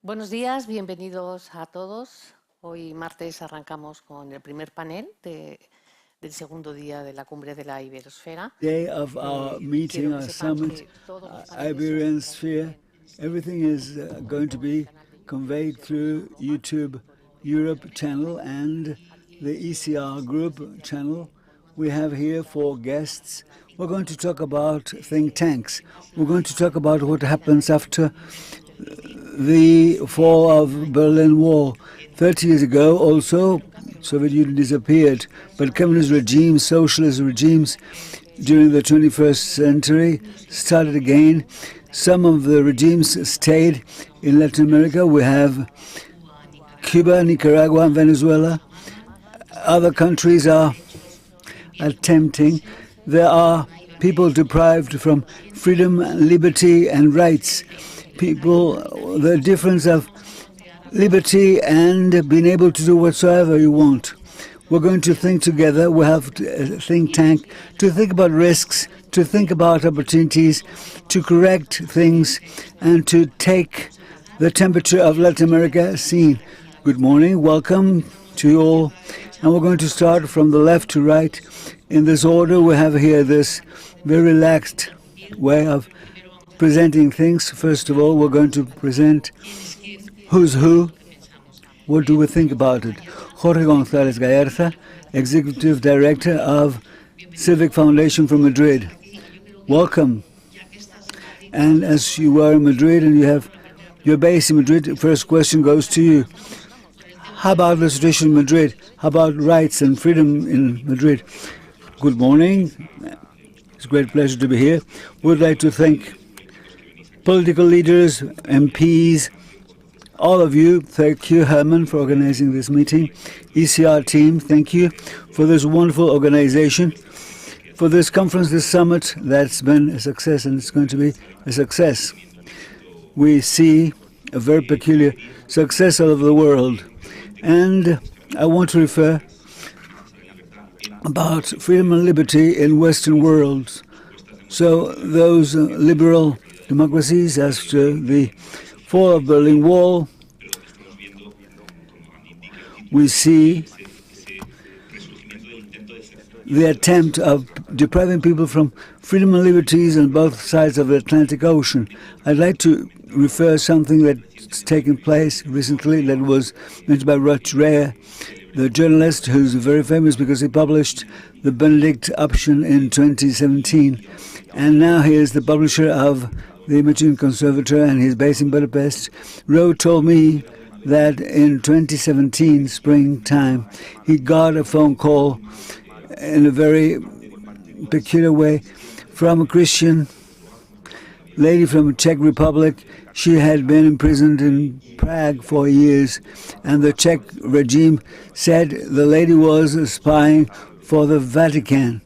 Buenos días, bienvenidos a todos. Hoy martes arrancamos con el primer panel del segundo día de la cumbre de la Iberosfera. Day of our meeting, our summit, Iberosphere. Everything is going to be conveyed through YouTube Europe channel and the ECR Group channel. We have here 4 guests. We're going to talk about think tanks. We're going to talk about what happens after the fall of Berlin Wall. 30 years ago also, Soviet Union disappeared, but communist regimes, socialist regimes during the 21st century started again. Some of the regimes stayed in Latin America. We have Cuba, Nicaragua, and Venezuela. Other countries are attempting. There are people deprived from freedom, liberty, and rights. People, the difference of liberty and being able to do whatsoever you want. We're going to think together. We have a think tank to think about risks, to think about opportunities, to correct things, and to take the temperature of Latin America scene. Good morning, welcome to you all. And we're going to start from the left to right. In this order, we have here this very relaxed way of presenting things. First of all, we're going to present who's who. What do we think about it? Jorge González Galarza, Executive Director of Civic Foundation from Madrid. Welcome. And as you are in Madrid and you have your base in Madrid, the first question goes to you. How about the situation in Madrid? How about rights and freedom in Madrid? Good morning. It's a great pleasure to be here. We'd like to thank political leaders, MPs, all of you. Thank you, Herman, for organizing this meeting. ECR team, thank you for this wonderful organization, for this conference, this summit that's been a success, and it's going to be a success. We see a very peculiar success all over the world. And I want to refer about freedom and liberty in Western worlds. So those liberal democracies, after the fall of Berlin Wall, we see the attempt of depriving people from freedom and liberties on both sides of the Atlantic Ocean. I'd like to refer something that's taken place recently that was mentioned by Ruth Rea, the journalist who's very famous because he published the Benedict option in 2017. And now he is the publisher of the Imaging Conservator, and he's based in Budapest. Ro told me that in 2017, springtime, he got a phone call in a very peculiar way from a Christian lady from the Czech Republic. She had been imprisoned in Prague for years, and the Czech regime said the lady was spying for the Vatican.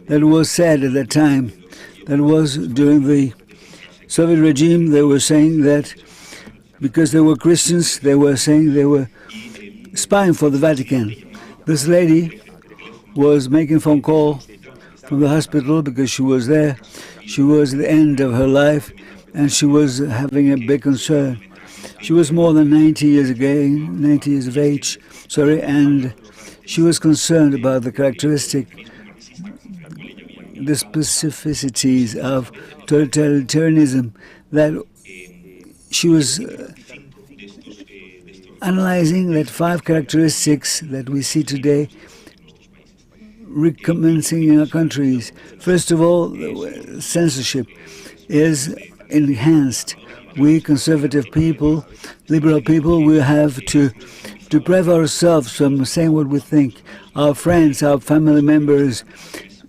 That was said at that time. That was during the Soviet regime. They were saying that because they were Christians, they were saying they were spying for the Vatican. This lady was making a phone call from the hospital because she was there. She was at the end of her life, and she was having a big concern. She was more than 90 years of age, and she was concerned about the the specificities of totalitarianism, that she was analyzing that 5 characteristics that we see today recommencing in our countries. First of all, censorship is enhanced. We conservative people, liberal people, we have to deprive ourselves from saying what we think. Our friends, our family members,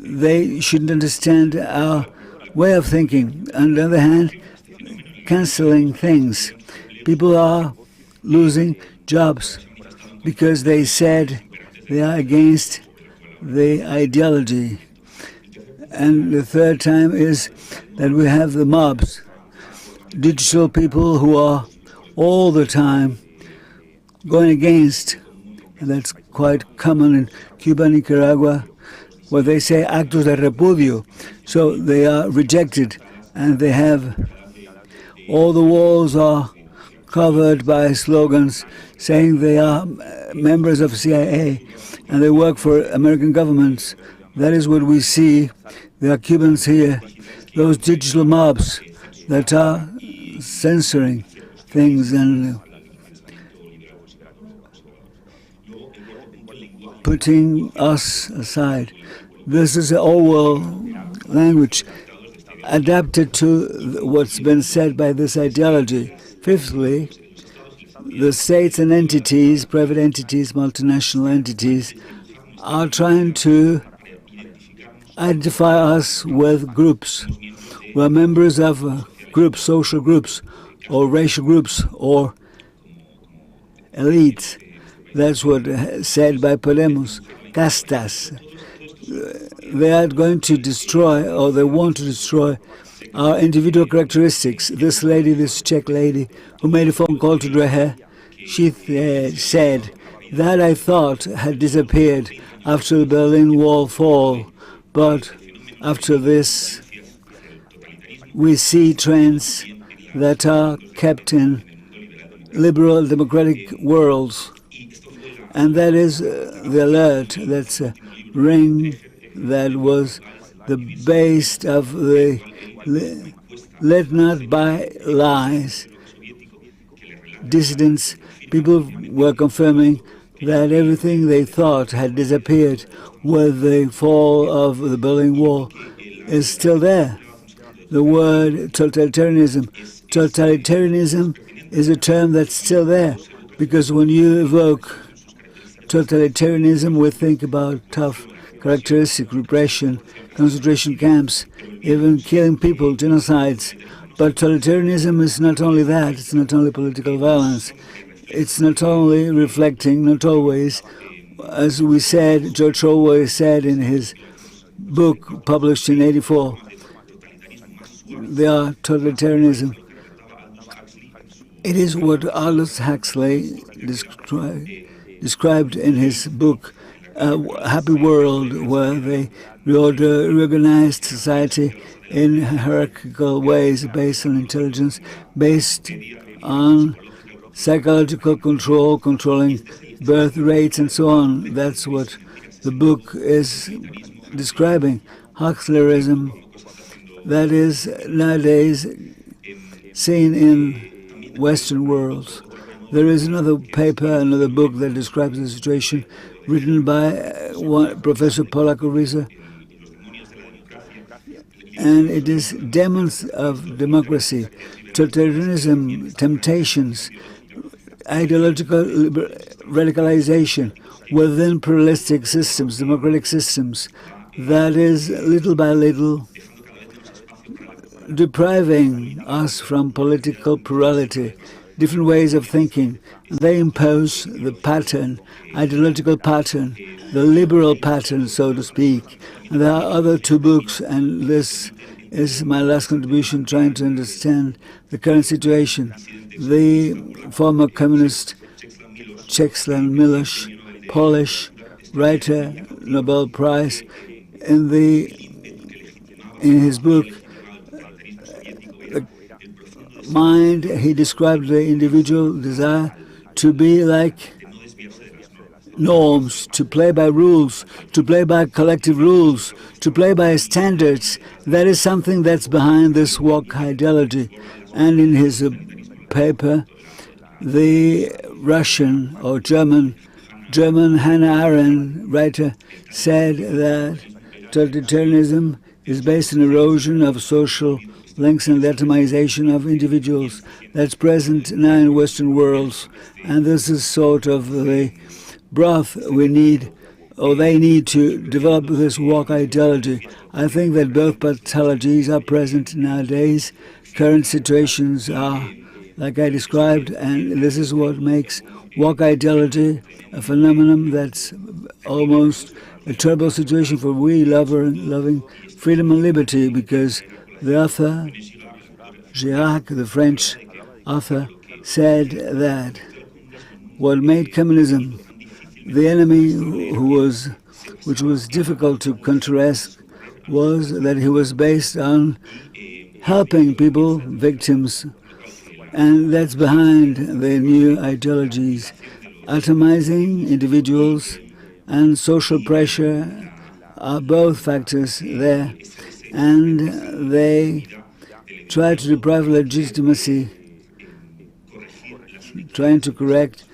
they shouldn't understand our way of thinking. On the other hand, canceling things. People are losing jobs because they said they are against the ideology. And the third time is that we have the mobs, digital people who are all the time going against, and that's quite common in Cuba, Nicaragua, where they say actos de repudio. So they are rejected, and they have all the walls are covered by slogans saying they are members of CIA and they work for American governments. That is what we see. There are Cubans here, those digital mobs that are censoring things and putting us aside. This is an Orwell language adapted to what's been said by this ideology. Fifthly, the states and entities, private entities, multinational entities, are trying to identify us with groups. We're members of groups, social groups, or racial groups, or elites. That's what said by Podemos, castas. They are going to destroy, or they want to destroy, our individual characteristics. This lady, this Czech lady, who made a phone call to Dreher, she said that I thought had disappeared after the Berlin Wall fall, but after this, we see trends that are kept in liberal democratic worlds. And that is the alert, that's a ring that was the base of the let not buy lies. Dissidents, people were confirming that everything they thought had disappeared with the fall of the Berlin Wall is still there. The word totalitarianism. Totalitarianism is a term that's still there, because when you evoke totalitarianism, we think about tough characteristic, repression, concentration camps, even killing people, genocides. But totalitarianism is not only that, it's not only political violence. It's not only reflecting, not always, as we said, George Orwell said in his book published in '84, they are totalitarianism. It is what Aldous Huxley described in his book, A Happy World, where they reorganized society in hierarchical ways based on intelligence, based on psychological control, controlling birth rates and so on. That's what the book is describing. Huxlerism, that is nowadays seen in Western worlds. There is another paper, another book that describes the situation, written by Professor Paula Corriza, and it is demons of democracy, totalitarianism, temptations, ideological radicalization within pluralistic systems, democratic systems, that is little by little depriving us from political plurality, different ways of thinking. They impose the pattern, ideological pattern, the liberal pattern, so to speak. And there are other two books, and this is my last contribution, trying to understand the current situation. The former communist Czesław Milosz, Polish writer, Nobel Prize, in his book, Mind, he described the individual desire to be like norms, to play by rules, to play by collective rules, to play by standards. That is something that's behind this woke ideology. And in his paper, the Russian or German Hannah Arendt, writer, said that totalitarianism is based on erosion of social links and atomization of individuals. That's present now in Western worlds. And this is sort of the broth we need, or they need, to develop this woke ideology. I think that both pathologies are present nowadays. Current situations are like I described, and this is what makes woke ideology a phenomenon that's almost a terrible situation for we loving freedom and liberty, because the author, Chirac, the French author, said that what made communism the enemy, which was difficult to contrast, was that he was based on helping people, victims, And that's behind the new ideologies, atomizing individuals and social pressure are both factors there, and they try to deprive legitimacy, trying to correct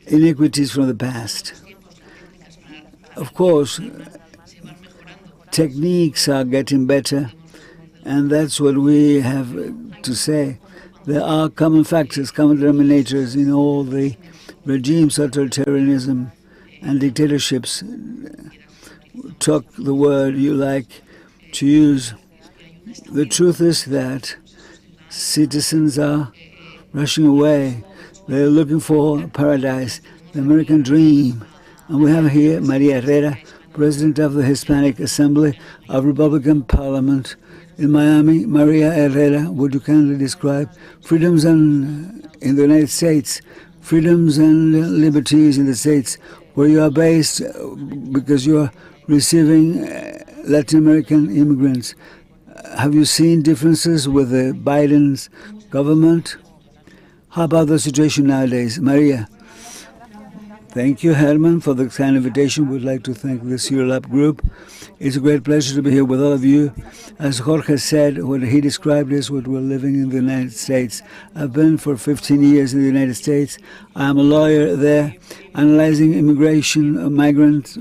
iniquities from the past. Of course, techniques are getting better, and that's what we have to say. There are common factors, common denominators in all the regimes, totalitarianism and dictatorships. Talk the word you like to use. The truth is that citizens are rushing away. They're looking for paradise, the American dream. And we have here Maria Herrera, President of the Hispanic Assembly of Republican Parliament in Miami. Maria Herrera, would you kindly describe freedoms in the United States, freedoms and liberties in the States where you are based because you are receiving Latin American immigrants? Have you seen differences with the Biden's government? How about the situation nowadays? Maria. Thank you, Herman, for the kind invitation. We'd like to thank this Eurolat group. It's a great pleasure to be here with all of you. As Jorge said, what he described is what we're living in the United States. I've been for 15 years in the United States. I'm a lawyer there, analyzing immigration, migrant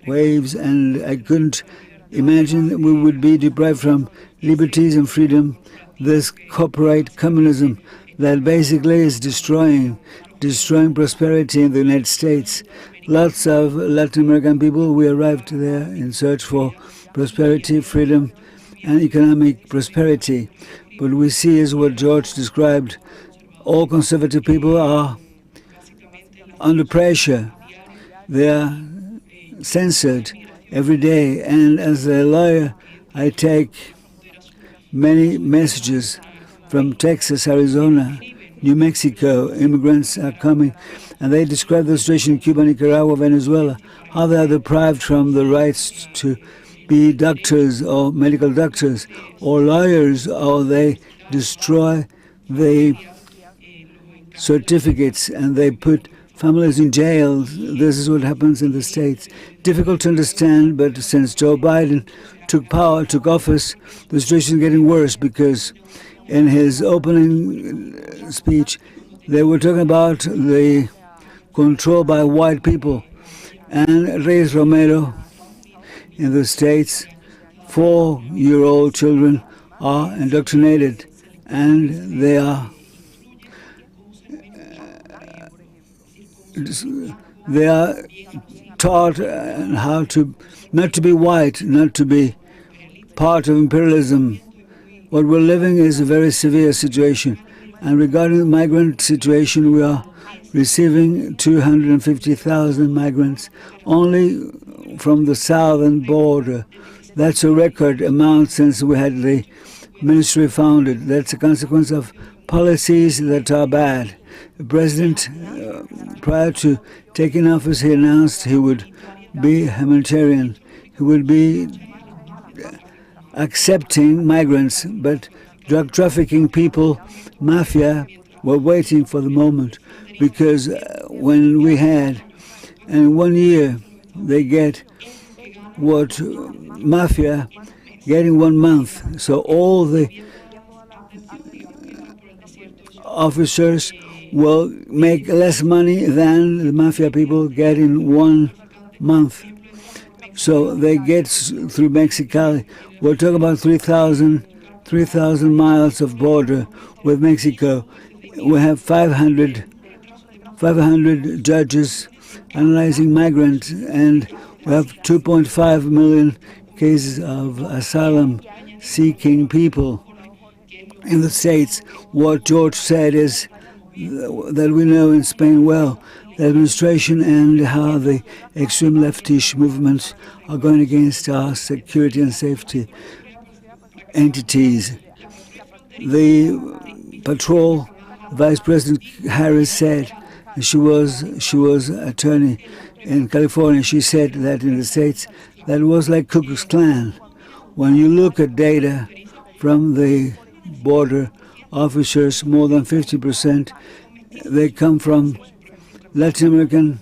waves, and I couldn't imagine that we would be deprived from liberties and freedom, this corporate communism that basically is destroying prosperity in the United States. Lots of Latin American people, we arrived there in search for prosperity, freedom, and economic prosperity. But we see, as what George described, all conservative people are under pressure. They are censored every day. And as a lawyer, I take many messages from Texas, Arizona, New Mexico. Immigrants are coming, and they describe the situation in Cuba, Nicaragua, Venezuela, how they are deprived from the rights to be doctors or medical doctors or lawyers, or they destroy the certificates and they put families in jail. This is what happens in the States. Difficult to understand, but since Joe Biden took office, the situation is getting worse because in his opening speech, they were talking about the control by white people. And Reyes Romero in the States, 4-year-old children are indoctrinated, and they are taught how to not to be white, not to be part of imperialism. What we're living is a very severe situation. And regarding the migrant situation, we are receiving 250,000 migrants only from the southern border. That's a record amount since we had the ministry founded. That's a consequence of policies that are bad. The president, prior to taking office, he announced he would be humanitarian. He would be accepting migrants, but drug trafficking people, mafia, were waiting for the moment, because when we had, in 1 year, they get what mafia get in 1 month. So all the officers will make less money than the mafia people get in 1 month. So they get through Mexico. We're talking about 3,000 miles of border with Mexico. We have 500 judges analyzing migrants, and we have 2.5 million cases of asylum-seeking people in the States. What George said is that we know in Spain well, the administration and how the extreme leftish movements are going against our security and safety entities. The patrol, Vice President Harris said, she was attorney in California, she said that in the States, that was like Ku Klux Klan. When you look at data from the border officers, more than 50%, they come from Latin American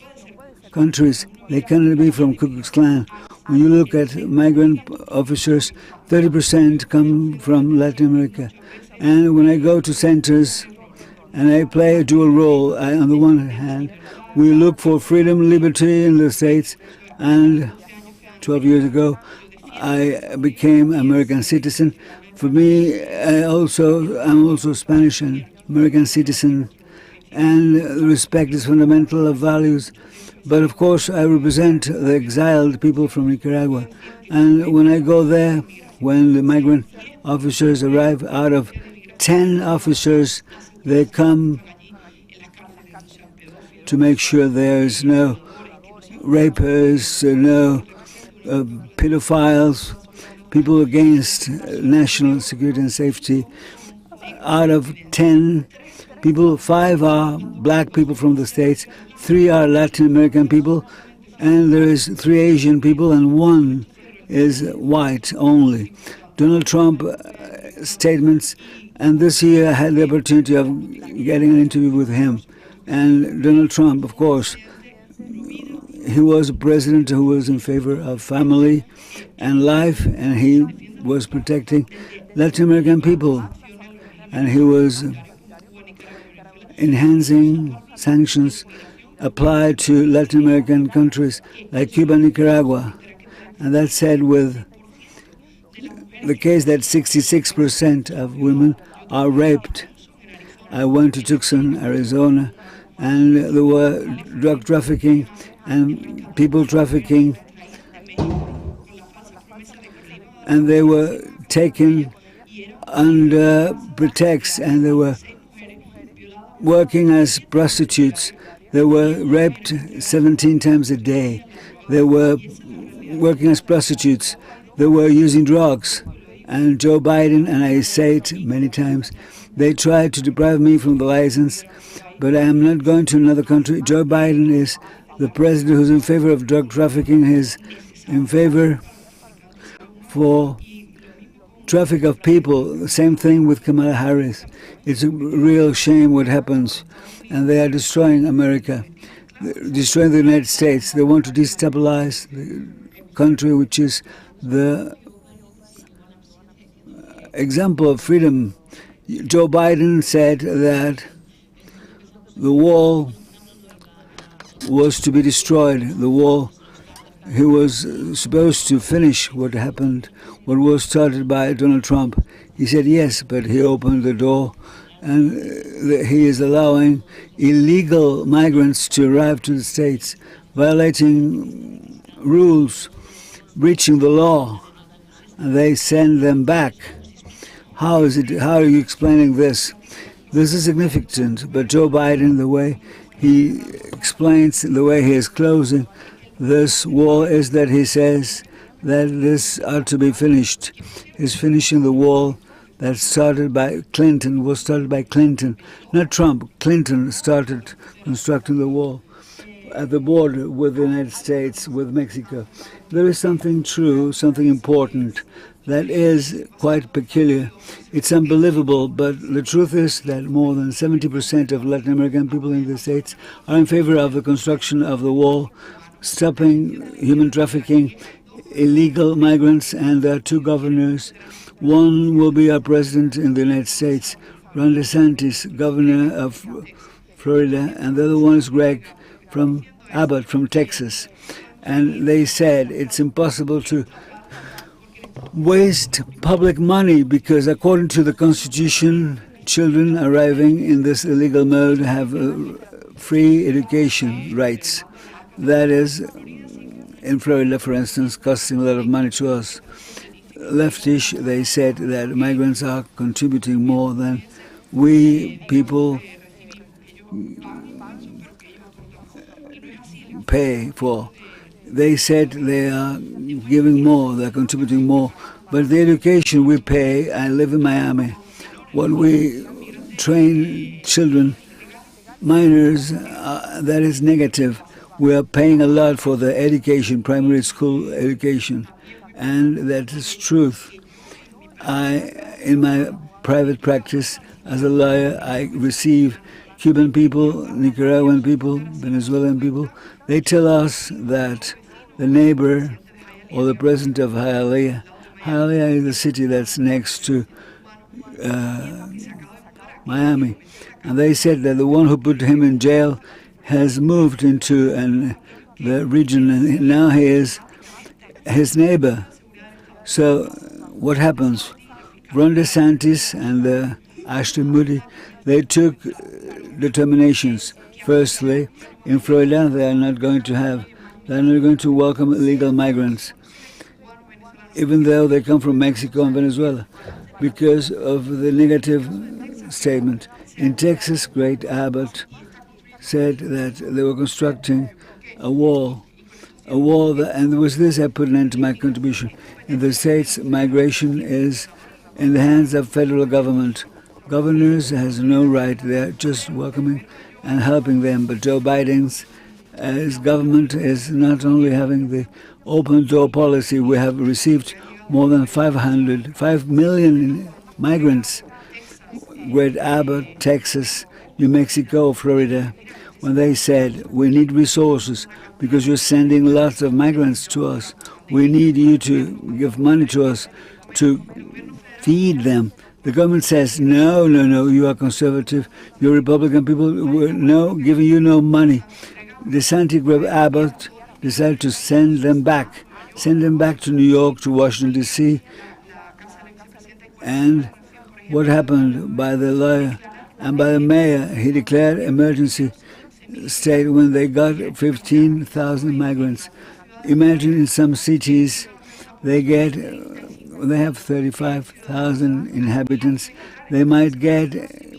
countries. They cannot be from Ku Klux Klan. When you look at migrant officers, 30% come from Latin America. And when I go to centers and I play a dual role, on the one hand, we look for freedom, liberty in the States, and 12 years ago, I became an American citizen. For me, I'm also Spanish and American citizen, and respect is fundamental of values. But of course, I represent the exiled people from Nicaragua. And when I go there, when the migrant officers arrive, out of 10 officers, they come to make sure there's no rapers, no pedophiles, people against national security and safety. Out of 10 people, 5 are black people from the States, 3 are Latin American people, and there is 3 Asian people, and 1 is white only. Donald Trump statements, and this year I had the opportunity of getting an interview with him. And Donald Trump, of course, he was a president who was in favor of family and life, and he was protecting Latin American people, and he was enhancing sanctions applied to Latin American countries like Cuba and Nicaragua. And that said, with the case that 66% of women are raped. I went to Tucson, Arizona, and there were drug trafficking and people trafficking, and they were taken under pretext, and they were working as prostitutes. They were raped 17 times a day. They were working as prostitutes. They were using drugs. And Joe Biden, and I say it many times, they tried to deprive me from the license, but I am not going to another country. Joe Biden is the president who's in favor of drug trafficking. He's in favor for traffic of people. The same thing with Kamala Harris. It's a real shame what happens. And they are destroying America, destroying the United States. They want to destabilize the country, which is the example of freedom. Joe Biden said that the wall was to be destroyed. The wall, he was supposed to finish what happened, what was started by Donald Trump. He said yes, but he opened the door, and he is allowing illegal migrants to arrive to the States, violating rules, breaching the law, and they send them back. How are you explaining this? This is significant, but Joe Biden, the way he explains, the way he is closing this wall is that he says that this ought to be finished. He's finishing the wall that started by Clinton, was started by Clinton, not Trump. Clinton started constructing the wall at the border with the United States, with Mexico. There is something true, something important that is quite peculiar. It's unbelievable, but the truth is that more than 70% of Latin American people in the States are in favor of the construction of the wall, stopping human trafficking, illegal migrants, and there are 2 governors. One will be our president in the United States, Ron DeSantis, governor of Florida, and the other one is Greg from Abbott from Texas. And they said it's impossible to waste public money because according to the Constitution, children arriving in this illegal mode have free education rights. That is, in Florida, for instance, costing a lot of money to us. Leftish, they said that migrants are contributing more than we people pay for. They said they are giving more, they're contributing more. But the education we pay, I live in Miami, when we train children, minors, that is negative. We are paying a lot for the education, primary school education, and that is truth. In my private practice as a lawyer. I receive Cuban people, Nicaraguan people, Venezuelan people. They tell us that the neighbor or the president of Hialeah is the city that's next to Miami, and they said that the one who put him in jail has moved into the region, and now he is his neighbor. So what happens? Ron DeSantis and Ashton Moody, they took determinations. Firstly, in Florida, they're not going to welcome illegal migrants, even though they come from Mexico and Venezuela, because of the negative statement. In Texas, Greg Abbott said that they were constructing a wall and there was this. I put an end to my contribution. In the States, migration is in the hands of federal government. Governors has no right. They're just welcoming and helping them. But Joe Biden's his government is not only having the open door policy. We have received more than 5 million migrants. Greg Abbott, Texas, New Mexico, Florida, when they said, we need resources because you're sending lots of migrants to us. We need you to give money to us to feed them. The government says, no, you are conservative, you're Republican people, no, giving you no money. DeSantis, Greg Abbott decided to send them back to New York, to Washington, D.C. And what happened by the lawyer and by the mayor, he declared emergency state when they got 15,000 migrants. Imagine in some cities they have 35,000 inhabitants. They might get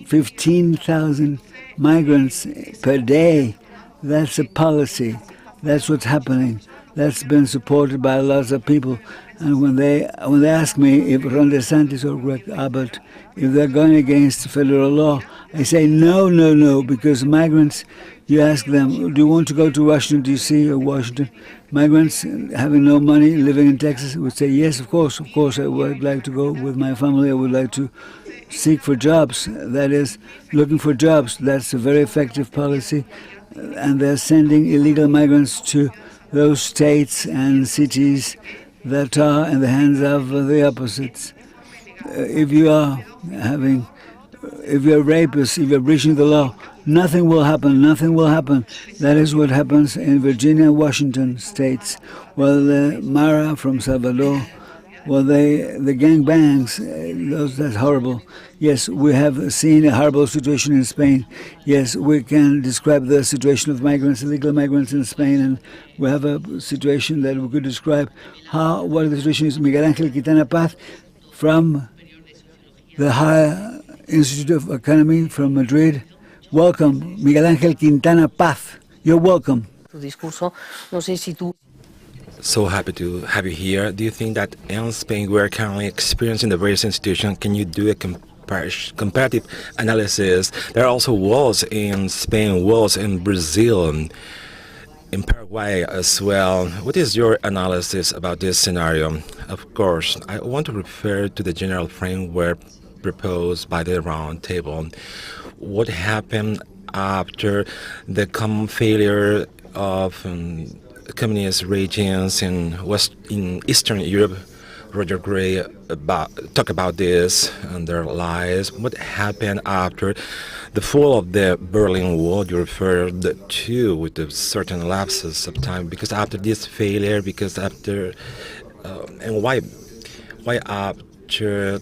15,000 migrants per day. That's a policy. That's what's happening. That's been supported by lots of people. And when they ask me if Ron DeSantis or Greg Abbott, if they're going against federal law, I say no, because migrants, you ask them, do you want to go to Washington, D.C. or Washington? Migrants having no money, living in Texas, would say, yes, of course, I would like to go with my family. I would like to seek for jobs. That is, looking for jobs. That's a very effective policy. And they're sending illegal migrants to those states and cities that are in the hands of the opposites. If you're rapists, if you're breaching the law, nothing will happen. That is what happens in Virginia and Washington states. Well, the Mara from Salvador, well, the gangbangs, that's horrible. Yes, we have seen a horrible situation in Spain. Yes, we can describe the situation of migrants, illegal migrants in Spain, and we have a situation that we could describe what the situation is. Miguel Ángel Quintana Paz from the Higher Institute of Economy from Madrid. Welcome, Miguel Ángel Quintana Paz. You're welcome. So happy to have you here. Do you think that in Spain we're currently experiencing the various institutions? Can you do a comparative analysis? There are also wars in Spain, wars in Brazil, in Paraguay as well. What is your analysis about this scenario? Of course, I want to refer to the general framework proposed by the round table. What happened after the common failure of communist regimes in Eastern Europe? Roger Gray talk about this and their lies. What happened after the fall of the Berlin Wall? You referred to with a certain lapses of time, because after this failure, and why after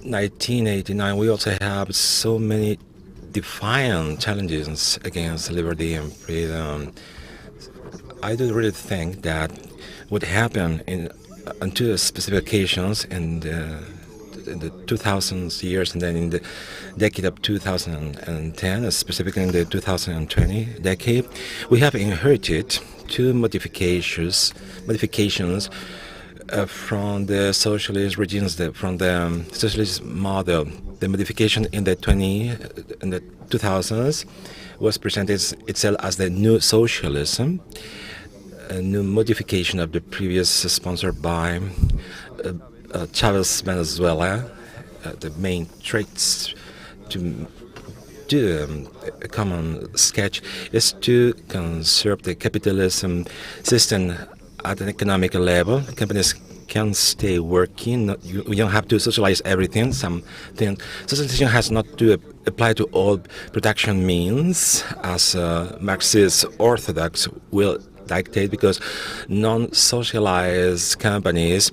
1989 we also have so many defiant challenges against liberty and freedom. I do really think that what happened on two specific occasions in the 2000s years and then in the decade of 2010, specifically in the 2020 decade, we have inherited two modifications from the socialist regimes, from the socialist model. The modification in the 2000s was presented itself as the new socialism, a new modification of the previous, sponsored by Chavez Venezuela, the main traits to do a common sketch is to conserve the capitalism system at an economic level. Companies can stay working. We don't have to socialize everything. Socialization has not to apply to all production means, as Marxist orthodox will dictate, because non-socialized companies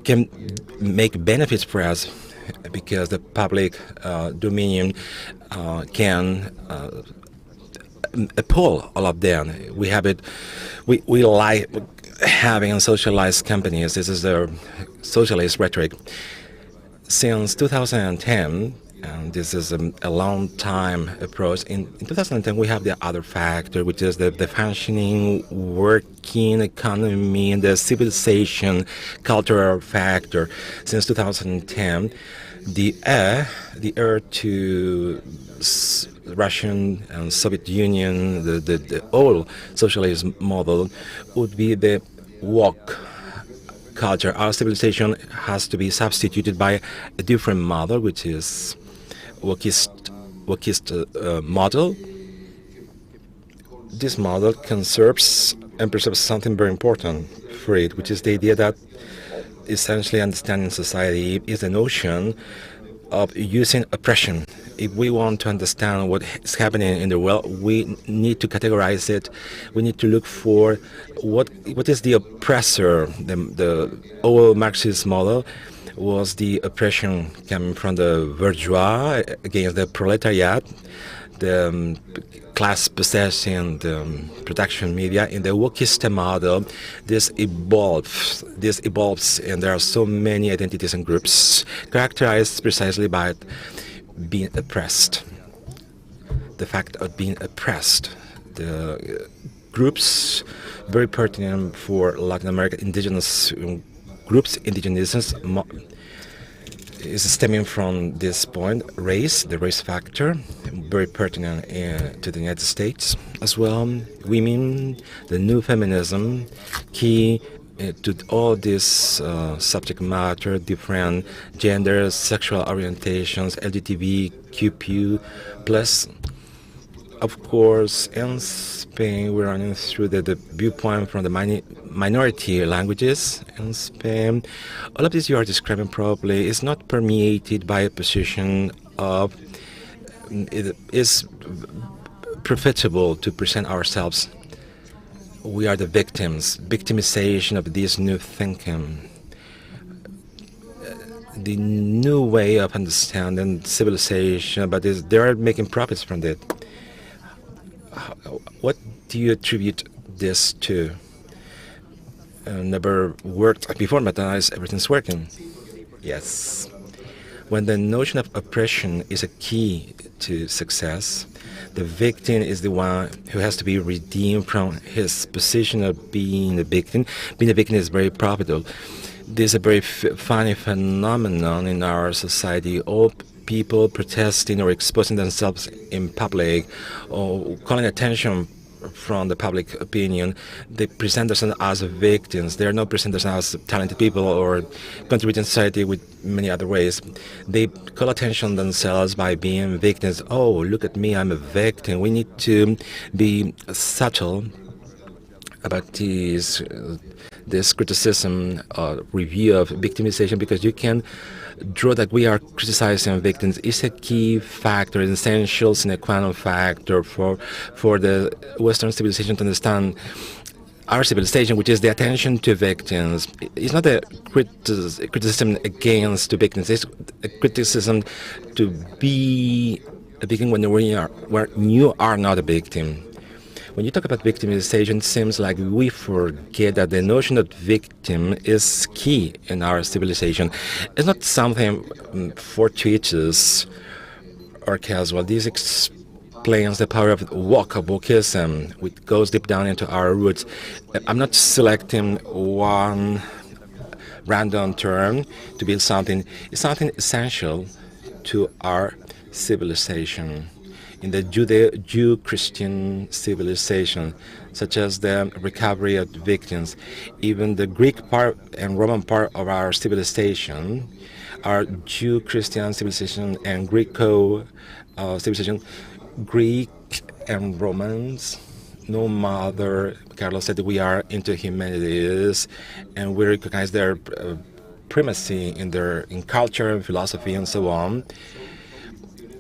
can make benefits for us, because the public dominion can pull all of them. We have it. We like having socialized companies. This is the socialist rhetoric. Since 2010, and this is a long time approach. In 2010, we have the other factor, which is the functioning, working economy and the civilization, cultural factor. Since 2010, the heir to Russian and Soviet Union, the old socialist model, would be the woke culture. Our civilization has to be substituted by a different model, which is wokist model. This model conserves and preserves something very important for it, which is the idea that essentially understanding society is the notion of using oppression. If we want to understand what is happening in the world, we need to categorize it. We need to look for what is the oppressor. The old Marxist model was the oppression coming from the bourgeois against the proletariat, the class possessing the production media. In the wokist model, this evolves, and there are so many identities and groups characterized precisely by being oppressed. The fact of being oppressed. The groups very pertinent for Latin America, indigenous groups, indigenism, is stemming from this point. Race, the race factor, very pertinent to the United States as well. Women, the new feminism, key to all this subject matter, different genders, sexual orientations, LGBTQ+. Of course, in Spain, we're running through the viewpoint from the minority languages in Spain. All of this you are describing probably is not permeated by a position of it is profitable to present ourselves. We are the victims, victimization of this new thinking. The new way of understanding civilization, but they are making profits from it. What do you attribute this to? Never worked before, but now everything's working. Yes. When the notion of oppression is a key to success, the victim is the one who has to be redeemed from his position of being a victim. Being a victim is very profitable. This is a very funny phenomenon in our society. All people protesting or exposing themselves in public or calling attention from the public opinion, they present themselves as victims. They are not present themselves as talented people or contributing to society with many other ways. They call attention themselves by being victims. Oh, look at me, I'm a victim. We need to be subtle about this criticism review of victimization, because you can draw that we are criticizing victims is a key factor, an essential sine qua non factor for the Western civilization to understand our civilization, which is the attention to victims. It's not a criticism against the victims, it's a criticism to be a victim when you are not a victim. When you talk about victimization, it seems like we forget that the notion of victim is key in our civilization. It's not something fortuitous or casual. This explains the power of wokism, which goes deep down into our roots. I'm not selecting one random term to build something. It's something essential to our civilization. In the Judeo-Christian civilization, such as the recovery of victims. Even the Greek part and Roman part of our civilization, our Jew-Christian civilization and Greco civilization, Greek and Romans, no matter, Carlos said, we are into humanities, and we recognize their primacy in culture and philosophy and so on.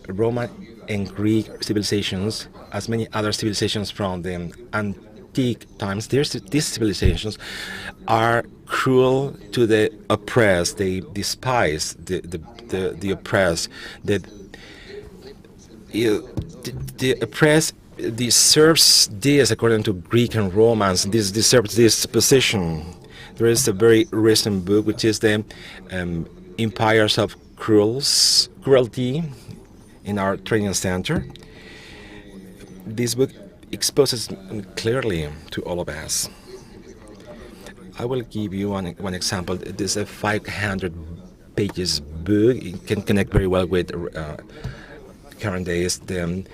Roman and Greek civilizations, as many other civilizations from the antique times, these civilizations are cruel to the oppressed. They despise the oppressed. The oppressed deserves this, according to Greek and Romans. This deserves this position. There is a very recent book, which is the Empires of Cruelty in our training center. This book exposes clearly to all of us. I will give you one example. This is a 500 pages book. It can connect very well with current days. The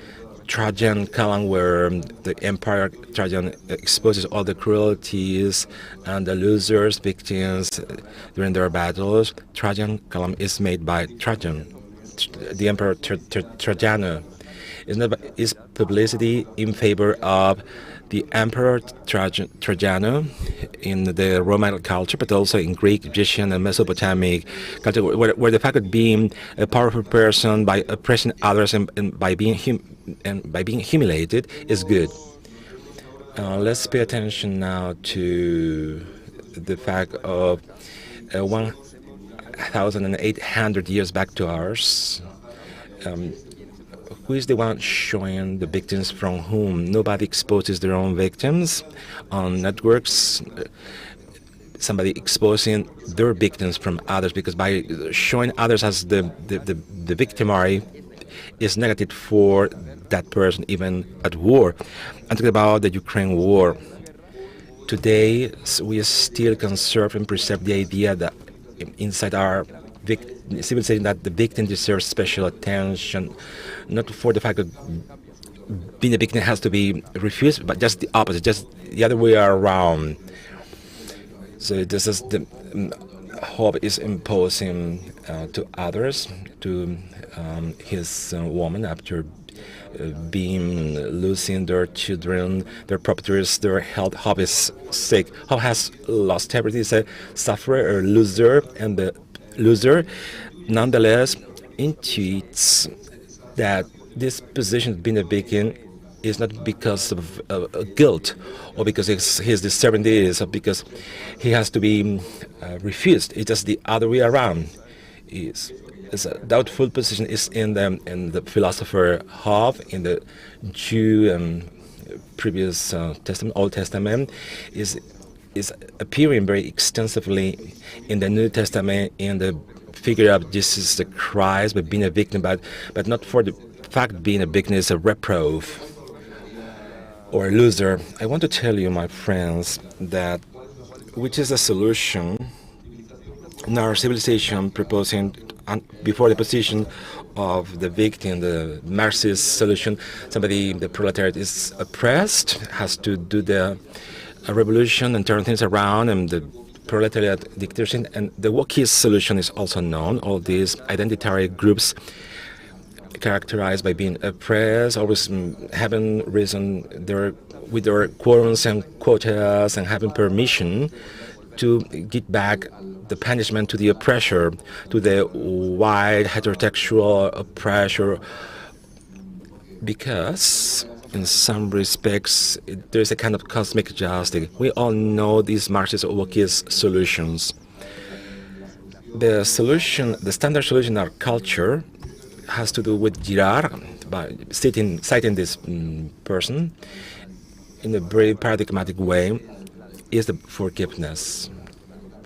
Trajan column, where the Empire Trajan exposes all the cruelties and the losers, victims during their battles. Trajan column is made by Trajan, the Emperor Trajano. Is publicity in favor of the Emperor Trajano in the Roman culture, but also in Greek, Egyptian, and Mesopotamic culture, where the fact of being a powerful person by oppressing others and by being humiliated is good. Let's pay attention now to the fact of 1,800 years back to ours. Who is the one showing the victims from whom nobody exposes their own victims on networks? Somebody exposing their victims from others, because by showing others as the victimary is negative for that person, even at war. I'm talking about the Ukraine war. Today, we still conserve and preserve the idea that inside our civilization that the victim deserves special attention, not for the fact that being a victim has to be refused, but just the opposite, just the other way around. So this is the hope is imposing to others, to his woman, after losing their children, their properties, their health. Hope is sick. Hope has lost everything. Is a sufferer or loser, and the loser nonetheless intuits that this position of being a victim is not because of guilt or because he's deserving this or because he has to be refused. It's just the other way around. It's a doubtful position is in the philosopher Hobbes, in the Jew previous Testament, Old Testament, is appearing very extensively in the New Testament, in the figure of Jesus the Christ, but being a victim, but not for the fact being a victim is a reprove or a loser. I want to tell you, my friends, that which is a solution in our civilization proposing before the position of the victim, the Marxist solution. Somebody, the proletariat, is oppressed, has to do the revolution and turn things around, and the proletariat dictatorship. And the wokist solution is also known. All these identitary groups characterized by being oppressed, always having reason with their quorums and quotas and having permission to get back the punishment to the oppressor, to the white heterosexual oppressor, because in some respects there is a kind of cosmic justice. We all know these Marxist wokist solutions. The solution, the standard solution in our culture, has to do with Girard, by citing this person in a very paradigmatic way, is the forgiveness,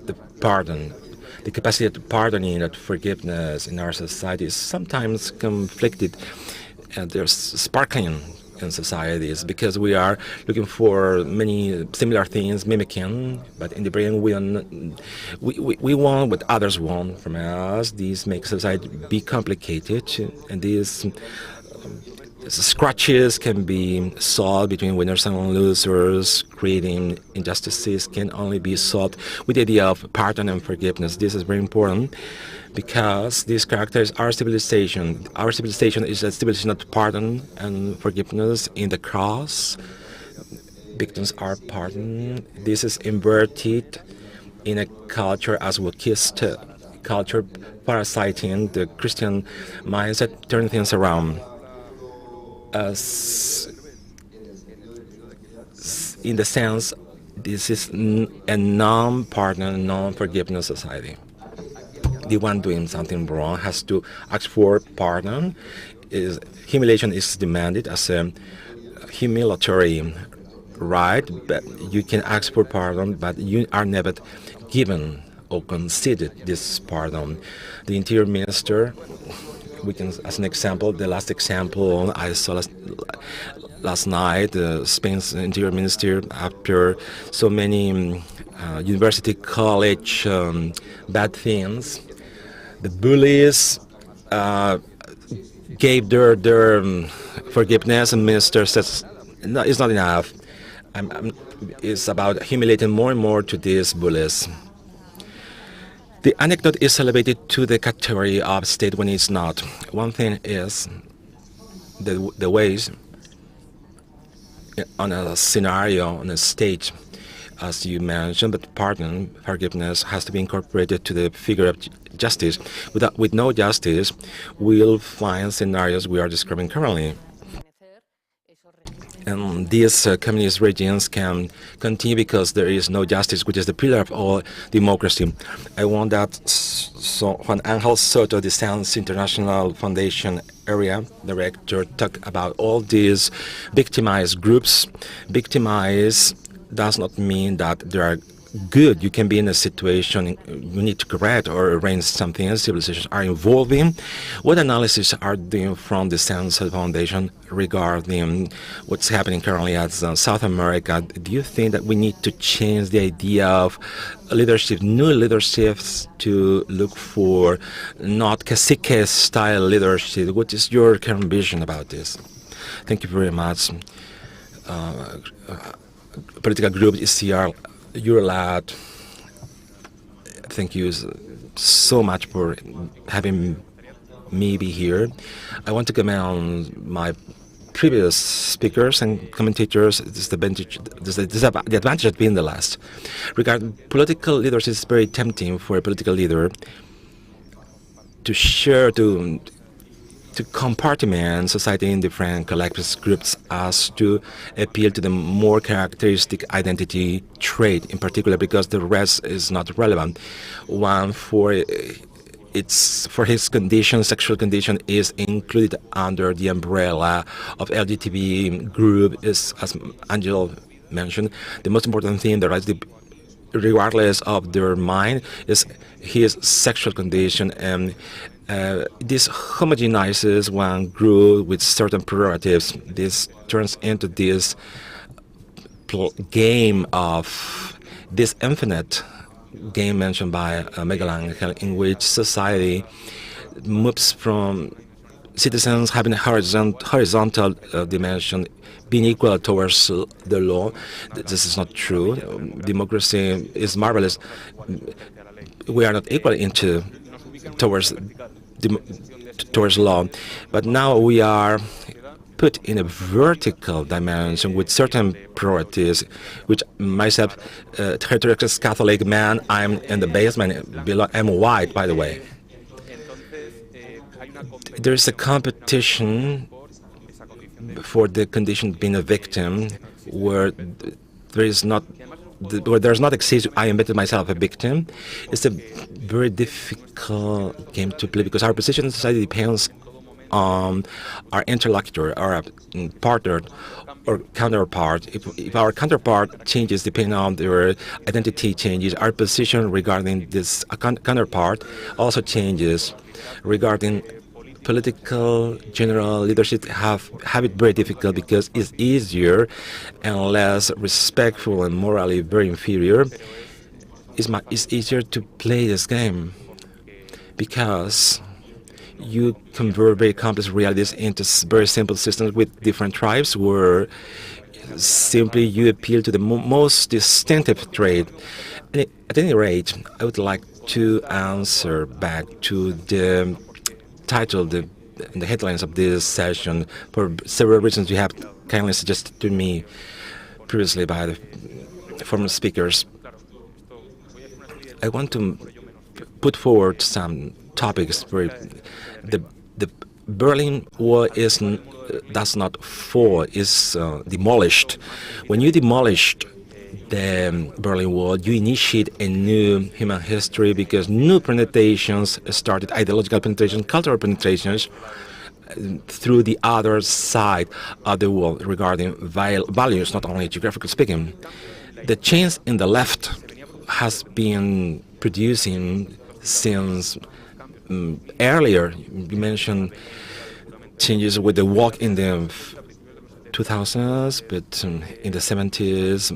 the pardon. The capacity to pardoning and forgiveness in our society is sometimes conflicted, and there's sparkling in societies because we are looking for many similar things, mimicking, but in the brain we want what others want from us. These make society be complicated, and this scratches can be solved between winners and losers. Creating injustices can only be solved with the idea of pardon and forgiveness. This is very important because these characters are civilization. Our civilization is a civilization of pardon and forgiveness. In the cross, victims are pardoned. This is inverted in a culture as wokist culture, parasiting the Christian mindset, turning things around. In the sense, this is a non-pardon, non-forgiveness society. The one doing something wrong has to ask for pardon. Humiliation is demanded as a humiliatory right, but you can ask for pardon, but you are never given or conceded this pardon. The interior minister, we can, as an example, the last example I saw last night, Spain's interior minister, after so many university, college bad things, the bullies gave their forgiveness, and minister says, no, it's not enough. It's about humiliating more and more to these bullies. The anecdote is elevated to the category of state when it's not. One thing is the ways on a scenario, on a stage, as you mentioned, but pardon, forgiveness has to be incorporated to the figure of justice. With no justice, we'll find scenarios we are describing currently. And these communist regimes can continue because there is no justice, which is the pillar of all democracy. I want that Juan Angel Soto, the Sounds International Foundation area director, talk about all these victimized groups. Victimized does not mean that they are good. You can be in a situation you need to correct or arrange something else. Civilizations are evolving. What analysis are doing from the Sounds Foundation regarding what's happening currently at South America? Do you think that we need to change the idea of leadership, new leaderships, to look for not cacique-style leadership? What is your current vision about this? Thank you very much. Political group ECR Eurolat, thank you so much for having me be here. I want to commend my previous speakers and commentators. This is the advantage of being the last. Regarding political leadership, it's very tempting for a political leader to share, to compartment society in different collective groups as to appeal to the more characteristic identity trait in particular, because the rest is not relevant. One for his condition, sexual condition, is included under the umbrella of LGTB group. Is, as Angel mentioned, the most important thing, the right, regardless of their mind, is his sexual condition, and this homogenizes one group with certain prerogatives. This turns into this game of this infinite game mentioned by Miguel Angel, in which society moves from citizens having a horizontal dimension, being equal towards the law. This is not true. Democracy is marvelous. We are not equal towards law, but now we are put in a vertical dimension with certain priorities, which myself, heterodox Catholic man, I'm in the basement below. I'm white, by the way. There's a competition for the condition of being a victim, where there's not exist. I admitted myself a victim. It's a very difficult game to play because our position in society depends on our interlocutor, our partner, or counterpart. If our counterpart changes depending on their identity changes, our position regarding this counterpart also changes. Regarding political general leadership, have it very difficult because it's easier and less respectful and morally very inferior. It's easier to play this game because you convert very complex realities into very simple systems with different tribes, where simply you appeal to the most distinctive trait. At any rate, I would like to answer back to the title, the headlines of this session, for several reasons you have kindly suggested to me previously by the former speakers. I want to put forward some topics where the Berlin Wall does not fall, is demolished. When you demolished the Berlin Wall, you initiate a new human history, because new penetrations started, ideological penetration, cultural penetrations through the other side of the wall regarding values, not only geographically speaking. The change in the left has been producing since earlier. You mentioned changes with the walk in the 2000s, but in the 70s,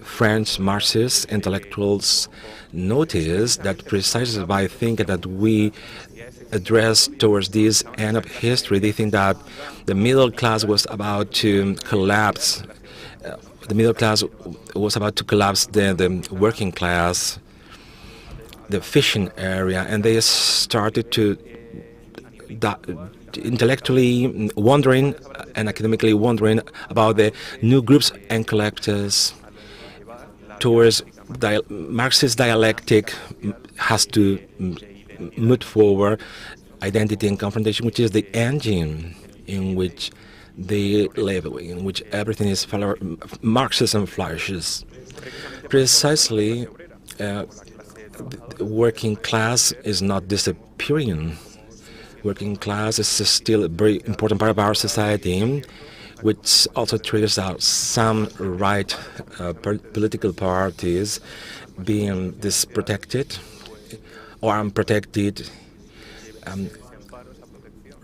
French Marxist intellectuals noticed that precisely by thinking that we address towards this end of history, they think that the middle class was about to collapse. The middle class was about to collapse the working class, the fishing area, and they started to intellectually wondering and academically wondering about the new groups and collectors towards Marxist dialectic has to move forward, identity and confrontation, which is the engine in which they live, in which everything is Marxism flourishes. Precisely, the working class is not disappearing. Working class is still a very important part of our society, which also triggers out some right political parties being disprotected or unprotected.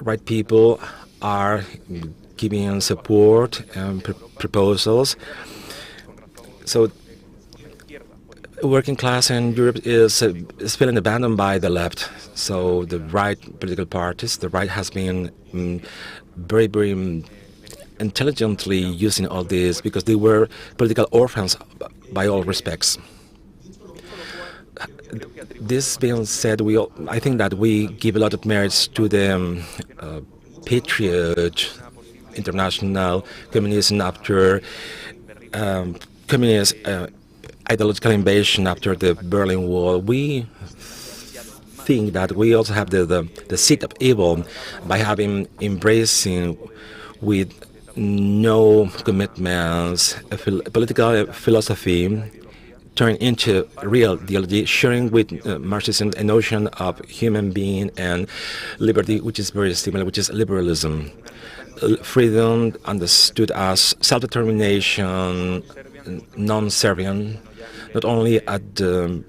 Right people are giving support and proposals. So working class in Europe is feeling abandoned by the left. So the right political parties, the right has been very, very intelligently using all this, because they were political orphans by all respects. This being said, I think that we give a lot of merits to the Patriot International Communism after communist ideological invasion after the Berlin Wall. We think that we also have the seed of evil by having embracing with no commitments a political philosophy turned into real ideology, sharing with Marxism a notion of human being and liberty, which is very similar, which is liberalism. Freedom understood as self-determination, non-serving, not only at the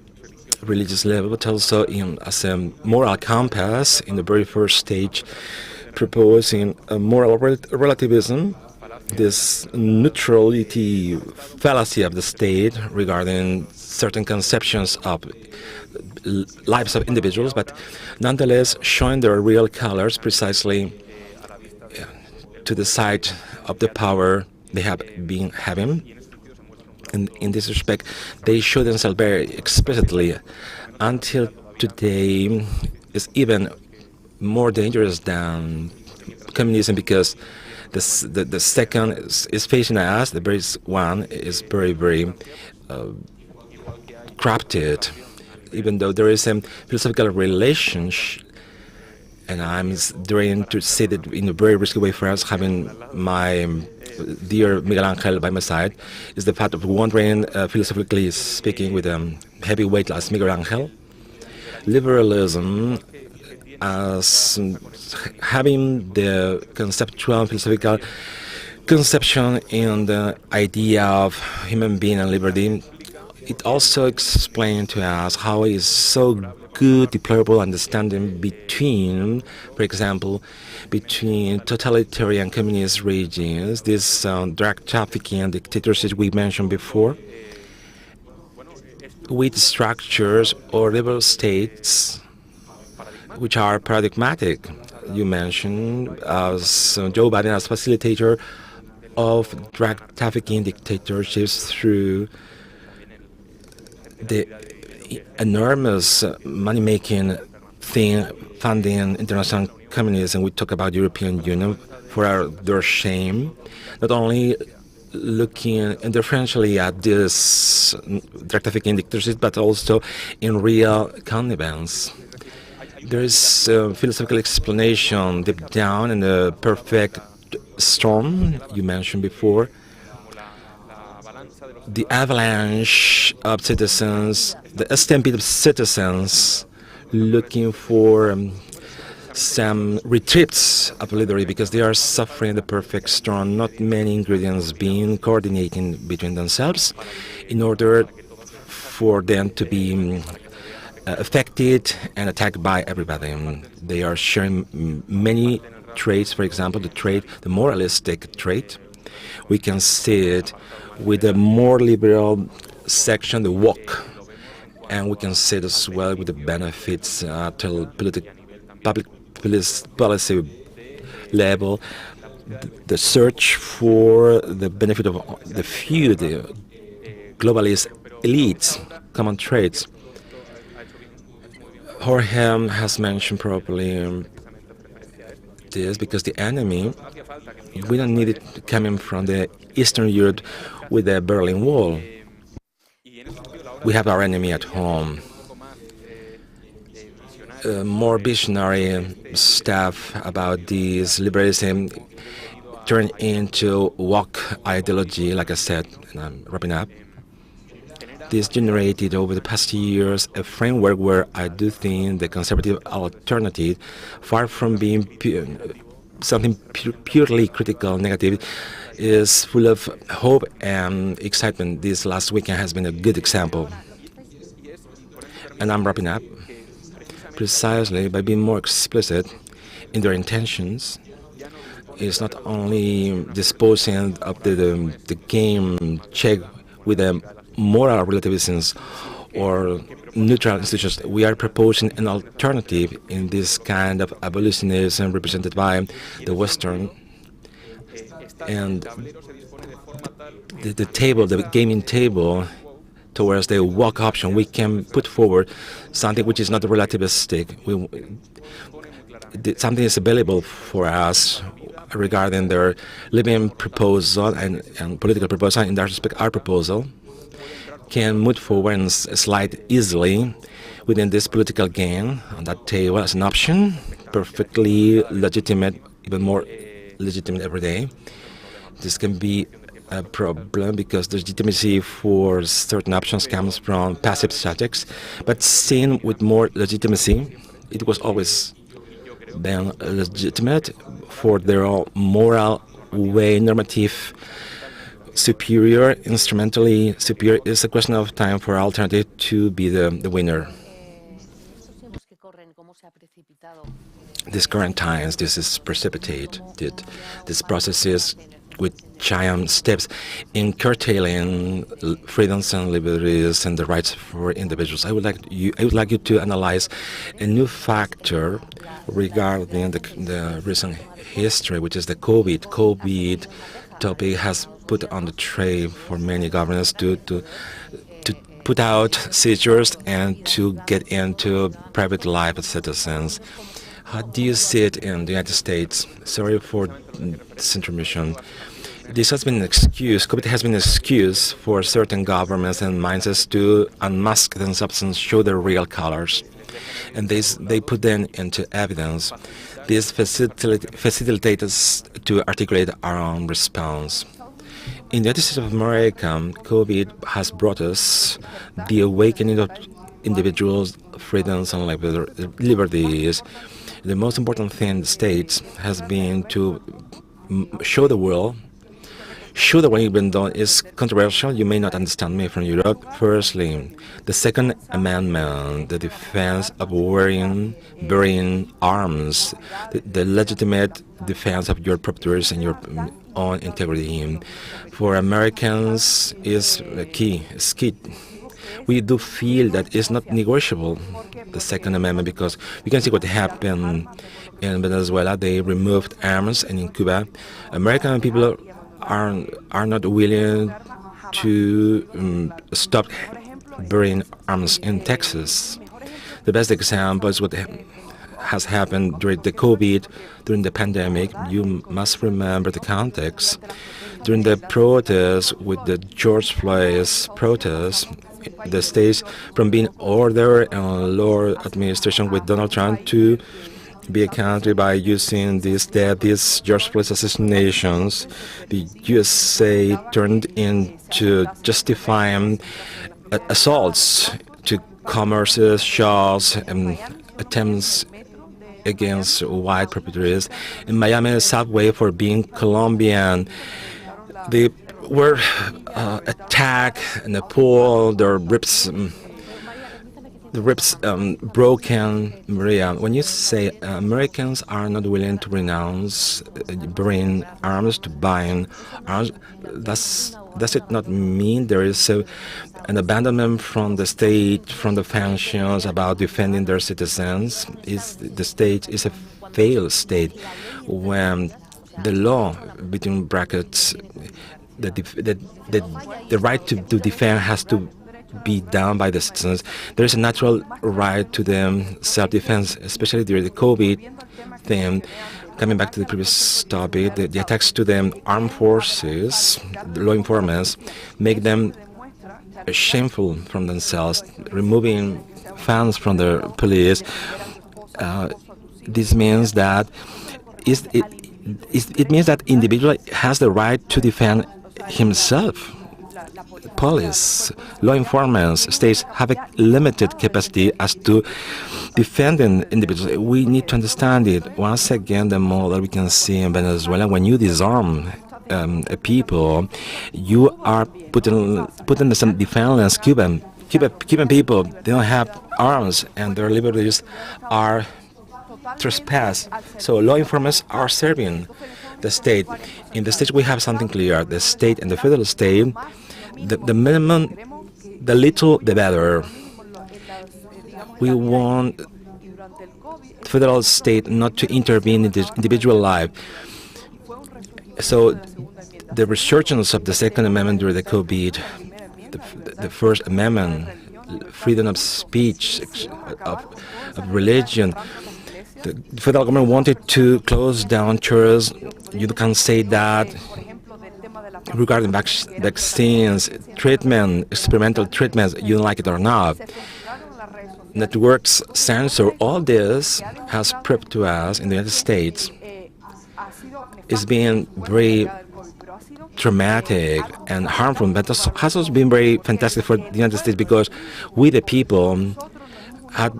religious level, but also as a moral compass in the very first stage, proposing a moral relativism, this neutrality fallacy of the state regarding certain conceptions of lives of individuals, but nonetheless showing their real colors precisely to the side of the power they have been having. And in this respect, they show themselves very explicitly. Until today, is even more dangerous than communism, because the second is facing us, the first one is very, very corrupted, even though there is a philosophical relationship. And I'm trying to say that in a very risky way for us, having my dear Miguel Angel by my side, is the fact of wondering, philosophically speaking, with a heavyweight as Miguel Angel, liberalism as having the conceptual, philosophical conception and the idea of human being and liberty. It also explained to us how it is so good, deplorable understanding between, for example, between totalitarian communist regimes, this drug trafficking and dictatorships we mentioned before, with structures or liberal states which are paradigmatic, you mentioned Joe Biden as facilitator of drug trafficking dictatorships through the enormous money-making thing funding international communism. We talk about European Union for their shame, not only looking indifferentially at this drug trafficking dictatorship, but also in real connivance. There is a philosophical explanation deep down in the perfect storm you mentioned before. The avalanche of citizens, the stampede of citizens looking for some retreats of liberty because they are suffering the perfect storm, not many ingredients being coordinating between themselves in order for them to be affected and attacked by everybody. They are sharing many traits, for example, the moralistic trait. We can see it with the more liberal section, the woke, and we can see it as well with the benefits to public policy level, the search for the benefit of the few, the globalist elites, common traits. Jorge has mentioned properly this because the enemy, we don't need it coming from the Eastern Europe with the Berlin Wall. We have our enemy at home. More visionary stuff about this liberalism turned into woke ideology, like I said, and I'm wrapping up. This generated over the past years a framework where I do think the conservative alternative, far from being something purely critical, negative, is full of hope and excitement. This last weekend has been a good example. And I'm wrapping up precisely by being more explicit in their intentions. It's not only disposing of the game check with the moral relativisms or neutral institutions. We are proposing an alternative in this kind of abolitionism represented by the Western and the table, the gaming table towards the woke option. We can put forward something which is not relativistic. Something is available for us regarding their living proposal and political proposal. In that respect, our proposal can move forward and slide easily within this political game on that table as an option, perfectly legitimate, even more legitimate every day. This can be a problem because the legitimacy for certain options comes from passive subjects, but seen with more legitimacy, it was always been legitimate for their moral way, normative superior, instrumentally superior. It's a question of time for alternative to be the winner. These current times, this is precipitated. This process is with giant steps in curtailing freedoms and liberties and the rights for individuals. I would like you to analyze a new factor regarding the recent history, which is the COVID topic has put on the tray for many governments to put out seizures and to get into private life of citizens. How do you see it in the United States? Sorry for this intermission. This has been an excuse. COVID has been an excuse for certain governments and mindsets to unmask themselves and show their real colors. And they put them into evidence. This facilitates us to articulate our own response. In the United States of America, COVID has brought us the awakening of individuals' freedoms and liberties. The most important thing in the States has been to show the world, even though it's controversial, you may not understand me from Europe. Firstly, the Second Amendment, the defense of bearing arms, the legitimate defense of your properties and your own integrity. For Americans is key. we do feel that it's not negotiable, the Second Amendment, because we can see what happened in Venezuela. They removed arms, and in Cuba, American people are not willing to stop bearing arms in Texas. The best example is what has happened during the COVID, during the pandemic. You must remember the context. During the protests with the George Floyd's protests, the states from being ordered and lower administration with Donald Trump to be a country by using these George Floyd assassinations, the USA turned into justifying assaults to commerces, shops, and attempts against white perpetrators. In Miami subway for being Colombian, they were attacked in the pool, their ribs broken. Maria, when you say Americans are not willing to renounce bring arms, to buying arms, does it not mean there is an abandonment from the state, from the functions about defending their citizens? The state is a failed state when the law, between brackets, the right to defend has to be done by the citizens. There is a natural right to them self-defense, especially during the COVID thing. Coming back to the previous topic, the attacks to the armed forces, the law enforcement, make them shameful from themselves, removing funds from the police. This means that it means that individual has the right to defend himself. Police, law enforcement, states have a limited capacity as to defending individuals. We need to understand it. Once again, the model we can see in Venezuela, when you disarm people, you are putting some defenseless Cuban people. They don't have arms, and their liberties are trespassed. So law enforcement are serving the state. In the state, we have something clear: the state and the federal state. The minimum, the little, the better. We want federal state not to intervene in the individual life. So the resurgence of the Second Amendment during the COVID, the First Amendment, freedom of speech, of religion. The federal government wanted to close down churches. You can say that. Regarding vaccines, treatment, experimental treatments, you like it or not. Networks censor, all this has proved to us in the United States is being very traumatic and harmful, but it has also been very fantastic for the United States because we, the people, had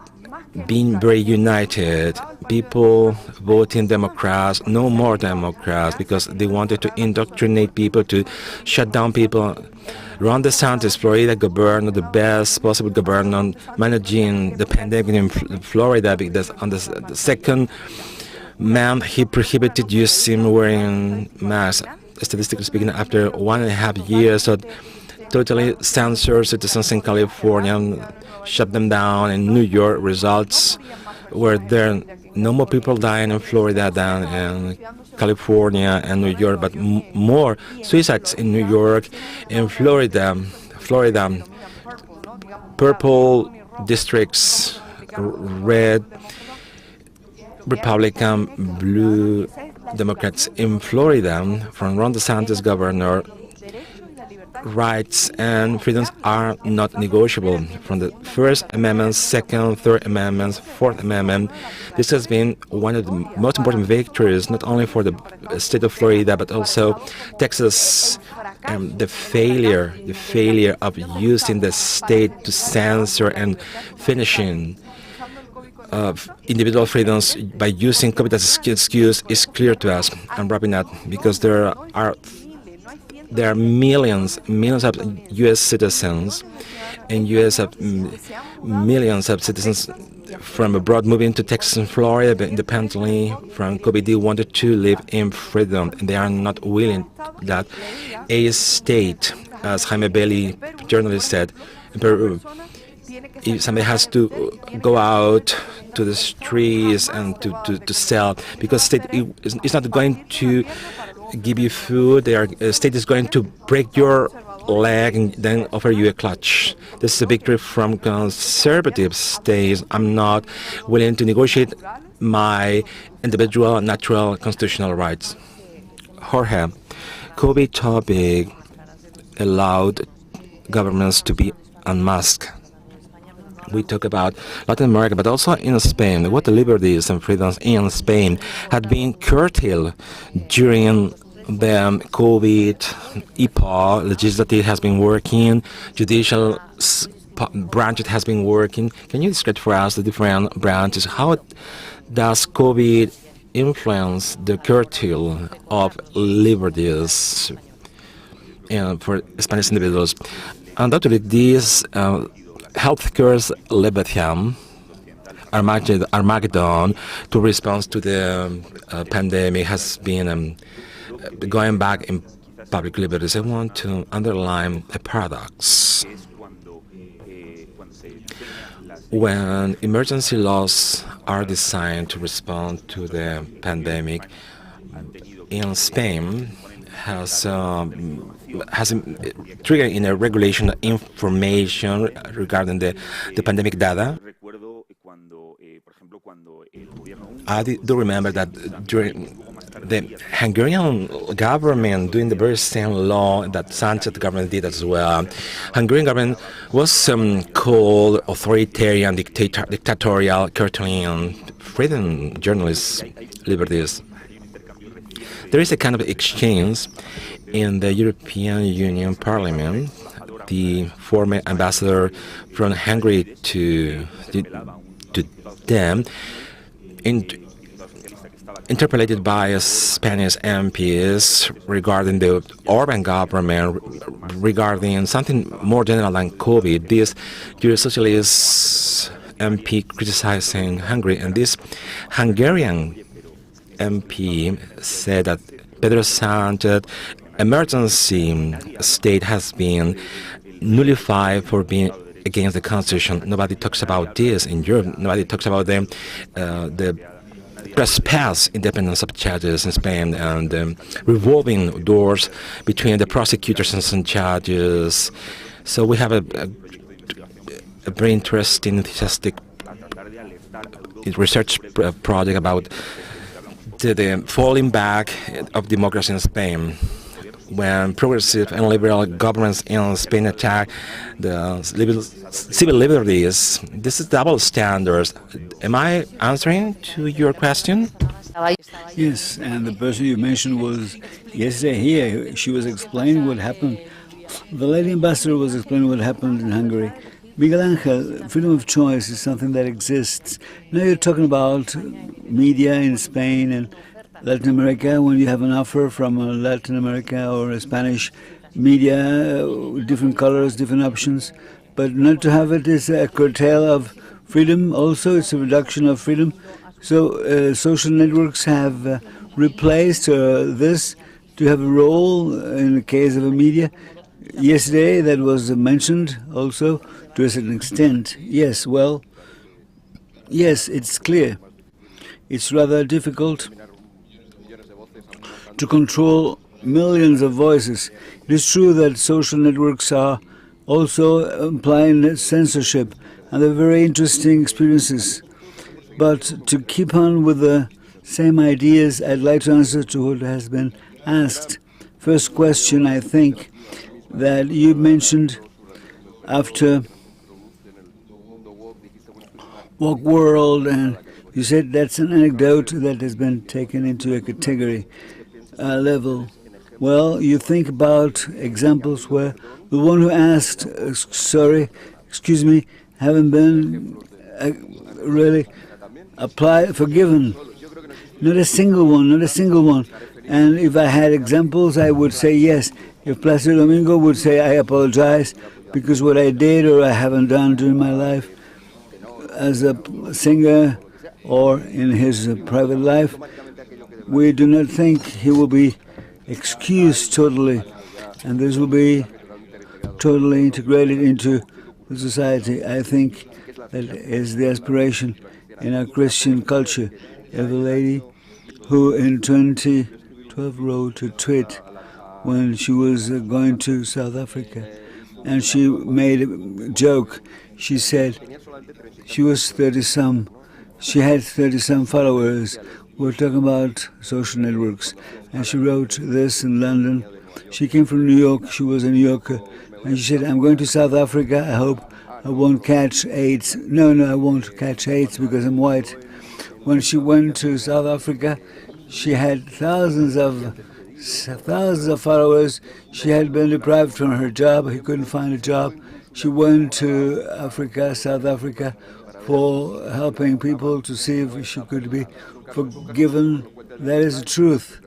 been very united. People voting Democrats, no more Democrats, because they wanted to indoctrinate people, to shut down people. Ron DeSantis, Florida governor, the best possible governor, managing the pandemic in Florida, because on the second month he prohibited using wearing masks. Statistically speaking, after 1.5 years of totally censored citizens in California, shut them down. In New York, results were there. No more people dying in Florida than in California and New York, but more suicides in New York. In Florida, purple districts, red Republican, blue Democrats. In Florida, from Ron DeSantis governor, rights and freedoms are not negotiable. From the First Amendment, Second, Third Amendments, Fourth Amendment, this has been one of the most important victories, not only for the state of Florida, but also Texas. The failure of using the state to censor and finishing of individual freedoms by using COVID as an excuse is clear to us. I'm wrapping up because there are millions of U.S. citizens and millions of citizens from abroad moving to Texas and Florida, but independently from COVID, they wanted to live in freedom, and they are not willing that a state, as Jaime Bailey, journalist, said, in Peru. If somebody has to go out to the streets and to sell, because state is not going to give you food, the state is going to break your leg and then offer you a clutch. This is a victory from conservative states. I'm not willing to negotiate my individual, natural, constitutional rights. Jorge, COVID topic allowed governments to be unmasked. We talk about Latin America, but also in Spain. What the liberties and freedoms in Spain had been curtailed during the COVID epoch. Legislative has been working, judicial branch has been working. Can you describe for us the different branches? How does COVID influence the curtail of liberties for Spanish individuals? Undoubtedly, this healthcare's Leviathan, Armageddon, to respond to the pandemic has been going back in public liberties. I want to underline a paradox. When emergency laws are designed to respond to the pandemic, in Spain has triggered in a regulation information regarding the pandemic data. I do remember that during the Hungarian government doing the very same law that Sanchez government did as well. Hungarian government was called authoritarian, dictatorial, curtailing freedom, journalists' liberties. There is a kind of exchange in the European Union Parliament. The former ambassador from Hungary to them, interpolated by Spanish MPs regarding the Orban government, regarding something more general than COVID. This Euro-socialist MP criticizing Hungary, and this Hungarian MP said that Pedro Sanchez emergency state has been nullified for being against the constitution. Nobody talks about this in Europe. Nobody talks about the trespass independence of judges in Spain and revolving doors between the prosecutors and some judges. So we have a very interesting, enthusiastic research project about the falling back of democracy in Spain. When progressive and liberal governments in Spain attack the civil liberties, this is double standards. Am I answering to your question? Yes, and the person you mentioned was yesterday here. She was explaining what happened. The lady ambassador was explaining what happened in Hungary. Miguel Angel, freedom of choice is something that exists. Now you're talking about media in Spain and Latin America. When you have an offer from Latin America or a Spanish media, different colors, different options, but not to have it is a curtail of freedom. Also, it's a reduction of freedom. So social networks have replaced this to have a role in the case of a media. Yesterday, that was mentioned also to a certain extent. Yes, well, yes, it's clear. It's rather difficult to control millions of voices. It is true that social networks are also implying censorship, and they're very interesting experiences. But to keep on with the same ideas, I'd like to answer to what has been asked. First question, I think, that you mentioned after Woke World, and you said that's an anecdote that has been taken into a category level. Well, you think about examples where the one who asked, excuse me, haven't been really forgiven. Not a single one, not a single one. And if I had examples, I would say yes. If Placido Domingo would say, I apologize because what I did or I haven't done during my life as a singer or in his private life, we do not think he will be excused totally. And this will be totally integrated into the society. I think that is the aspiration in our Christian culture. You have a lady who in 2012 wrote a tweet when she was going to South Africa, and she made a joke. She said she was 30-some. She had 30-some followers. We're talking about social networks. And she wrote this in London. She came from New York. She was a New Yorker. And she said, I'm going to South Africa. I hope I won't catch AIDS. No, I won't catch AIDS because I'm white. When she went to South Africa, she had thousands of followers. She had been deprived from her job. He couldn't find a job. She went to Africa, South Africa, for helping people to see if she could be forgiven. That is the truth.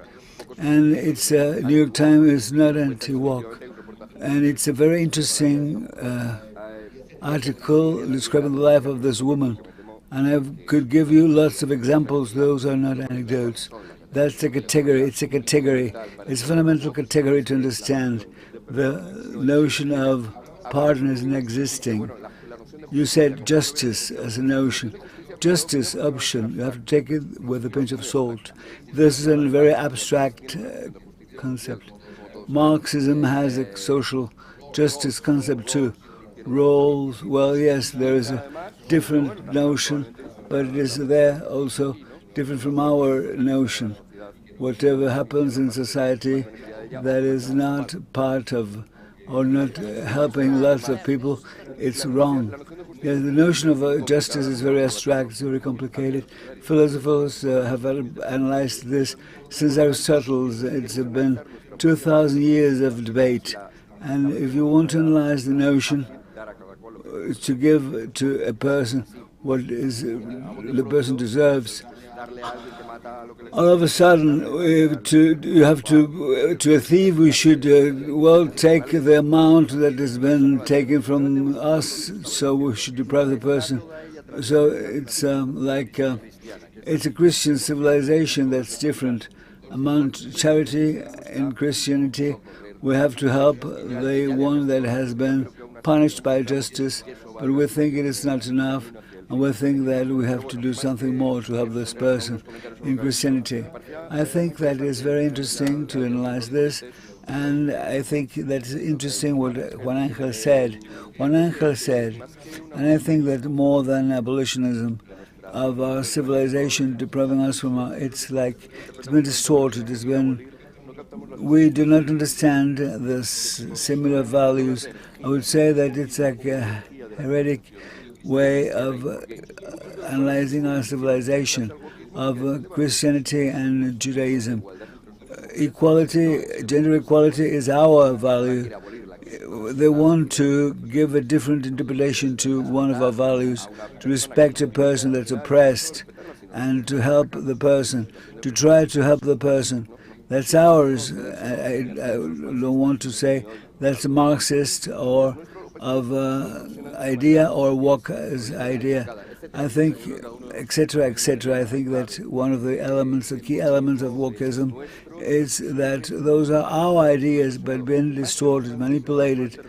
And it's New York Times is not anti-woke. And it's a very interesting article describing the life of this woman. And I could give you lots of examples. Those are not anecdotes. That's a category. It's a category. It's a fundamental category to understand the notion of pardon as an existing. You said justice as a notion. Justice option, you have to take it with a pinch of salt. This is a very abstract concept. Marxism has a social justice concept too. Roles, well, yes, there is a different notion, but it is there also different from our notion. Whatever happens in society that is not part of or not helping lots of people, it's wrong. Yes, the notion of justice is very abstract, it's very complicated. Philosophers have analyzed this since Aristotle. It's been 2,000 years of debate. And if you want to analyze the notion, to give to a person what is the person deserves, all of a sudden, to a thief, we should, take the amount that has been taken from us, so we should deprive the person. So it's it's a Christian civilization that's different. Among charity in Christianity, we have to help the one that has been punished by justice, but we think it is not enough. And we think that we have to do something more to help this person in Christianity. I think that is very interesting to analyze this, and I think that's interesting what Juan Angel said. Juan Angel said, and I think that more than abolitionism of our civilization depriving us from it's been distorted, we do not understand the similar values. I would say that it's like a heretic way of analyzing our civilization, of Christianity and Judaism. Equality, gender equality is our value. They want to give a different interpretation to one of our values, to respect a person that's oppressed and to help the person, to try to help the person. That's ours. I don't want to say that's a Marxist or of idea or woke's idea. I think, etc., etc. I think that one of the elements, the key elements of wokeism is that those are our ideas but been distorted, manipulated.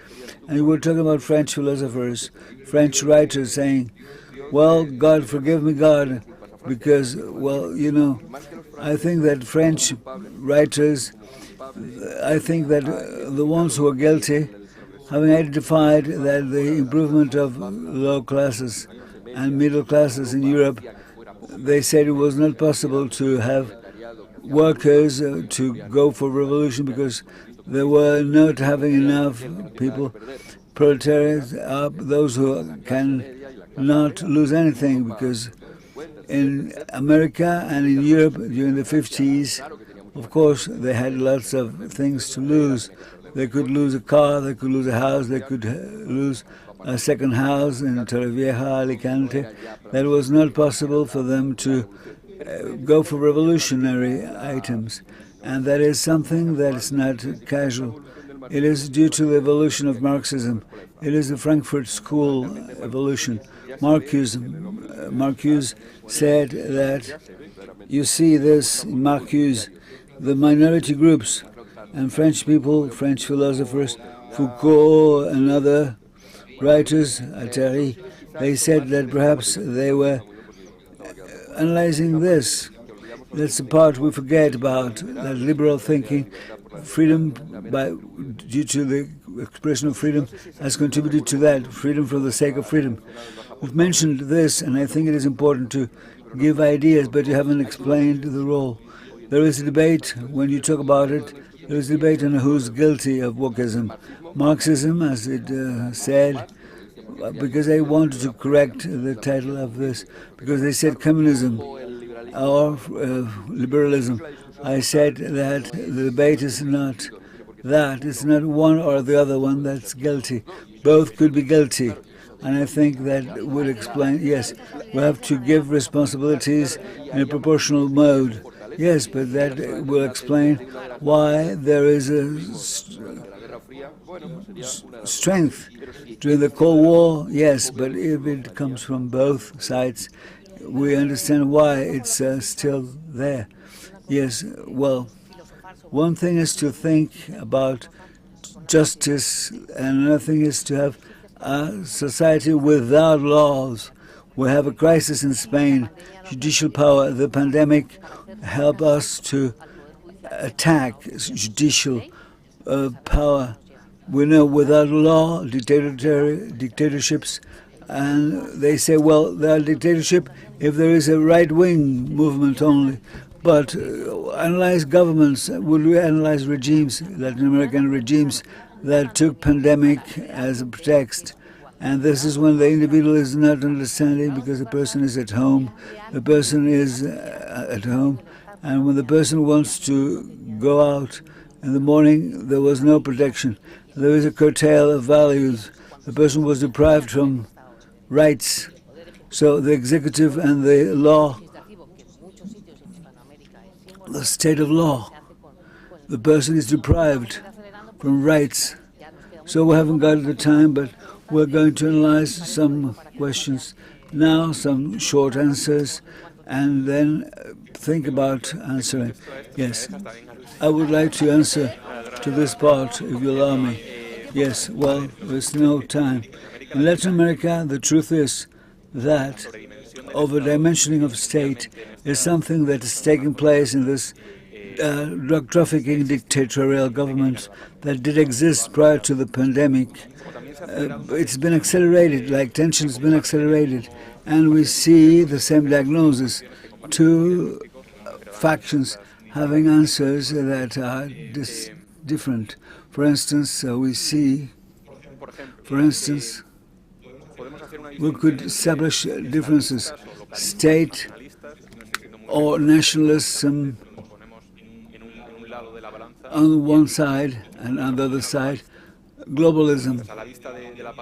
And we're talking about French philosophers, French writers saying, well, God, forgive me, God, because, I think that French writers, I think that the ones who are guilty, having identified that the improvement of low classes and middle classes in Europe, they said it was not possible to have workers to go for revolution because they were not having enough people. Proletarians are those who can not lose anything, because in America and in Europe during the 50s, of course, they had lots of things to lose. They could lose a car, they could lose a house, they could lose a second house in Torrevieja, Alicante. That was not possible for them to go for revolutionary items. And that is something that is not casual. It is due to the evolution of Marxism. It is the Frankfurt School evolution. Marcuse said that you see this in Marcuse, the minority groups and French people, French philosophers, Foucault and other writers, Attari, they said that perhaps they were analyzing this. That's the part we forget about, that liberal thinking, freedom due to the expression of freedom has contributed to that, freedom for the sake of freedom. We've mentioned this, and I think it is important to give ideas, but you haven't explained the role. There is a debate, when you talk about it, there is a debate on who's guilty of wokeism. Marxism, as it said, because they wanted to correct the title of this, because they said communism or liberalism. I said that the debate is not that. It's not one or the other one that's guilty. Both could be guilty. And I think that would explain, yes, we have to give responsibilities in a proportional mode. Yes, but that will explain why there is a strength during the Cold War. Yes, but if it comes from both sides, we understand why it's still there. Yes, well, one thing is to think about justice, and another thing is to have a society without laws. We have a crisis in Spain, judicial power. The pandemic helped us to attack judicial power. We know without law, dictatorships, and they say, well, there are dictatorship if there is a right-wing movement only. But analyze governments. Would we analyze regimes, Latin American regimes, that took pandemic as a pretext? And this is when the individual is not understanding, because the person is at home. The person is at home. And when the person wants to go out in the morning, there was no protection. There is a curtail of values. The person was deprived from rights. So the executive and the law, the state of law, the person is deprived from rights. So we haven't got the time, but we're going to analyze some questions now, some short answers, and then think about answering. Yes, I would like to answer to this part, if you allow me. Yes, well, there's no time. In Latin America, the truth is that over-dimensioning of state is something that is taking place in this drug trafficking dictatorial government that did exist prior to the pandemic. It's been accelerated, like tension's been accelerated, and we see the same diagnosis. Two factions having answers that are different. For instance, we see, we could establish differences, state or nationalism on one side, and on the other side, globalism.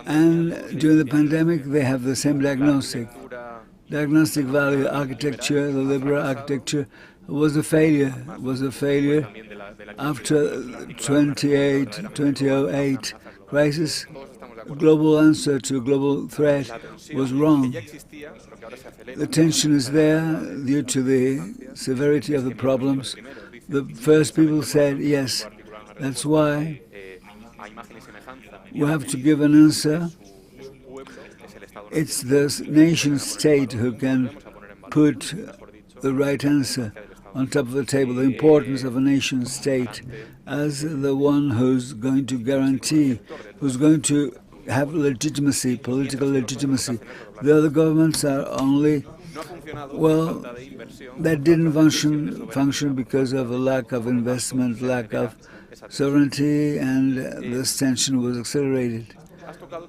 And during the pandemic, they have the same diagnostic value. Architecture, the liberal architecture, was a failure. After 2008 crisis. Global answer to a global threat was wrong. The tension is there due to the severity of the problems. The first people said, yes, that's why we have to give an answer. It's the nation state who can put the right answer on top of the table, the importance of a nation state as the one who's going to guarantee, who's going to have legitimacy, political legitimacy. The other governments are only, well, that didn't function because of a lack of investment, lack of sovereignty, and this tension was accelerated.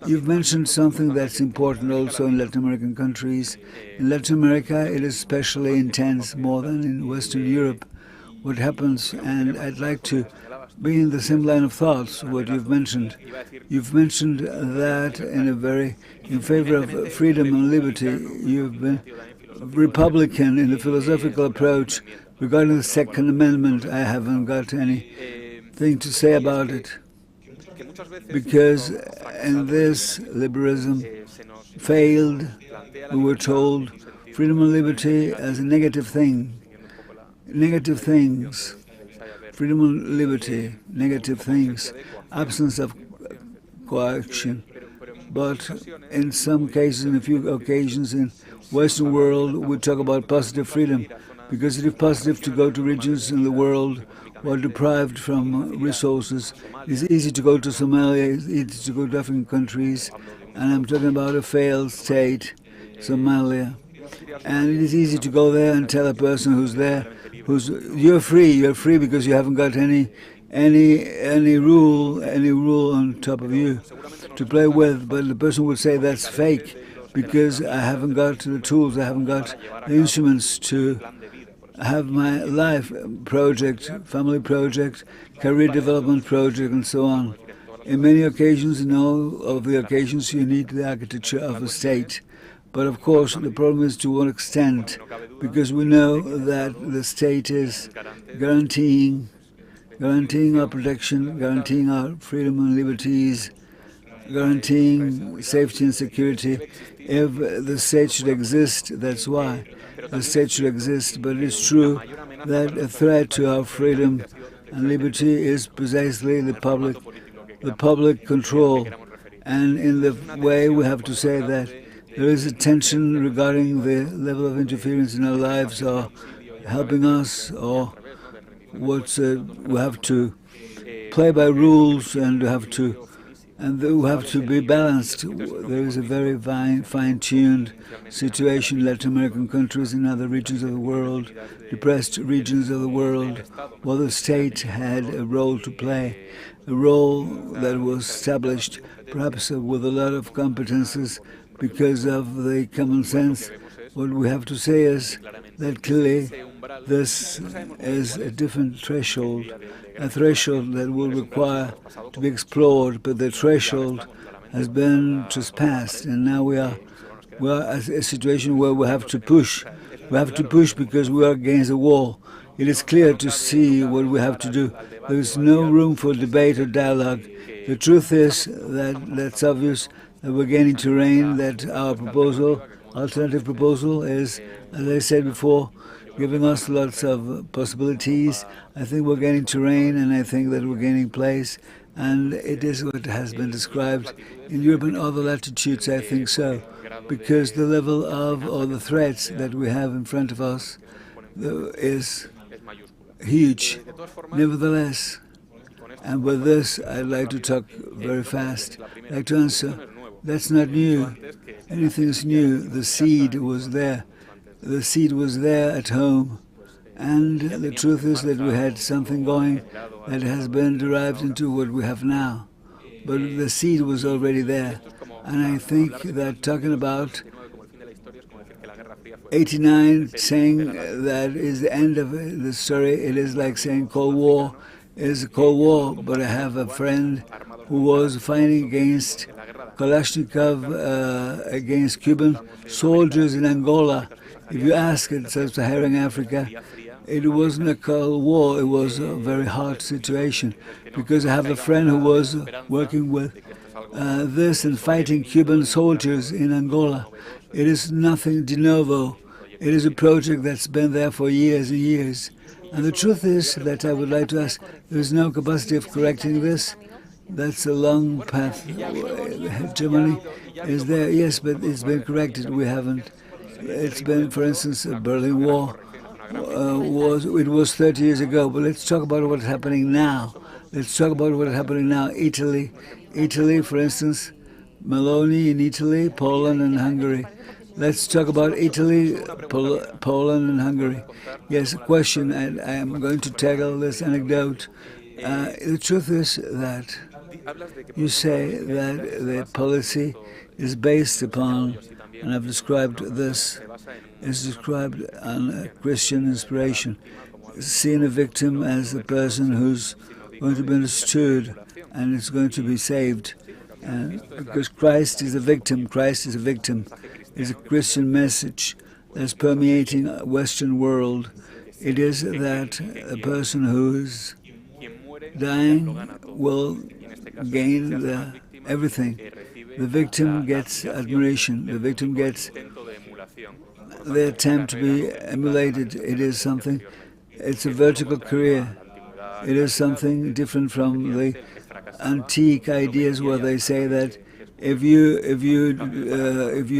You've mentioned something that's important also in Latin American countries. In Latin America, it is especially intense, more than in Western Europe, what happens, and I'd like to be in the same line of thoughts, what you've mentioned. You've mentioned that in favor of freedom and liberty. You've been Republican in the philosophical approach. Regarding the Second Amendment, I haven't got anything to say about it, because in this, liberalism failed. We were told freedom and liberty as a negative thing. Negative things. Freedom and liberty, negative things. Absence of coercion. But in some cases, in a few occasions in Western world, we talk about positive freedom, because it is positive to go to regions in the world who are deprived from resources. It's easy to go to Somalia, it's easy to go to African countries, and I'm talking about a failed state, Somalia. And it is easy to go there and tell a person who's there, you're free because you haven't got any rule on top of you to play with. But the person would say that's fake because I haven't got the tools, I haven't got the instruments to have my life project, family project, career development project, and so on. In many occasions, in all of the occasions, you need the architecture of a state. But of course, the problem is to what extent, because we know that the state is guaranteeing our protection, guaranteeing our freedom and liberties, guaranteeing safety and security. If the state should exist, that's why the state should exist. But it's true that a threat to our freedom and liberty is precisely the public control. And in the way we have to say that there is a tension regarding the level of interference in our lives or helping us, or we have to play by rules and we have to be balanced. There is a very fine-tuned situation in Latin American countries and other regions of the world, depressed regions of the world, where the state had a role to play, a role that was established perhaps with a lot of competences because of the common sense. What we have to say is that clearly this is a different threshold, a threshold that will require to be explored, but the threshold has been trespassed, and now we are at a situation where we have to push. We have to push because we are against the wall. It is clear to see what we have to do. There is no room for debate or dialogue. The truth is that that's obvious, that we're gaining terrain, that our proposal, alternative proposal, is, as I said before, giving us lots of possibilities. I think we're gaining terrain, and I think that we're gaining place, and it is what has been described in Europe and other latitudes. I think so, because the level of, or the threats that we have in front of us is huge. Nevertheless, and with this, I'd like to talk very fast. I'd like to answer, that's not new. Anything's new. The seed was there. The seed was there at home. And the truth is that we had something going that has been derived into what we have now. But the seed was already there. And I think that talking about 89, saying that is the end of the story, it is like saying Cold War is a Cold War. But I have a friend who was fighting against Kalashnikov, against Cuban soldiers in Angola. If you ask in sub-Saharan Africa, it wasn't a Cold War, it was a very hard situation, because I have a friend who was working with this and fighting Cuban soldiers in Angola. It is nothing de novo. It is a project that's been there for years and years. And the truth is that I would like to ask, there is no capacity of correcting this. That's a long path. Hegemony is there, yes, but it's been corrected. We haven't. It's been, for instance, the Berlin Wall. It was 30 years ago, but let's talk about what's happening now. Let's talk about what's happening now. Italy, for instance, Meloni in Italy, Poland and Hungary. Let's talk about Italy, Poland and Hungary. Yes, a question, and I am going to tackle this anecdote. The truth is that you say that the policy is based upon, and I've described this, is described on Christian inspiration, seeing a victim as a person who's going to be understood and is going to be saved. Because Christ is a victim, is a Christian message that's permeating the Western world. It is that a person who is dying will gain everything. The victim gets admiration. The victim gets the attempt to be emulated. It is something, it's a vertical career. It is something different from the antique ideas where they say that if you're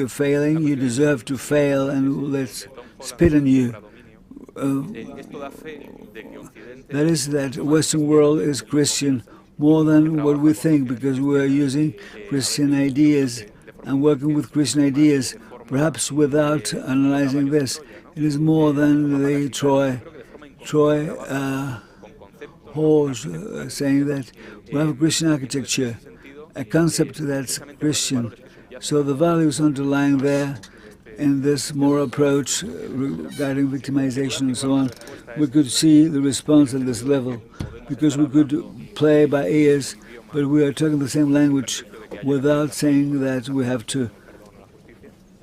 failing, you deserve to fail, and let's spit on you. That is that Western world is Christian more than what we think, because we are using Christian ideas and working with Christian ideas, perhaps without analyzing this. It is more than the Troy horse saying that we have a Christian architecture, a concept that's Christian. So the values underlying there in this moral approach regarding victimization and so on, we could see the response at this level, because we could play by ears, but we are talking the same language without saying that we have to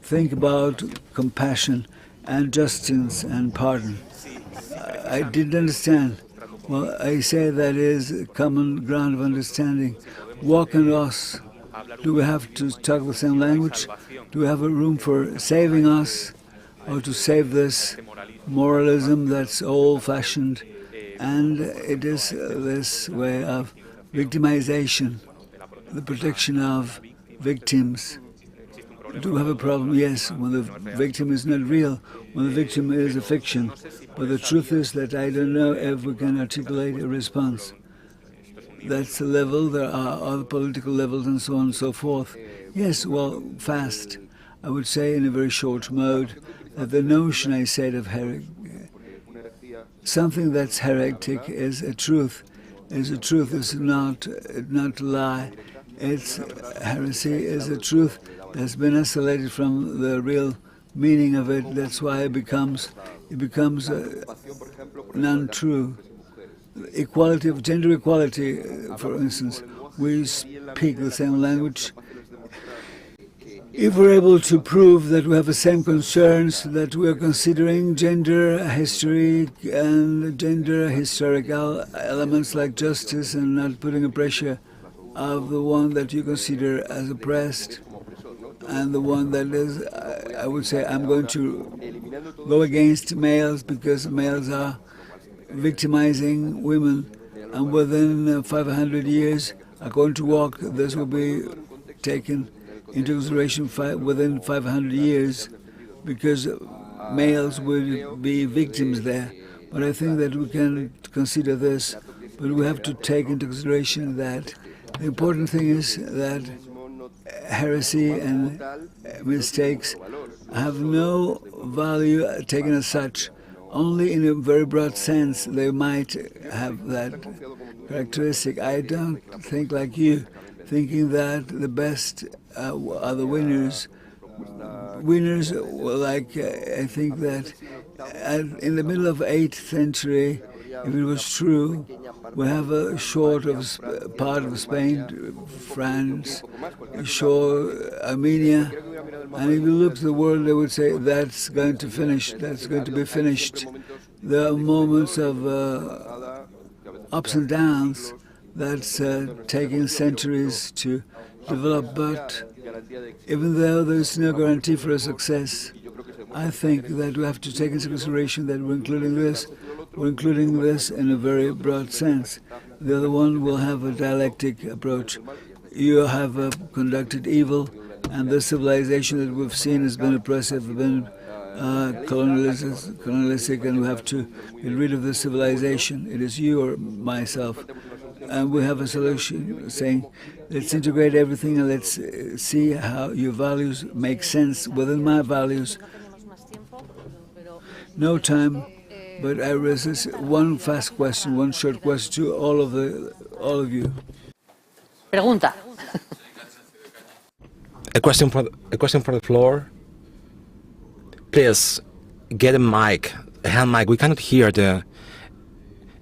think about compassion and justice and pardon. I didn't understand. Well, I say that is common ground of understanding. Walk and us. Do we have to talk the same language? Do we have a room for saving us, or to save this moralism that's old-fashioned? And it is this way of victimization, the protection of victims. Do we have a problem? Yes, when the victim is not real, when the victim is a fiction. But the truth is that I don't know if we can articulate a response. That's the level. There are other political levels and so on and so forth. Yes, well, fast. I would say in a very short mode that the notion I said of something that's heretic is a truth. Is a truth. It's not a lie. It's heresy is a truth that's been isolated from the real meaning of it. That's why it becomes non-true. Equality of gender equality, for instance, we speak the same language. If we're able to prove that we have the same concerns, that we are considering gender history and gender historical elements like justice, and not putting a pressure of the one that you consider as oppressed, and the one that is, I would say, I'm going to go against males because males are victimizing women, and within 500 years are going to walk. This will be taken into consideration within 500 years, because males will be victims there. But I think that we can consider this, but we have to take into consideration that the important thing is that heresy and mistakes have no value taken as such. Only in a very broad sense they might have that characteristic. I don't think like you, thinking that the best are the winners. Winners, like I think that in the middle of 8th century, if it was true, we have a short of part of Spain, France, shore Armenia, and if you look at the world, they would say that's going to finish, that's going to be finished. There are moments of ups and downs that's taking centuries to develop, but even though there's no guarantee for a success, I think that we have to take into consideration that we're including this in a very broad sense. The other one will have a dialectic approach. You have conducted evil, and the civilization that we've seen has been oppressive, been colonialistic, and we have to get rid of the civilization. It is you or myself. And we have a solution saying, let's integrate everything and let's see how your values make sense within my values. No time, but I resist one fast question, one short question to all of you. Pregunta. A question for the floor. Please get a mic, a hand mic. We cannot hear the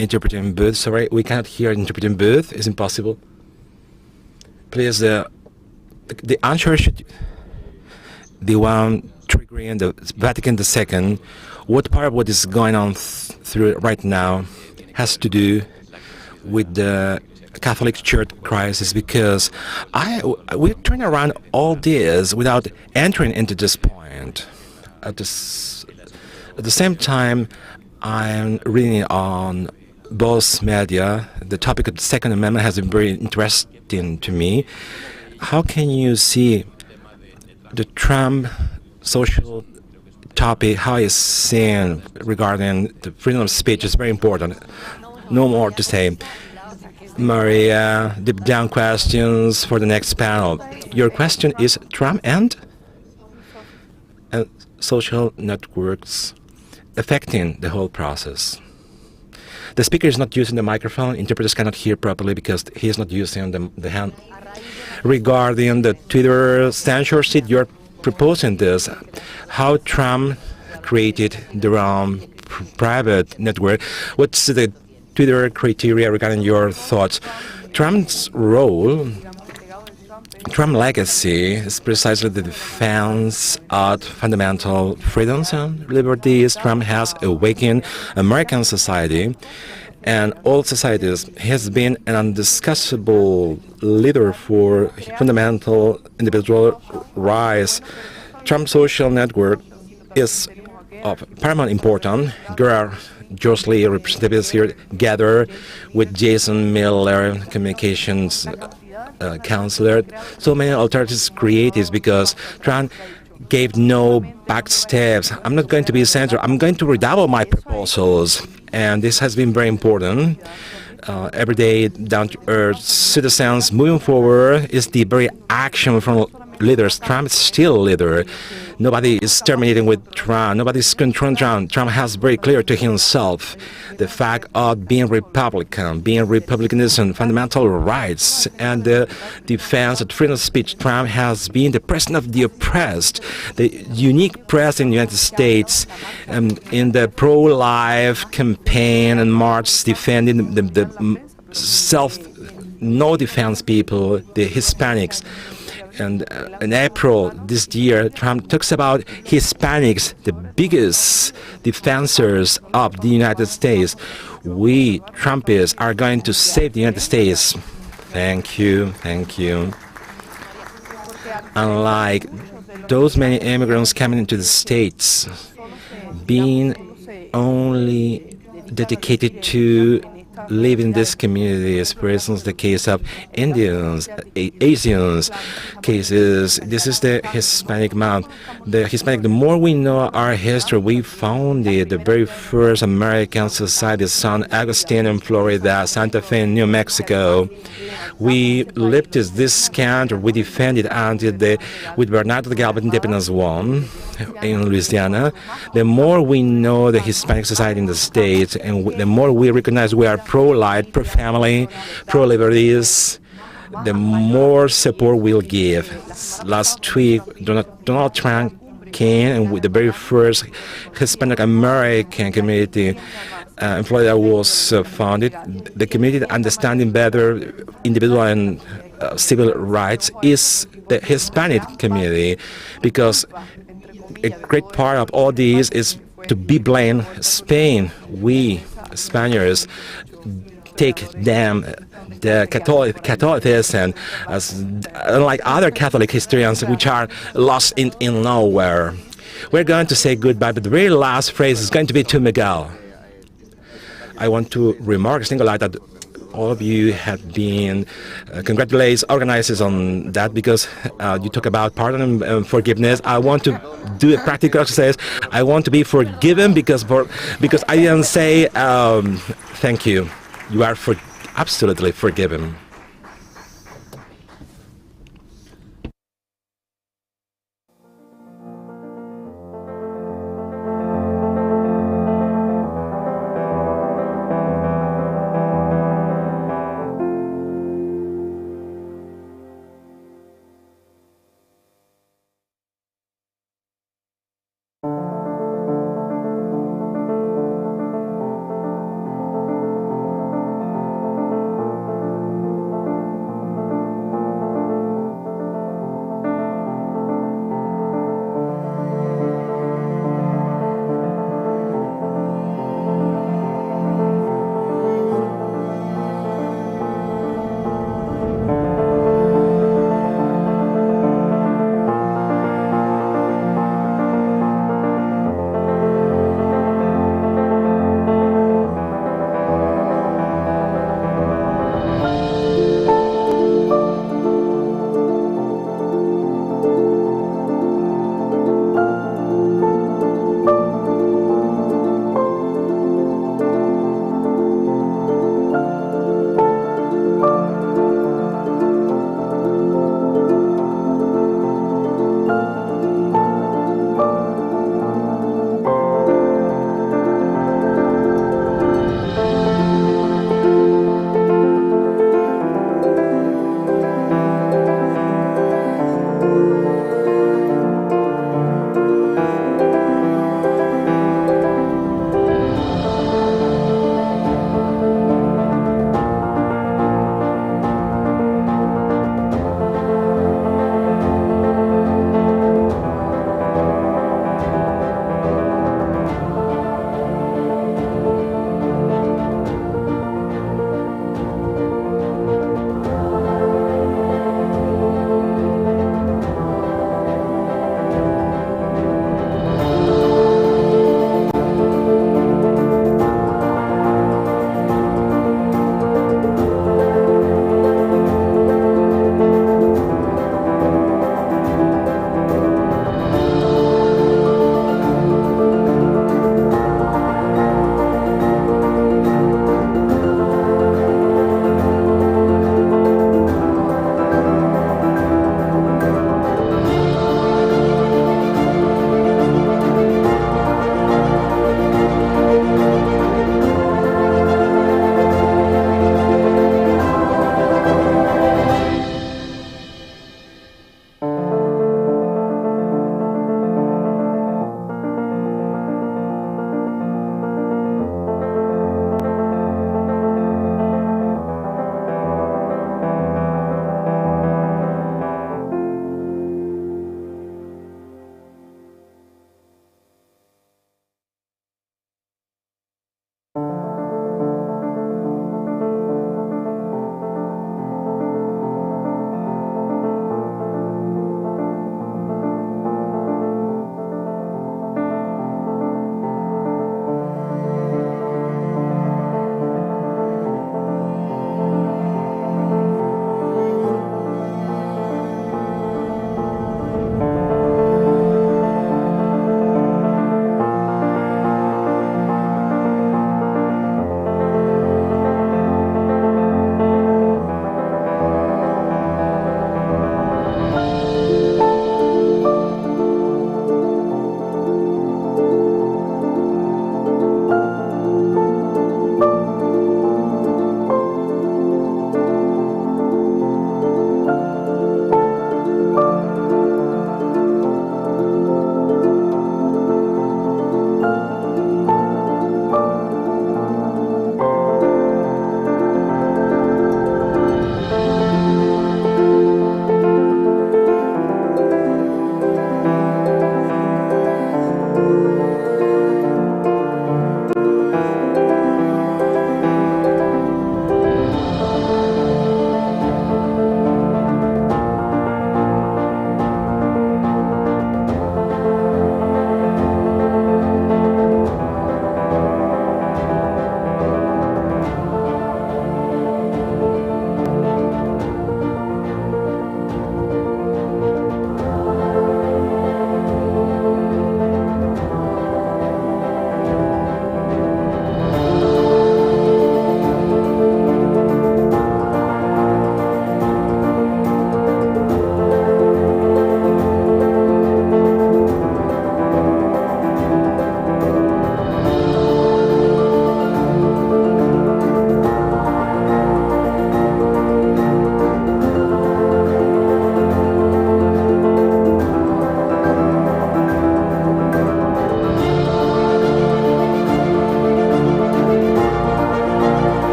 interpreting booth. Sorry, we cannot hear the interpreting booth. It's impossible. Please, the answer should the one triggering the Vatican II. What part of what is going on through right now has to do with the Catholic Church crisis, because we turn around all this without entering into this point. At the same time, I'm reading on both media. The topic of the Second Amendment has been very interesting to me. How can you see the Trump social topic, how is seen regarding the freedom of speech is very important. No more to say. Maria, deep down questions for the next panel. Your question is Trump and social networks affecting the whole process. The speaker is not using the microphone. Interpreters cannot hear properly because he is not using the hand. Regarding the Twitter censorship, you're proposing this. How Trump created their own private network. What's the Twitter criteria regarding your thoughts? Trump's role, Trump legacy is precisely the defense of fundamental freedoms and liberties. Trump has awakened American society and all societies. He has been an undiscussable leader for fundamental individual rights. Trump's social network is of paramount importance. There are justly representatives here gathered with Jason Miller, communications counselor. So many alternatives created because Trump gave no backsteps. I'm not going to be censored. I'm going to redouble my proposals. And this has been very important. Everyday down-to-earth citizens moving forward is the very action from leaders. Trump is still a leader. Nobody is terminating with Trump. Nobody is controlling Trump. Trump has very clear to himself the fact of being Republican, being republicanism, fundamental rights, and the defense of freedom of speech. Trump has been the president of the oppressed, the unique president in the United States, in the pro-life campaign and march defending the no-defense people, the Hispanics. And in April this year, Trump talks about Hispanics, the biggest defenders of the United States. We, Trumpists, are going to save the United States. Thank you, thank you. Unlike those many immigrants coming into the States, being only dedicated to live in these communities, for instance, the case of Indians, Asians cases. This is the Hispanic month. The more we know our history, we founded the very first American society, San Agustin in Florida, Santa Fe in New Mexico. We lifted this country, we defended until with Bernardo de Galvez independence won in Louisiana. The more we know the Hispanic society in the States, and the more we recognize we are pro-life, pro-family, pro-liberties, the more support we'll give. Last week, Donald Trump came, and with the very first Hispanic American community in Florida was founded. The community understanding better individual and civil rights is the Hispanic community, because a great part of all these is to be blamed Spain. We Spaniards take them the Catholicism as unlike other Catholic historians which are lost in nowhere. We're going to say goodbye, but the very last phrase is going to be to Miguel. I want to remark, single out that all of you have been congratulated organizers on that, because you talk about pardon and forgiveness. I want to do a practical exercise. I want to be forgiven because I didn't say thank you. You are absolutely forgiven.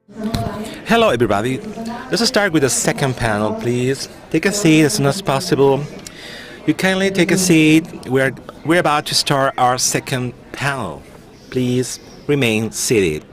Hello, everybody. Let's start with the second panel, please. Take a seat as soon as possible. You kindly take a seat. We're about to start our second panel. Please remain seated.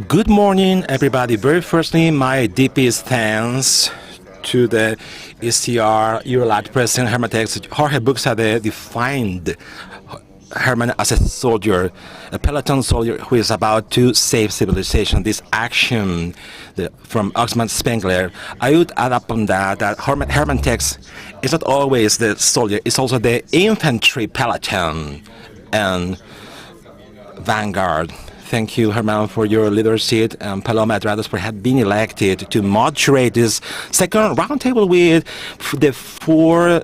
Good morning, everybody. Very firstly, my deepest thanks to the ECR Eurolat President Herman Tex. Jorge Buxade defined Herman as a soldier, a peloton soldier who is about to save civilization. This action from Oxman Spengler, I would add upon that Herman Tex is not always the soldier, it's also the infantry peloton and vanguard. Thank you, Herman, for your leadership, and Paloma Adrados for having been elected to moderate this second roundtable with the four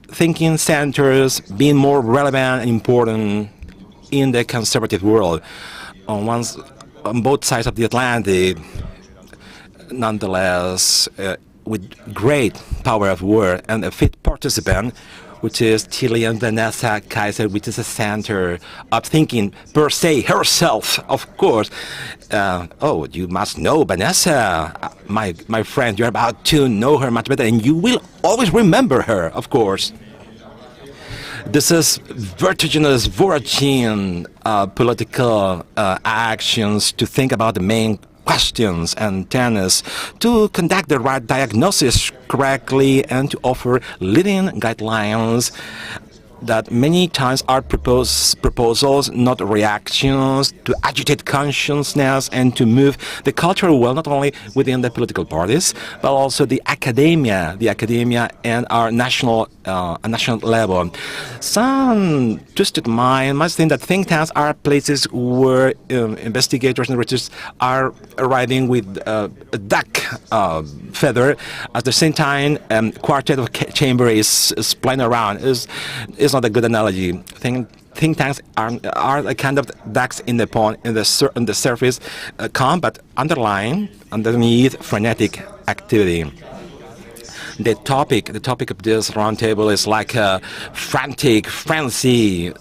thinking centers being more relevant and important in the conservative world. On both sides of the Atlantic, nonetheless, with great power of word and a fit participant, which is Chilean Vanessa Kaiser, which is a center of thinking per se herself, of course. Oh, you must know Vanessa, my friend. You're about to know her much better, and you will always remember her, of course. This is vertiginous, voracious political actions to think about the main questions and tenets, to conduct the right diagnosis correctly, and to offer leading guidelines that many times are proposals, not reactions, to agitate consciousness and to move the cultural world, not only within the political parties, but also the academia and our national level. Some twisted mind must think that think tanks are places where investigators and researchers are arriving with a duck feather. At the same time, quartet of chamber is flying around. Is not a good analogy. Think tanks are a kind of ducks in the pond, on the surface, calm, but underneath frenetic activity. The topic of this roundtable is like a frantic frenzy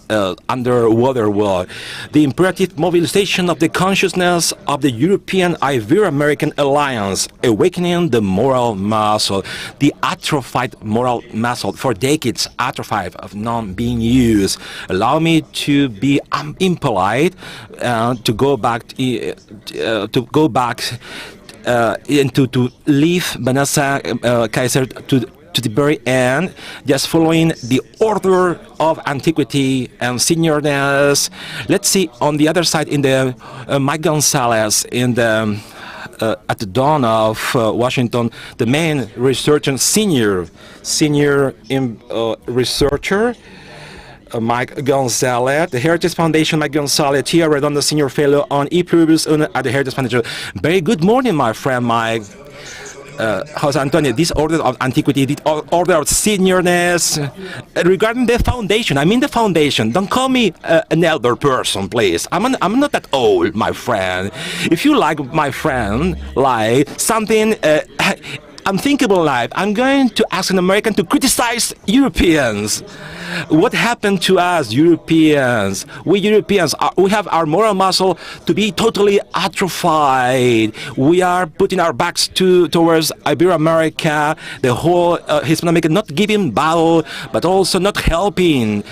underwater world. The imperative mobilization of the consciousness of the European Iberoamerican alliance, awakening the moral muscle, the atrophied moral muscle, for decades atrophied of not being used. Allow me to be impolite, to go back and to leave Vanessa Kaiser to the very end, just following the order of antiquity and seniorness. Let's see on the other side in the Mike Gonzalez in the at the dawn of Washington, the main researcher, senior researcher. Mike Gonzalez, the Heritage Foundation, Mike Gonzalez, Tia Redondo, Senior Fellow on E-Pluribus at the Heritage Foundation. Very good morning, my friend Mike. Jose Antonio, this order of antiquity, this order of seniorness, regarding the foundation, I mean the foundation, don't call me an elder person, please. I'm not that old, my friend. If you like my friend, like something unthinkable life, I'm going to ask an American to criticize Europeans. What happened to us Europeans? We Europeans, we have our moral muscle to be totally atrophied. We are putting our backs towards Ibero-America, the whole Hispanic, not giving battle, but also not helping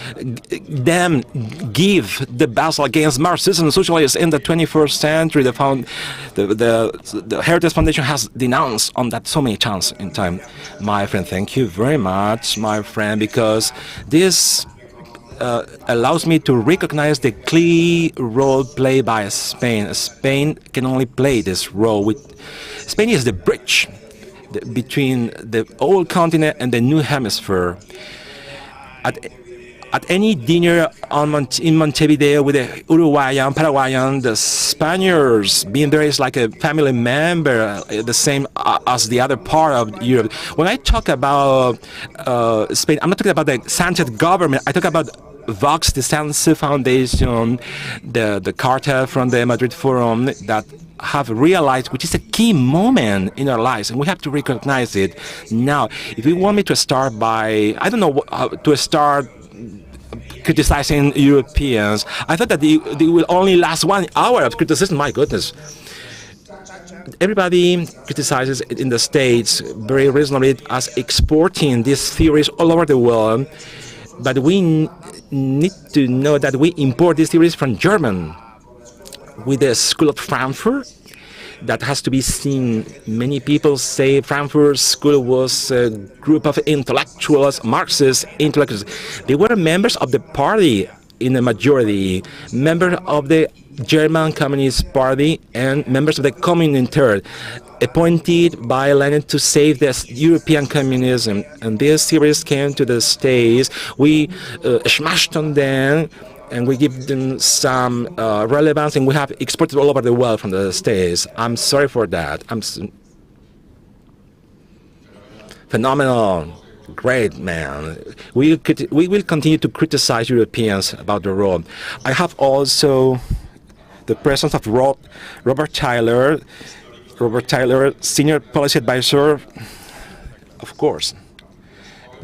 them give the battle against Marxism and socialism in the 21st century. The Heritage Foundation has denounced on that so many times in time. My friend, thank you very much, my friend, because this allows me to recognize the clear role played by Spain. Spain can only play this role. Spain is the bridge between the old continent and the new hemisphere. At any dinner in Montevideo with the Uruguayan, Paraguayan, the Spaniards being there is like a family member, the same as the other part of Europe. When I talk about Spain, I'm not talking about the Sanchez government. I talk about Vox, the Sanchez Foundation, the cartel from the Madrid Forum that have realized, which is a key moment in our lives, and we have to recognize it now. If you want me to start by, I don't know, to start criticizing Europeans, I thought that they will only last 1 hour of criticism. My goodness. Everybody criticizes it in the States very reasonably as exporting these theories all over the world, but we need to know that we import these theories from Germany with the School of Frankfurt. That has to be seen. Many people say Frankfurt School was a group of intellectuals, Marxist intellectuals. They were members of the party in the majority, members of the German Communist Party, and members of the Comintern, appointed by Lenin to save this European communism. And this series came to the States. We smashed on them, and we give them some relevance, and we have exported all over the world from the States. I'm sorry for that. Phenomenal. Great, man. We will continue to criticize Europeans about the role. I have also the presence of Robert Tyler. Robert Tyler, Senior Policy Advisor, of course.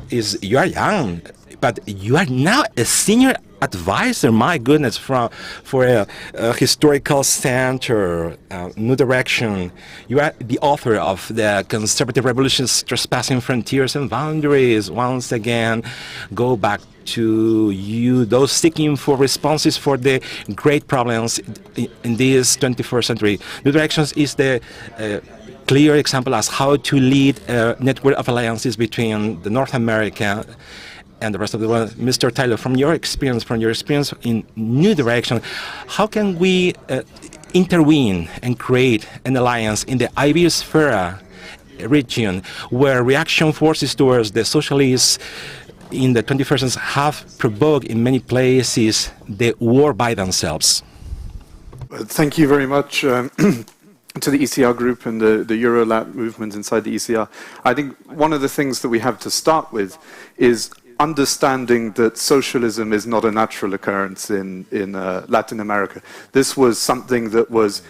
You are young, but you are now a senior advisor, my goodness, for a historical center, New Direction. You are the author of the Conservative Revolutions Trespassing Frontiers and Boundaries. Once again, go back to you, those seeking for responses for the great problems in this 21st century. New Directions is the clear example as how to lead a network of alliances between the North America and the rest of the world. Mr. Tyler, from your experience in New Direction, how can we intervene and create an alliance in the Iberosphere region where reaction forces towards the socialists in the 21st century have provoked in many places the war by themselves? Thank you very much to the ECR group and the Eurolat movement inside the ECR. I think one of the things that we have to start with is understanding that socialism is not a natural occurrence in Latin America. This was something that was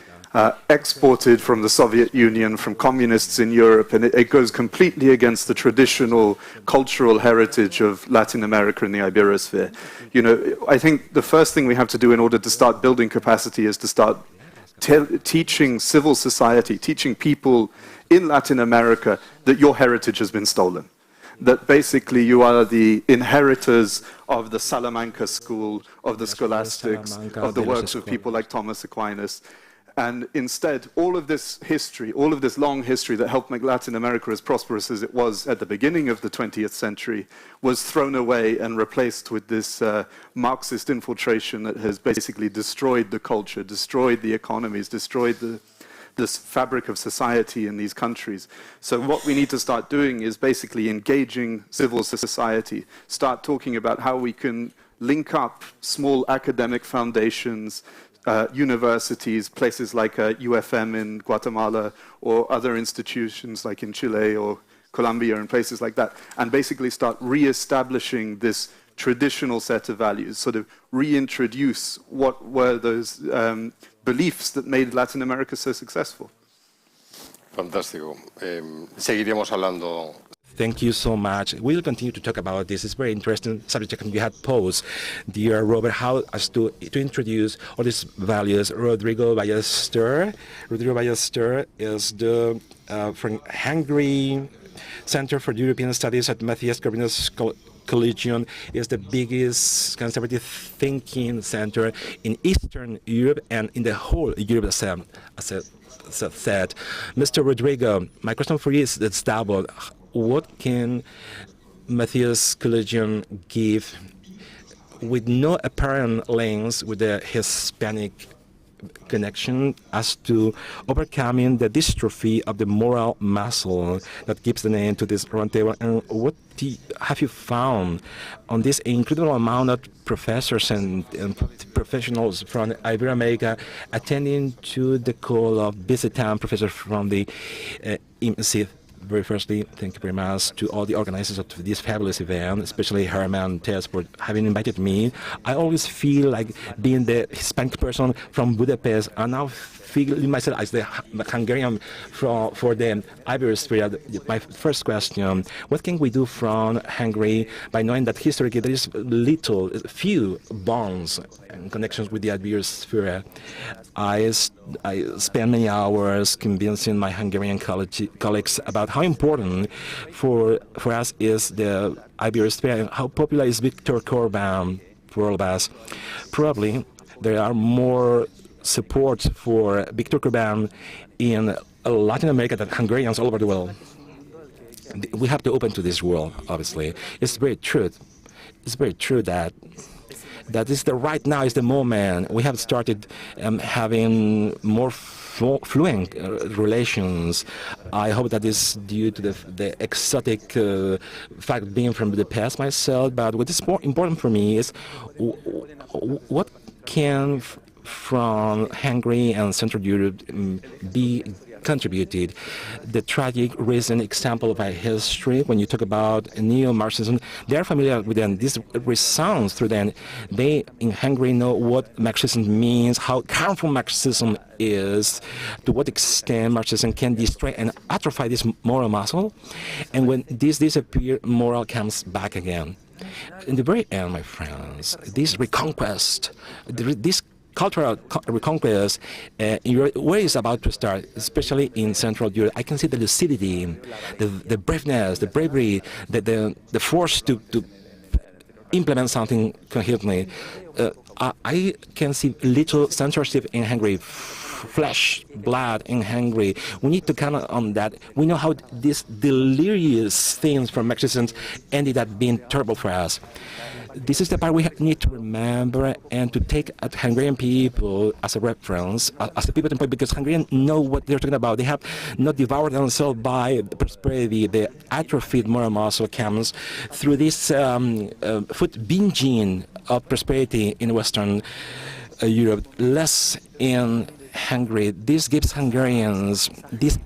exported from the Soviet Union, from communists in Europe, and it goes completely against the traditional cultural heritage of Latin America and the Iberosphere. You know, I think the first thing we have to do in order to start building capacity is to start teaching civil society, teaching people in Latin America that your heritage has been stolen. That basically you are the inheritors of the Salamanca school, of the scholastics, of the works of people like Thomas Aquinas. And instead, all of this history, all of this long history that helped make Latin America as prosperous as it was at the beginning of the 20th century was thrown away and replaced with this Marxist infiltration that has basically destroyed the culture, destroyed the economies, destroyed this fabric of society in these countries. So what we need to start doing is basically engaging civil society, start talking about how we can link up small academic foundations, universities, places like UFM in Guatemala, or other institutions like in Chile or Colombia and places like that, and basically start re-establishing this traditional set of values, sort of reintroduce what were those beliefs that made Latin America so successful. Fantástico. Seguiremos hablando. Thank you so much. We'll continue to talk about this. It's very interesting subject you had posed, dear Robert, how as to introduce all these values. Rodrigo Ballester. Rodrigo Ballester is the from Hungary Center for European Studies at Matthias Corvinus Collegium, is the biggest conservative thinking center in Eastern Europe and in the whole Europe, as said. Mr. Rodrigo, my question for you is double. What can Matthias Collegium give with no apparent links with the Hispanic connection as to overcoming the dystrophy of the moral muscle that gives the name to this roundtable? And what have you found on this incredible amount of professors and professionals from Iberoamerica attending to the call of visiting professors from the IMC? Very firstly, thank you very much to all the organizers of this fabulous event, especially Herman Tess for having invited me. I always feel like being the Hispanic person from Budapest, and now feeling myself as the Hungarian for the Iberosphere. My first question, what can we do from Hungary by knowing that historically there is few bonds and connections with the Iberosphere? I spent many hours convincing my Hungarian colleagues about how important for us is the Iberosphere and how popular is Viktor Orbán for all of us. Probably there are more support for Viktor Orbán in Latin America than Hungarians all over the world. We have to open to this world, obviously. It's very true. It's very true that is right now is the moment. We have started having more fluent relations. I hope that is due to the exotic fact of being from the past myself. But what is more important for me is what can from Hungary and Central Europe be contributed. The tragic recent example of our history, when you talk about neo-Marxism, they are familiar with them. This resounds through them. They, in Hungary, know what Marxism means, how harmful Marxism is, to what extent Marxism can destroy and atrophy this moral muscle. And when this disappears, moral comes back again. In the very end, my friends, this reconquest, this cultural reconquest in Europe, where it's about to start, especially in Central Europe. I can see the lucidity, the braveness, the bravery, the force to implement something coherently. I can see little censorship in Hungary, flesh, blood in Hungary. We need to count on that. We know how these delirious things from Marxism ended up being terrible for us. This is the part we need to remember and to take at Hungarian people as a reference, as a pivoting point, because Hungarians know what they're talking about. They have not devoured themselves by prosperity. The atrophied moral muscle comes through this food binging of prosperity in Western Europe, less in Hungary. This gives Hungarians this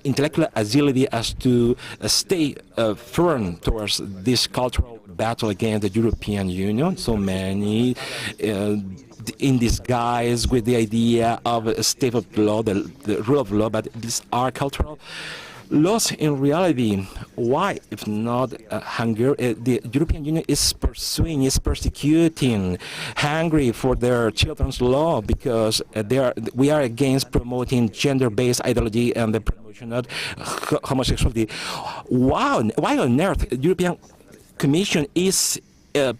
intellectual agility as to stay firm towards this cultural battle against the European Union. So many in disguise with the idea of a state of law, the rule of law, but these are cultural laws in reality. Why, if not Hungary, the European Union is pursuing, is persecuting Hungary for their children's law because we are against promoting gender-based ideology and the promotion of homosexuality. Wow, why on earth the European Commission is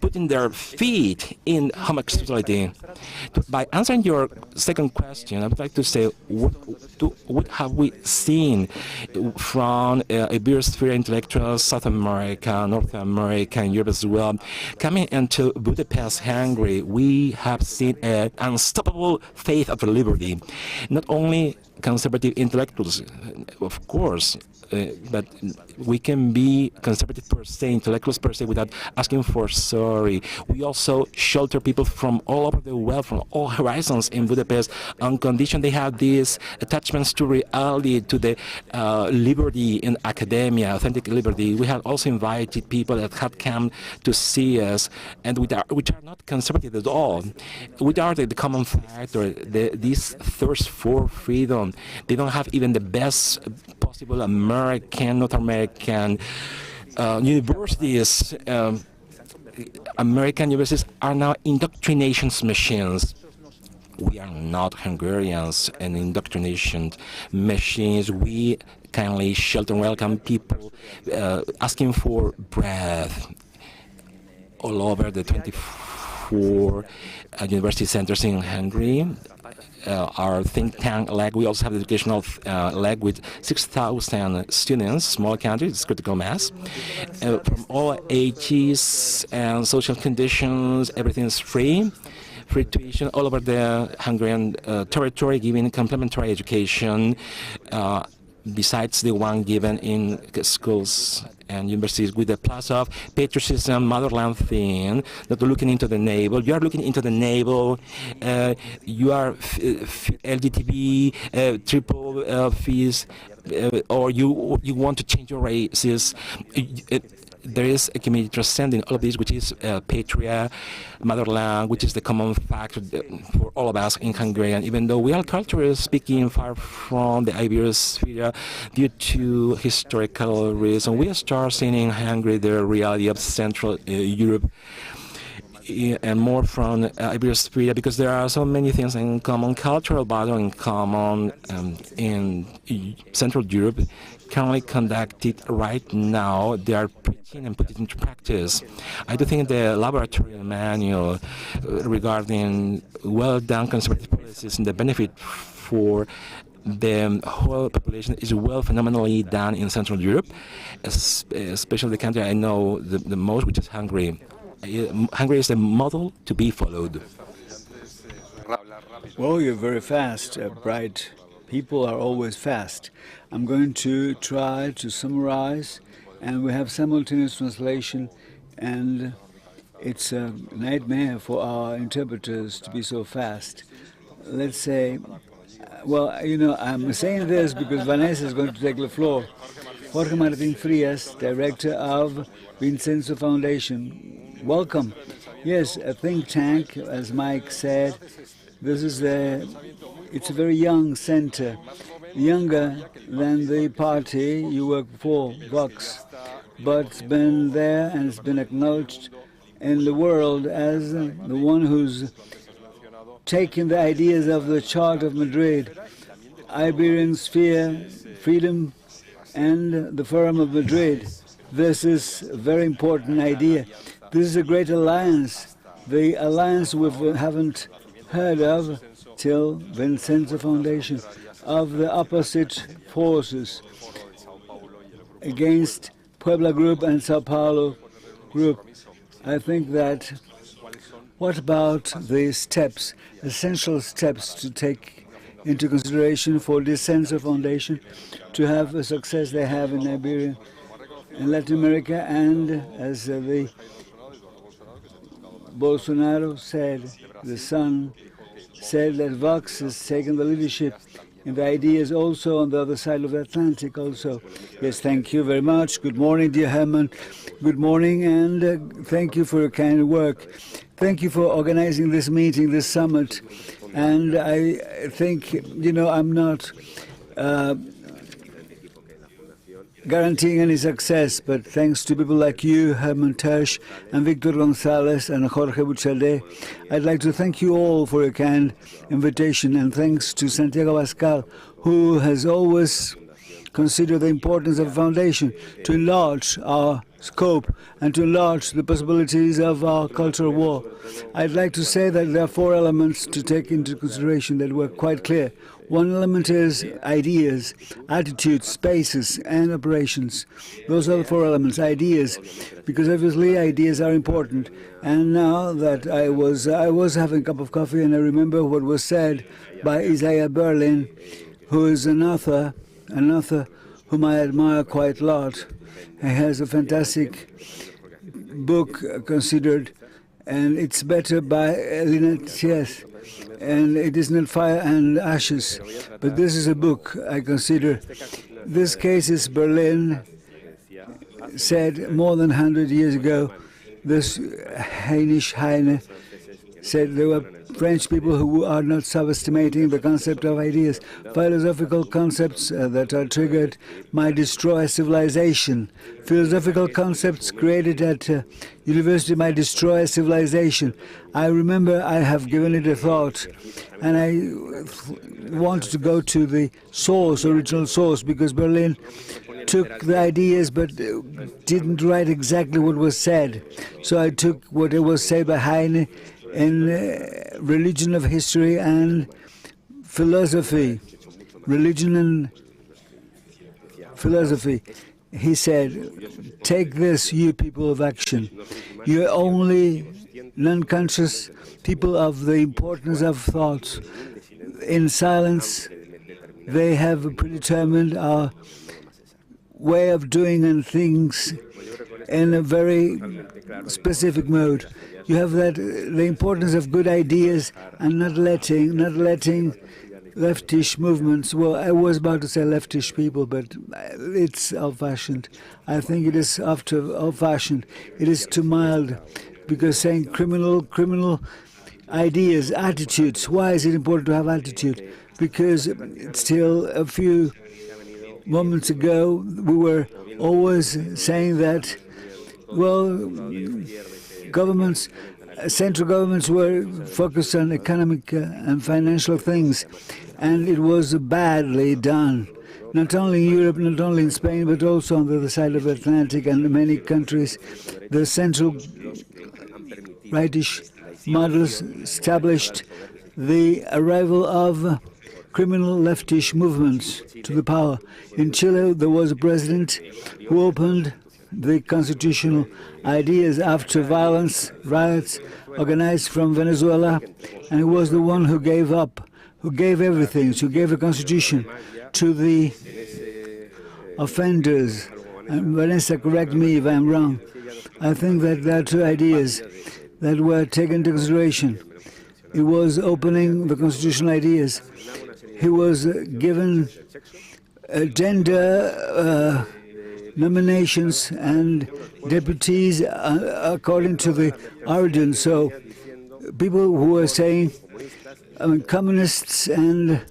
putting their feet in homosexuality? By answering your second question, I would like to say, what have we seen from Iberosphere intellectuals, South America, North America, and Europe as well? Coming into Budapest, Hungary, we have seen an unstoppable faith of liberty. Not only conservative intellectuals, of course, but we can be conservative per se, intellectuals per se, without asking for sorry. We also shelter people from all over the world, from all horizons in Budapest, on condition they have these attachments to reality, to the liberty in academia, authentic liberty. We have also invited people that had come to see us, and which are not conservative at all. We are the common factor, this thirst for freedom. They don't have even the best possible North American universities. American universities are now indoctrination machines. We are not Hungarians and indoctrination machines. We kindly shelter and welcome people asking for bread all over the 24 university centers in Hungary. Our think tank leg, we also have the educational leg with 6,000 students, small country, it's critical mass. From all ages and social conditions, everything is free. Free tuition all over the Hungarian territory, giving complementary education besides the one given in schools and universities, with the plus of patriotism, motherland thing, not looking into the navel. You are looking into the navel, you are LGBT, triple fees, or you want to change your races. There is a community transcending all of this, which is patria, motherland, which is the common factor for all of us in Hungary. And even though we are culturally speaking far from the Iberosphere due to historical reasons, we start seeing in Hungary the reality of Central Europe and more from Iberosphere, because there are so many things in common, cultural battle in common in Central Europe, currently conducted right now. They are preaching and put it into practice. I do think the laboratory manual regarding well-done conservative policies and the benefit for the whole population is phenomenally done in Central Europe, especially the country I know the most, which is Hungary. Hungary is a model to be followed. Well, you're very fast, bright. People are always fast. I'm going to try to summarize, and we have simultaneous translation, and it's a nightmare for our interpreters to be so fast. Let's say, well, you know, I'm saying this because Vanessa is going to take the floor. Jorge Martin Frias, director of Vincenzo Foundation. Welcome. Yes, a think tank, as Mike said. This is it's a very young center, younger than the party you work for, Vox, but it's been there and it's been acknowledged in the world as the one who's taken the ideas of the Charter of Madrid, Iberian Sphere, Freedom, and the Forum of Madrid. This is a very important idea. This is a great alliance, the alliance we haven't heard of till Vincenzo Foundation, of the opposite forces against Puebla Group and Sao Paulo Group. I think that, what about the steps, essential steps to take into consideration for this Vincenzo Foundation to have the success they have in Iberia and Latin America, and as the Bolsonaro said, the son said that Vox has taken the leadership and the ideas also on the other side of the Atlantic also. Yes, thank you very much. Good morning, dear Herman. Good morning, and thank you for your kind work. Thank you for organizing this meeting, this summit. And I think, I'm not guaranteeing any success, but thanks to people like you, Herman Tersch, and Victor Gonzalez, and Jorge Buchalde, I'd like to thank you all for your kind invitation, and thanks to Santiago Pascal, who has always considered the importance of a foundation to enlarge our scope and to enlarge the possibilities of our cultural war. I'd like to say that there are 4 elements to take into consideration that were quite clear. One element is ideas, attitudes, spaces, and operations. Those are the 4 elements. Ideas, because obviously ideas are important. And now that I was having a cup of coffee, and I remember what was said by Isaiah Berlin, who is an author whom I admire quite a lot. He has a fantastic book considered, and it's better by Lynette, yes. And it is not Fire and Ashes, but this is a book I consider. This case is Berlin said more than 100 years ago. This Heinrich Heine said there were French people who are not subestimating the concept of ideas. Philosophical concepts that are triggered might destroy civilization. Philosophical concepts created at university might destroy civilization. I remember I have given it a thought, and I wanted to go to the source, original source, because Berlin took the ideas but didn't write exactly what was said. So I took what was said by Heine in Religion of History and Philosophy. Religion and Philosophy. He said, take this, you people of action. You're only non-conscious people of the importance of thoughts. In silence, they have predetermined our way of doing and things in a very specific mode. You have that the importance of good ideas and not letting leftish movements. Well, I was about to say leftish people, but it's old-fashioned. I think it is old-fashioned. It is too mild, because saying criminal ideas, attitudes. Why is it important to have attitude? Because still a few moments ago we were always saying that, well, central governments were focused on economic and financial things, and it was badly done. Not only in Europe, not only in Spain, but also on the other side of the Atlantic and in many countries, the central rightish models established the arrival of criminal leftish movements to the power. In Chile, there was a president who opened the constitutional ideas after violence, riots organized from Venezuela, and he was the one who gave everything, who gave a constitution to the offenders. And Vanessa, correct me if I'm wrong. I think that there are 2 ideas that were taken into consideration. He was opening the constitutional ideas. He was given gender nominations and deputies according to the origin. So people who were saying, communists and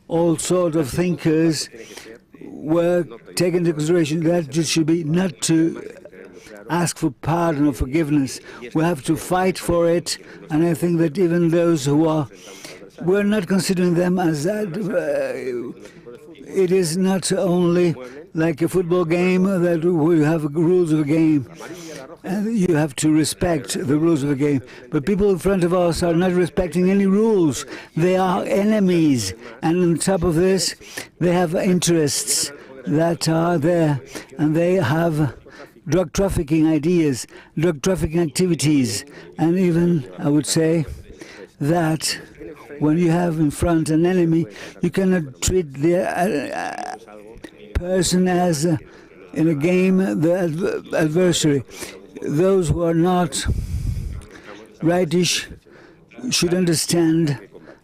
all sorts of thinkers were taken into consideration. That should be not to ask for pardon or forgiveness. We have to fight for it, and I think that even those who are, we're not considering them as that. It is not only like a football game that we have rules of a game, and you have to respect the rules of the game. But people in front of us are not respecting any rules. They are enemies, and on top of this, they have interests that are there, and they have drug trafficking ideas, drug trafficking activities, and even, I would say, that when you have in front an enemy, you cannot treat the person as, in a game, the adversary. Those who are not rightish should understand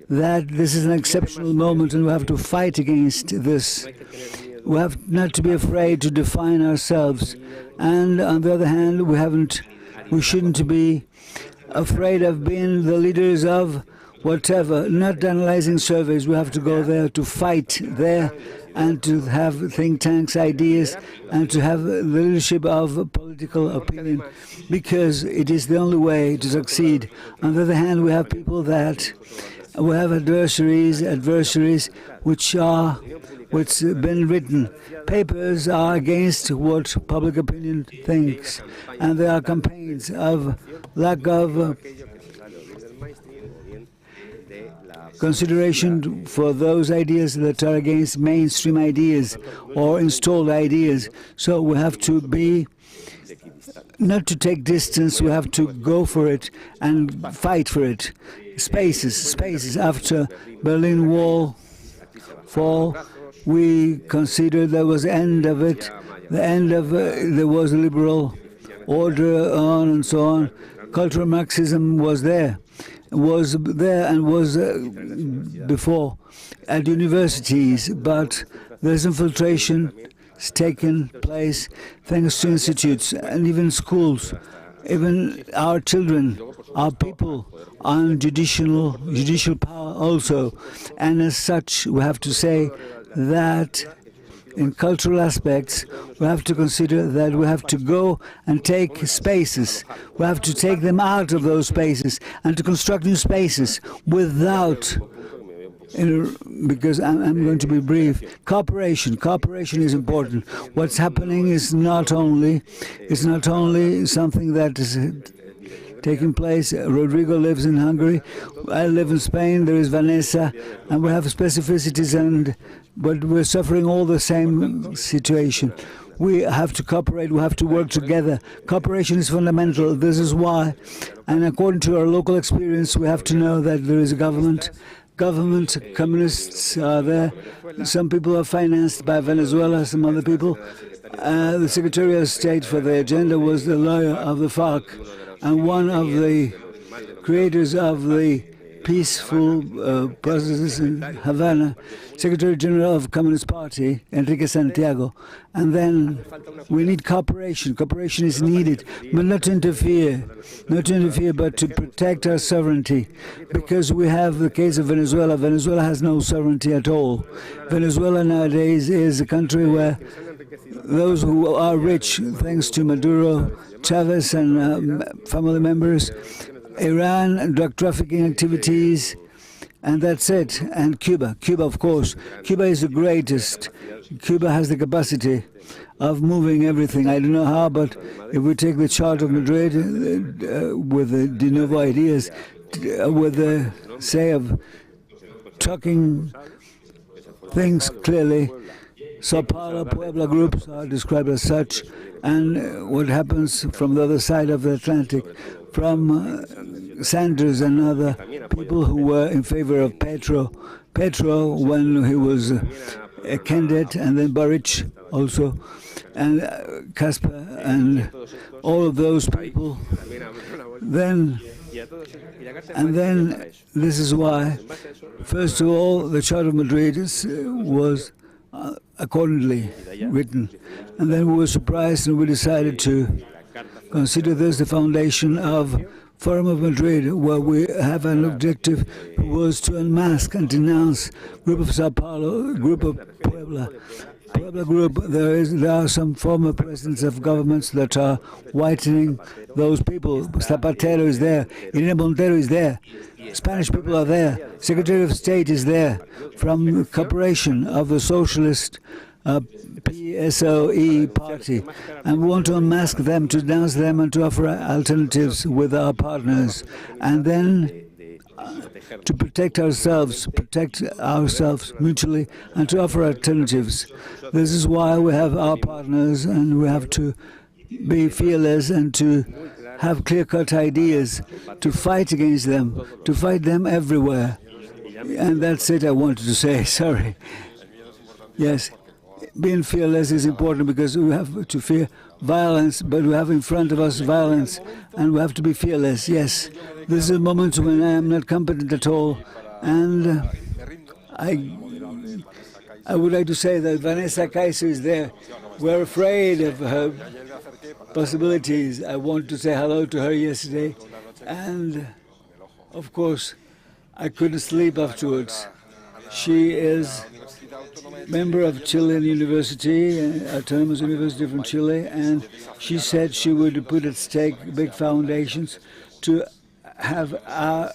that this is an exceptional moment and we have to fight against this. We have not to be afraid to define ourselves. And on the other hand, we shouldn't be afraid of being the leaders of whatever, not analyzing surveys. We have to go there to fight there and to have think tanks, ideas, and to have the leadership of political opinion, because it is the only way to succeed. On the other hand, we have people that we have adversaries which been written. Papers are against what public opinion thinks, and there are campaigns of lack of consideration for those ideas that are against mainstream ideas or installed ideas. So we have to be, not to take distance, we have to go for it and fight for it. Spaces. After Berlin Wall fall, we considered there was the end of it. There was a liberal order on and so on. Cultural Marxism was there and was before at universities, but there's infiltration taken place thanks to institutes and even schools. Even our children, our people, on judicial power also. And as such, we have to say that in cultural aspects, we have to consider that we have to go and take spaces. We have to take them out of those spaces and to construct new spaces without, because I'm going to be brief, cooperation. Cooperation is important. What's happening is not only something that is taking place. Rodrigo lives in Hungary. I live in Spain. There is Vanessa, and we have specificities, but we're suffering all the same situation. We have to cooperate. We have to work together. Cooperation is fundamental. This is why, and according to our local experience, we have to know that there is a government, communists are there. Some people are financed by Venezuela, some other people. The Secretary of State for the agenda was the lawyer of the FARC, and one of the creators of the peaceful processes in Havana, Secretary General of Communist Party, Enrique Santiago. And then we need cooperation. Cooperation is needed, but not to interfere, but to protect our sovereignty. Because we have the case of Venezuela. Venezuela has no sovereignty at all. Venezuela nowadays is a country where those who are rich, thanks to Maduro, Chavez and family members, Iran, drug trafficking activities, and that's it. And Cuba, of course. Cuba is the greatest. Cuba has the capacity of moving everything. I don't know how, but if we take the Charter of Madrid with the de novo ideas, with the say of talking things clearly, Sao Paulo, Puebla groups are described as such, and what happens from the other side of the Atlantic, from Sanders and other people who were in favor of Petro when he was a candidate, and then Boric also, and Kasper, and all of those people. Then this is why, first of all, the Charter of Madrid was accordingly written, and then we were surprised and we decided to consider this the foundation of Forum of Madrid, where we have an objective was to unmask and denounce Group of Sao Paulo, Group of Puebla Group. There are some former presidents of governments that are whitening those people. Zapatero is there, Irene Montero is there, Spanish people are there, Secretary of State is there, from the cooperation of the socialist PSOE party, and we want to unmask them, to denounce them, and to offer alternatives with our partners, and then to protect ourselves mutually, and to offer alternatives. This is why we have our partners, and we have to be fearless and to have clear-cut ideas, to fight against them, to fight them everywhere. And that's it I wanted to say, sorry. Yes, being fearless is important because we have to fear violence, but we have in front of us violence, and we have to be fearless, yes. This is a moment when I am not competent at all, and I would like to say that Vanessa Kaiser is there. We're afraid of her possibilities. I want to say hello to her yesterday, and of course, I couldn't sleep afterwards. She is member of Chilean University, Autonomous University from Chile, and she said she would put at stake big foundations to have our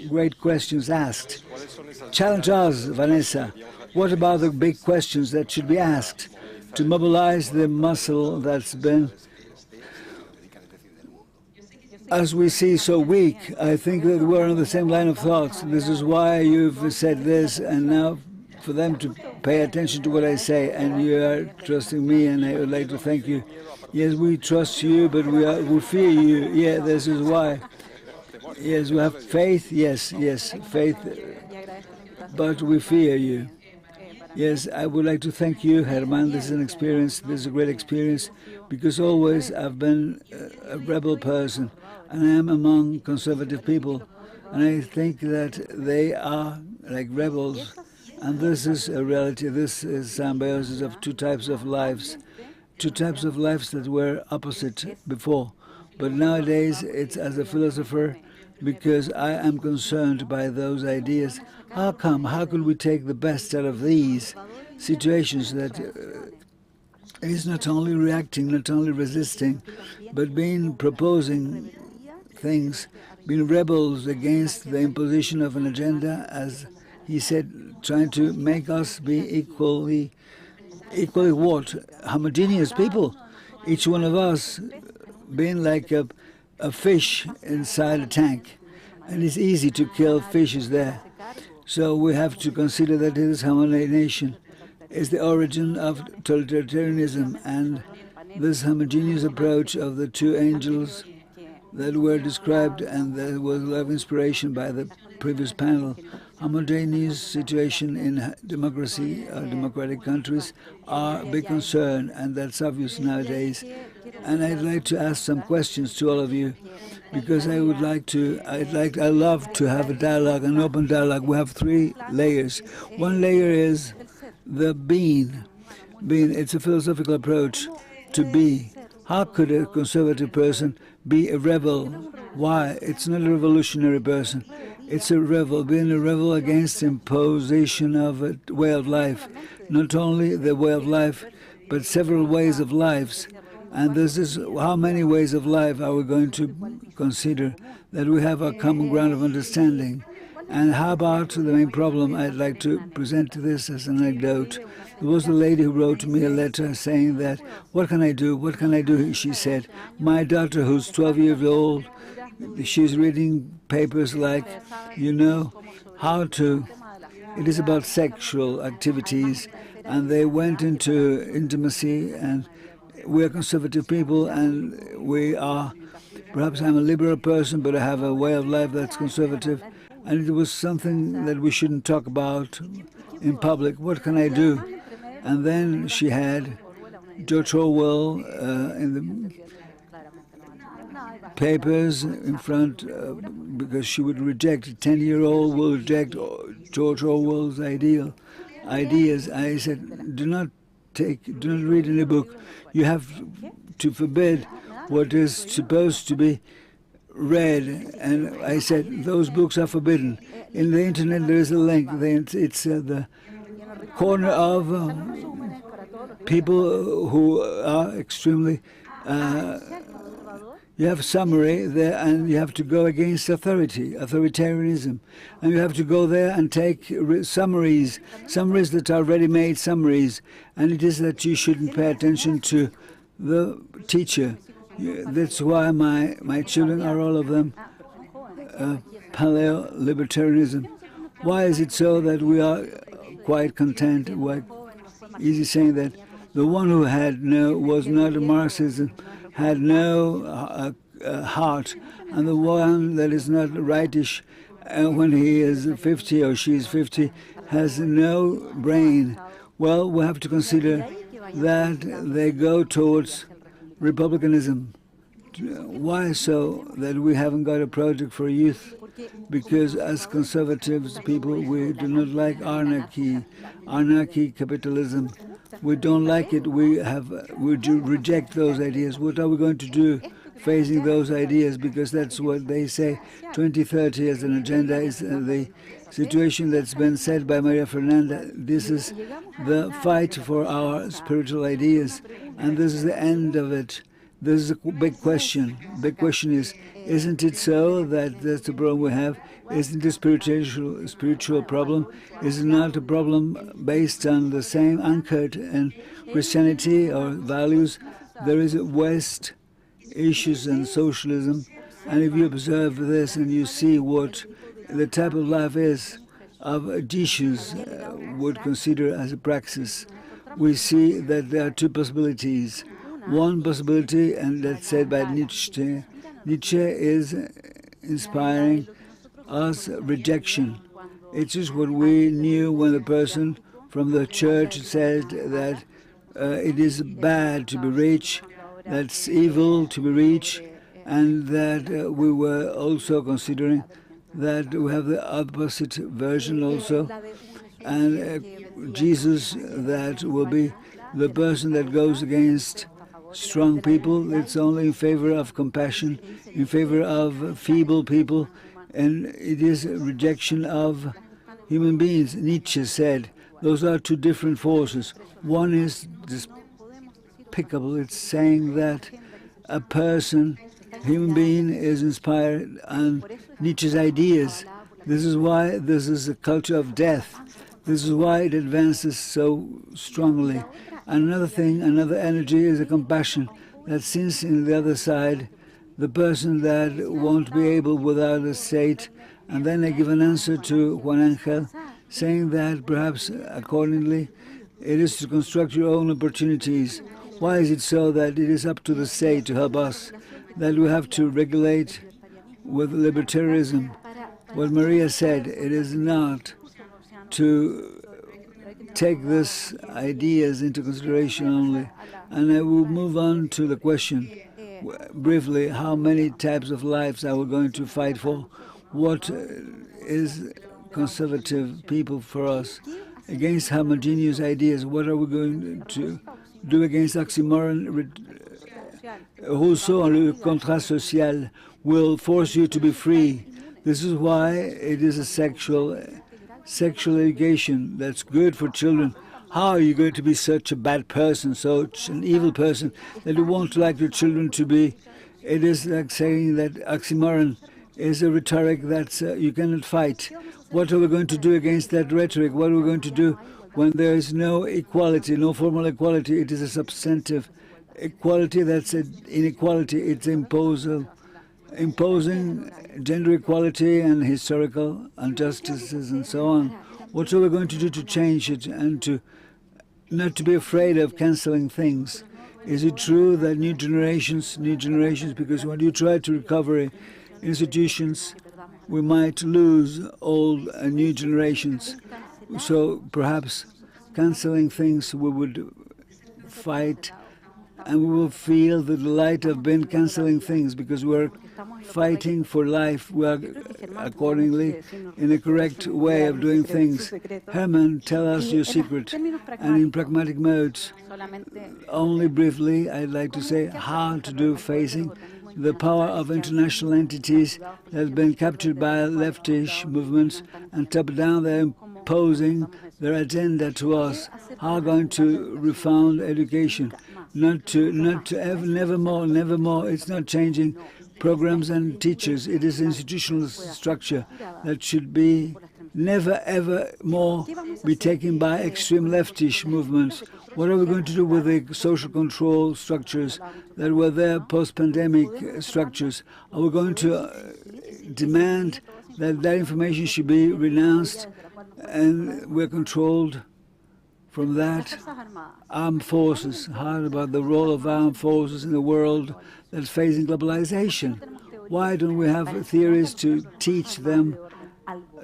great questions asked. Challenge us, Vanessa. What about the big questions that should be asked to mobilize the muscle that's been, as we see, so weak? I think that we're on the same line of thoughts. This is why you've said this, and now for them to pay attention to what I say, and you are trusting me, and I would like to thank you. Yes, we trust you, but we fear you. Yeah, this is why. Yes, we have faith. Yes, faith, but we fear you. Yes, I would like to thank you, Herman. This is an experience. This is a great experience, because always I've been a rebel person, and I am among conservative people, and I think that they are like rebels, and this is a reality. This is symbiosis of two types of lives that were opposite before, but nowadays it's as a philosopher, because I am concerned by those ideas. How come? How could we take the best out of these situations that is not only reacting, not only resisting, but proposing things, being rebels against the imposition of an agenda, as he said, trying to make us be equally what? Homogeneous people. Each one of us being like a fish inside a tank, and it's easy to kill fishes there. So we have to consider that this homogenization is the origin of totalitarianism, and this homogeneous approach of the two angels that were described, and that was a lot of inspiration by the previous panel. Homogeneous situation in democracy or democratic countries are a big concern, and that's obvious nowadays. And I'd like to ask some questions to all of you, because I love to have a dialogue, an open dialogue. We have three layers. One layer is the being. It's a philosophical approach to be. How could a conservative person be a rebel? Why? It's not a revolutionary person. It's a rebel, being a rebel against imposition of a way of life. Not only the way of life, but several ways of lives. And this is how many ways of life are we going to consider that we have a common ground of understanding. And how about the main problem? I'd like to present this as an anecdote. There was a lady who wrote me a letter saying that, what can I do? What can I do? She said, my daughter, who's 12 years old, she's reading papers like, how to, it is about sexual activities, and they went into intimacy, and we're conservative people, and we are, perhaps I'm a liberal person, but I have a way of life that's conservative, and it was something that we shouldn't talk about in public. What can I do? And then she had George Orwell in the papers in front, because she would reject, a 10-year-old will reject George Orwell's ideas. I said, do not read any book. You have to forbid what is supposed to be read. And I said, those books are forbidden. In the internet there is a link. It's the corner of people who are extremely you have a summary there, and you have to go against authoritarianism. And you have to go there and take summaries that are ready-made summaries. And it is that you shouldn't pay attention to the teacher. That's why my children are all of them paleo-libertarianism. Why is it so that we are quite content, easy saying that the one who was not a Marxism, had no heart, and the one that is not rightish, when he is 50 or she is 50, has no brain. Well, we have to consider that they go towards republicanism, Why so that we haven't got a project for youth? Because as conservatives people, we do not like anarchy, capitalism. We don't like it. We do reject those ideas. What are we going to do facing those ideas? Because that's what they say. 2030 as an agenda is the situation that's been said by Maria Fernanda. This is the fight for our spiritual ideas, and this is the end of it. This is a big question. Big question is, isn't it so that that's the problem we have? Isn't it a spiritual problem? Is it not a problem based on the same anchored in Christianity or values? There is West issues and socialism, and if you observe this and you see what the type of life is of Jesus would consider as a praxis, we see that there are two possibilities. One possibility, and that's said by Nietzsche. Nietzsche is inspiring us rejection. It's just what we knew when the person from the church said that it is bad to be rich, that's evil to be rich, and that we were also considering that we have the opposite version also, and Jesus that will be the person that goes against strong people. It's only in favor of compassion, in favor of feeble people, and it is a rejection of human beings. Nietzsche said those are two different forces. One is despicable. It's saying that a person, human being, is inspired on Nietzsche's ideas. This is why this is a culture of death. This is why it advances so strongly. Another thing, another energy is a compassion that since in the other side, the person that won't be able without a state. And then I give an answer to Juan Angel, saying that perhaps accordingly it is to construct your own opportunities. Why is it so that it is up to the state to help us, that we have to regulate with libertarianism? What Maria said, it is not to take these ideas into consideration only. And I will move on to the question, briefly, how many types of lives are we going to fight for? What is conservative people for us? Against homogeneous ideas, what are we going to do against oxymoron? Rousseau, le contrat social, will force you to be free. This is why it is a sexual education that's good for children. How are you going to be such a bad person, such an evil person, that you won't like your children to be? It is like saying that oxymoron is a rhetoric that you cannot fight. What are we going to do against that rhetoric? What are we going to do when there is no equality, no formal equality? It is a substantive equality that's an inequality. It's imposing gender equality and historical injustices and so on. What are we going to do to change it and to not to be afraid of cancelling things? Is it true that new generations, because when you try to recover institutions, we might lose old and new generations. So perhaps cancelling things we would fight, and we will feel the delight of being cancelling things because we're fighting for life. We are accordingly in a correct way of doing things. Herman, tell us your secret. And in pragmatic modes, only briefly, I'd like to say how to do facing the power of international entities that have been captured by leftish movements and top-down they're imposing their agenda to us. How going to refound education? Never more. It's not changing programs and teachers. It is institutional structure that should be never ever more be taken by extreme leftish movements. What are we going to do with the social control structures that were there post-pandemic structures? Are we going to demand that that information should be renounced and we're controlled from that? Armed forces. How about the role of armed forces in the world that's facing globalization? Why don't we have theories to teach them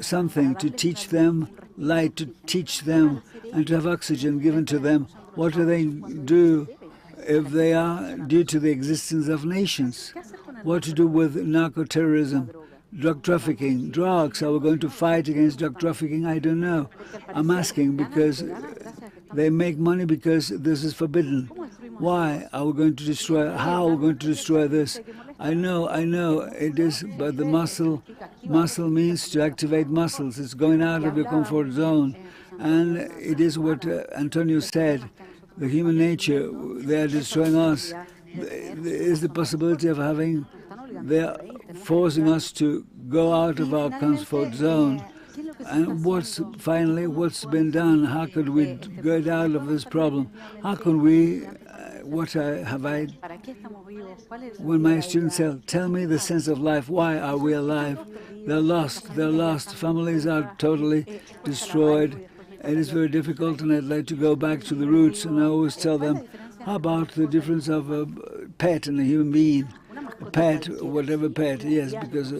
something, to teach them light, to teach them, and to have oxygen given to them? What do they do if they are due to the existence of nations? What to do with narco-terrorism, drug trafficking, drugs? Are we going to fight against drug trafficking? I don't know. I'm asking because they make money because this is forbidden. Why are we going to destroy? How are we going to destroy this? I know it is, but the muscle means to activate muscles. It's going out of your comfort zone. And it is what Antonio said, the human nature, they are destroying us. There is the possibility of having, they are forcing us to go out of our comfort zone. And what's been done? How could we get out of this problem? How can we, when my students say, tell me the sense of life, why are we alive? They're lost, families are totally destroyed. It is very difficult, and I'd like to go back to the roots, and I always tell them, how about the difference of a pet and a human being? A pet, whatever pet, yes, because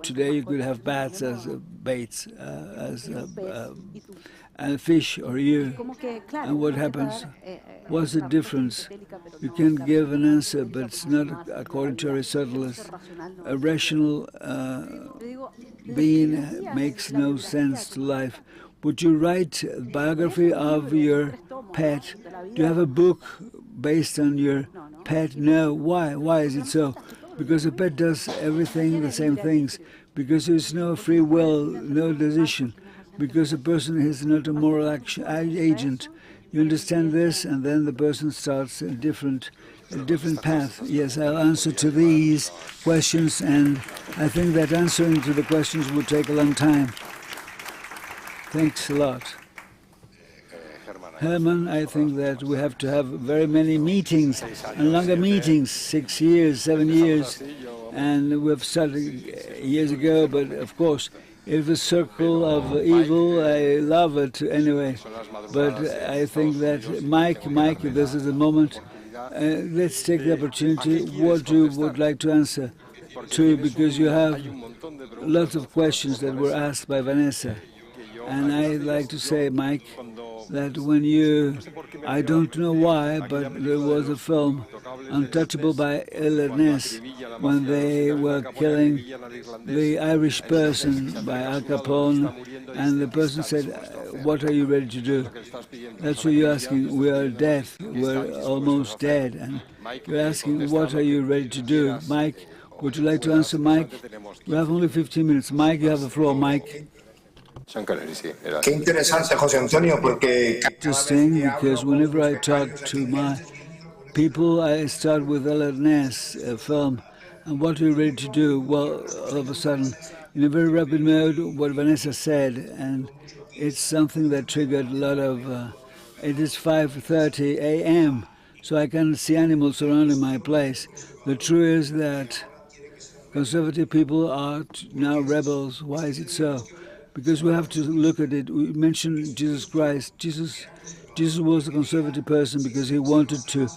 today you could have bats as baits, and fish or you. And what happens? What's the difference? You can give an answer, but it's not according to Aristotle. A rational being makes no sense to life. Would you write a biography of your pet? Do you have a book based on your pet? No. Why? Why is it so? Because a pet does everything, the same things. Because there's no free will, no decision. Because a person is not a moral agent. You understand this, and then the person starts a different path. Yes, I'll answer to these questions, and I think that answering to the questions will take a long time. Thanks a lot. Herman, I think that we have to have very many meetings, and longer meetings, 6 years, 7 years, and we've started years ago, but of course, if a circle of evil, I love it anyway. But I think that Mike, this is the moment. Let's take the opportunity. What you would like to answer to, because you have lots of questions that were asked by Vanessa. And I'd like to say, Mike, that when I don't know why, but there was a film, Untouchable by Ernest, when they were killing the Irish person by Al Capone, and the person said, what are you ready to do? That's what you're asking. We are dead. We're almost dead. And you're asking, what are you ready to do? Mike, would you like to answer, Mike? We have only 15 minutes. Mike, you have the floor, Mike. Qué interesante, José Antonio, porque interesting, because whenever I talk to my people, I start with Ernest film. And what are you ready to do? Well, all of a sudden, in a very rapid mode, what Vanessa said, and it's something that triggered a lot of, it is 5:30 a.m., so I can see animals surrounding my place. The truth is that conservative people are now rebels. Why is it so? Because we have to look at it. We mentioned Jesus Christ. Jesus was a conservative person because he wanted to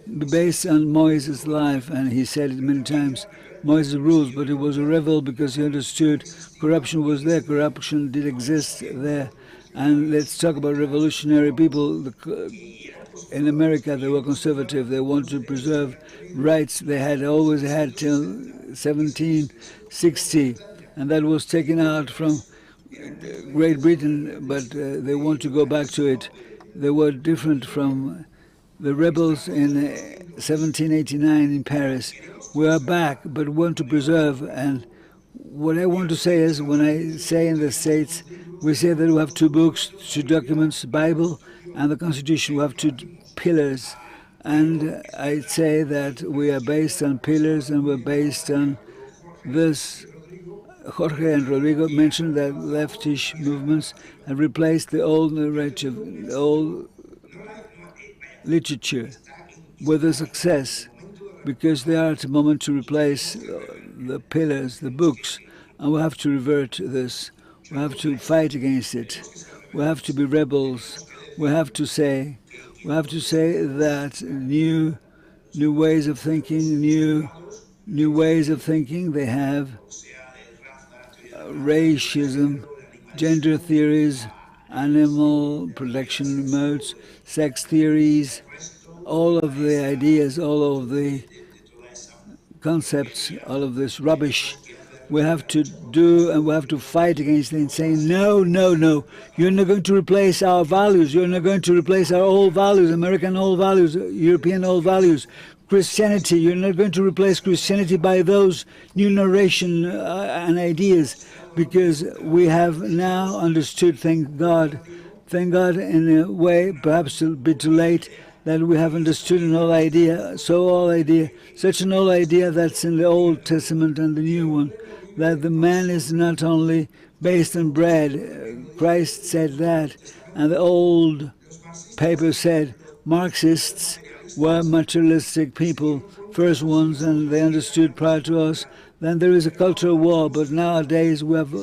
be based on Moses' life, and he said it many times, Moses' rules, but he was a rebel because he understood corruption was there, corruption did exist there. And let's talk about revolutionary people. In America, they were conservative. They wanted to preserve rights they had always had till 1760, and that was taken out from Great Britain, but they want to go back to it. They were different from the rebels in 1789 in Paris. We are back, but want to preserve. And what I want to say is, when I say in the States, we say that we have two books, two documents, Bible and the Constitution. We have two pillars. And I say that we are based on pillars, and we're based on this. Jorge and Rodrigo mentioned that leftish movements have replaced the old narrative, the old literature with a success, because they are at the moment to replace the pillars, the books, and we have to revert this. We have to fight against it. We have to be rebels. We have to say that new ways of thinking, new ways of thinking. They have racism, gender theories, animal protection modes, sex theories, all of the ideas, all of the concepts, all of this rubbish. We have to do and we have to fight against it and say, no, no, no. You're not going to replace our values. You're not going to replace our old values, American old values, European old values. Christianity, you're not going to replace Christianity by those new narration and ideas, because we have now understood, thank God, in a way, perhaps a bit too late, that we have understood an old idea, such an old idea that's in the Old Testament and the New one, that the man is not only based on bread. Christ said that, and the old paper said Marxists were materialistic people, first ones, and they understood prior to us. Then there is a cultural war, but nowadays we have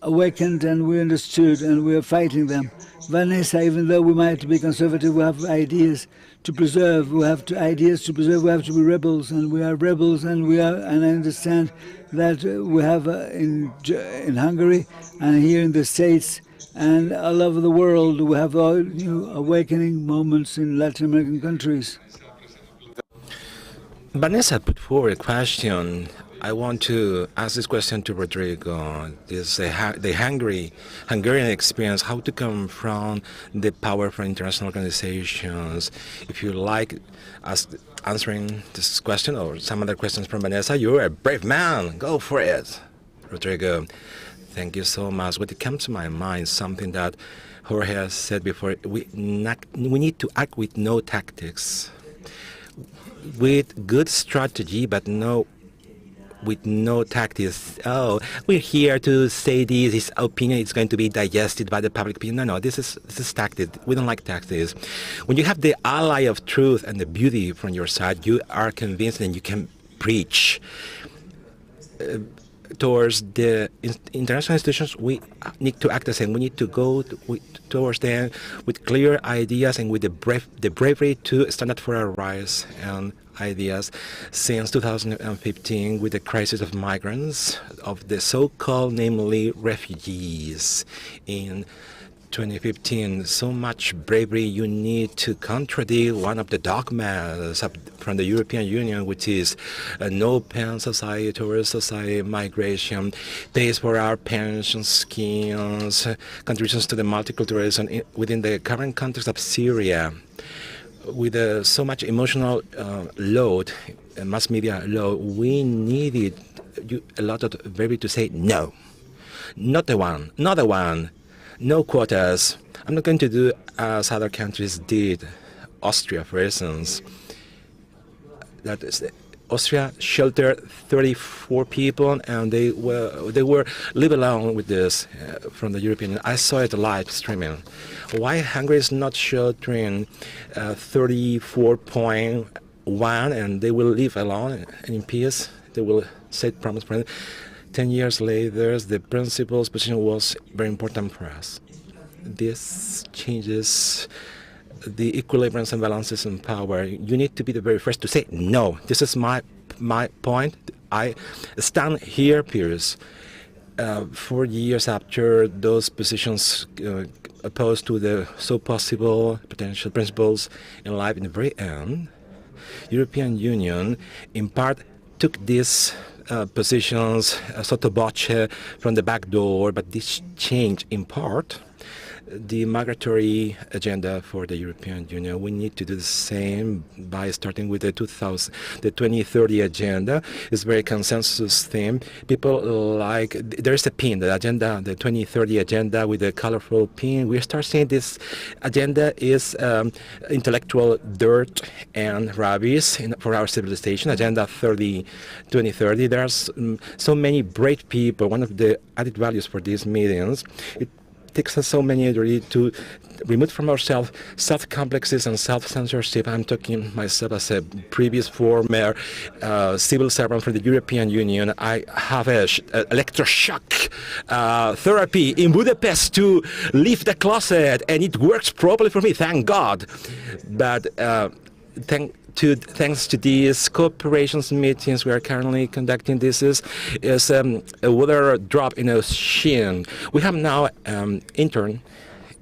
awakened and we understood and we are fighting them. Vanessa, even though we might be conservative, we have ideas to preserve. We have ideas to preserve. We have to be rebels, and we are rebels. And I understand that we have in Hungary and here in the States and all over the world, we have all new awakening moments in Latin American countries. Vanessa put forward a question. I want to ask this question to Rodrigo. This the Hungarian experience, how to confront the power from international organizations. If you like us answering this question or some other questions from Vanessa, you're a brave man. Go for it. Rodrigo, thank you so much. What comes to my mind, something that Jorge has said before, we need to act with no tactics, with good strategy, but with no tactics. Oh, we're here to say this opinion is going to be digested by the public opinion. No, this is tactics. We don't like tactics. When you have the ally of truth and the beauty from your side, you are convinced and you can preach. Towards the international institutions, we need to act the same. We need to go towards them with clear ideas and with the bravery to stand up for our rights and ideas. Since 2015, with the crisis of migrants, of the so-called, namely refugees, in 2015, so much bravery you need to contradict one of the dogmas from the European Union, which is an open society, tourist society, migration, pays for our pension schemes, contributions to the multiculturalism within the current context of Syria. With so much emotional load, mass media load, we needed a lot of bravery to say no. Not the one, not the one. No quotas. I'm not going to do as other countries did. Austria, for instance. That is, Austria sheltered 34 people, and they were live alone with this from the European Union. I saw it live streaming. Why Hungary is not sheltering 34.1, and they will live alone and in peace? They will set promise for it. 10 years later, the principal's position was very important for us. This changes the equilibriums and balances in power. You need to be the very first to say, no, this is my point. I stand here, Pierce. 4 years after those positions opposed to the so possible potential principles in life, in the very end, European Union, in part, took this positions sotto voce from the back door, but this changed in part the migratory agenda for the European Union. We need to do the same by starting with the 2030 agenda. It's a very consensus theme. People like, there's a pin, the agenda, the 2030 agenda with a colorful pin. We start saying this agenda is intellectual dirt and rubbish for our civilization. Agenda 2030. There's so many brave people. One of the added values for these meetings, it takes us so many already to remove from ourselves self-complexes and self-censorship. I'm talking myself as a previous former civil servant for the European Union. I have a electroshock therapy in Budapest to leave the closet, and it works properly for me, thank God. But thanks to these cooperations meetings we are currently conducting, this is a water drop in the ocean. We have now intern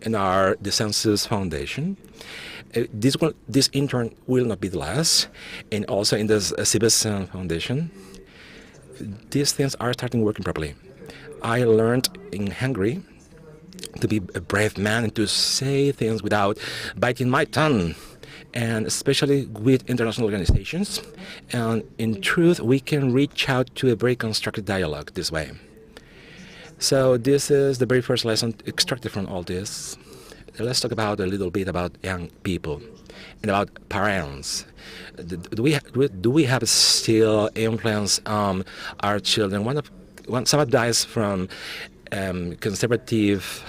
in our The Census Foundation, this intern will not be the last, and also in the Citizen Foundation, these things are starting working properly. I learned in Hungary to be a brave man and to say things without biting my tongue, and especially with international organizations. And in truth, we can reach out to a very constructive dialogue this way. So this is the very first lesson extracted from all this. Let's talk about a little bit about young people and about parents. Do we have still influence on our children? Some advice from conservative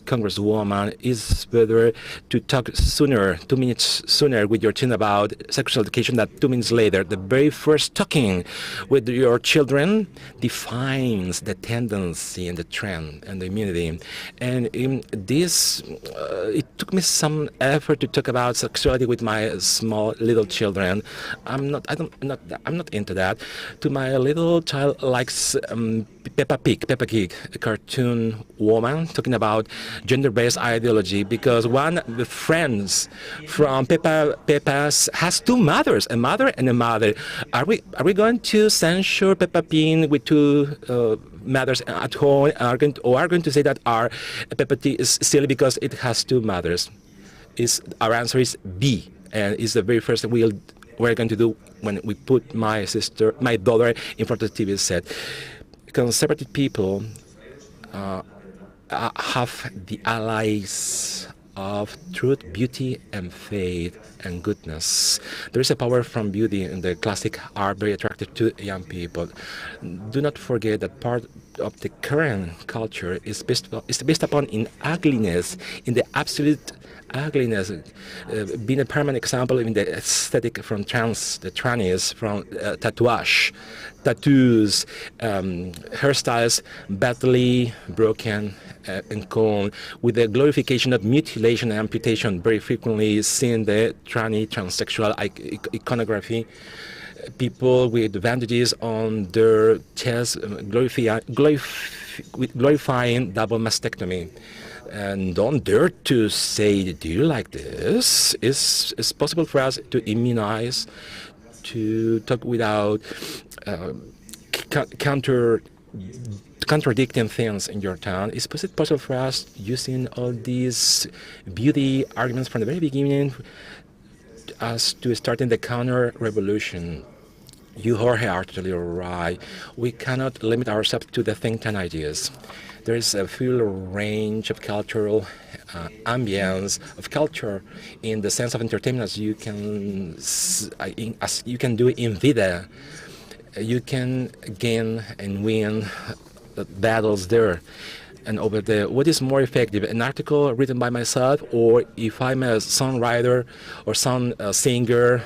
congresswoman is whether to talk sooner, 2 minutes sooner with your children about sexual education than 2 minutes later. The very first talking with your children defines the tendency and the trend and the immunity. And in this, it took me some effort to talk about sexuality with my small little children. I'm not into that. To my little child likes Peppa Pig, a cartoon woman talking about gender-based ideology, because one of the friends from Peppa's has two mothers, a mother and a mother. Are we going to censure Peppa Pig with two mothers at home? Are going to say that our Peppa Pig is silly because it has two mothers? Our answer is B, and it's the very first thing we're going to do when we put my daughter in front of the TV set. Conservative people have the allies of truth, beauty, and faith, and goodness. There is a power from beauty in the classic art very attractive to young people. Do not forget that part of the current culture is based upon in ugliness, in the absolute ugliness, being a permanent example in the aesthetic from the trannies, from tattoos, hairstyles badly broken and combed, with the glorification of mutilation and amputation, very frequently seen the transsexual iconography. People with bandages on their chest, glorifying double mastectomy. And don't dare to say, do you like this? It's possible for us to immunize, to talk without contradicting things in your town. It's possible for us using all these beauty arguments from the very beginning as to starting the counter-revolution. You, Jorge, are totally right. We cannot limit ourselves to the think tank ideas. There is a full range of cultural ambience of culture in the sense of entertainment, as you can do in vida. You can gain and win battles there. And over there, what is more effective, an article written by myself, or if I'm a songwriter or singer,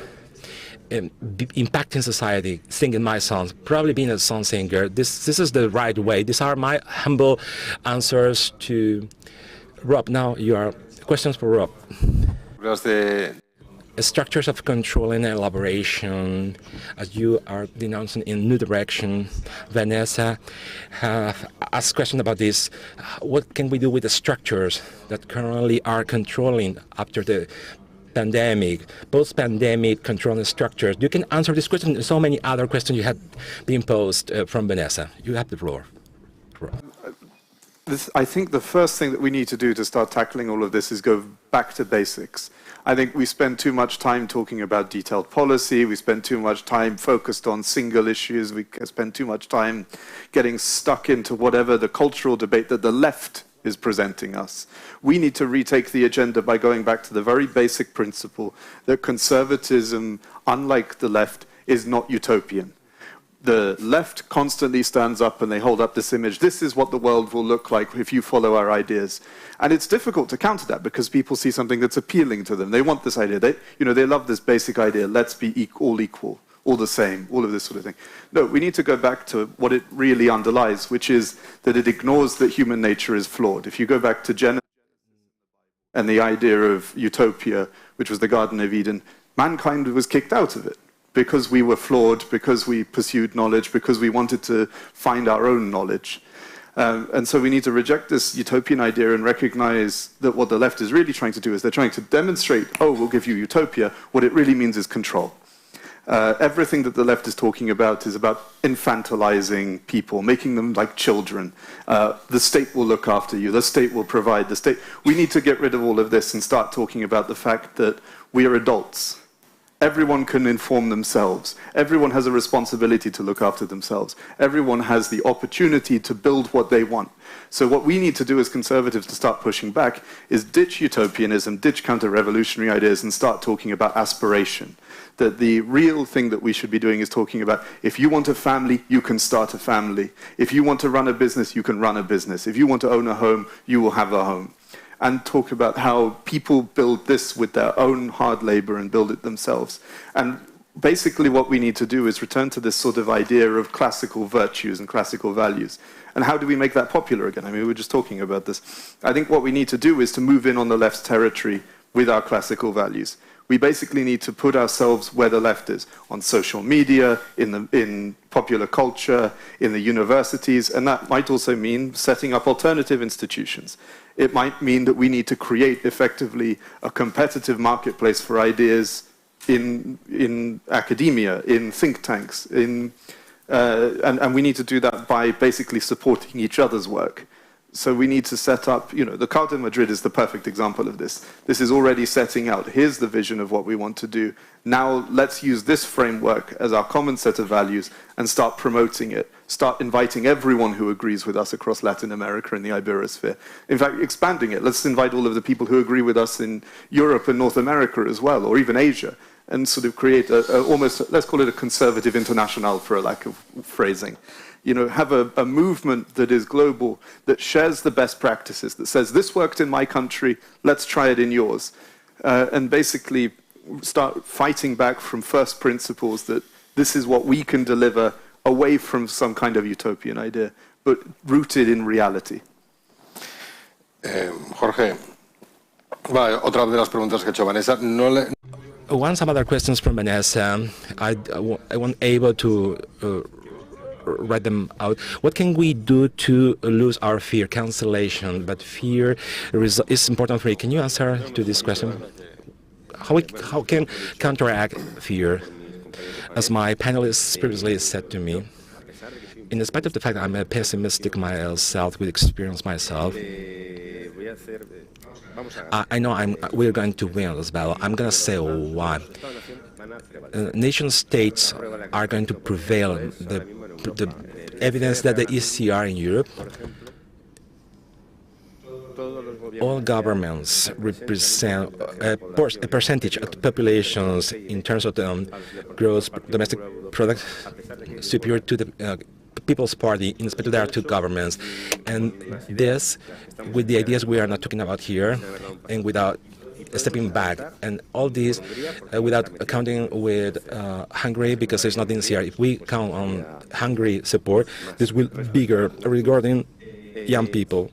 impacting society, singing my songs, probably being a song singer. This is the right way. These are my humble answers to Rob. Now your questions for Rob. Structures of control and elaboration, as you are denouncing in New Direction. Vanessa have asked questions about this. What can we do with the structures that currently are controlling after the pandemic, post-pandemic controlling structures? You can answer this question and so many other questions you had been posed from Vanessa. You have the floor. I think the first thing that we need to do to start tackling all of this is go back to basics. I think we spend too much time talking about detailed policy. We spend too much time focused on single issues. We spend too much time getting stuck into whatever the cultural debate that the left is presenting us. We need to retake the agenda by going back to the very basic principle that conservatism, unlike the left, is not utopian. The left constantly stands up and they hold up this image. This is what the world will look like if you follow our ideas. And it's difficult to counter that because people see something that's appealing to them. They want this idea. They love this basic idea. Let's be all equal, all the same, all of this sort of thing. No, we need to go back to what it really underlies, which is that it ignores that human nature is flawed. If you go back to Genesis and the idea of utopia, which was the Garden of Eden, mankind was kicked out of it. Because we were flawed, because we pursued knowledge, because we wanted to find our own knowledge. And so we need to reject this utopian idea and recognize that what the left is really trying to do is they're trying to demonstrate, oh, we'll give you utopia. What it really means is control. Everything that the left is talking about is about infantilizing people, making them like children. The state will look after you. The state will provide. The state. We need to get rid of all of this and start talking about the fact that we are adults. Everyone can inform themselves. Everyone has a responsibility to look after themselves. Everyone has the opportunity to build what they want. So what we need to do as conservatives to start pushing back is ditch utopianism, ditch counter-revolutionary ideas, and start talking about aspiration. That the real thing that we should be doing is talking about, if you want a family, you can start a family. If you want to run a business, you can run a business. If you want to own a home, you will have a home. And talk about how people build this with their own hard labor and build it themselves. And basically what we need to do is return to this sort of idea of classical virtues and classical values. And how do we make that popular again? I mean, we were just talking about this. I think what we need to do is to move in on the left's territory with our classical values. We basically need to put ourselves where the left is, on social media, in popular culture, in the universities, and that might also mean setting up alternative institutions. It might mean that we need to create effectively a competitive marketplace for ideas in academia, in think tanks, and we need to do that by basically supporting each other's work. So we need to set up, the Carta Madrid is the perfect example of this. This is already setting out, here's the vision of what we want to do. Now let's use this framework as our common set of values and start promoting it. Start inviting everyone who agrees with us across Latin America and the Iberosphere. In fact, expanding it. Let's invite all of the people who agree with us in Europe and North America as well, or even Asia, and sort of create almost, let's call it a conservative international for a lack of phrasing. Have a movement that is global, that shares the best practices, that says, this worked in my country, let's try it in yours. And basically start fighting back from first principles that this is what we can deliver away from some kind of utopian idea, but rooted in reality. Jorge, otra de las preguntas que ha hecho Vanessa. Some other questions from Vanessa. I wasn't able to write them out. What can we do to lose our fear? Cancellation, but fear is important for you. Can you answer to this question? How can counteract fear? As my panelists previously said to me, in spite of the fact that I'm a pessimistic myself with experience myself, I know we're going to win this battle. I'm going to say why. Nation states are going to prevail. The evidence that the ECR in Europe, all governments represent a percentage of the populations in terms of the gross domestic product superior to the People's Party, in spite of there are two governments. And this, with the ideas we are not talking about here, and without stepping back, and all these without accounting with Hungary, because there's nothing here. If we count on Hungary support, this will be bigger regarding young people.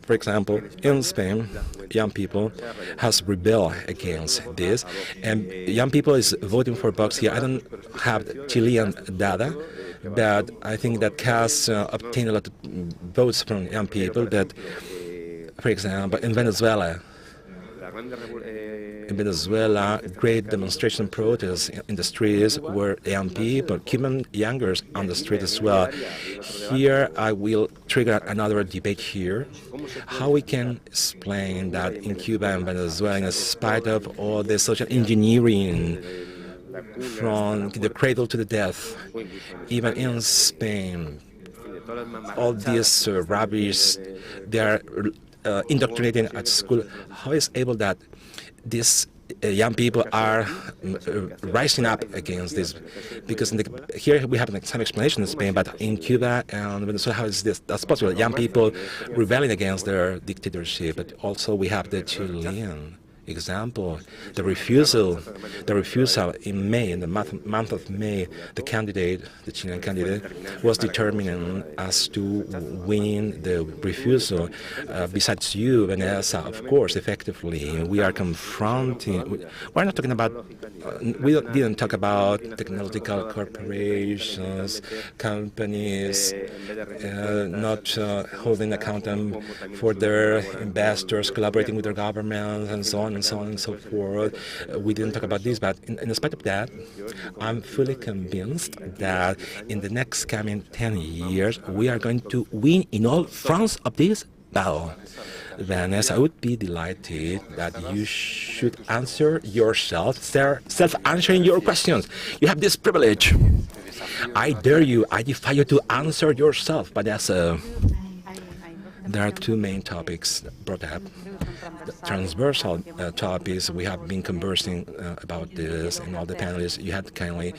For example, in Spain, young people has rebelled against this, and young people is voting for Vox here. I don't have Chilean data, but I think that CAS obtained a lot of votes from young people that, for example, in Venezuela, great demonstration protests in the streets were young people, Cuban youngers on the street as well. Here I will trigger another debate here. How we can explain that in Cuba and Venezuela, in spite of all the social engineering from the cradle to the death, even in Spain, all these rubbish, they are indoctrinating at school. How is able that these young people are rising up against this? Because here we have some explanation in Spain, but in Cuba and Venezuela, how is that's possible? Young people rebelling against their dictatorship, but also we have the Chilean example, the refusal in May, in the month of May, the Chilean candidate, was determining us to win the refusal. Besides you, Vanessa, of course, effectively, we are confronting. We're not talking about. We didn't talk about technological corporations, companies not holding accountable for their investors, collaborating with their governments, and so on and so on and so forth. We didn't talk about this, but in spite of that, I'm fully convinced that in the next coming 10 years, we are going to win in all fronts of this battle. Vanessa, I would be delighted that you should answer yourself, self-answering your questions. You have this privilege. I dare you, I defy you to answer yourself, Vanessa. There are two main topics brought up. The transversal topics, we have been conversing about this, and all the panelists, you had kindly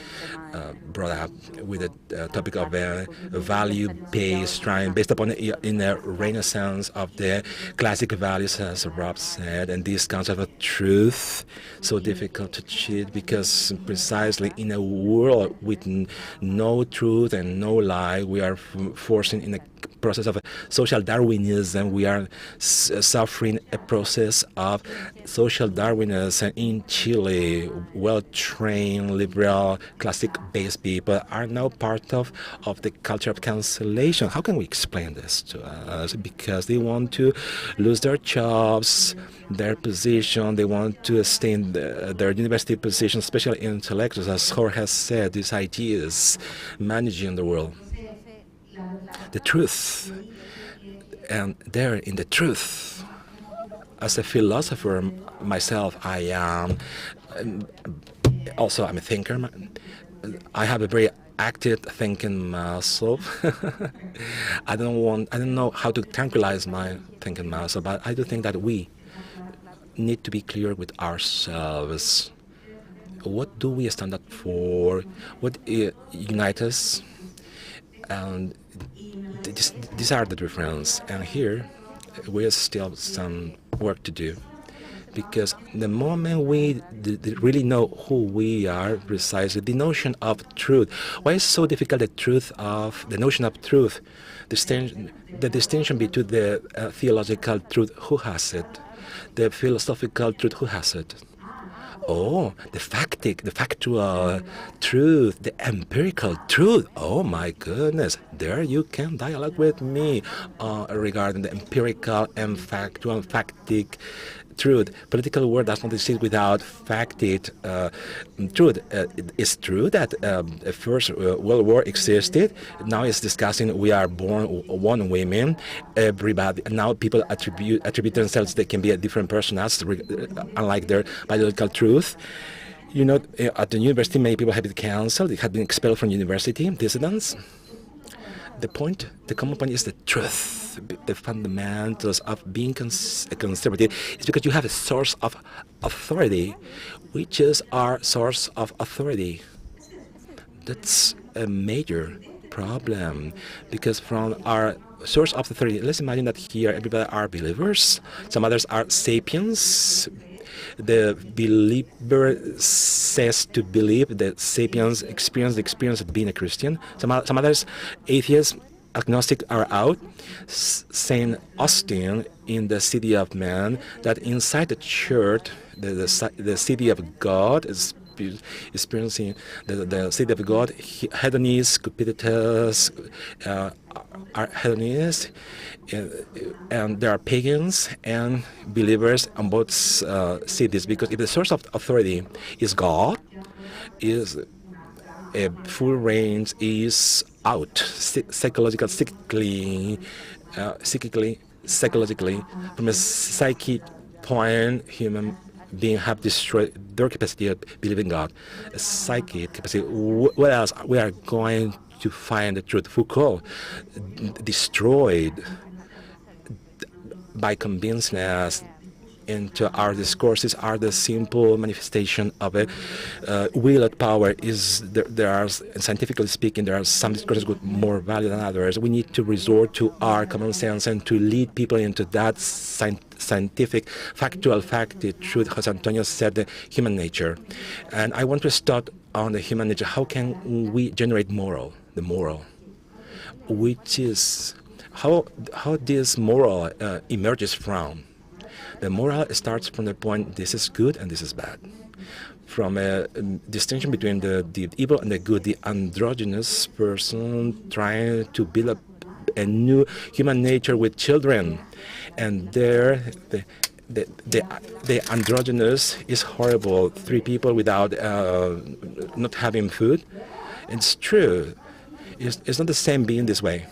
brought up with the topic of a value-based trying, based upon in the renaissance of the classic values, as Rob said, and this concept of truth, so difficult to cheat, because precisely in a world with no truth and no lie, we are forcing in a process of social Darwinism. We are suffering a process of social Darwinism in Chile. Well-trained, liberal, classic-based people are now part of the culture of cancellation. How can we explain this to us? Because they want to lose their jobs, their position, they want to stay in their university position, especially intellectuals, as Jorge has said, these ideas managing the world. The truth, and there in the truth, as a philosopher myself, I am also I'm a thinker. I have a very active thinking muscle. I don't know how to tranquilize my thinking muscle, but I do think that we need to be clear with ourselves. What do we stand up for? What unites us? And these are the difference. And here, we have still some work to do. Because the moment we really know who we are precisely, the notion of truth. Why is it so difficult, the notion of truth? The distinction between the theological truth, who has it? The philosophical truth, who has it? Oh, the factual truth, the empirical truth. Oh my goodness, there you can dialogue with me regarding the empirical and factual, factic truth. Political world does not exist without facted truth. It's true that the First World War existed. Now it's discussing we are born one women. Everybody now people attribute themselves. They can be a different person as unlike their biological truth. You know, at the university, many people have been cancelled. They have been expelled from university. Dissidents. The common point is the truth, the fundamentals of being conservative. It's because you have a source of authority, which is our source of authority. That's a major problem, because from our source of authority, let's imagine that here everybody are believers, some others are sapiens. The believer says to believe, the sapiens experience the experience of being a Christian. Some others, atheists, agnostic, are out. Saint Austin in the City of Man, that inside the church, the city of God is experiencing the city of God, hedonists, cupiditous, are hedonists, and there are pagans and believers on both cities, because if the source of authority is God, is a full range is out, psychologically, from a psychic point, human beings have destroyed their capacity of believing God, a psychic capacity. What else? We are going to find the truth. Foucault destroyed by convincing us into our discourses are the simple manifestation of a will of power. There are, scientifically speaking, there are some discourses with more value than others. We need to resort to our common sense and to lead people into that scientific, factual fact, the truth, Jose Antonio said, the human nature. And I want to start on the human nature. How can we generate the moral, which is how this moral emerges from. The moral starts from the point this is good and this is bad. From a distinction between the evil and the good, the androgynous person trying to build up a new human nature with children. And there, the androgynous is horrible. 3 people without not having food. It's true. It's not the same being this way.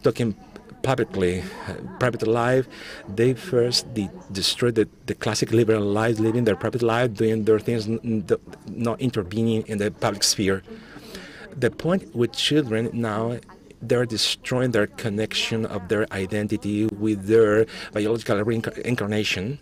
Talking publicly, private life, they first destroy the classic liberal life, living their private life, doing their things, not intervening in the public sphere. The point with children now, they're destroying their connection of their identity with their biological incarnation,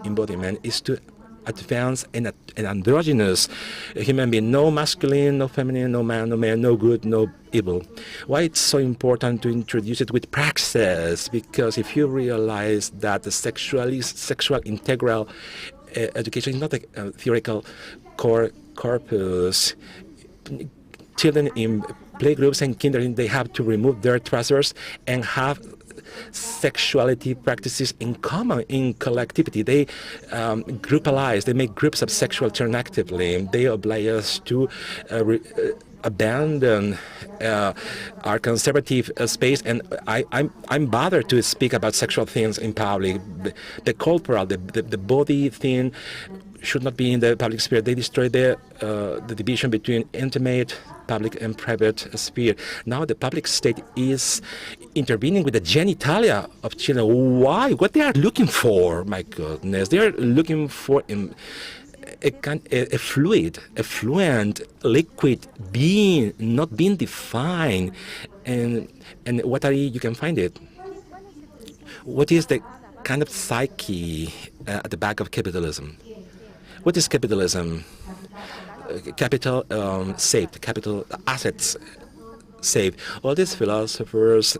embodiment, is to advance an androgynous human being, no masculine, no feminine, no man, no good, no evil. Why it's so important to introduce it with praxis? Because if you realize that the sexual integral education is not a theoretical corpus, children in playgroups and kindergarten, they have to remove their trousers and have sexuality practices in common, in collectivity. They groupalize, they make groups of sexual turn actively. They oblige us to abandon our conservative space, and I'm bothered to speak about sexual things in public. The corporal, the body thing should not be in the public sphere. They destroy the division between intimate, public and private sphere. Now the public state is intervening with the genitalia of children. Why? What they are looking for? My goodness, they are looking for a fluid, a fluent, liquid being, not being defined. And what are you can find it? What is the kind of psyche at the back of capitalism? What is capitalism? Capital saved, capital assets saved. All these philosophers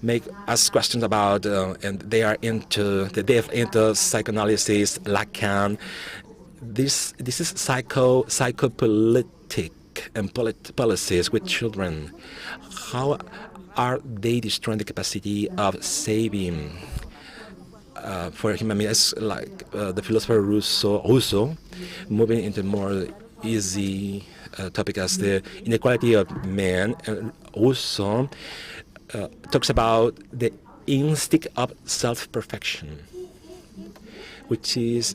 make us questions about, and they are into psychoanalysis, Lacan. This is psychopolitic and policies with children. How are they destroying the capacity of saving? For human beings, like the philosopher Rousseau, moving into more easy topic as the inequality of man, and Rousseau talks about the instinct of self-perfection, which is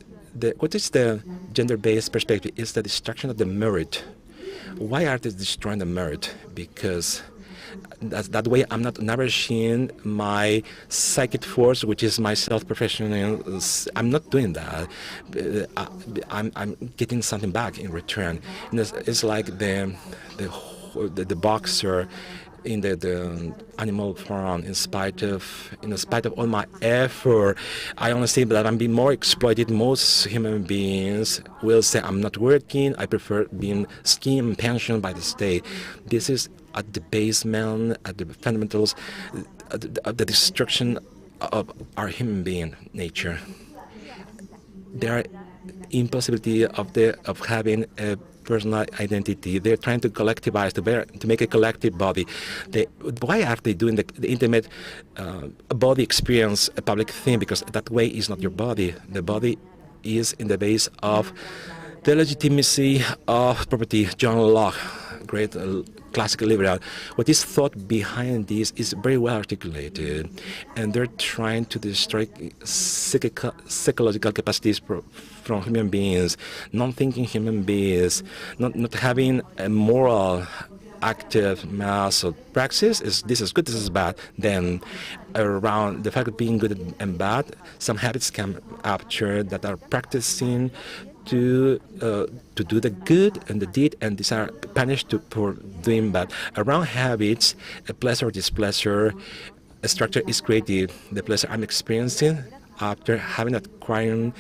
what is the gender-based perspective? Is the destruction of the merit. Why are they destroying the merit? Because that way I'm not nourishing my psychic force, which is my self-profession. I'm not doing that. I'm getting something back in return. And it's like the boxer in the animal farm. In spite of all my effort, I only see that I'm being more exploited. Most human beings will say I'm not working. I prefer being schemed, pensioned by the state. This is at the basement, at the fundamentals, the destruction of our human being nature. There are impossibility of having a personal identity. They're trying to collectivize, to make a collective body. Why are they doing the intimate body experience a public thing? Because that way is not your body. The body is in the base of the legitimacy of property. John Locke, great classical liberal. What is thought behind this is very well articulated, and they're trying to destroy psychological capacities from human beings, non-thinking human beings, not having a moral active mass of praxis. This is good, this is bad. Then around the fact of being good and bad, some habits come after that are practicing to do the good and the deed, and these are punished for doing bad. Around habits, a pleasure or displeasure, a structure is created. The pleasure I'm experiencing, after having acquired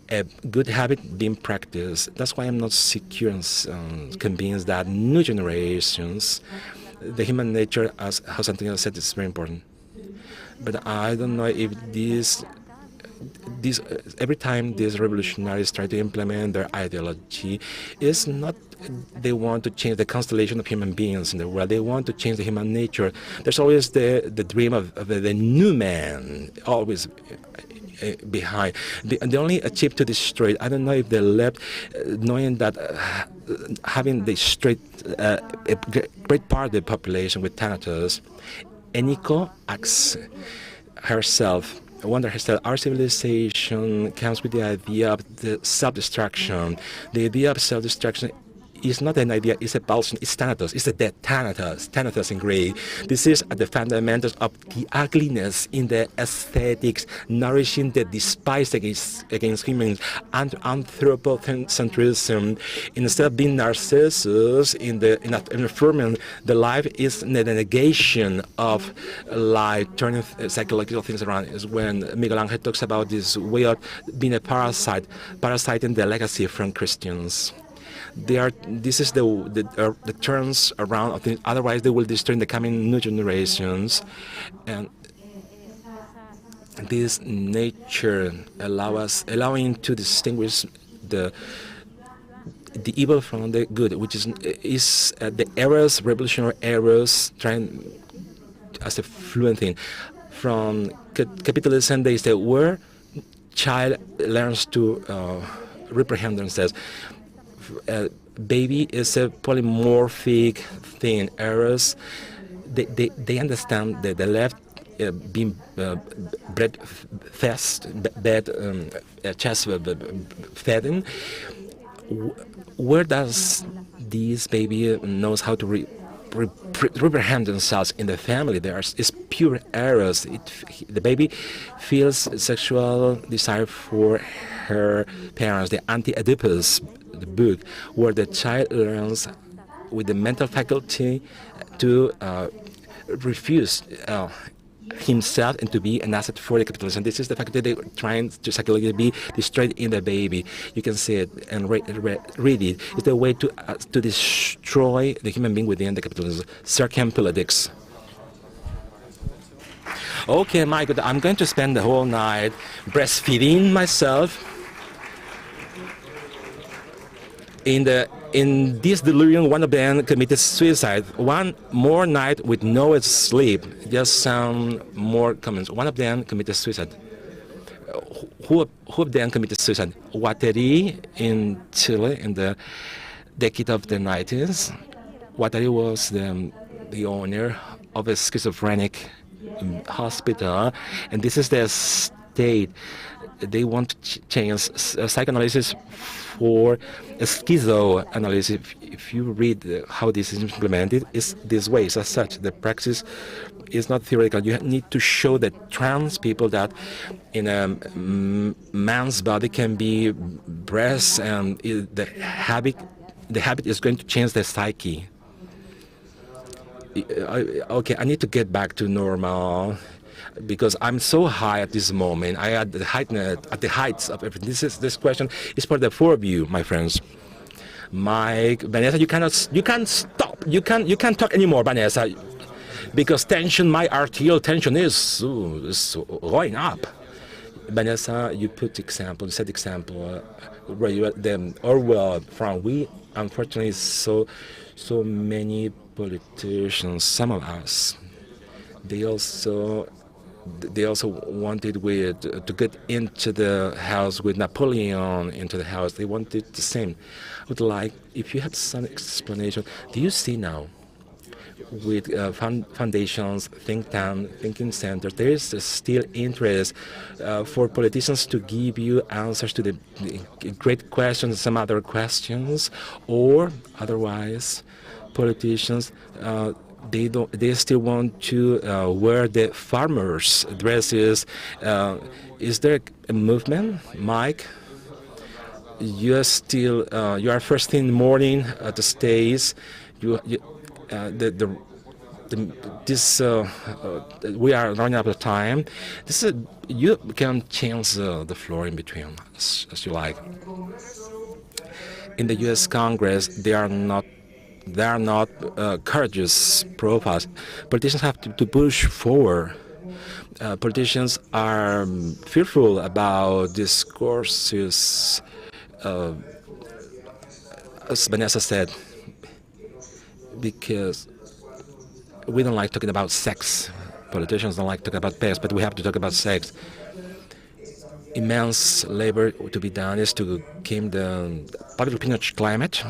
a good habit being practiced. That's why I'm not secure and convinced that new generations, the human nature, as Santiago said, is very important. But I don't know if this every time these revolutionaries try to implement their ideology, it's not they want to change the constellation of human beings in the world. They want to change the human nature. There's always the dream of the new man, always behind. The only achieved to destroy it. I don't know if the left, knowing that having destroyed a great part of the population with Thanatos, Eniko asks herself, wonder herself, our civilization comes with the idea of the self-destruction. The idea of self-destruction is not an idea, it's a pulsion, it's Thanatos, it's the dead Thanatos in Greek. This is at the fundamentals of the ugliness in the aesthetics, nourishing the despise against humans, and anthropocentrism. Instead of being Narcissus in affirming the life is the negation of life, turning psychological things around, is when Miguel Angel talks about this way of being a parasiting the legacy from Christians. This is the turns around of things. Otherwise, they will destroy the coming new generations. And this nature allowing to distinguish the evil from the good, which is the eras, revolutionary eras, trying as a fluent thing. From capitalism, they say where child learns to reprehend themselves. Baby is a polymorphic thing. Eras, they understand that the left being chest fed. Where does this baby knows how to reprehend themselves in the family? It's pure eros. The baby feels sexual desire for her parents. The anti-Oedipus, the book, where the child learns with the mental faculty to refuse himself and to be an asset for the capitalism. This is the faculty they're trying to psychologically be destroyed in the baby. You can see it and read it. It's the way to destroy the human being within the capitalism. Circumpolitics. Okay, Michael, I'm going to spend the whole night breastfeeding myself. In this delusion, one of them committed suicide. One more night with no sleep. Just some more comments. One of them committed suicide. Who of them committed suicide? Guattari in Chile in the decade of the 90s. Guattari was the owner of a schizophrenic hospital, and this is the state. They want to change psychoanalysis for a schizoanalysis. If you read how this is implemented, it's this way. So as such, the praxis is not theoretical. You need to show that trans people that in a man's body can be breasts, and the habit is going to change the psyche. Okay, I need to get back to normal, because I'm so high at this moment. I at the heights of everything. This question is for the four of you, my friends. Mike, Vanessa, you can't stop. You can't talk anymore, Vanessa, because tension, my arterial tension is going up. Vanessa, you set example where you the Orwell from. We unfortunately so many politicians. Some of us, they also wanted to get into the house with Napoleon into the house. They wanted the same. I would like, if you have some explanation, do you see now with foundations, think tanks, thinking centers, there is still interest for politicians to give you answers to the great questions, some other questions, or otherwise politicians they still want to wear the farmers' dresses. Is there a movement, Mike? You are first thing in the morning at the States. The we are running out of time. You can change the floor in between as you like. In the U.S. Congress, they are not courageous profiles. Politicians have to push forward. Politicians are fearful about discourses, as Vanessa said, because we don't like talking about sex. Politicians don't like talking about sex, but we have to talk about sex. Immense labor to be done is to keep the public opinion climate,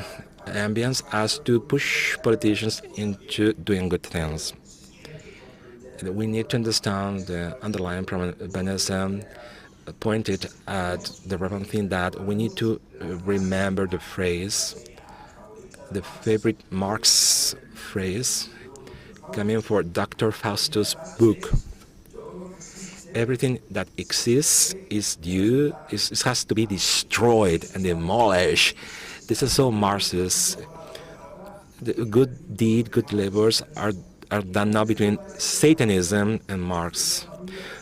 ambience, as to push politicians into doing good things. We need to understand the underlying problem. Vanessa pointed at the relevant thing that we need to remember the phrase, the favorite Marx phrase, coming for Dr. Faustus' book. Everything that exists has to be destroyed and demolished. This is so Marxist. The good deed, good labors are done now between Satanism and Marx.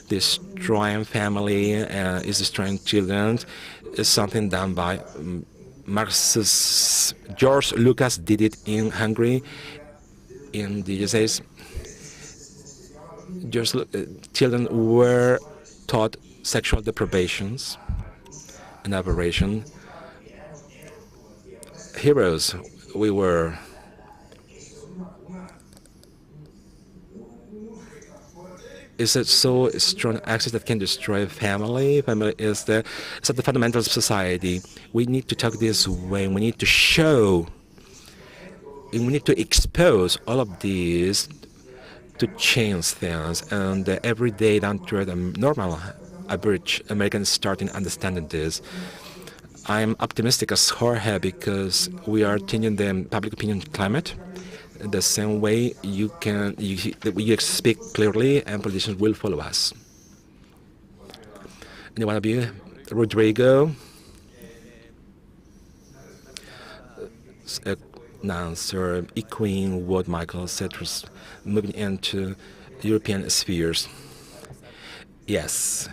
Destroying family is destroying children is something done by Marxist. George Lucas did it in Hungary, in the USA. Children were taught sexual deprivations and aberration. Heroes, we were. Is it so strong access that can destroy family? Family is the fundamental of society. We need to talk this way. We need to show, and we need to expose all of these to change things, and every day down to the normal average Americans starting understanding this. I'm optimistic as Jorge because we are changing the public opinion climate the same way you speak clearly and politicians will follow us. Any one of you? Rodrigo? An answer echoing what Michael said, moving into European spheres. Yes.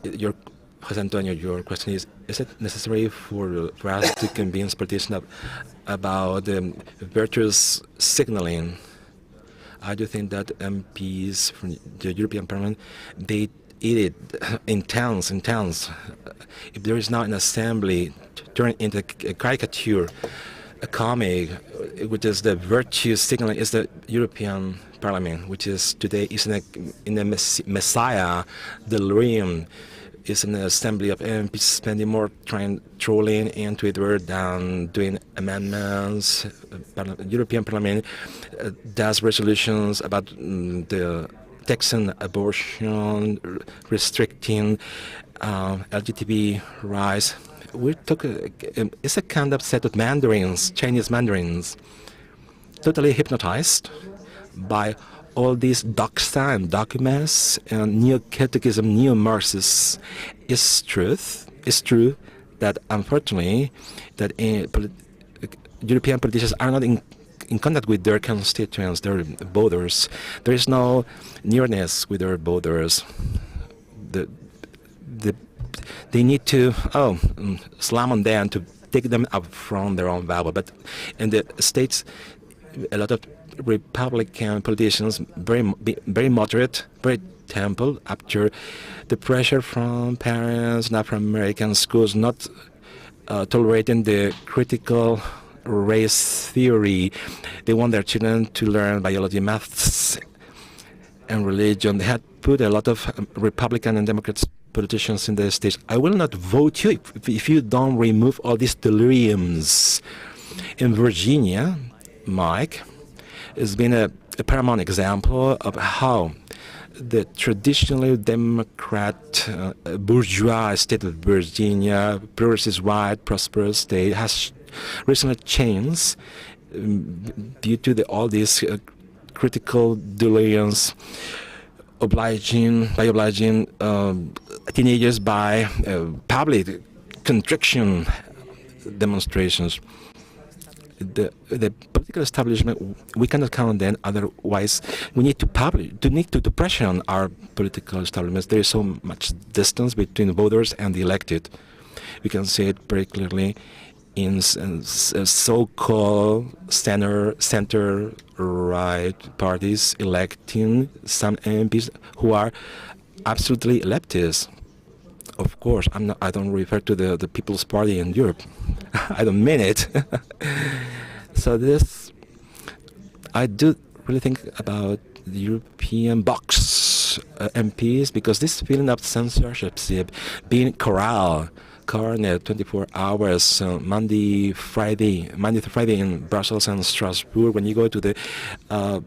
Jose Antonio, your question is it necessary for us to convince politicians about virtuous signaling? I do think that MPs from the European Parliament, they eat it in towns. If there is now an assembly turned into a caricature, a comic, which is the virtue signaling, is the European Parliament, which is today is in a messiah delirium. Is an assembly of MPs spending more time trolling in Twitter than doing amendments. European Parliament does resolutions about the taxing abortion, restricting LGBT rights. It's a kind of set of mandarins, Chinese mandarins, totally hypnotized by all these doxa and dogmas and neo-catechism, neo-Marxists. It's true that unfortunately that European politicians are not in contact with their constituents, their voters. There is no nearness with their voters. They need to slam on them to take them up from their own Bible. But in the States, a lot of Republican politicians, very moderate, very temple, after the pressure from parents, not from American schools, not tolerating the critical race theory. They want their children to learn biology, maths, and religion. They had put a lot of Republican and Democrat politicians in the States. I will not vote you if you don't remove all these deliriums. In Virginia, Mike, has been a paramount example of how the traditionally Democrat bourgeois state of Virginia, progressive white, prosperous state, has recently changed due to all these critical deliriums, obliging teenagers by public contrition demonstrations. the political establishment, we cannot count on them. Otherwise, we need to pressure on our political establishments. There is so much distance between the voters and the elected. We can see it very clearly in so-called center-right parties electing some MPs who are absolutely leftist. Of course, I don't refer to the People's Party in Europe. I don't mean it. So I do really think about the European box MPs, because this feeling of censorship, being cornered 24 hours, Monday to Friday in Brussels and Strasbourg. When you go to the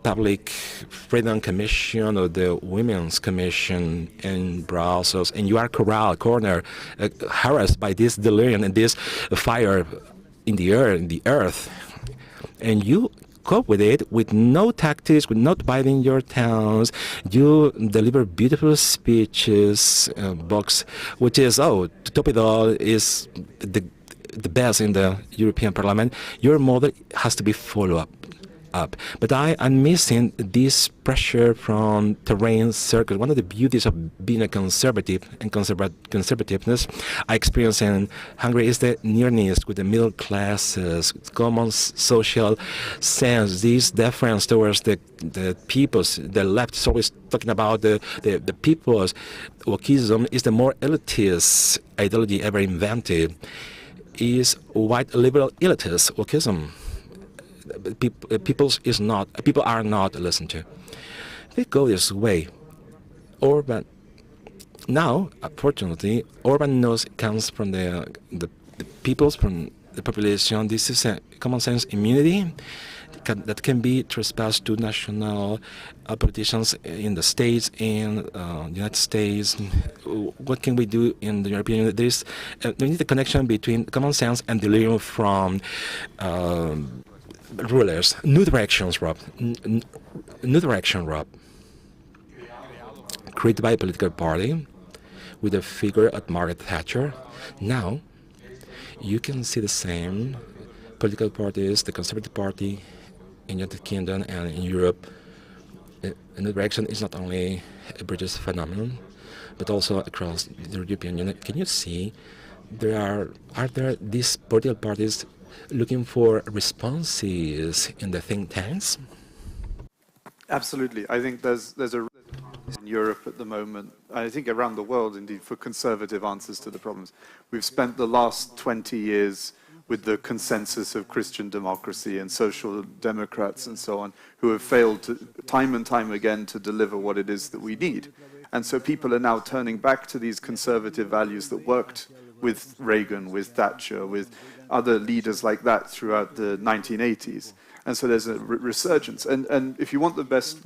Public Freedom Commission or the Women's Commission in Brussels, and you are cornered, harassed by this delirium and this fire in the earth, and you cope with it with no tactics, with not biting your tongues. You deliver beautiful speeches, books, which is, to top it all, is the best in the European Parliament. Your model has to be followed up. But I am missing this pressure from terrain circles. One of the beauties of being a conservative and conservativeness I experience in Hungary is the nearness with the middle classes, common social sense, this deference towards the peoples. The left is always talking about the peoples. Wokism is the more elitist ideology ever invented. Is white liberal elitist wokism. People are not listened to. They go this way. Orban now, unfortunately, Orban knows it comes from the peoples, from the population. This is a common sense immunity that can be trespassed to national politicians in the States and the United States. What can we do in the European Union? We need a connection between common sense and delirium from rulers. New directions, Rob. New direction, Rob. Created by a political party with a figure at Margaret Thatcher. Now, you can see the same political parties, the Conservative Party in the United Kingdom and in Europe. The new direction is not only a British phenomenon, but also across the European Union. Can you see are there these political parties looking for responses in the think tanks? Absolutely. I think there's a in Europe at the moment, I think around the world indeed, for conservative answers to the problems. We've spent the last 20 years with the consensus of Christian democracy and social democrats and so on, who have failed to, time and time again, to deliver what it is that we need. And so people are now turning back to these conservative values that worked with Reagan, with Thatcher, with other leaders like that throughout the 1980s. And so there's a resurgence. And if you want the best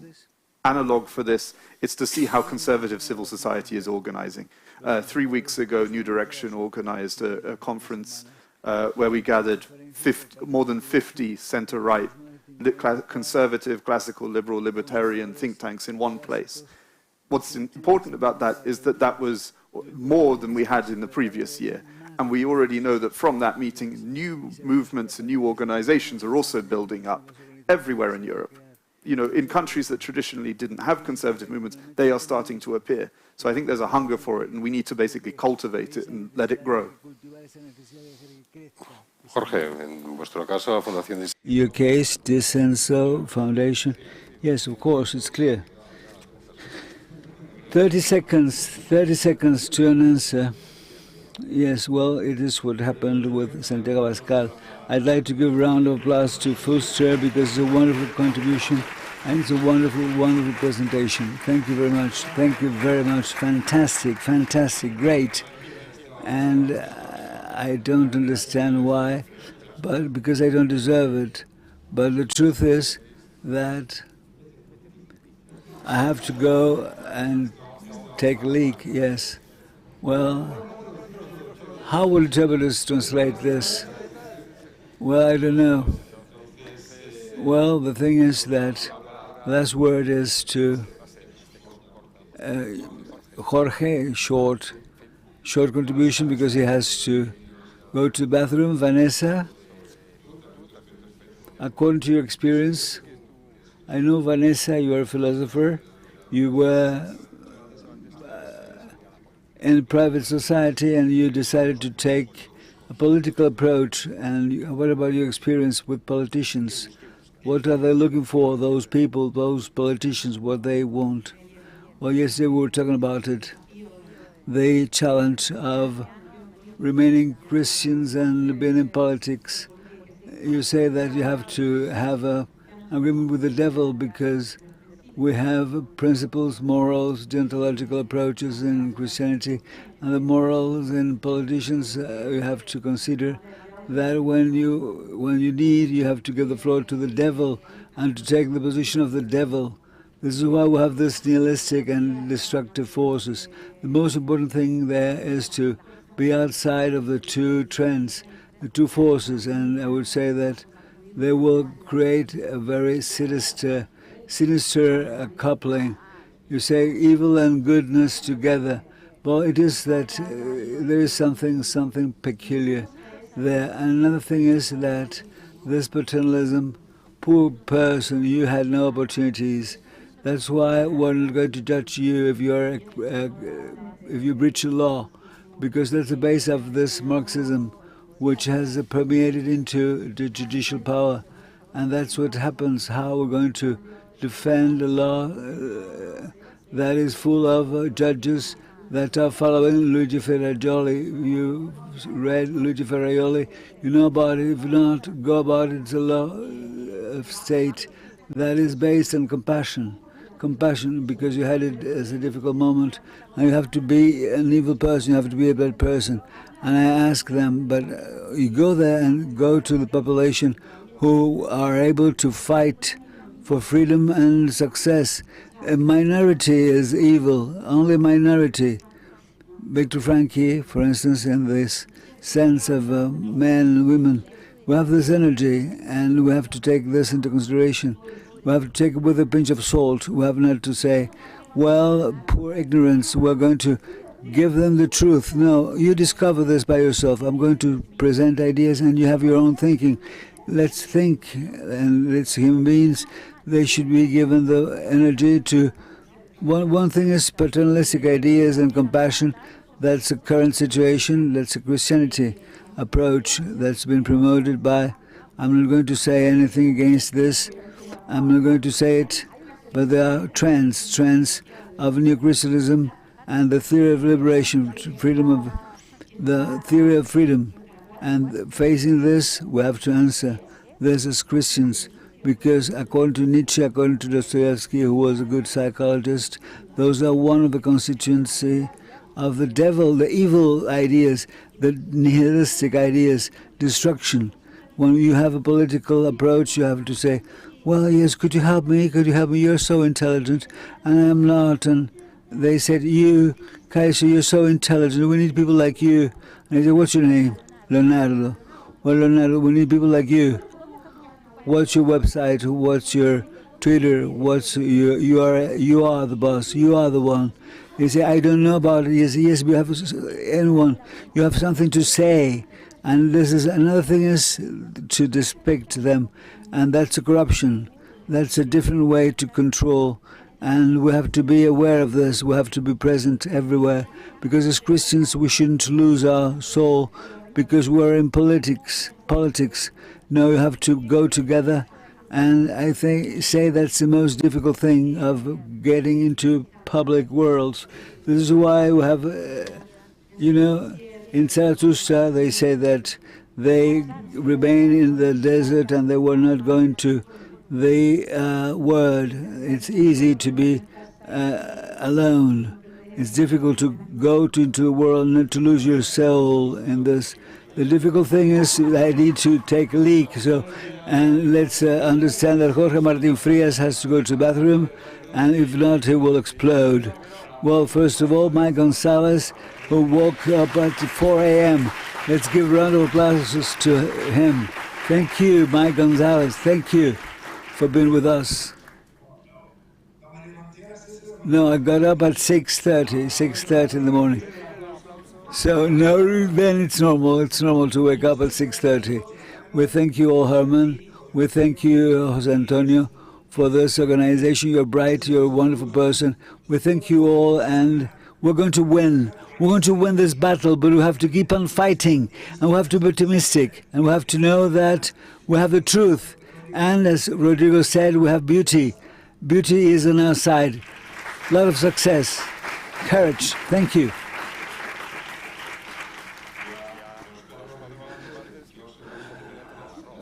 analog for this, it's to see how conservative civil society is organizing. 3 weeks ago, New Direction organized a conference where we gathered more than 50 center-right, conservative, classical, liberal, libertarian think tanks in one place. What's important about that is that that was more than we had in the previous year. And we already know that from that meeting, new movements and new organizations are also building up everywhere in Europe. You know, in countries that traditionally didn't have conservative movements, they are starting to appear. So I think there's a hunger for it, and we need to basically cultivate it and let it grow. Jorge, en vuestro caso, Fundación Your case, Disenso Foundation, yes, of course, it's clear. 30 seconds to an answer. Yes, well, it is what happened with Santiago Abascal. I'd like to give a round of applause to Fuster because it's a wonderful contribution and it's a wonderful, wonderful presentation. Thank you very much. Thank you very much. Fantastic, fantastic, great. And I don't understand why, but because I don't deserve it. But the truth is that I have to go and take a leak, yes. Well, how will interpreters translate this? Well, I don't know. Well, the thing is that the last word is to Jorge, short contribution because he has to go to the bathroom. Vanessa? according to your experience, I know, Vanessa, you are a philosopher. You were in private society and you decided to take a political approach. And what about your experience with politicians? What are they looking for, those people, those politicians, what they want? Well, yesterday we were talking about it. The challenge of remaining Christians and being in politics. You say that you have to have an agreement with the devil because we have principles, morals, deontological approaches in Christianity, and the morals in politicians. You have to consider that when you need, you have to give the floor to the devil and to take the position of the devil. This is why we have this nihilistic and destructive forces. The most important thing there is to be outside of the two trends, the two forces, and I would say that they will create a very sinister coupling. You say evil and goodness together. Well, it is that there is something peculiar there. And another thing is that this paternalism, poor person, you had no opportunities. That's why we're not going to judge you if you breach the law, because that's the base of this Marxism, which has permeated into the judicial power. And that's what happens, how we're going to defend a law that is full of judges that are following Luigi Ferrajoli. You read Luigi Ferrajoli, you know about it. If not, go about it. It's a law of state that is based on compassion, because you had it as a difficult moment, and you have to be an evil person, you have to be a bad person. And I ask them, but you go there and go to the population who are able to fight for freedom and success. A minority is evil, only minority. Viktor Frankl, for instance, in this sense of men and women, we have this energy, and we have to take this into consideration. We have to take it with a pinch of salt. We have not to say, well, poor ignorance, we're going to give them the truth. No, you discover this by yourself. I'm going to present ideas and you have your own thinking. Let's think, and it's human beings, they should be given the energy to... One thing is paternalistic ideas and compassion. That's a current situation. That's a Christianity approach that's been promoted by... I'm not going to say anything against this. I'm not going to say it, but there are trends of New Christianism and the theory of liberation, the theory of freedom. And facing this, we have to answer this as Christians, because according to Nietzsche, according to Dostoevsky, who was a good psychologist, those are one of the constituency of the devil, the evil ideas, the nihilistic ideas, destruction. When you have a political approach, you have to say, well, yes, could you help me? Could you help me? You're so intelligent, and I'm not. And they said, you, Kaiser, you're so intelligent. We need people like you. And I said, what's your name? Leonardo. Well, Leonardo, we need people like you. What's your website? What's your Twitter? What's your, you are the boss. You are the one. They say, I don't know about it. Yes, we have anyone. You have something to say. And this is another thing is to depict them. And that's a corruption. That's a different way to control. And we have to be aware of this. We have to be present everywhere. Because as Christians, we shouldn't lose our soul because we're in politics. No, you have to go together. And I say that's the most difficult thing of getting into public worlds. This is why we have, in Zarathustra, they say that they remain in the desert and they were not going to the word. It's easy to be alone. It's difficult to go into the world, not to lose your soul in this. The difficult thing is I need to take a leak. And let's understand that Jorge Martin Frias has to go to the bathroom, and if not, he will explode. Well, first of all, Mike Gonzalez, who woke up at 4 a.m. Let's give a round of applause to him. Thank you, Mike Gonzalez. Thank you for being with us. No, I got up at 6:30 in the morning. So, no, then it's normal. It's normal to wake up at 6:30. We thank you all, Herman. We thank you, Jose Antonio, for this organization. You're bright, you're a wonderful person. We thank you all, and we're going to win. We're going to win this battle, but we have to keep on fighting, and we have to be optimistic, and we have to know that we have the truth. And as Rodrigo said, we have beauty. Beauty is on our side. A lot of success. Courage. Thank you.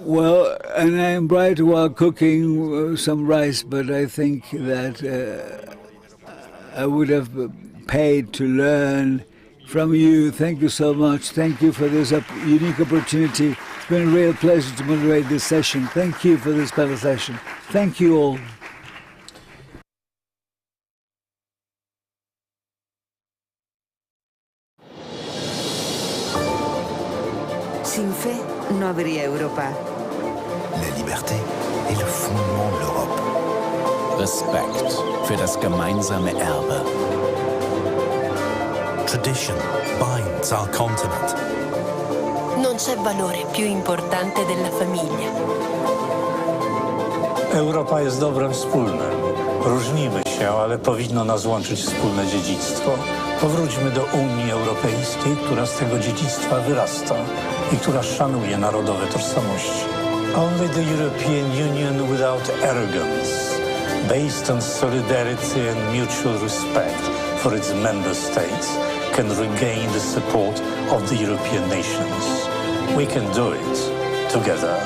Well, and I'm bright while cooking some rice, but I think that I would have paid to learn from you. Thank you so much. Thank you for this unique opportunity. It's been a real pleasure to moderate this session. Thank you for this panel session. Thank you all. Sin fe no habría Europa. La liberté est le fondement de l'Europe. Respekt für das gemeinsame Erbe. Tradition binds our continent. Non c'è valore più importante della famiglia. Europa jest dobrem wspólnym. Różnimy się, ale powinno nas łączyć wspólne dziedzictwo. Powróćmy do Unii Europejskiej, która z tego dziedzictwa wyrasta i która szanuje narodowe tożsamości. Only the European Union without arrogance, based on solidarity and mutual respect for its member states, can regain the support of the European nations. We can do it together.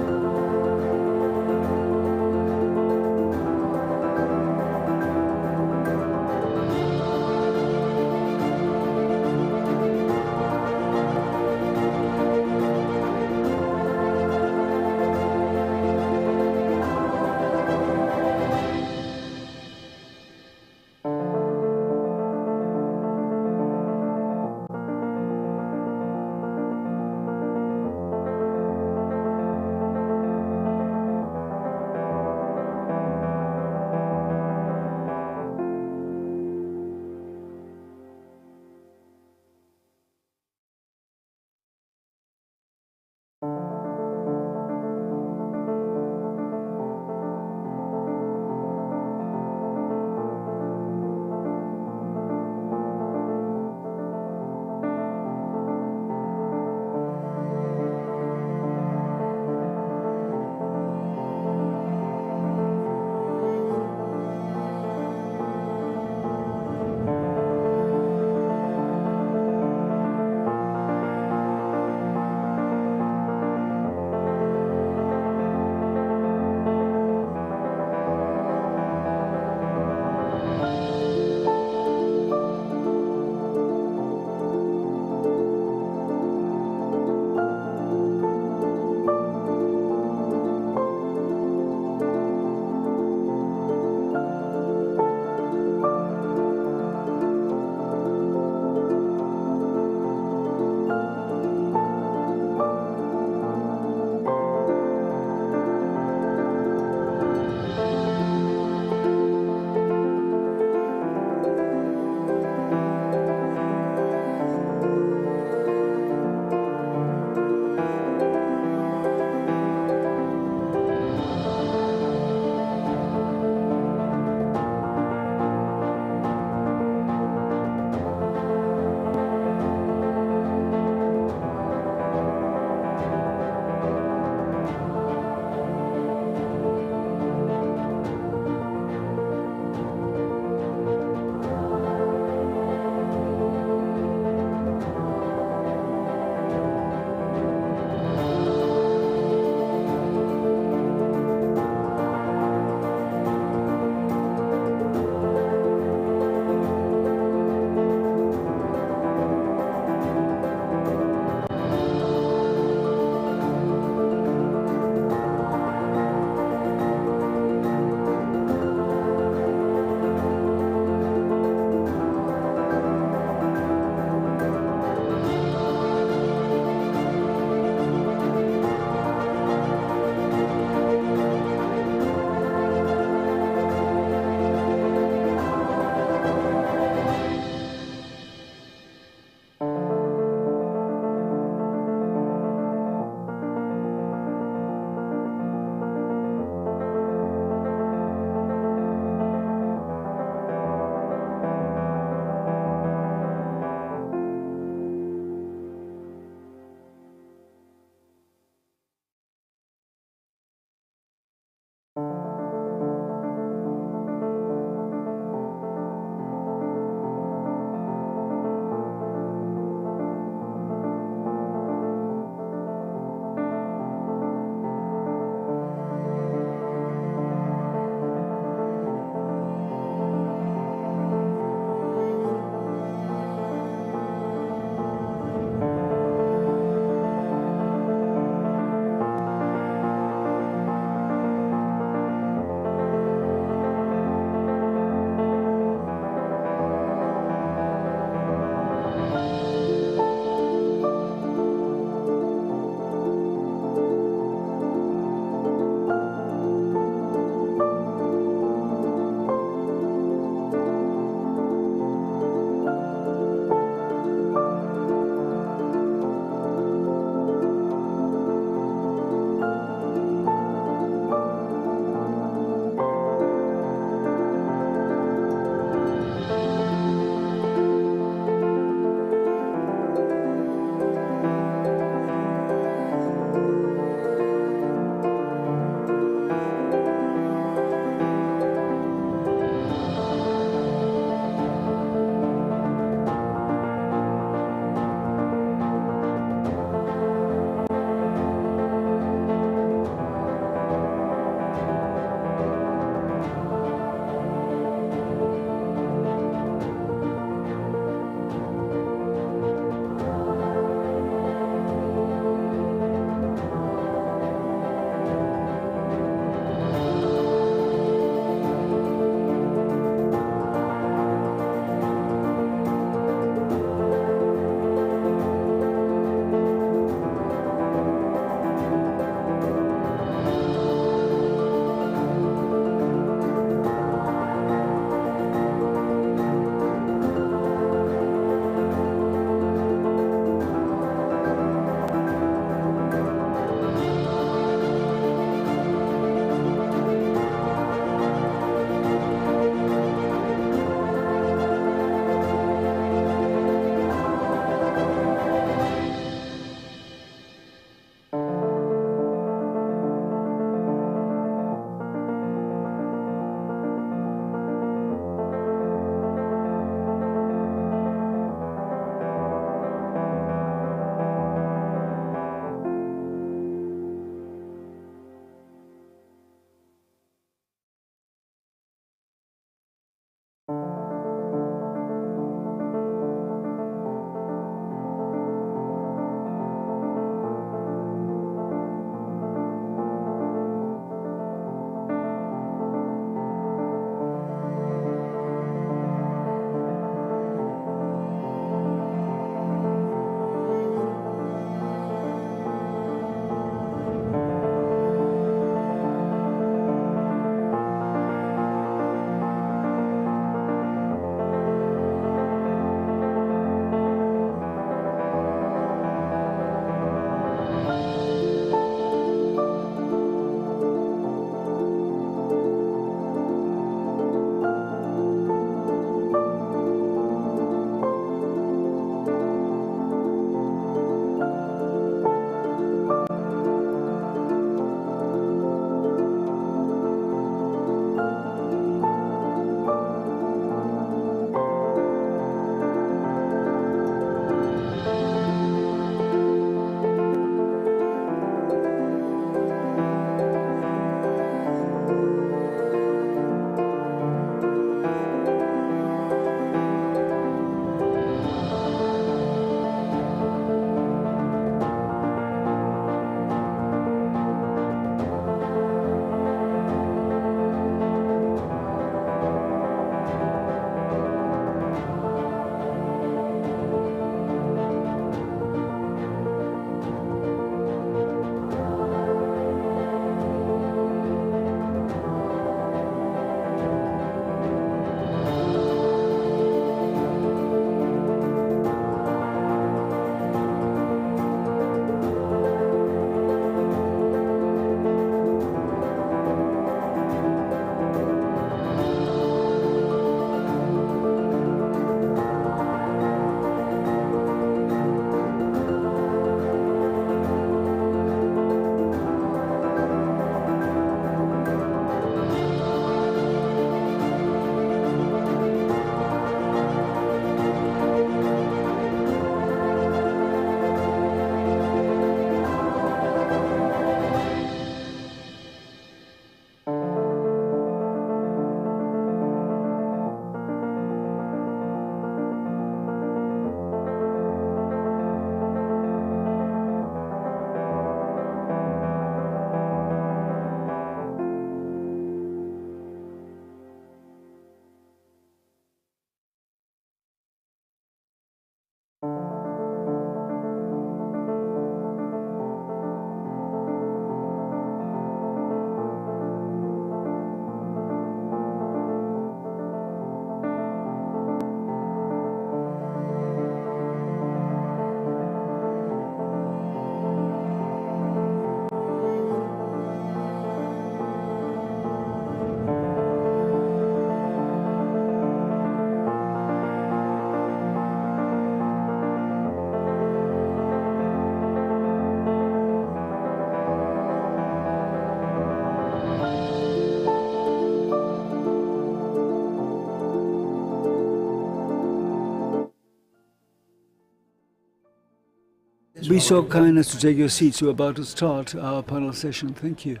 Be so kind as to take your seats. We're about to start our panel session. Thank you.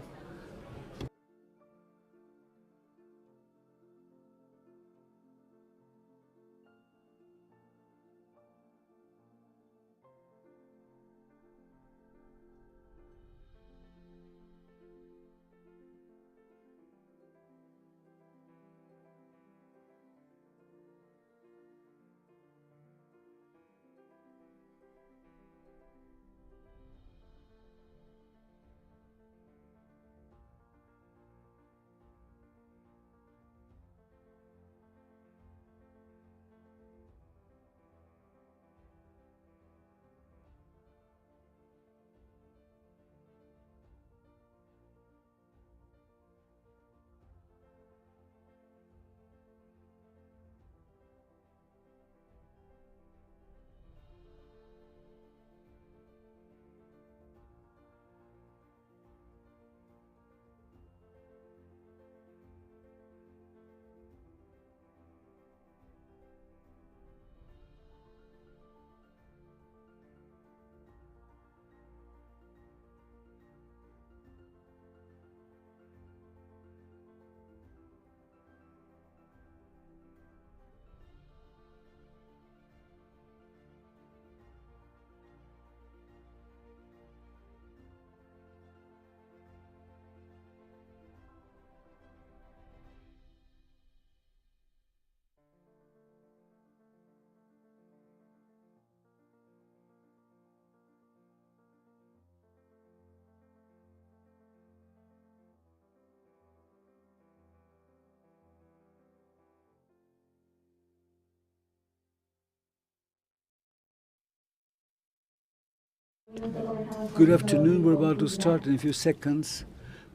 Good afternoon. We're about to start in a few seconds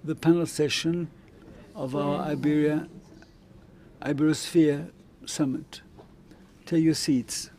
the panel session of our Iberosphere Summit. Take your seats.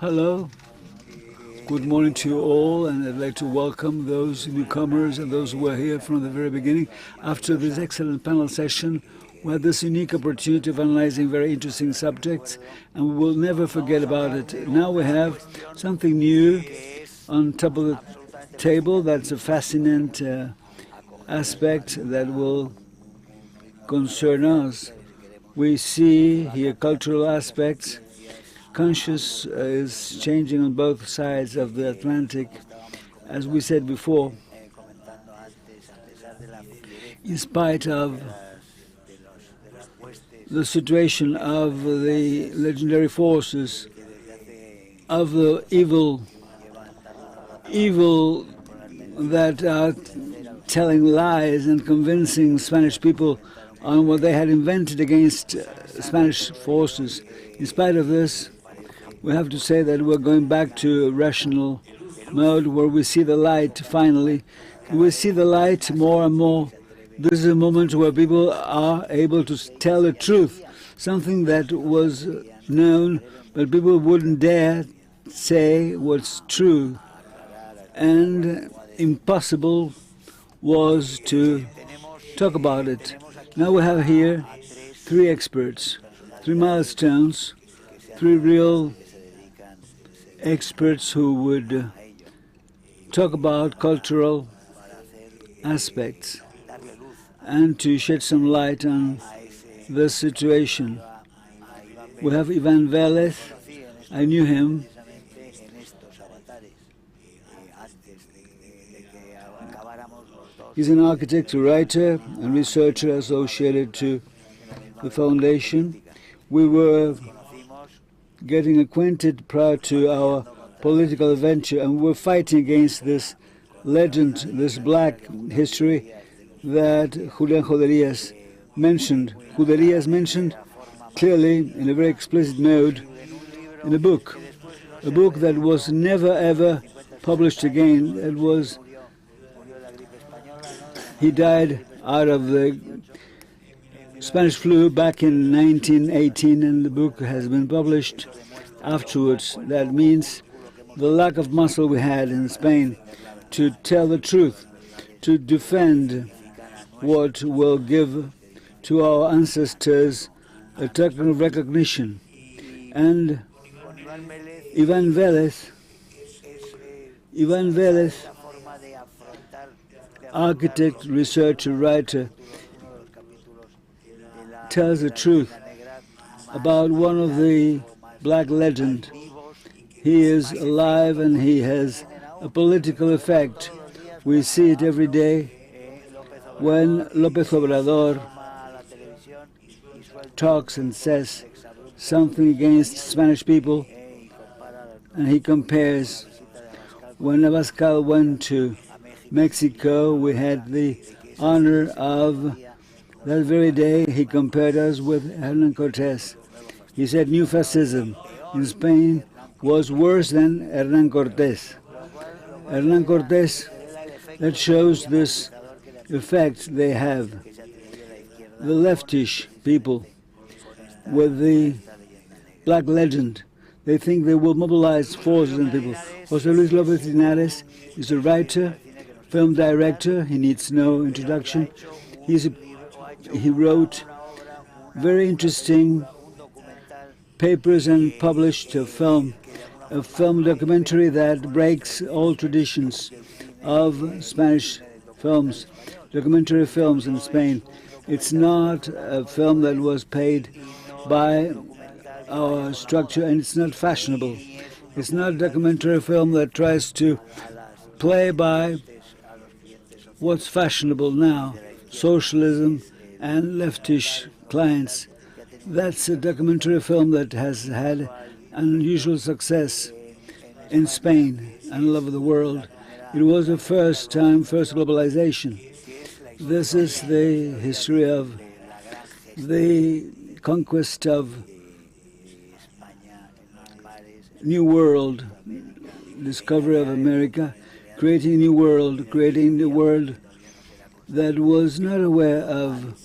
Hello. Good morning to you all, and I'd like to welcome those newcomers and those who were here from the very beginning. After this excellent panel session, we had this unique opportunity of analyzing very interesting subjects, and we will never forget about it. Now we have something new on top of the table that's a fascinating aspect that will concern us. We see here cultural aspects. Conscious is changing on both sides of the Atlantic. As we said before, in spite of the situation of the legendary forces, of the evil that are telling lies and convincing Spanish people on what they had invented against Spanish forces. In spite of this, we have to say that we're going back to a rational mode where we see the light finally. We see the light more and more. This is a moment where people are able to tell the truth, something that was known, but people wouldn't dare say what's true. And impossible was to talk about it. Now we have here three experts, three milestones, three real experts who would talk about cultural aspects and to shed some light on the situation. We have Ivan Velez. I knew him. He's an architect, a writer, and researcher associated to the foundation. We were getting acquainted prior to our political adventure, and we were fighting against this legend, this black history that Julián Joderias mentioned. Joderias mentioned clearly in a very explicit mode in a book that was never ever published again. He died out of the Spanish flu back in 1918, and the book has been published afterwards. That means the lack of muscle we had in Spain to tell the truth, to defend what will give to our ancestors a token of recognition. And Ivan Vélez, architect, researcher, writer, tells the truth about one of the black legend. He is alive and he has a political effect. We see it every day when López Obrador talks and says something against Spanish people, and he compares. When Abascal went to Mexico, we had the honor of that very day he compared us with Hernán Cortés. He said new fascism in Spain was worse than Hernán Cortés. Hernán Cortés, that shows this effect they have. The leftish people with the black legend, they think they will mobilize forces and people. José Luis López Linares is a writer, film director. He needs no introduction. He wrote very interesting papers and published a film documentary that breaks all traditions of Spanish films, documentary films in Spain. It's not a film that was paid by our structure, and it's not fashionable. It's not a documentary film that tries to play by what's fashionable now, socialism and leftish clients. That's a documentary film that has had unusual success in Spain and all over the world. It was the first globalization. This is the history of the conquest of New World, discovery of America, creating a new world, creating the world that was not aware of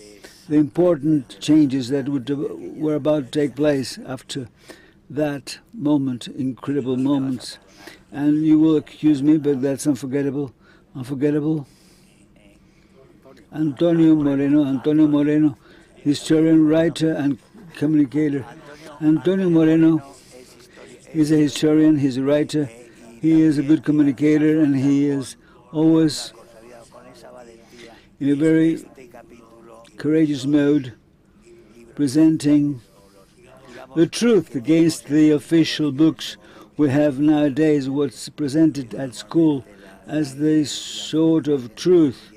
the important changes that were about to take place after that moment, incredible moments. And you will accuse me, but that's unforgettable. Antonio Moreno, historian, writer, and communicator. Antonio Moreno is a historian, he's a writer, he is a good communicator, and he is always in a very courageous mode, presenting the truth against the official books we have nowadays, what's presented at school as the sort of truth,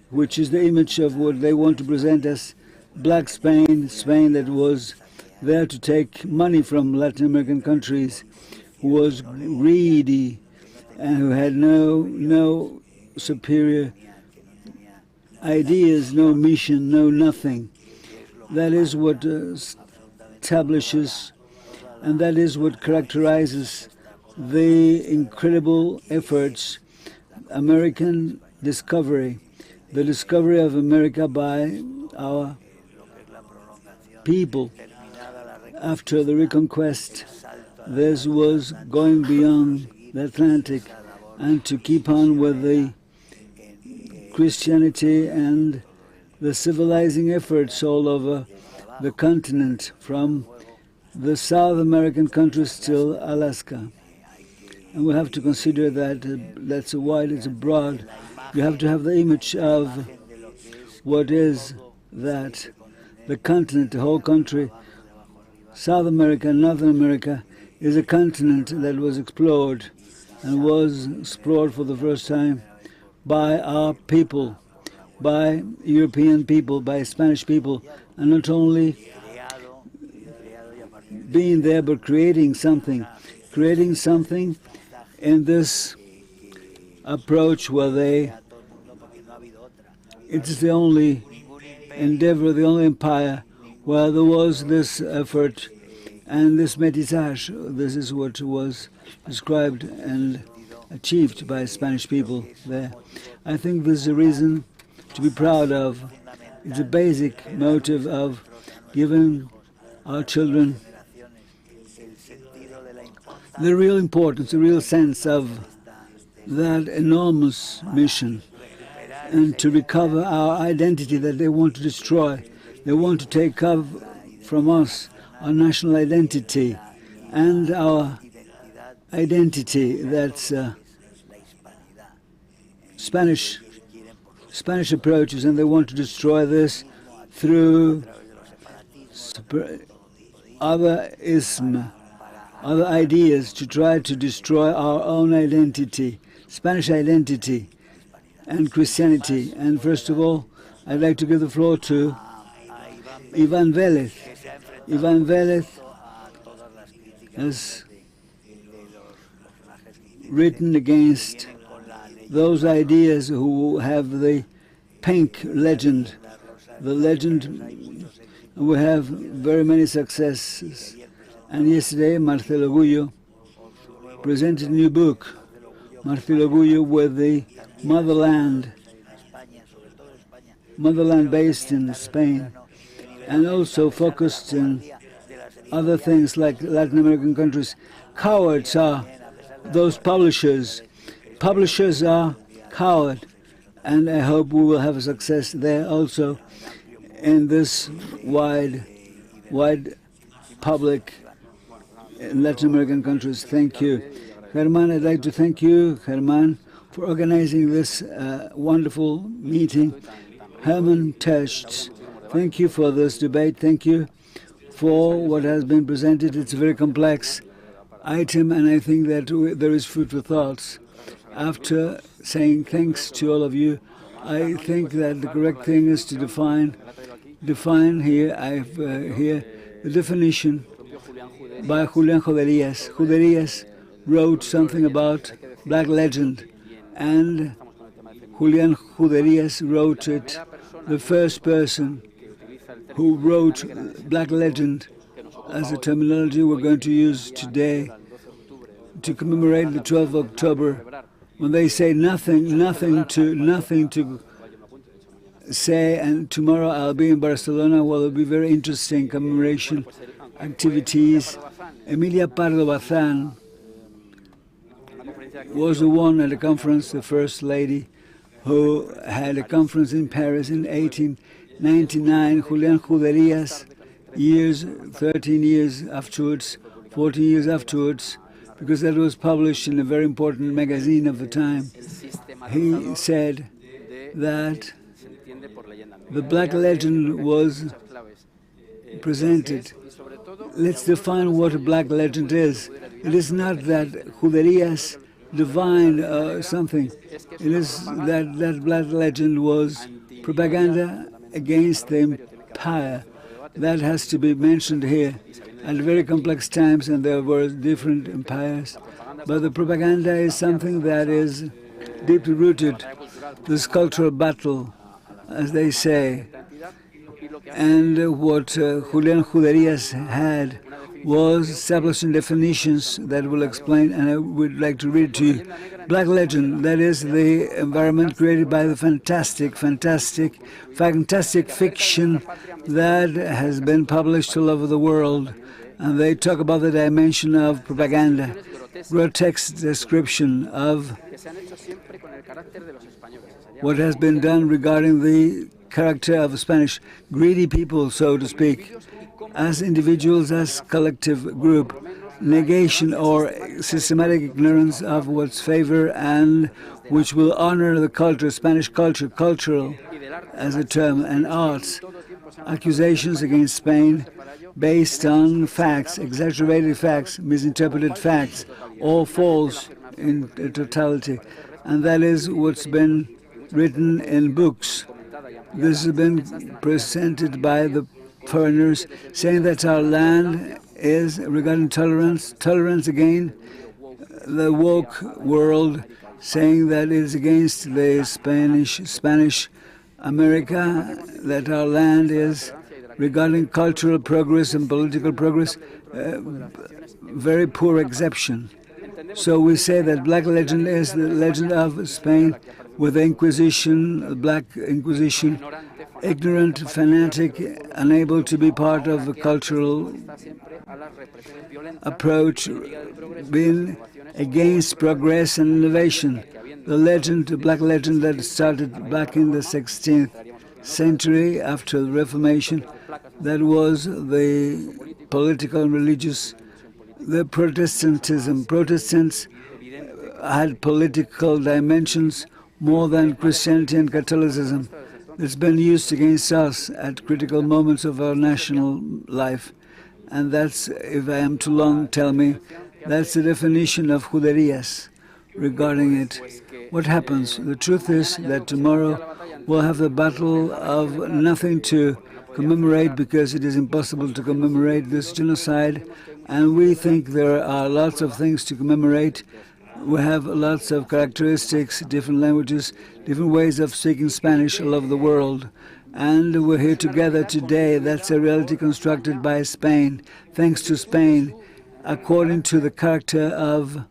which is the image of what they want to present as black Spain, Spain that was there to take money from Latin American countries, who was greedy and who had no superior ideas, no mission, no nothing. That is what establishes, and that is what characterizes the incredible efforts, American discovery, the discovery of America by our people. After the Reconquest, this was going beyond the Atlantic and to keep on with the Christianity and the civilizing efforts all over the continent, from the South American countries till Alaska. And we have to consider that that's wide, it's broad. You have to have the image of what is that, the continent, the whole country. South America, Northern America, is a continent that was explored, and was explored for the first time by our people, by European people, by Spanish people, and not only being there, but creating something in this approach where it is the only endeavor, the only empire where there was this effort and this métissage. This is what was described and achieved by Spanish people there. I think this is a reason to be proud of. It's a basic motive of giving our children the real importance, the real sense of that enormous mission, and to recover our identity that they want to destroy. They want to take from us our national identity and our identity that's Spanish approaches, and they want to destroy this through other ideas to try to destroy our own identity, Spanish identity and Christianity. And first of all, I'd like to give the floor to Ivan Vélez. Ivan Vélez has written against those ideas who have the pink legend, the legend. We have very many successes. And yesterday, Marcelo Gullo presented a new book, Marcelo Gullo with the motherland based in Spain, and also focused in other things like Latin American countries. Cowards are those publishers. Publishers are coward, and I hope we will have a success there also in this wide public in Latin American countries. Thank you. Germán, I'd like to thank you, Germán, for organizing this wonderful meeting. Herman Terst, thank you for this debate. Thank you for what has been presented. It's a very complex item, and I think that there is food for thoughts. After saying thanks to all of you, I think that the correct thing is to define here. I have here the definition by Julián Juderías. Juderías wrote something about Black Legend, and Julián Juderías wrote it. The first person who wrote Black Legend as a terminology we're going to use today to commemorate the 12th of October, when they say nothing to say, and tomorrow I'll be in Barcelona. Well, it'll be very interesting commemoration activities. Emilia Pardo Bazán was the one at a conference, the first lady, who had a conference in Paris in 1899. Julián Juderías, 13 years afterwards, 14 years afterwards, because that was published in a very important magazine of the time, he said that the Black Legend was presented. Let's define what a Black Legend is. It is not that Juderías divined something. It is that Black Legend was propaganda against the empire. That has to be mentioned here. At very complex times, and there were different empires. But the propaganda is something that is deeply rooted, this cultural battle, as they say. And what Julián Juderías had was establishing definitions that will explain, and I would like to read to you. Black Legend, that is the environment created by the fantastic fiction that has been published all over the world. And they talk about the dimension of propaganda, grotesque description of what has been done regarding the character of a Spanish greedy people, so to speak, as individuals, as collective group, negation or systematic ignorance of what's favor and which will honor the culture, Spanish culture, cultural as a term, and arts, accusations against Spain based on facts, exaggerated facts, misinterpreted facts, all false in totality. And that is what's been written in books. This has been presented by the foreigners, saying that our land is regarding tolerance again. The woke world saying that it is against the Spanish America, that our land is, regarding cultural progress and political progress, very poor exception. So we say that black legend is the legend of Spain with the Inquisition, the Black Inquisition, ignorant, fanatic, unable to be part of a cultural approach, being against progress and innovation. The legend, the black legend that started back in the 16th century after the Reformation, that was the political and religious, the Protestantism. Protestants had political dimensions more than Christianity and Catholicism. It's been used against us at critical moments of our national life. And that's, if I am too long, tell me, that's the definition of juderias regarding it. What happens? The truth is that tomorrow we'll have the battle of nothing to commemorate, because it is impossible to commemorate this genocide, and we think there are lots of things to commemorate. We have lots of characteristics, different languages, different ways of speaking Spanish all over the world. And we're here together today. That's a reality constructed by Spain, thanks to Spain, according to the character of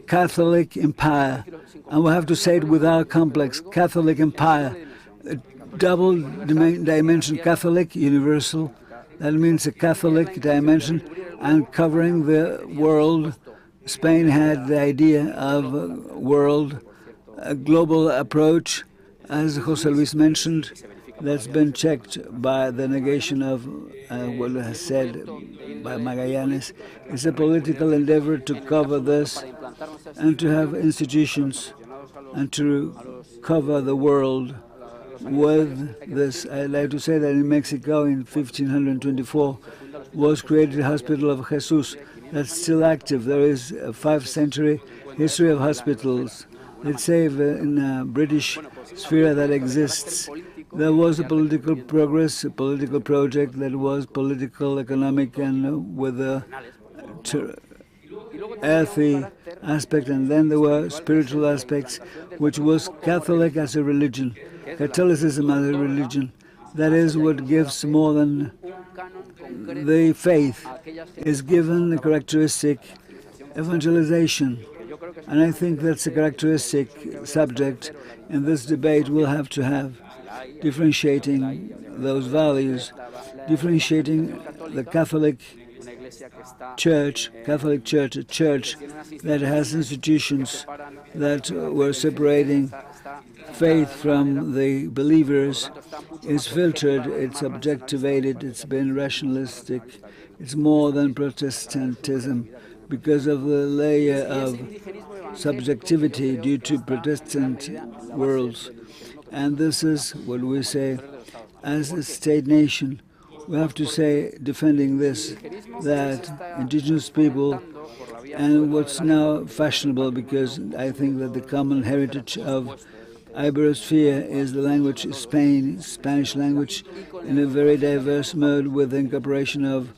Catholic empire. And we have to say it without complex, Catholic empire. Double dimension Catholic, universal. That means a Catholic dimension and covering the world. Spain had the idea of a global approach, as José Luis mentioned. That's been checked by the negation of what was said by Magallanes. It's a political endeavor to cover this and to have institutions and to cover the world with this. I'd like to say that in Mexico in 1524 was created the Hospital of Jesus. That's still active. There is a 5th century history of hospitals. Let's say in a British sphere that exists. There was a political progress, a political project that was political, economic, and with a earthy aspect, and then there were spiritual aspects, which was Catholic as a religion, Catholicism as a religion. That is what gives more than the faith, is given the characteristic evangelization. And I think that's a characteristic subject in this debate we'll have to have, differentiating those values, differentiating the Catholic Church, a church that has institutions that were separating faith from the believers, is filtered, it's objectivated, it's been rationalistic, it's more than Protestantism because of the layer of subjectivity due to Protestant worlds. And this is what we say as a state nation. We have to say, defending this, that indigenous people, and what's now fashionable, because I think that the common heritage of Iberosphere is the language Spanish language, in a very diverse mode with the incorporation of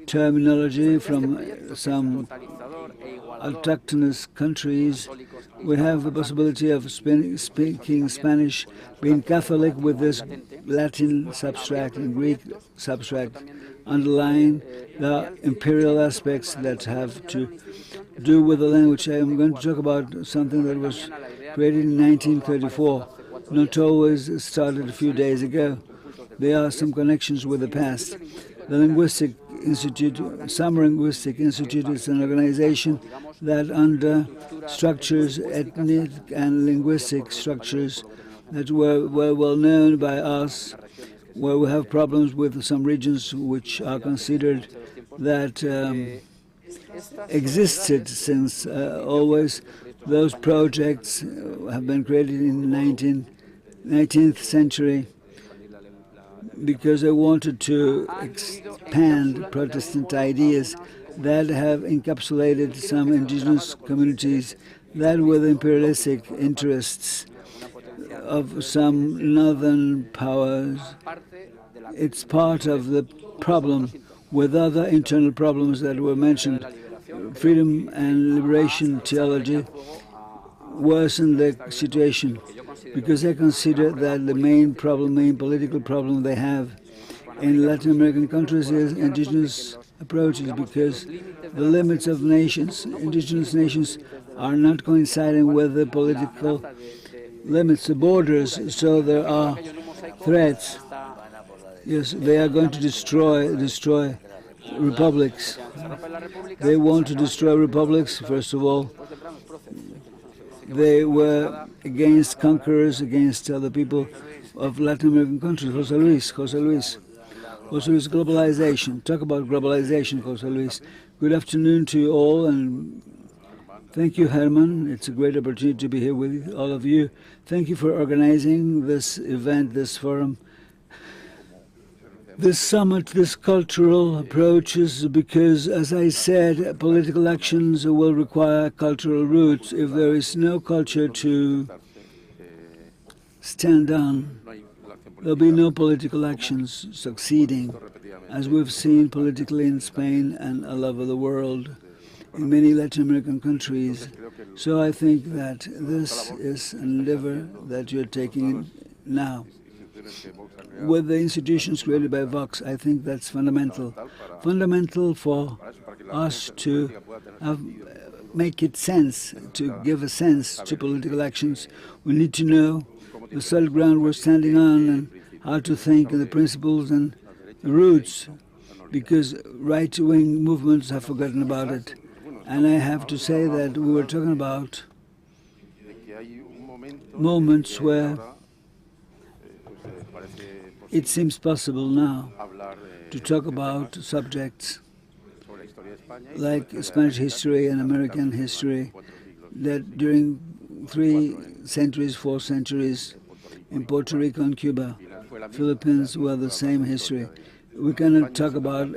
terminology from some autochthonous countries. We have the possibility of speaking Spanish, being Catholic with this Latin substract and Greek substract underlying the imperial aspects that have to do with the language. I am going to talk about something that was created in 1934, not always started a few days ago. There are some connections with the past. The Linguistic Institute, Summer Linguistic Institute, is an organization that under structures, ethnic and linguistic structures that were well known by us, where we have problems with some regions which are considered that existed since always. Those projects have been created in the 19th century because they wanted to expand Protestant ideas that have encapsulated some indigenous communities that were the imperialistic interests of some northern powers. It's part of the problem with other internal problems that were mentioned. Freedom and liberation theology worsen the situation, because I consider that the main political problem they have in Latin American countries is indigenous approaches, because the limits of nations, indigenous nations, are not coinciding with the political limits, the borders, so there are threats. Yes, they are going to destroy republics. They want to destroy republics, first of all. They were against conquerors, against other people of Latin American countries. José Luis, globalization. Talk about globalization, José Luis. Good afternoon to you all, and thank you, Herman. It's a great opportunity to be here with all of you. Thank you for organizing this event, this forum, this summit, this cultural approaches, because, as I said, political actions will require cultural roots. If there is no culture to stand on, there'll be no political actions succeeding, as we've seen politically in Spain and all over the world, in many Latin American countries. So I think that this is an endeavor that you're taking now. With the institutions created by Vox, I think that's fundamental. Fundamental for us to make it sense, to give a sense to political actions. We need to know the solid ground we're standing on and how to think, and the principles and the roots, because right-wing movements have forgotten about it. And I have to say that we were talking about moments where it seems possible now to talk about subjects like Spanish history and American history, that during 3 centuries, 4 centuries, in Puerto Rico and Cuba, Philippines were the same history. We cannot talk about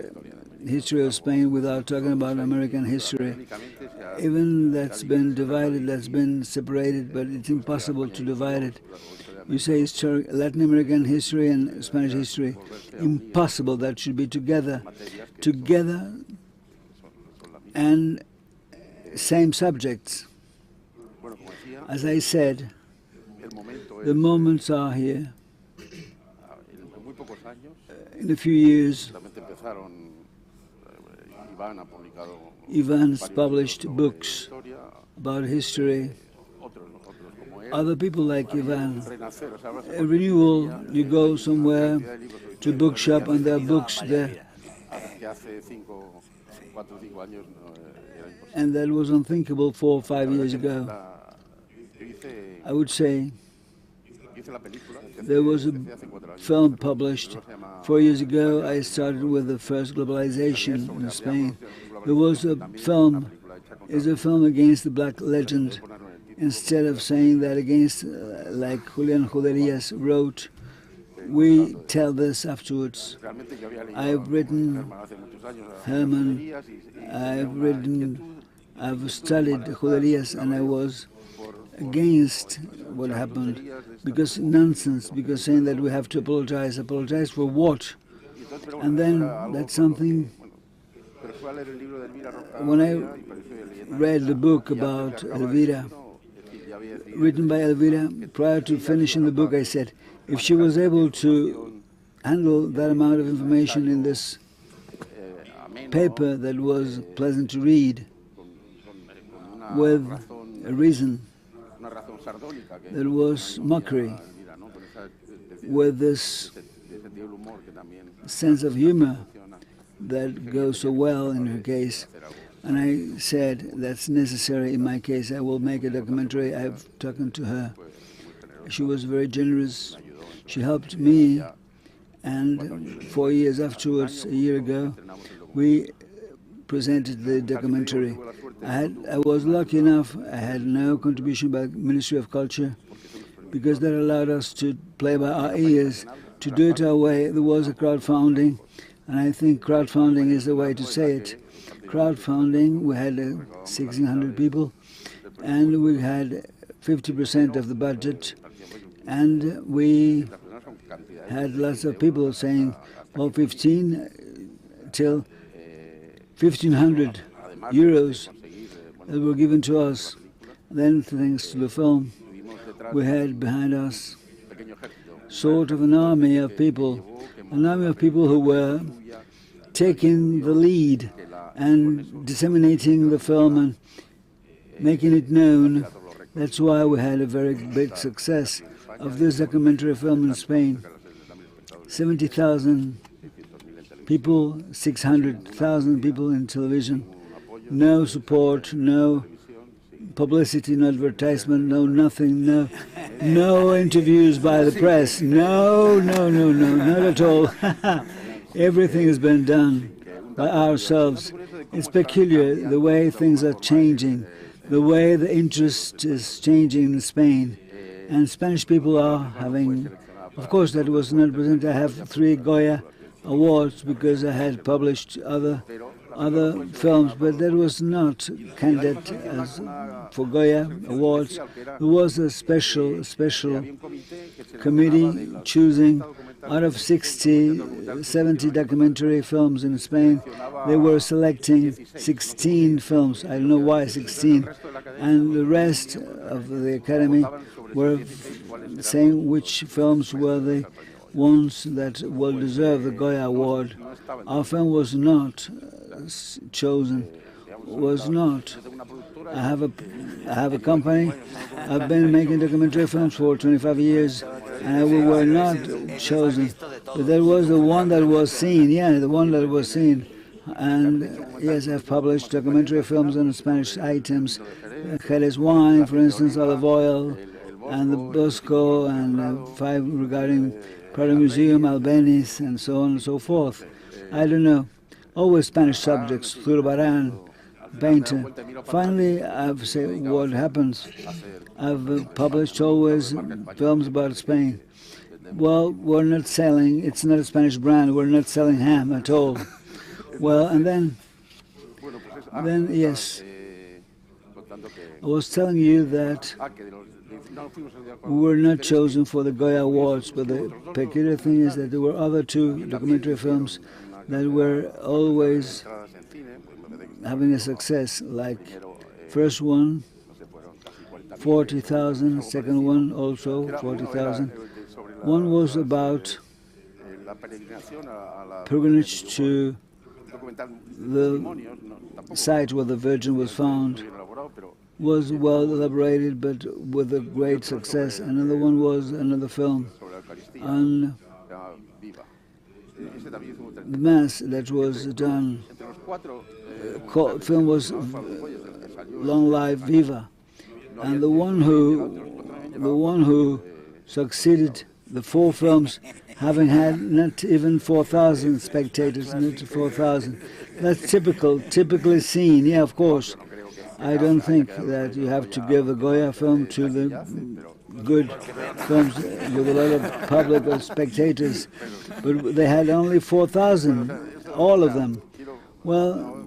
history of Spain without talking about American history. Even that's been divided, that's been separated, but it's impossible to divide it. You say Latin American history and Spanish history. Impossible. That should be together. Together and same subjects. As I said, the moments are here. In a few years, Ivan's published books about history. Other people like Ivan. A renewal, you go somewhere to a bookshop and there are books there. And that was unthinkable 4 or 5 years ago. I would say there was a film published 4 years ago. I started with the first globalization in Spain. There was a film, against the black legend. Instead of saying that against, like Julian Juderías wrote, we tell this afterwards. I've written Herman, I've studied Juderías, and I was against what happened, because nonsense, because saying that we have to apologize. Apologize for what? And then that's something. When I read the book about Elvira, written by Elvira, prior to finishing the book, I said, if she was able to handle that amount of information in this paper that was pleasant to read, with a reason that was mockery, with this sense of humor that goes so well in her case. And I said, that's necessary in my case. I will make a documentary. I've talked to her. She was very generous. She helped me. And 4 years afterwards, a year ago, we presented the documentary. I was lucky enough. I had no contribution by the Ministry of Culture, because that allowed us to play by our ears, to do it our way. There was a crowdfunding, and I think crowdfunding is the way to say it. Crowdfunding, we had 1,600 people, and we had 50% of the budget, and we had lots of people saying, well, 15 till 1,500 euros that were given to us. Then, thanks to the film, we had behind us sort of an army of people who were taking the lead and disseminating the film and making it known. That's why we had a very big success of this documentary film in Spain. 70,000 people, 600,000 people in television. No support, no publicity, no advertisement, no nothing, no interviews by the press. No, not at all. Everything has been done by ourselves. It's peculiar the way things are changing, the way the interest is changing in Spain. And Spanish people are having, of course that was not present. I have 3 Goya awards because I had published other films, but that was not candidate as for Goya awards. There was a special committee choosing out of 70 documentary films in Spain. They were selecting 16 films. I don't know why 16, and the rest of the Academy were saying which films were the ones that will deserve the Goya Award. Our film was not chosen, was not. I have a company. I've been making documentary films for 25 years, and we were not chosen. But there was the one that was seen, the one that was seen. And yes, I've published documentary films on Spanish items, Jerez wine, for instance, olive oil, and the Bosco, and 5 regarding Prado Museum, Albeniz, and so on and so forth. I don't know. Always Spanish subjects, Zurbarán, painter. Finally, I've said what happens. I've published always films about Spain. Well, we're not selling, it's not a Spanish brand, we're not selling ham at all. Well, and then yes, I was telling you that we were not chosen for the Goya Awards, but the peculiar thing is that there were other 2 documentary films that were always having a success, like first one, 40,000, second one also 40,000. One was about pilgrimage to the site where the Virgin was found. Was well elaborated, but with a great success. Another one was another film on the Mass that was done. Film was Long Life Viva, and the one who succeeded, the 4 films having had not even 4,000 spectators, not 4,000. That's typically seen. Yeah, of course. I don't think that you have to give a Goya film to the good films with a lot of public or spectators, but they had only 4,000, all of them. Well,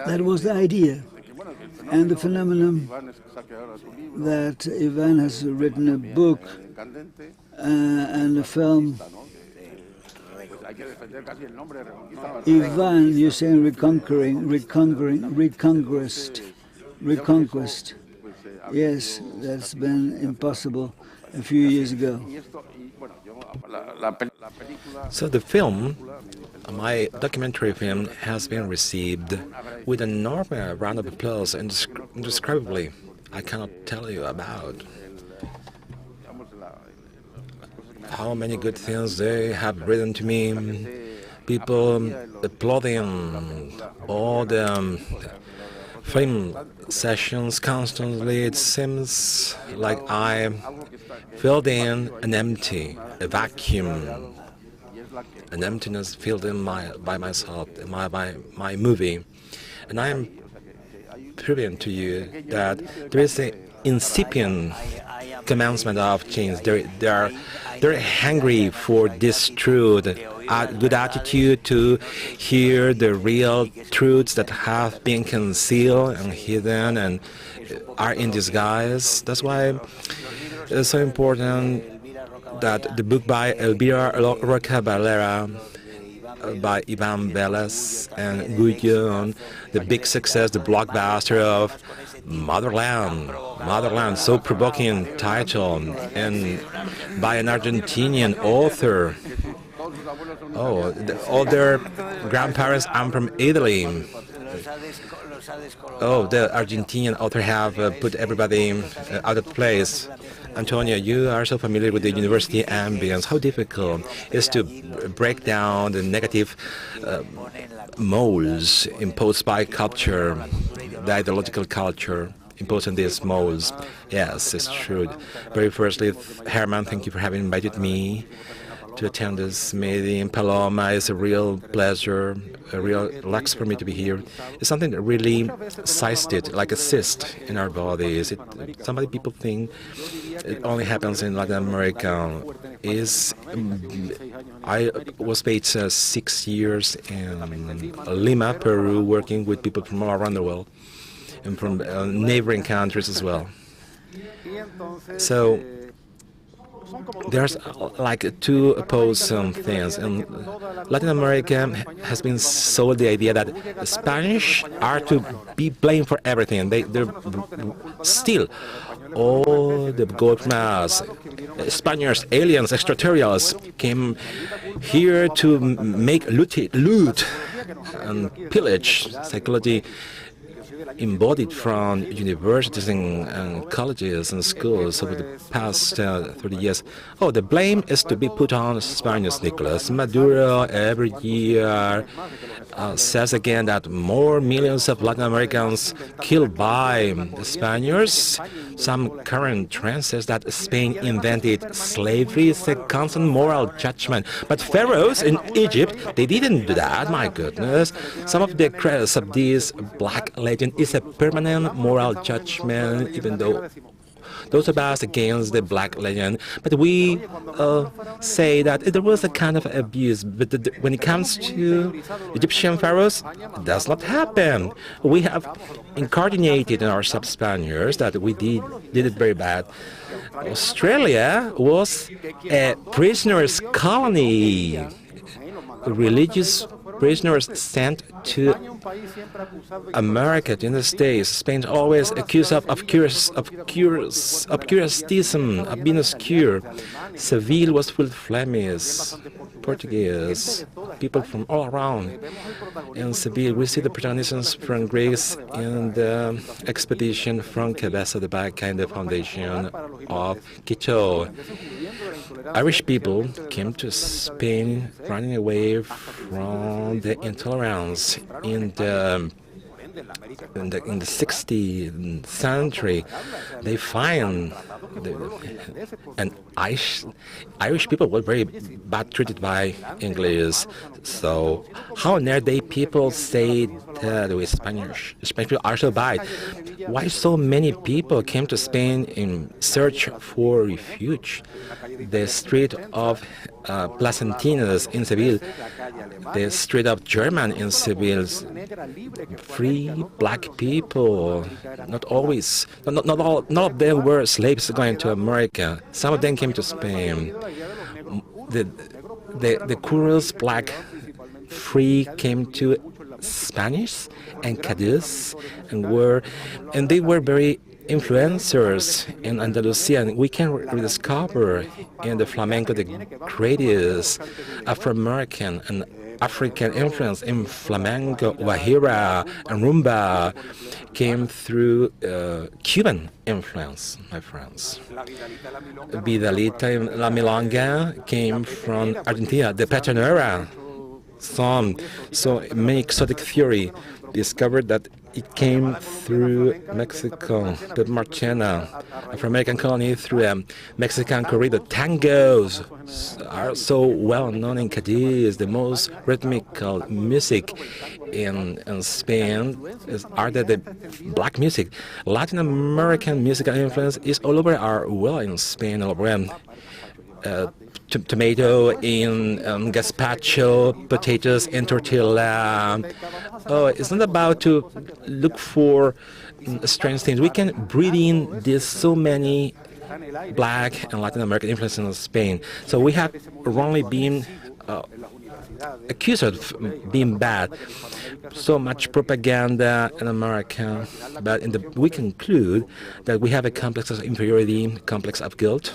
that was the idea. And the phenomenon that Ivan has written a book and a film. Ivan, you're saying Reconquest. Yes, that's been impossible a few years ago. So the film, my documentary film, has been received with an enormous round of applause, indescribably. I cannot tell you about how many good things they have written to me. People applauding all the film sessions constantly. It seems like I filled in a vacuum, an emptiness filled in by myself, by my movie. And I am proving to you that there is an incipient commencement of change. They are very hungry for this truth, good attitude to hear the real truths that have been concealed and hidden and are in disguise. That's why it's so important that the book by Elvira Roca Valera, by Ivan Vélez and Guyon, the big success, the blockbuster of Motherland, so provoking title, and by an Argentinian author. Oh, all their grandparents are from Italy. Oh, the Argentinian author have put everybody out of place. Antonio, you are so familiar with the university ambience. How difficult it is to break down the negative molds imposed by culture, the ideological culture imposed on these molds. Yes, it's true. Very firstly, Herman, thank you for having invited me to attend this meeting. Paloma, it's a real pleasure, a real luxe for me to be here. It's something that really sized like a cyst in our bodies. Somebody people think it only happens in Latin America. I was based 6 years in Lima, Peru, working with people from all around the world and from neighboring countries as well. So there's like two opposed things. And Latin America has been sold the idea that the Spanish are to be blamed for everything. They're still all the gold from us. Spaniards, aliens, extraterrestrials came here to make loot and pillage. Psychology embodied from universities and colleges and schools over the past 30 years. Oh, the blame is to be put on Spaniards. Nicolas Maduro every year says again that more millions of Latin Americans killed by the Spaniards. Some current trend says that Spain invented slavery. It's a constant moral judgment. But pharaohs in Egypt, they didn't do that, my goodness. Some of the credits of this black legend is a permanent moral judgment, even though those of us against the black legend, but we say that there was a kind of abuse. But when it comes to Egyptian pharaohs, it does not happen. We have incarnated in our sub-Spaniards that we did it very bad. Australia was a prisoners' colony. Religious prisoners sent to America, to the United States. Spain always accused of curiosism, of being obscure. Seville was full of Flemish, Portuguese, people from all around. In Seville, we see the protagonists from Greece in the expedition from Cabeza de Vaca and the foundation of Quito. Irish people came to Spain running away from the intolerance in the 16th century. They find and Irish people were very bad treated by English. So how dare they people say that we Spanish people are so bad? Why so many people came to Spain in search for refuge? The street of Placentinas in Seville, the street of German in Seville, free black people. Not always, not of them were slaves going to America. Some of them came to Spain. The curious black free came to Spanish and Cadiz and they were very influencers in Andalusia, and we can rediscover in the flamenco the greatest Afro-American and African influence in flamenco. Guajira and rumba came through Cuban influence, my friends. Vidalita and La Milonga came from Argentina. The Patanera song, so many exotic theory discovered that it came through Mexico, the Marchena, Afro-American colony, through a Mexican corrido. Tangos are so well known in Cadiz. The most rhythmical music in Spain are the black music. Latin American musical influence is all over our world in Spain, all over. Tomato in gazpacho, potatoes in tortilla. Oh, it's not about to look for strange things. We can breathe in this so many black and Latin American influences in Spain. So we have only been accused of being bad. So much propaganda in America, but we conclude that we have a complex of inferiority, complex of guilt,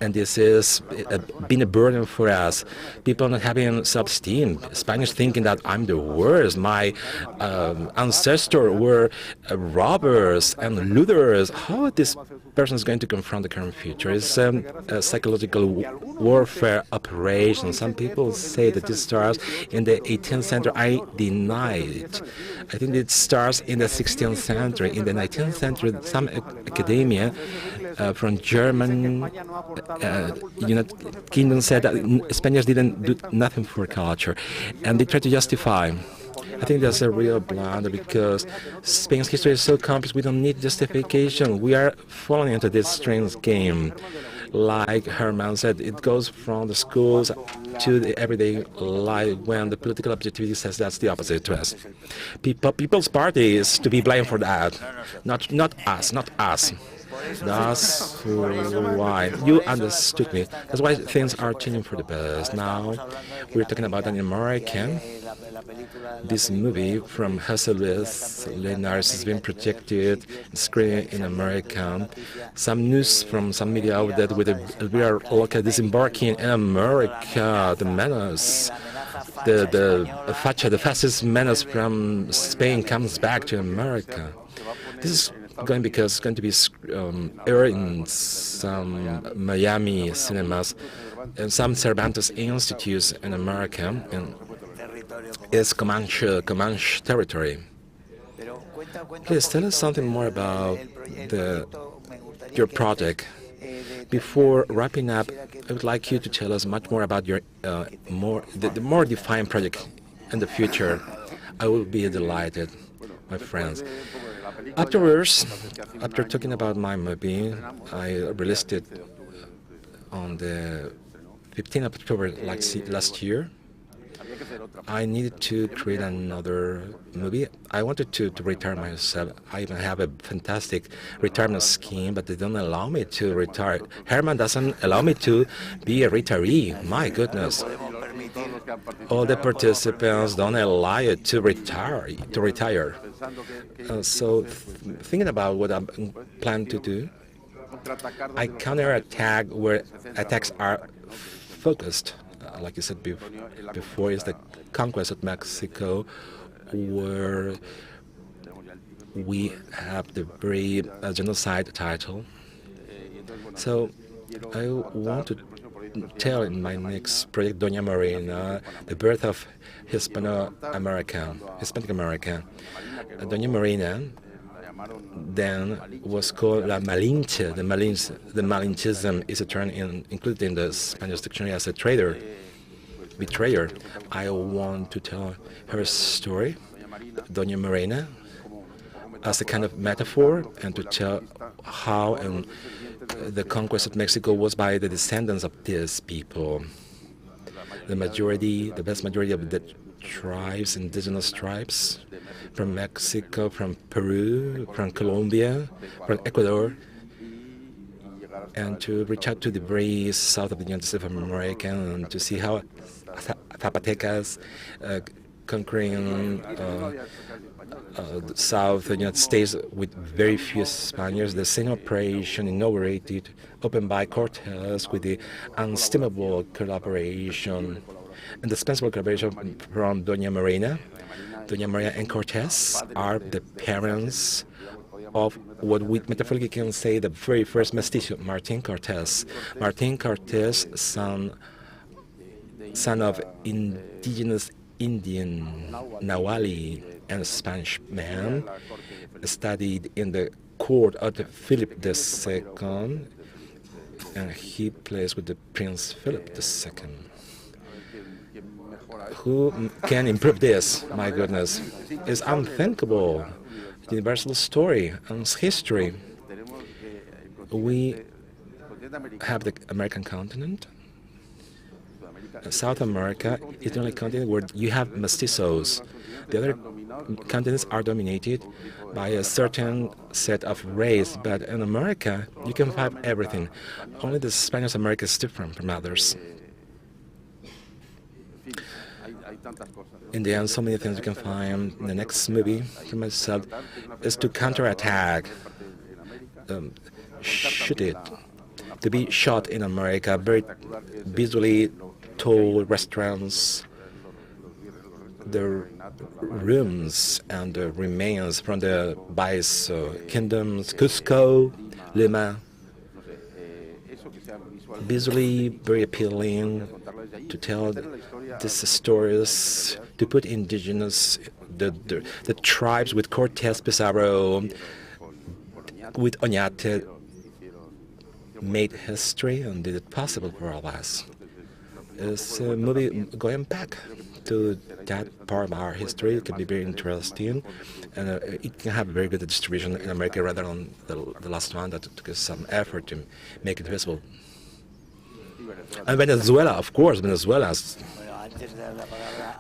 and this is been a burden for us. People not having self-esteem, Spanish thinking that I'm the worst, my ancestors were robbers and looters. How this person is going to confront the current future? It's a psychological warfare operation. Some people say that this starts in the 18th century. I deny it. I think it starts in the 16th century. In the 19th century, some academia from German United Kingdom said that Spaniards didn't do nothing for culture, and they try to justify. I think that's a real blunder because Spain's history is so complex. We don't need justification. We are falling into this strange game. Like Herman said, it goes from the schools to the everyday life when the political objectivity says that's the opposite to us. People's Party is to be blamed for that, not us. That's why you understood me. That's why things are changing for the best. Now we're talking about an American. This movie from Jose Luis Linares has been projected, screened in America. Some news from some media outlet with we are disembarking in America. The menace, the fascist menace from Spain comes back to America. This is because it's going to be aired in some Miami cinemas and some Cervantes institutes in America, and it's Comanche territory. Please tell us something more about your project. Before wrapping up, I would like you to tell us much more about your the more defined project in the future. I will be delighted, my friends. Afterwards, after talking about my movie, I released it on the 15th of October last year. I needed to create another movie. I wanted to retire myself. I even have a fantastic retirement scheme, but they don't allow me to retire. Herman doesn't allow me to be a retiree. My goodness. All the participants don't allow you to retire. So thinking about what I plan to do, I counterattack where attacks are focused. Like you said before, is the conquest of Mexico, where we have the very genocide title. So I want to tell in my next project, Doña Marina, the birth of Hispanic America. Doña Marina then was called La Malinche. The Malinchism is a term included in the Spanish dictionary as a betrayer. I want to tell her story, Doña Marina, as a kind of metaphor, and to tell how the conquest of Mexico was by the descendants of these people. The vast majority of the tribes, indigenous tribes, from Mexico, from Peru, from Colombia, from Ecuador, and to reach out to the very south of the United States of America and to see how Zapotecas conquering the south of the United States with very few Spaniards. The same operation inaugurated, opened by Cortés with the unestimable collaboration, indispensable collaboration from Doña Marina. Doña Maria and Cortés are the parents of what we metaphorically can say the very first mestizo, Martin Cortés. Martin Cortés, son of indigenous Indian, Nahuali, and Spanish man, studied in the court of Philip II, and he plays with the Prince Philip II. Who can improve this? My goodness, it's unthinkable. Universal story and history. We have the American continent. South America is the only continent where you have mestizos. The other continents are dominated by a certain set of race, but in America you can find everything. Only the Spanish America is different from others. in the end, so many things you can find. The next movie for myself is to counterattack, shoot it, to be shot in America, very visually told restaurants, the rooms and the remains from the Vice kingdoms, Cusco, Lima, visually very appealing to tell these stories, to put indigenous, the tribes with Cortés Pizarro, with Oñate, made history and did it possible for all of us. It's a movie going back to that part of our history. It can be very interesting, and it can have a very good distribution in America rather than the last one that took some effort to make it visible. And Venezuela, of course, Venezuela.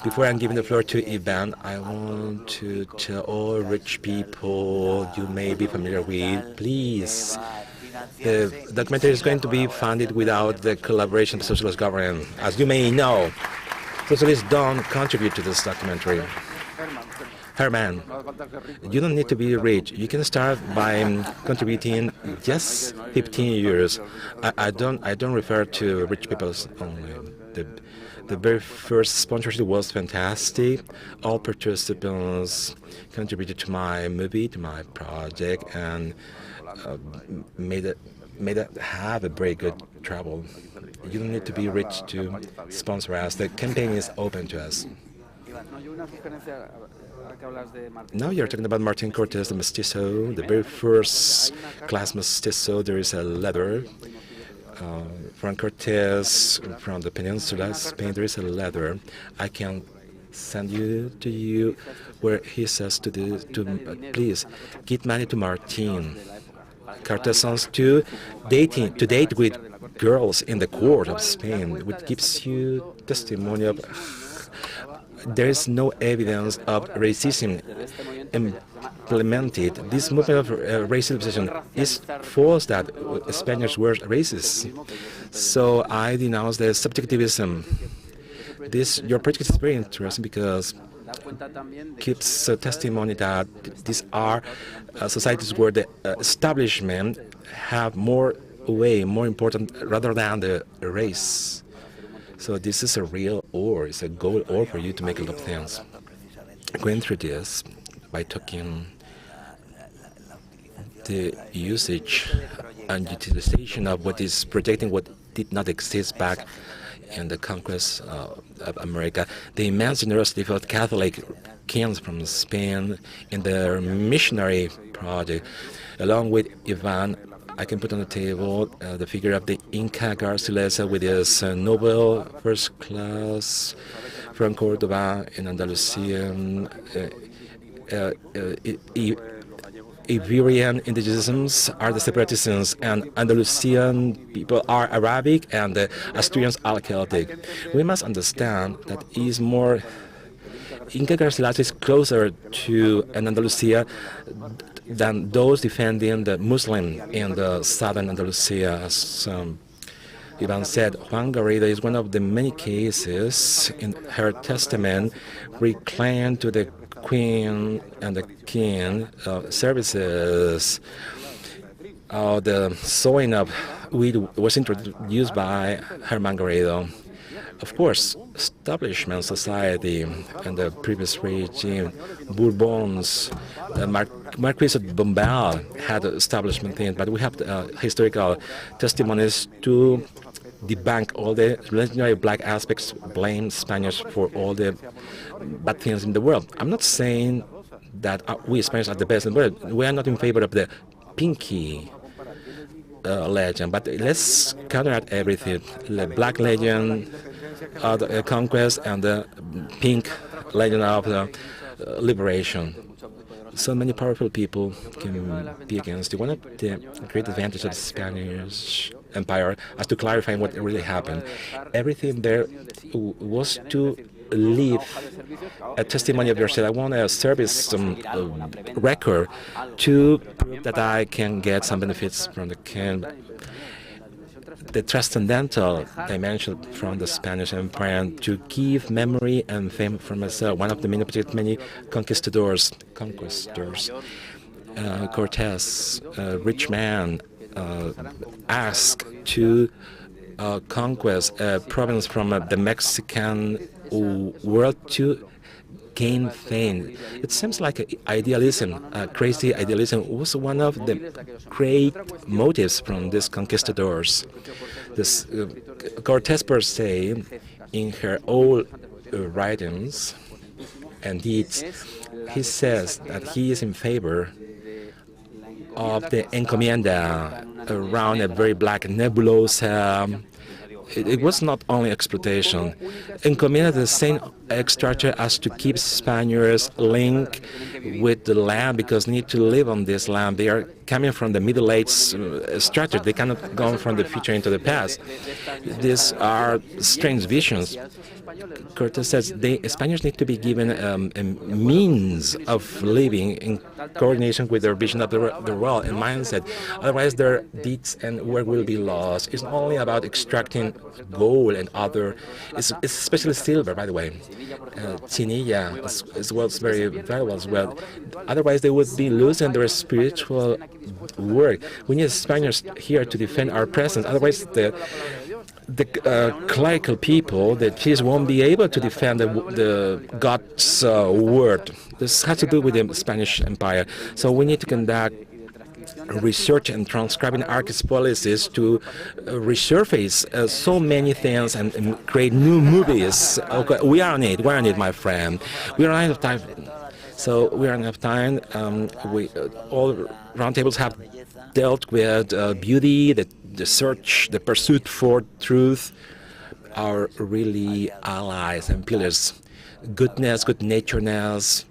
Before I'm giving the floor to Ivan, I want to tell all rich people you may be familiar with, please. The documentary is going to be funded without the collaboration of the socialist government. As you may know, socialists don't contribute to this documentary. Herman, you don't need to be rich. You can start by contributing just 15 euros. I don't refer to rich people only. The very first sponsorship was fantastic. All participants contributed to my movie, to my project, and made it have a very good travel. You don't need to be rich to sponsor us. The campaign is open to us. Now you're talking about Martin Cortés, the mestizo, the very first class mestizo. There is a letter from Cortés from the peninsula of Spain. There is a letter. I can send to you where he says to please give money to Martin Cortés to date with girls in the court of Spain, which gives you testimony of there is no evidence of racism implemented. This movement of racialization is false that Spaniards were racist. So I denounce the subjectivism. Your project is very interesting because it keeps a testimony that these are societies where the establishment have more important rather than the race. So this is a real ore, it's a gold ore for you to make a lot of things. Going through this by talking the usage and utilization of what is projecting what did not exist back in the conquest of America, the immense generosity of Catholic kings from Spain in their missionary project, along with Ivan. I can put on the table the figure of the Inca Garcilaso with his Nobel first class from Cordoba in Andalusia. Iberian indigenisms are the separatisms, and Andalusian people are Arabic, and the Asturians are Celtic. We must understand that is more. Inca Garcilaso is closer to Andalusia than those defending the Muslim in the southern Andalusia. As Ivan said, Juan Garrido is one of the many cases in her testament reclaimed to the Queen and the King services. The sowing of wheat was introduced by Herman Garrido. Of course, establishment society and the previous regime, Bourbons, Marquis of Bombal had establishment things, but we have historical testimonies to debunk all the legendary black aspects, blame Spaniards for all the bad things in the world. I'm not saying that we Spaniards are the best in the world. We are not in favor of the pinky legend, but let's counteract everything. The black legend of the conquest and the pink legend of the liberation. So many powerful people can be against it. One of the great advantages of the Spanish Empire is to clarify what really happened. Everything there was to leave a testimony of yourself. I want a service record to prove that I can get some benefits from the king. the transcendental dimension from the Spanish Empire and to give memory and fame for myself. One of the many conquistadors, Cortés, a rich man, asked to conquest a province from the Mexican world to gain fame. It seems like idealism, crazy idealism, was one of the great motives from these conquistadors. This Cortés per se, in her old writings and deeds, he says that he is in favor of the encomienda around a very black nebulosa. It was not only exploitation. Encomienda the same structure as to keep Spaniards linked with the land because they need to live on this land. They are coming from the Middle Age structure. They cannot go from the future into the past. These are strange visions. Cortés says the Spaniards need to be given a means of living in coordination with their vision of the world and mindset. Otherwise, their deeds and work will be lost. It's not only about extracting gold and other, it's especially silver, by the way. Chinilla as well is very valuable as well. Otherwise, they would be losing their spiritual work. We need Spaniards here to defend our presence. Otherwise, the clerical people, the priests, won't be able to defend the God's word. This has to do with the Spanish Empire. So we need to conduct research and transcribing archivist policies to resurface so many things and create new movies. Okay, we are on it, my friend. We are out of time. So we are out of time. All roundtables have dealt with beauty, the search, the pursuit for truth, are really allies and pillars. Goodness, good-naturedness,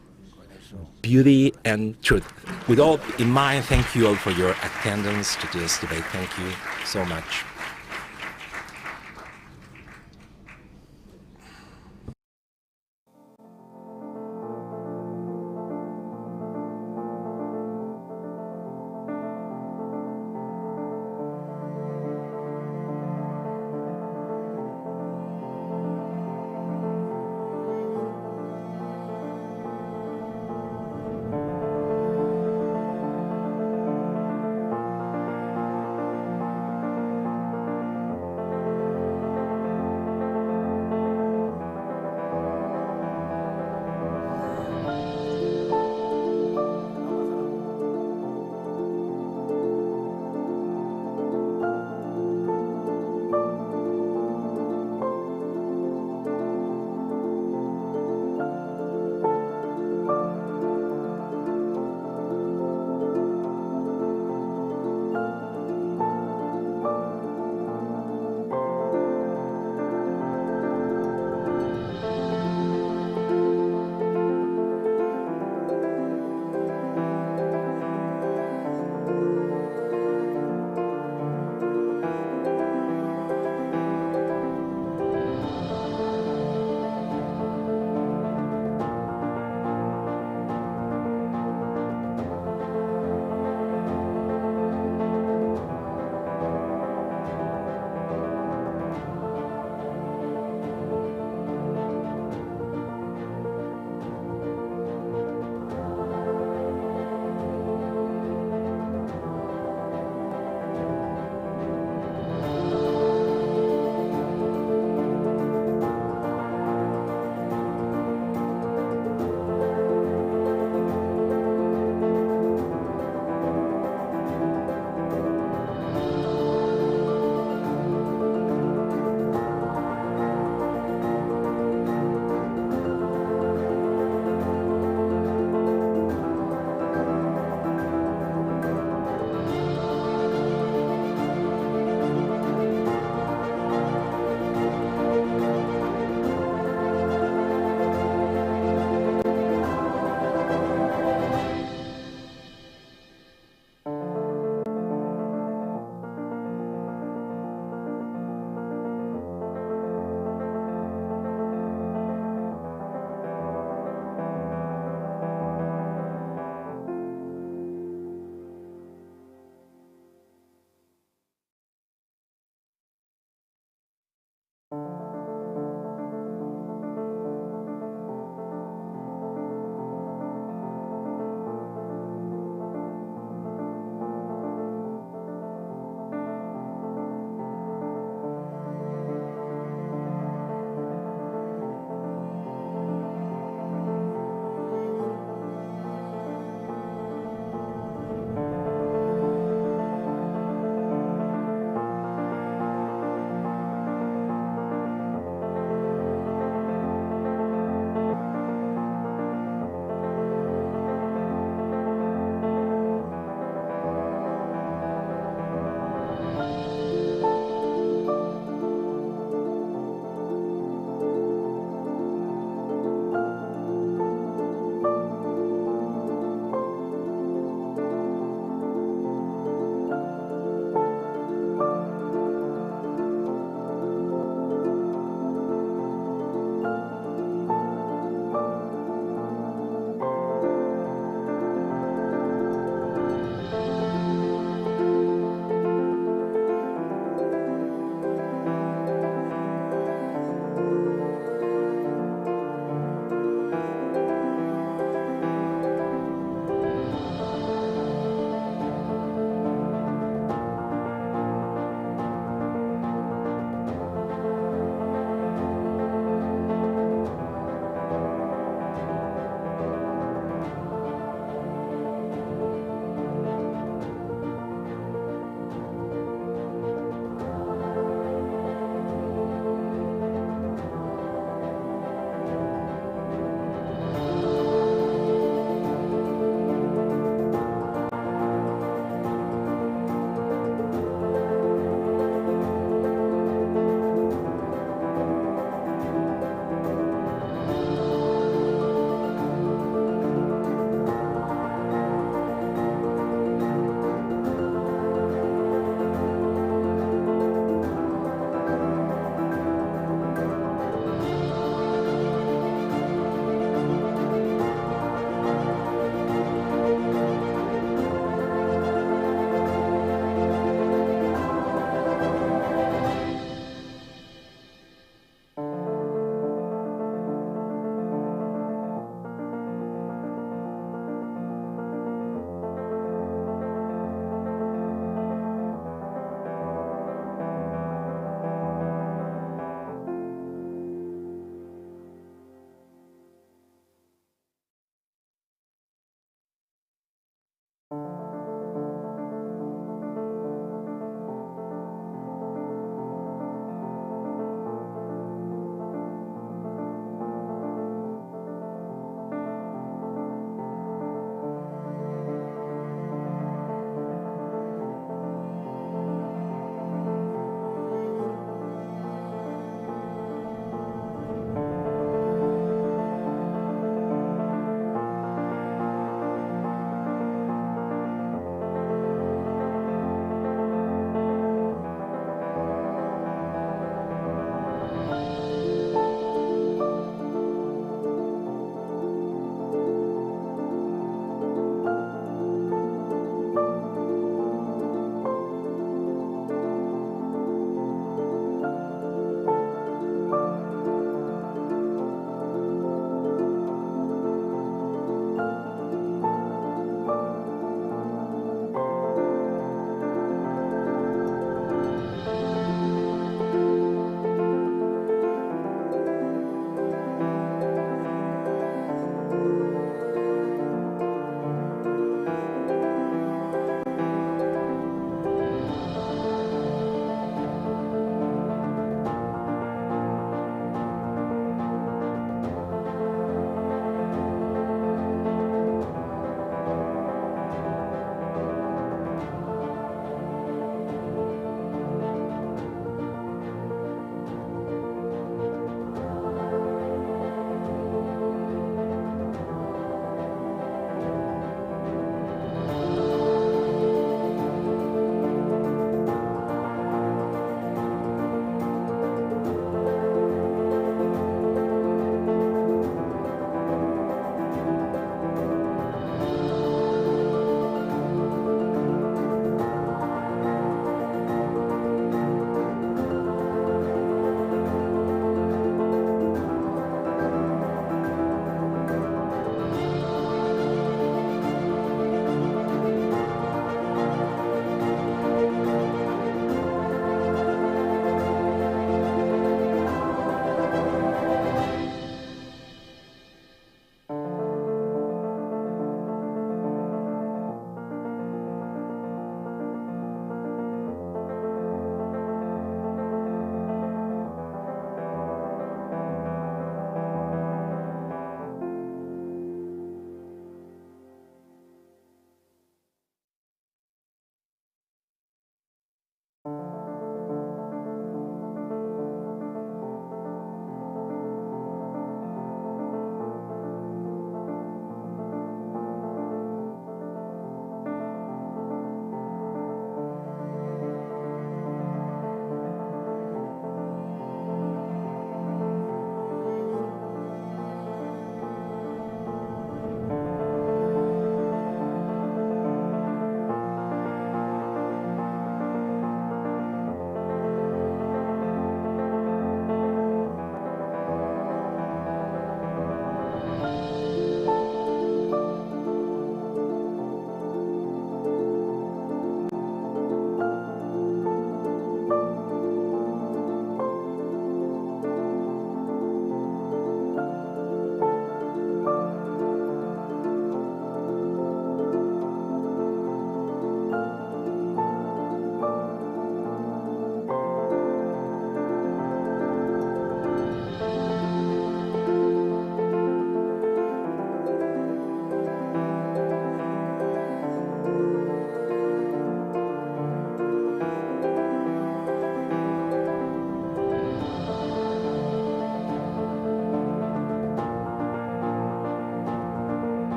beauty, and truth. With all in mind, thank you all for your attendance to this debate. Thank you so much.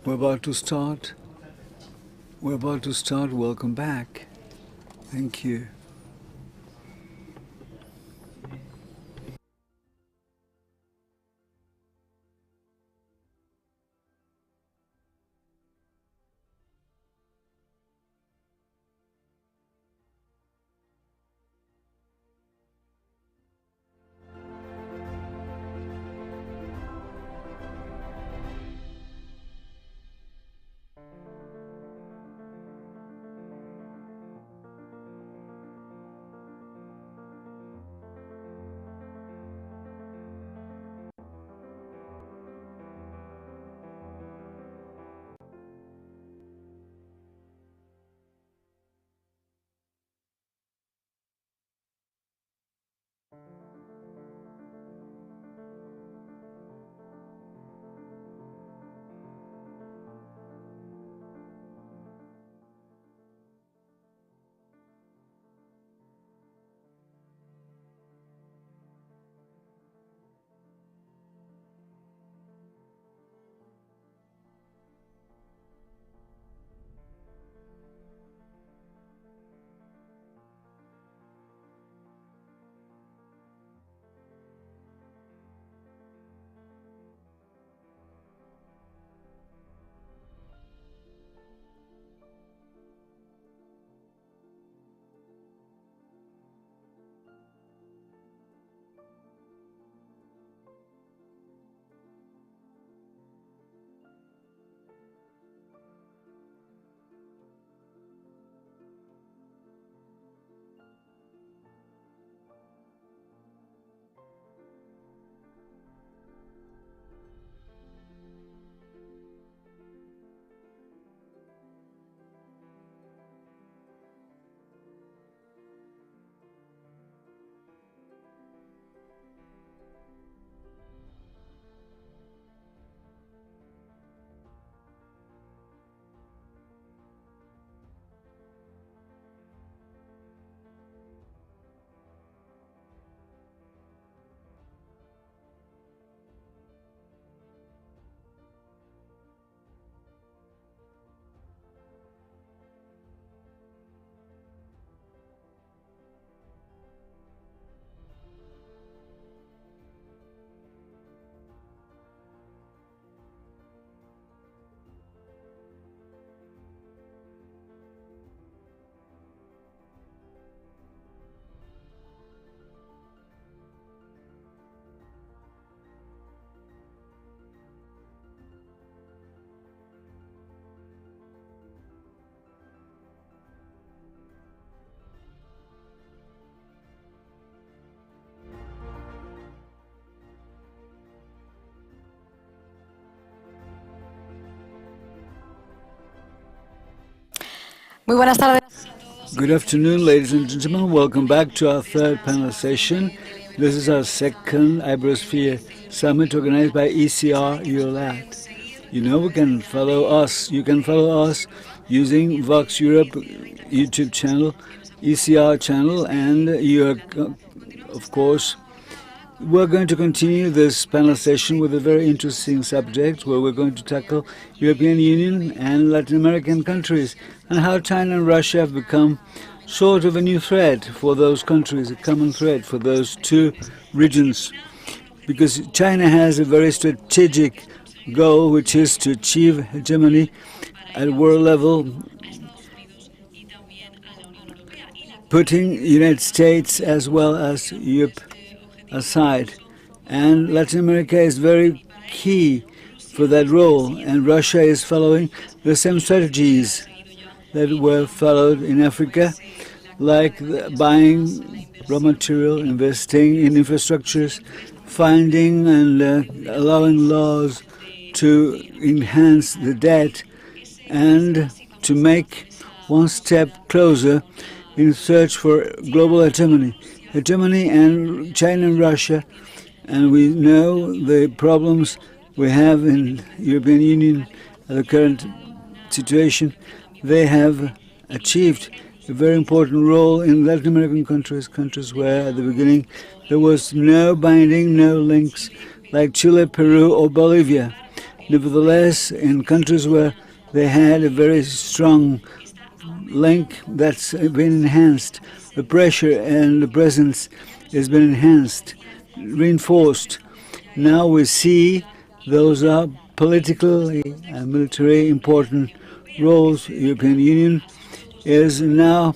We're about to start. Welcome back. Thank you. Muy buenas tardes. Good afternoon, ladies and gentlemen. Welcome back to our third panel session. This is our second Iberosphere Summit organized by ECR Eurolat. You know, you can follow us using Vox Europe YouTube channel, ECR channel, and of course, we're going to continue this panel session with a very interesting subject where we're going to tackle European Union and Latin American countries and how China and Russia have become sort of a new thread for those countries, a common thread for those two regions. Because China has a very strategic goal, which is to achieve hegemony at world level, putting the United States as well as Europe aside. And Latin America is very key for that role, and Russia is following the same strategies that were followed in Africa, like buying raw material, investing in infrastructures, finding and allowing laws to enhance the debt and to make one step closer in search for global hegemony. Hegemony and China and Russia, and we know the problems we have in European Union at the current situation. They have achieved a very important role in Latin American countries where at the beginning there was no binding, no links, like Chile, Peru or Bolivia. Nevertheless, in countries where they had a very strong link, that's been enhanced. The pressure and the presence has been enhanced, reinforced. Now we see those are politically and military important roles. The European Union is now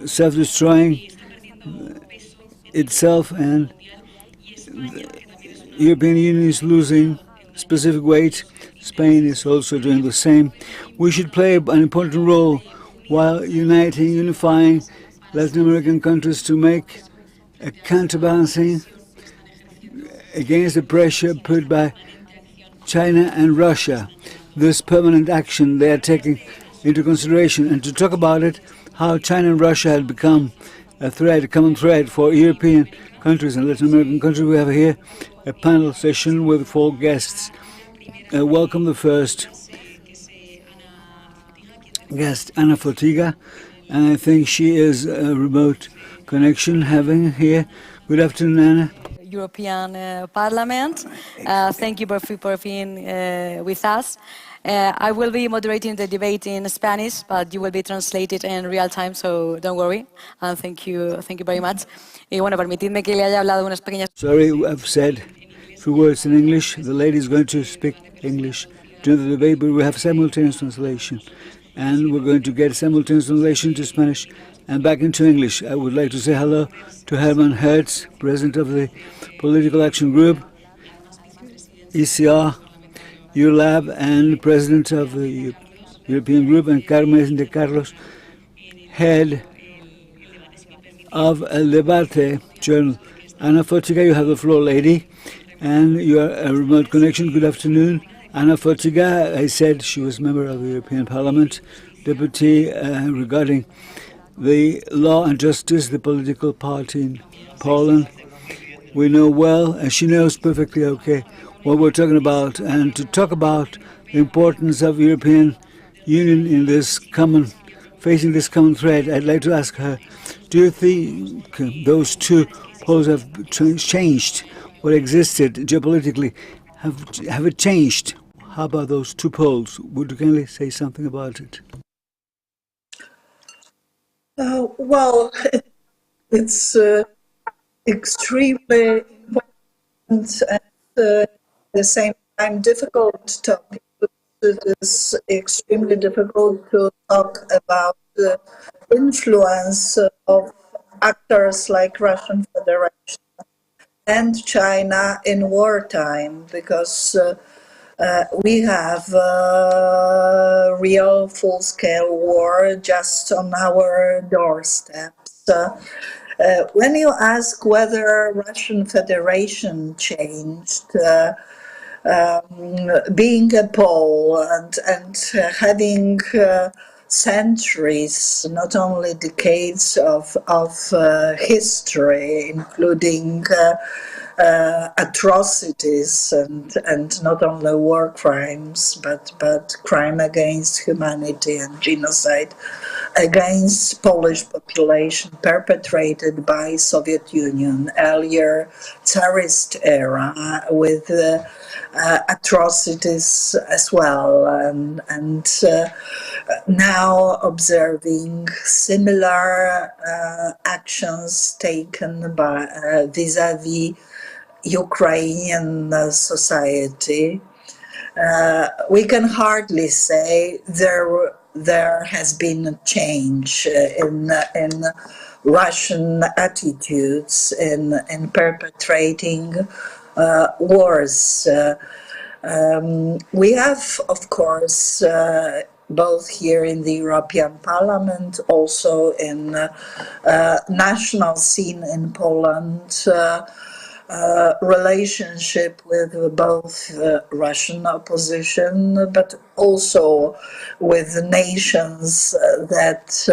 self-destroying itself, and the European Union is losing specific weight. Spain is also doing the same. We should play an important role while unifying Latin American countries to make a counterbalancing against the pressure put by China and Russia. This permanent action they are taking into consideration, and to talk about it, how China and Russia had become a thread, a common thread for European countries and Latin American countries. We have here a panel session with 4 guests. Welcome the first guest, Ana Fotiga, and I think she is a remote connection having here. Good afternoon, Ana. European Parliament. Thank you for being with us. I will be moderating the debate in Spanish, but you will be translated in real time, so don't worry. And thank you very much. Y bueno, permitidme que le haya hablado unas pequeñas. Sorry, I've said a few words in English. The lady is going to speak English during the debate, but we have simultaneous translation. And we're going to get simultaneous translation to Spanish and back into English. I would like to say hello to Herman Hertz, President of the Political Action Group, ECR Eurolat, and President of the European Group, and Carmen de Carlos, Head of El Debate Journal. Ana Fotiga, you have the floor, lady, and you are a remote connection. Good afternoon. Ana Fotiga, I said she was a member of the European Parliament, deputy regarding the law and justice, the political party in Poland. We know well, and she knows perfectly okay what we're talking about. And to talk about the importance of European Union in this facing this common threat, I'd like to ask her, do you think those two poles have changed what existed geopolitically? Have it changed? How about those two poles? Would you kindly say something about it? Well, it's extremely important and at the same time difficult topic. It is extremely difficult to talk about the influence of actors like Russian Federation and China in wartime, because we have a real full-scale war just on our doorsteps. When you ask whether Russian Federation changed, being a Pole and having centuries, not only decades of history, including atrocities and not only war crimes, but crime against humanity and genocide against Polish population perpetrated by Soviet Union, earlier Tsarist era, with atrocities as well, and now observing similar actions taken by vis-à-vis Ukrainian society. We can hardly say there has been a change in Russian attitudes in perpetrating wars. We have, of course, both here in the European Parliament, also in national scene in Poland, relationship with both Russian opposition, but also with nations that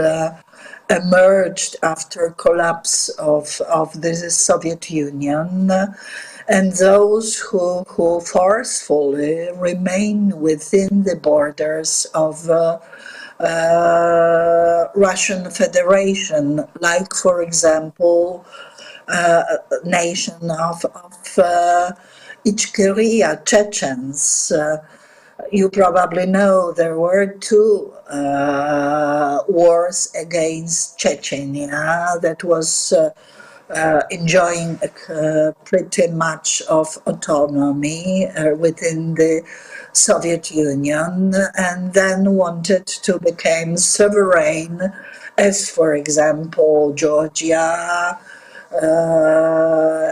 emerged after collapse of the Soviet Union, and those who forcefully remain within the borders of Russian Federation, like, for example, nation of Ichkeria Chechens. You probably know there were two wars against Chechnya that was enjoying pretty much of autonomy within the Soviet Union, and then wanted to become sovereign, as for example Georgia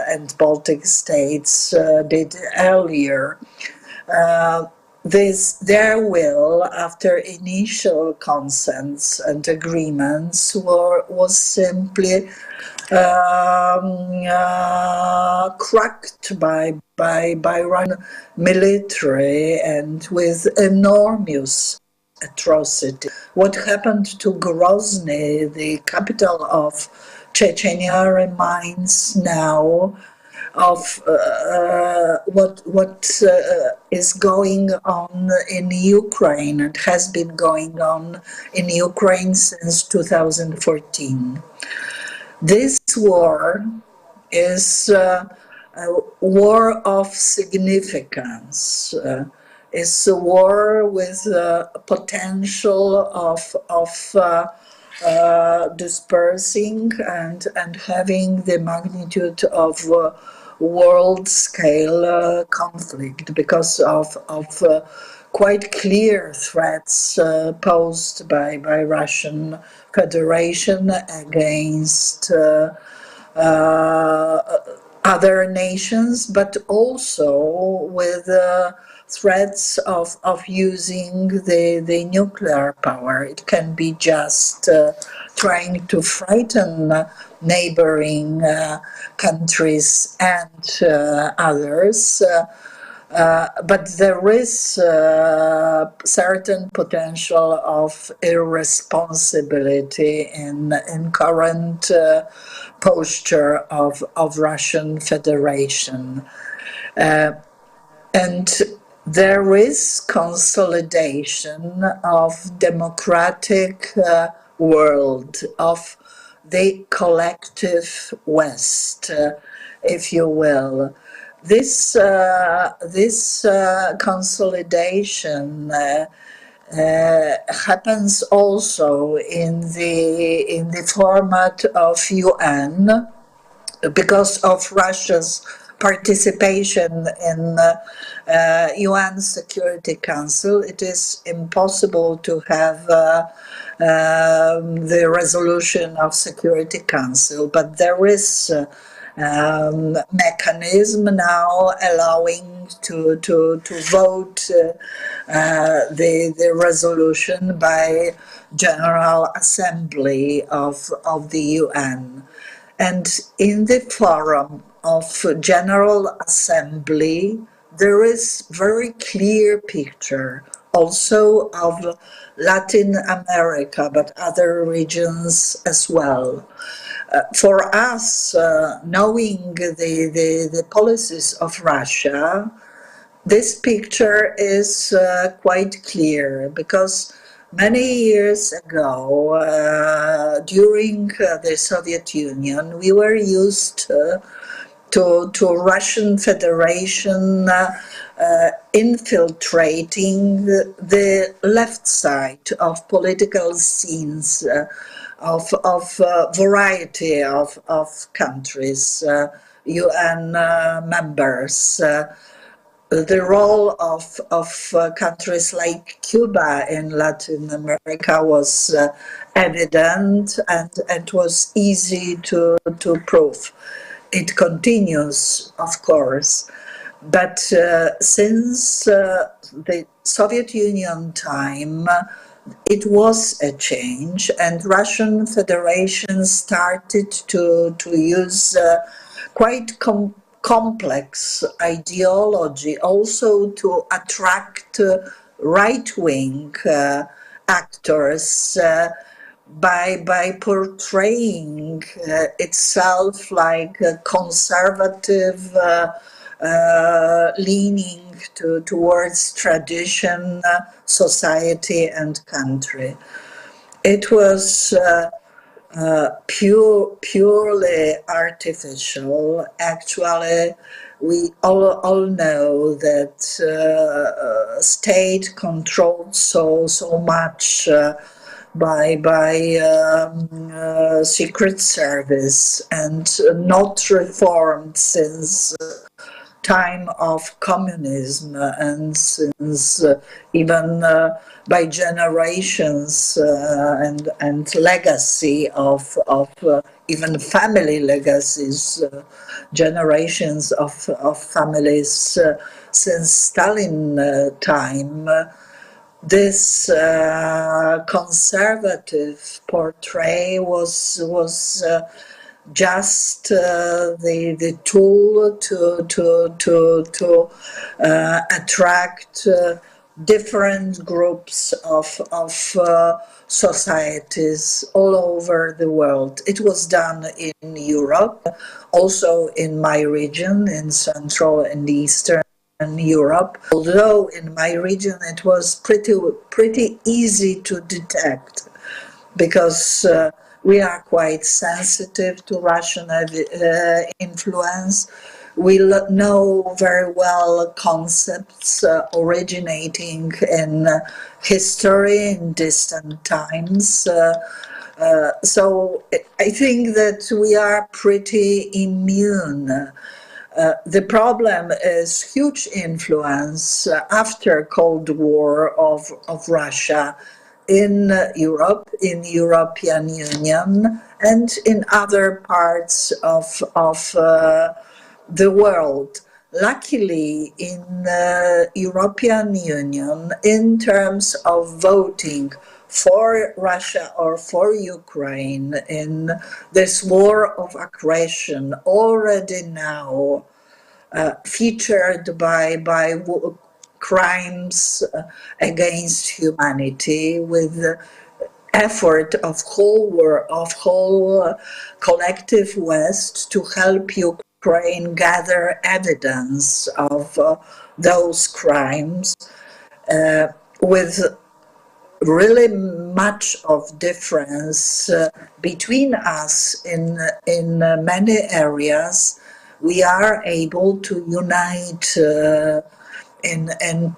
and Baltic states did earlier. Their will, after initial consents and agreements, was simply cracked by Russian military, and with enormous atrocity. What happened to Grozny, the capital of Chechnya, reminds now of what is going on in Ukraine and has been going on in Ukraine since 2014. This war is a war of significance. It's a war with potential of dispersing and having the magnitude of world-scale conflict because of quite clear threats posed by Russian Federation against other nations, but also with threats of using the nuclear power. It can be just trying to frighten neighboring countries and others. But there is certain potential of irresponsibility in current posture of Russian Federation. And there is consolidation of democratic world, of the collective West, if you will. This consolidation happens also in the format of UN because of Russia's participation in UN Security Council. It is impossible to have the resolution of Security Council, but there is mechanism now allowing to vote the resolution by General Assembly of the UN. And in the forum of General Assembly, there is very clear picture also of Latin America, but other regions as well. For us, knowing the policies of Russia, this picture is quite clear because many years ago, during the Soviet Union, we were used to Russian Federation infiltrating the left side of political scenes of variety of countries, UN members. The role of countries like Cuba in Latin America was evident and was easy to prove. It continues, of course, but since the Soviet Union time, it was a change, and Russian Federation started to use quite complex ideology also to attract right-wing actors by portraying itself like a conservative leaning towards tradition, society and country. It was purely artificial. Actually, we all know that state controlled so much by secret service and not reformed since time of communism and since even by generations and legacy of even family legacies, generations of families since Stalin time. This conservative portray was just the tool to attract different groups of societies all over the world. It was done in Europe, also in my region, in Central and Eastern Europe. Although in my region it was pretty easy to detect, because we are quite sensitive to Russian influence. We know very well concepts originating in history in distant times. So I think that we are pretty immune. The problem is huge influence after Cold War of Russia in Europe, in European Union, and in other parts of the world. Luckily, in European Union, in terms of voting for Russia or for Ukraine in this war of aggression, already now featured by crimes against humanity, with effort of whole collective West to help Ukraine gather evidence of those crimes, with really much of difference between us in many areas. We are able to unite in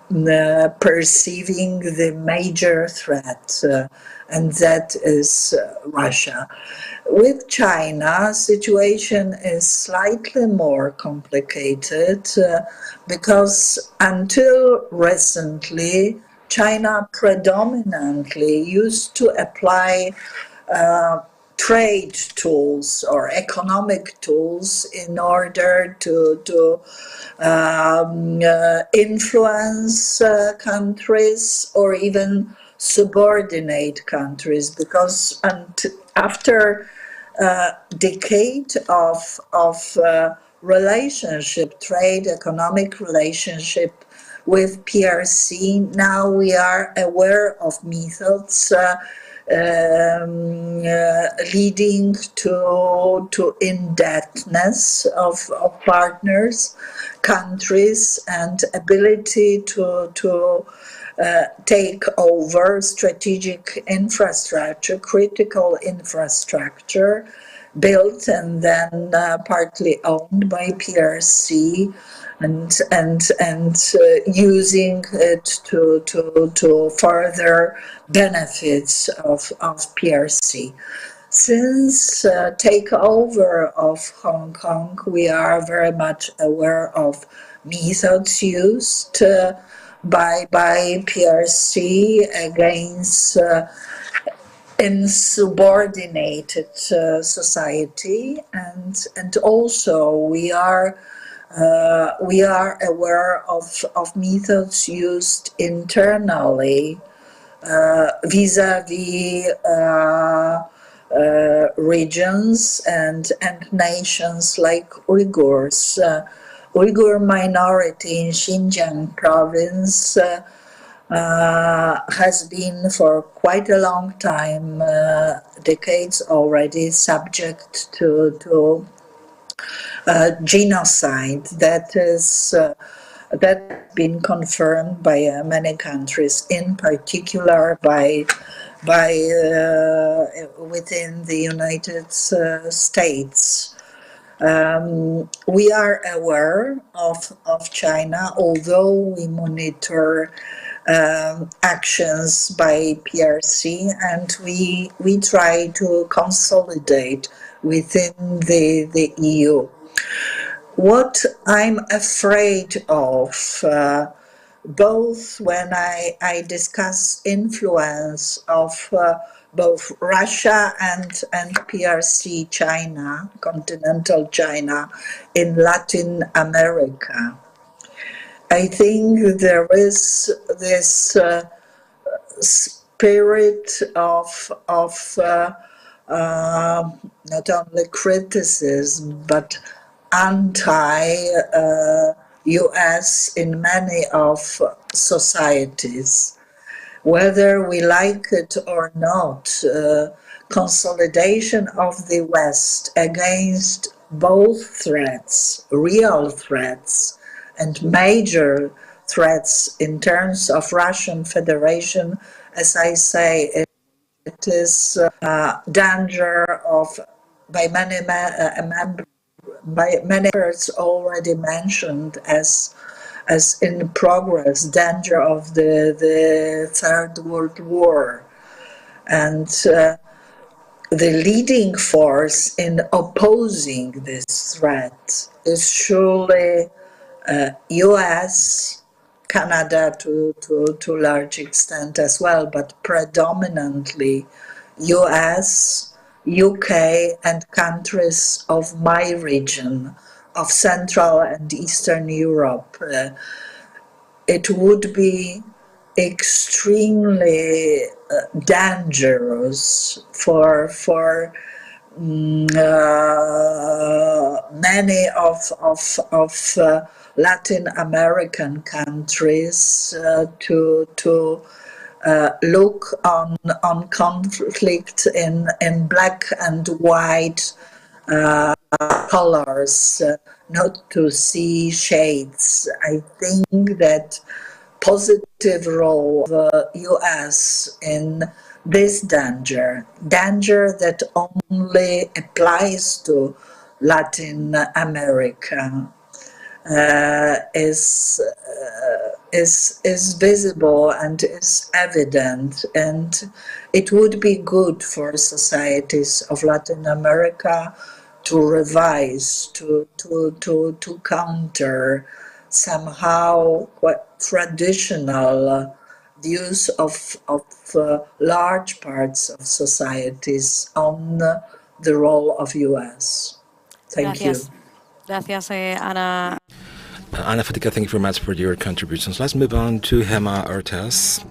perceiving the major threat, and that is Russia. With China, situation is slightly more complicated because until recently, China predominantly used to apply trade tools or economic tools in order to influence countries or even subordinate countries, because after a decade of relationship, trade, economic relationship with PRC, now we are aware of methods leading to indebtedness of partners, countries, and ability to take over strategic infrastructure, critical infrastructure built and then partly owned by PRC, and using it to further benefits of PRC. Since takeover of Hong Kong, we are very much aware of methods used by PRC against insubordinated society, and also we are aware of methods used internally vis-a-vis regions and nations like Uyghurs. Uyghur minority in Xinjiang province has been for quite a long time, decades already, subject to genocide that is been confirmed by many countries, in particular by within the United States. We are aware of China, although we monitor actions by PRC, and we try to consolidate within the EU. What I'm afraid of, both when I discuss influence of both Russia and PRC China, continental China, in Latin America, I think there is this spirit of not only criticism but anti-US in many of societies. Whether we like it or not, consolidation of the West against both threats, real threats, and major threats in terms of Russian Federation, as I say, it is danger of, by many experts already mentioned as in progress, danger of the Third World War. And the leading force in opposing this threat is surely US, Canada to large extent as well, but predominantly US, UK, and countries of my region, of Central and Eastern Europe. It would be extremely dangerous for many of Latin American countries to look on conflict in black and white colors, not to see shades. I think that positive role of the US in this danger that only applies to Latin America, is visible and is evident, and it would be good for societies of Latin America to revise, to counter somehow quite traditional views of large parts of societies on the role of US. Thank you. Gracias, Ana. Ana Fatica, thank you very much for your contributions. Let's move on to Gemma Ortiz.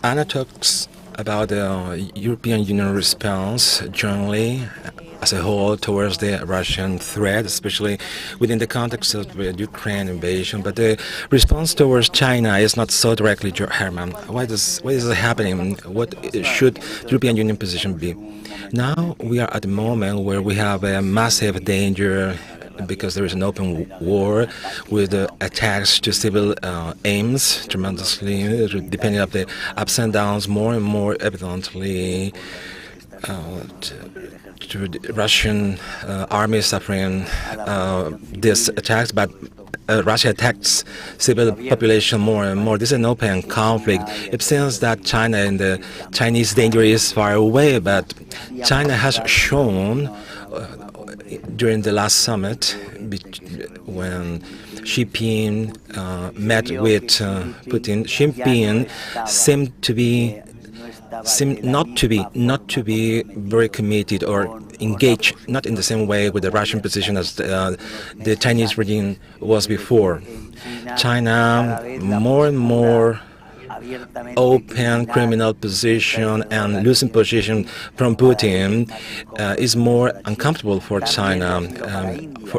Ana talks about the European Union response generally as a whole towards the Russian threat, especially within the context of the Ukraine invasion. But the response towards China is not so directly, Herman. Why is it happening? What should the European Union position be? Now we are at a moment where we have a massive danger because there is an open war with attacks to civil aims tremendously, depending on the ups and downs, more and more evidently to the Russian army suffering these attacks, but Russia attacks civil population more and more. This is an open conflict. It seems that China and the Chinese danger is far away, but China has shown during the last summit when Xi Jinping met with Putin, Xi Jinping seemed not to be very committed or engaged, not in the same way with the Russian position as the Chinese regime was before. China more and more open criminal position and losing position from Putin is more uncomfortable for China,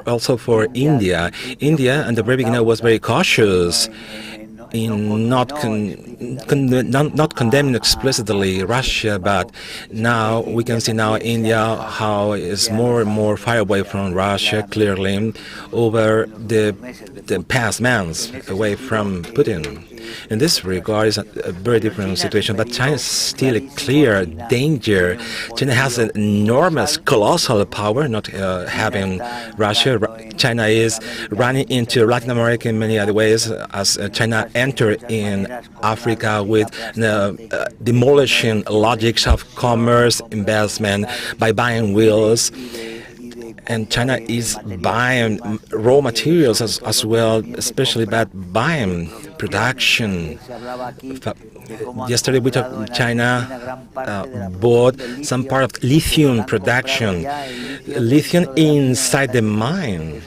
also for India. India, at the very beginning, was very cautious in not condemning explicitly Russia, but now we can see now India how is more and more far away from Russia, clearly over the past months away from Putin. In this regard, it's a very different situation, but China is still a clear danger. China has an enormous, colossal power, not having Russia. China is running into Latin America in many other ways, as China entered in Africa with demolishing logics of commerce, investment, by buying wheels. And China is buying raw materials as well, especially by buying production. Yesterday we talked, China bought some part of lithium production. Lithium inside the mine,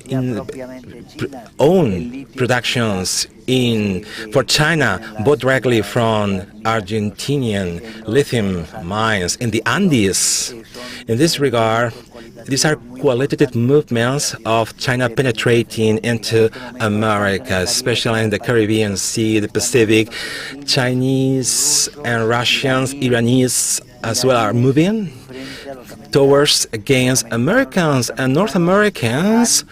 in own productions for China, bought directly from Argentinian lithium mines in the Andes. In this regard, these are qualitative movements of China penetrating into America, especially in the Caribbean Sea, the Pacific. Chinese and Russians, Iranians as well are moving towards against Americans, and North Americans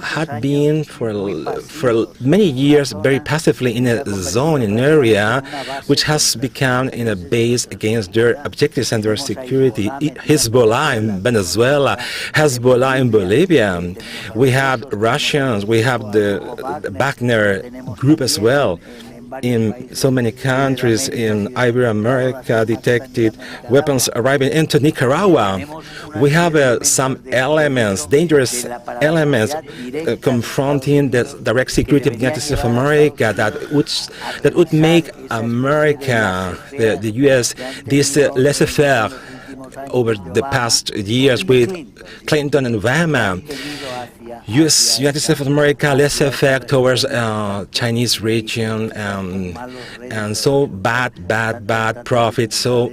had been for many years very passively in a zone, in an area which has become in a base against their objectives and their security. Hezbollah in Venezuela, Hezbollah in Bolivia. We have Russians, we have the Wagner group as well. In so many countries in Iberoamerica, detected weapons arriving into Nicaragua. We have some elements, dangerous elements, confronting the direct security of the United States of America that would make America, the U.S., this laissez-faire over the past years with Clinton and Obama. United States of America laissez-faire towards Chinese region, and so bad profits, so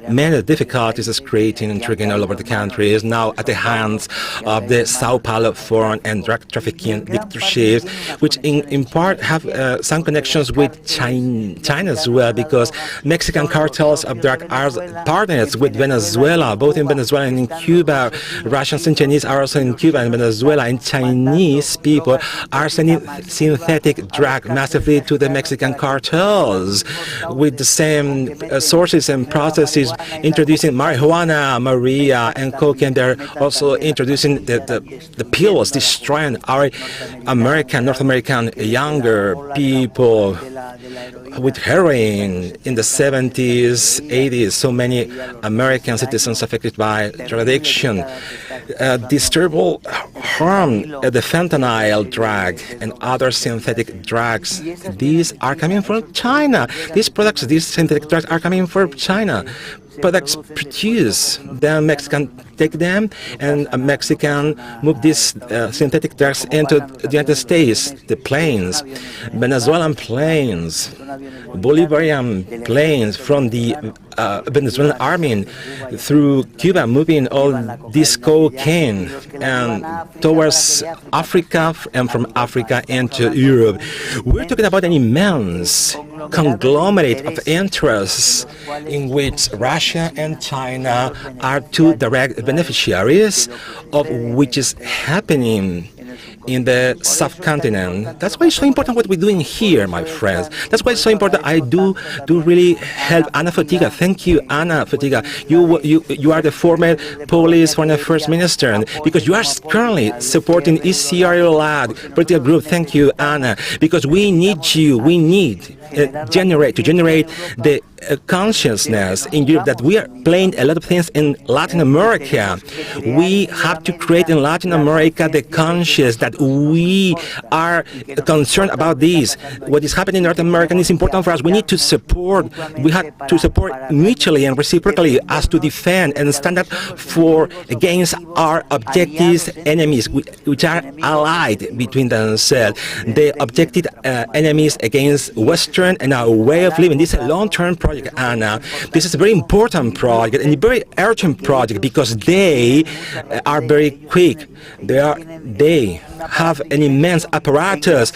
many difficulties is creating and triggering all over the country is now at the hands of the Sao Paulo foreign and drug trafficking dictatorships, which in part have some connections with China as well, because Mexican cartels of drug are partners with Venezuela, both in Venezuela and in Cuba. Russians and Chinese are also in Cuba and Venezuela, and Chinese people are sending synthetic drug massively to the Mexican cartels with the same sources and processes, introducing marijuana, Maria, and cocaine. They're also introducing the pills, destroying our North American younger people with heroin in the 70s, 80s. So many American citizens affected by drug addiction. This terrible harm, the fentanyl drug and other synthetic drugs, these are coming from China. These products, these synthetic drugs are coming from China. Products produced, then Mexican take them, and a Mexican move these synthetic drugs into the United States, the planes, Venezuelan planes, Bolivarian planes from the Venezuelan army through Cuba, moving all this cocaine and towards Africa, and from Africa into Europe. We're talking about an immense conglomerate of interests in which Russia and China are two direct beneficiaries of which is happening in the subcontinent. That's why it's so important what we're doing here, my friends. That's why it's so important. I do really help Ana Fotiga. Thank you, Ana Fotiga. You are the former Polish foreign affairs minister, and because you are currently supporting ECR Eurolat Working Group. Thank you, Ana, because we need you. We need to generate the consciousness in Europe that we are playing a lot of things in Latin America. We have to create in Latin America the conscious that we are concerned about this. What is happening in North America is important for us. We need to support. We have to support mutually and reciprocally as to defend and stand up for against our objectives enemies, which are allied between themselves. The objective enemies against Western and our way of living. This is a long-term project, Anna. This is a very important project and a very urgent project because they are very quick. They have an immense apparatus,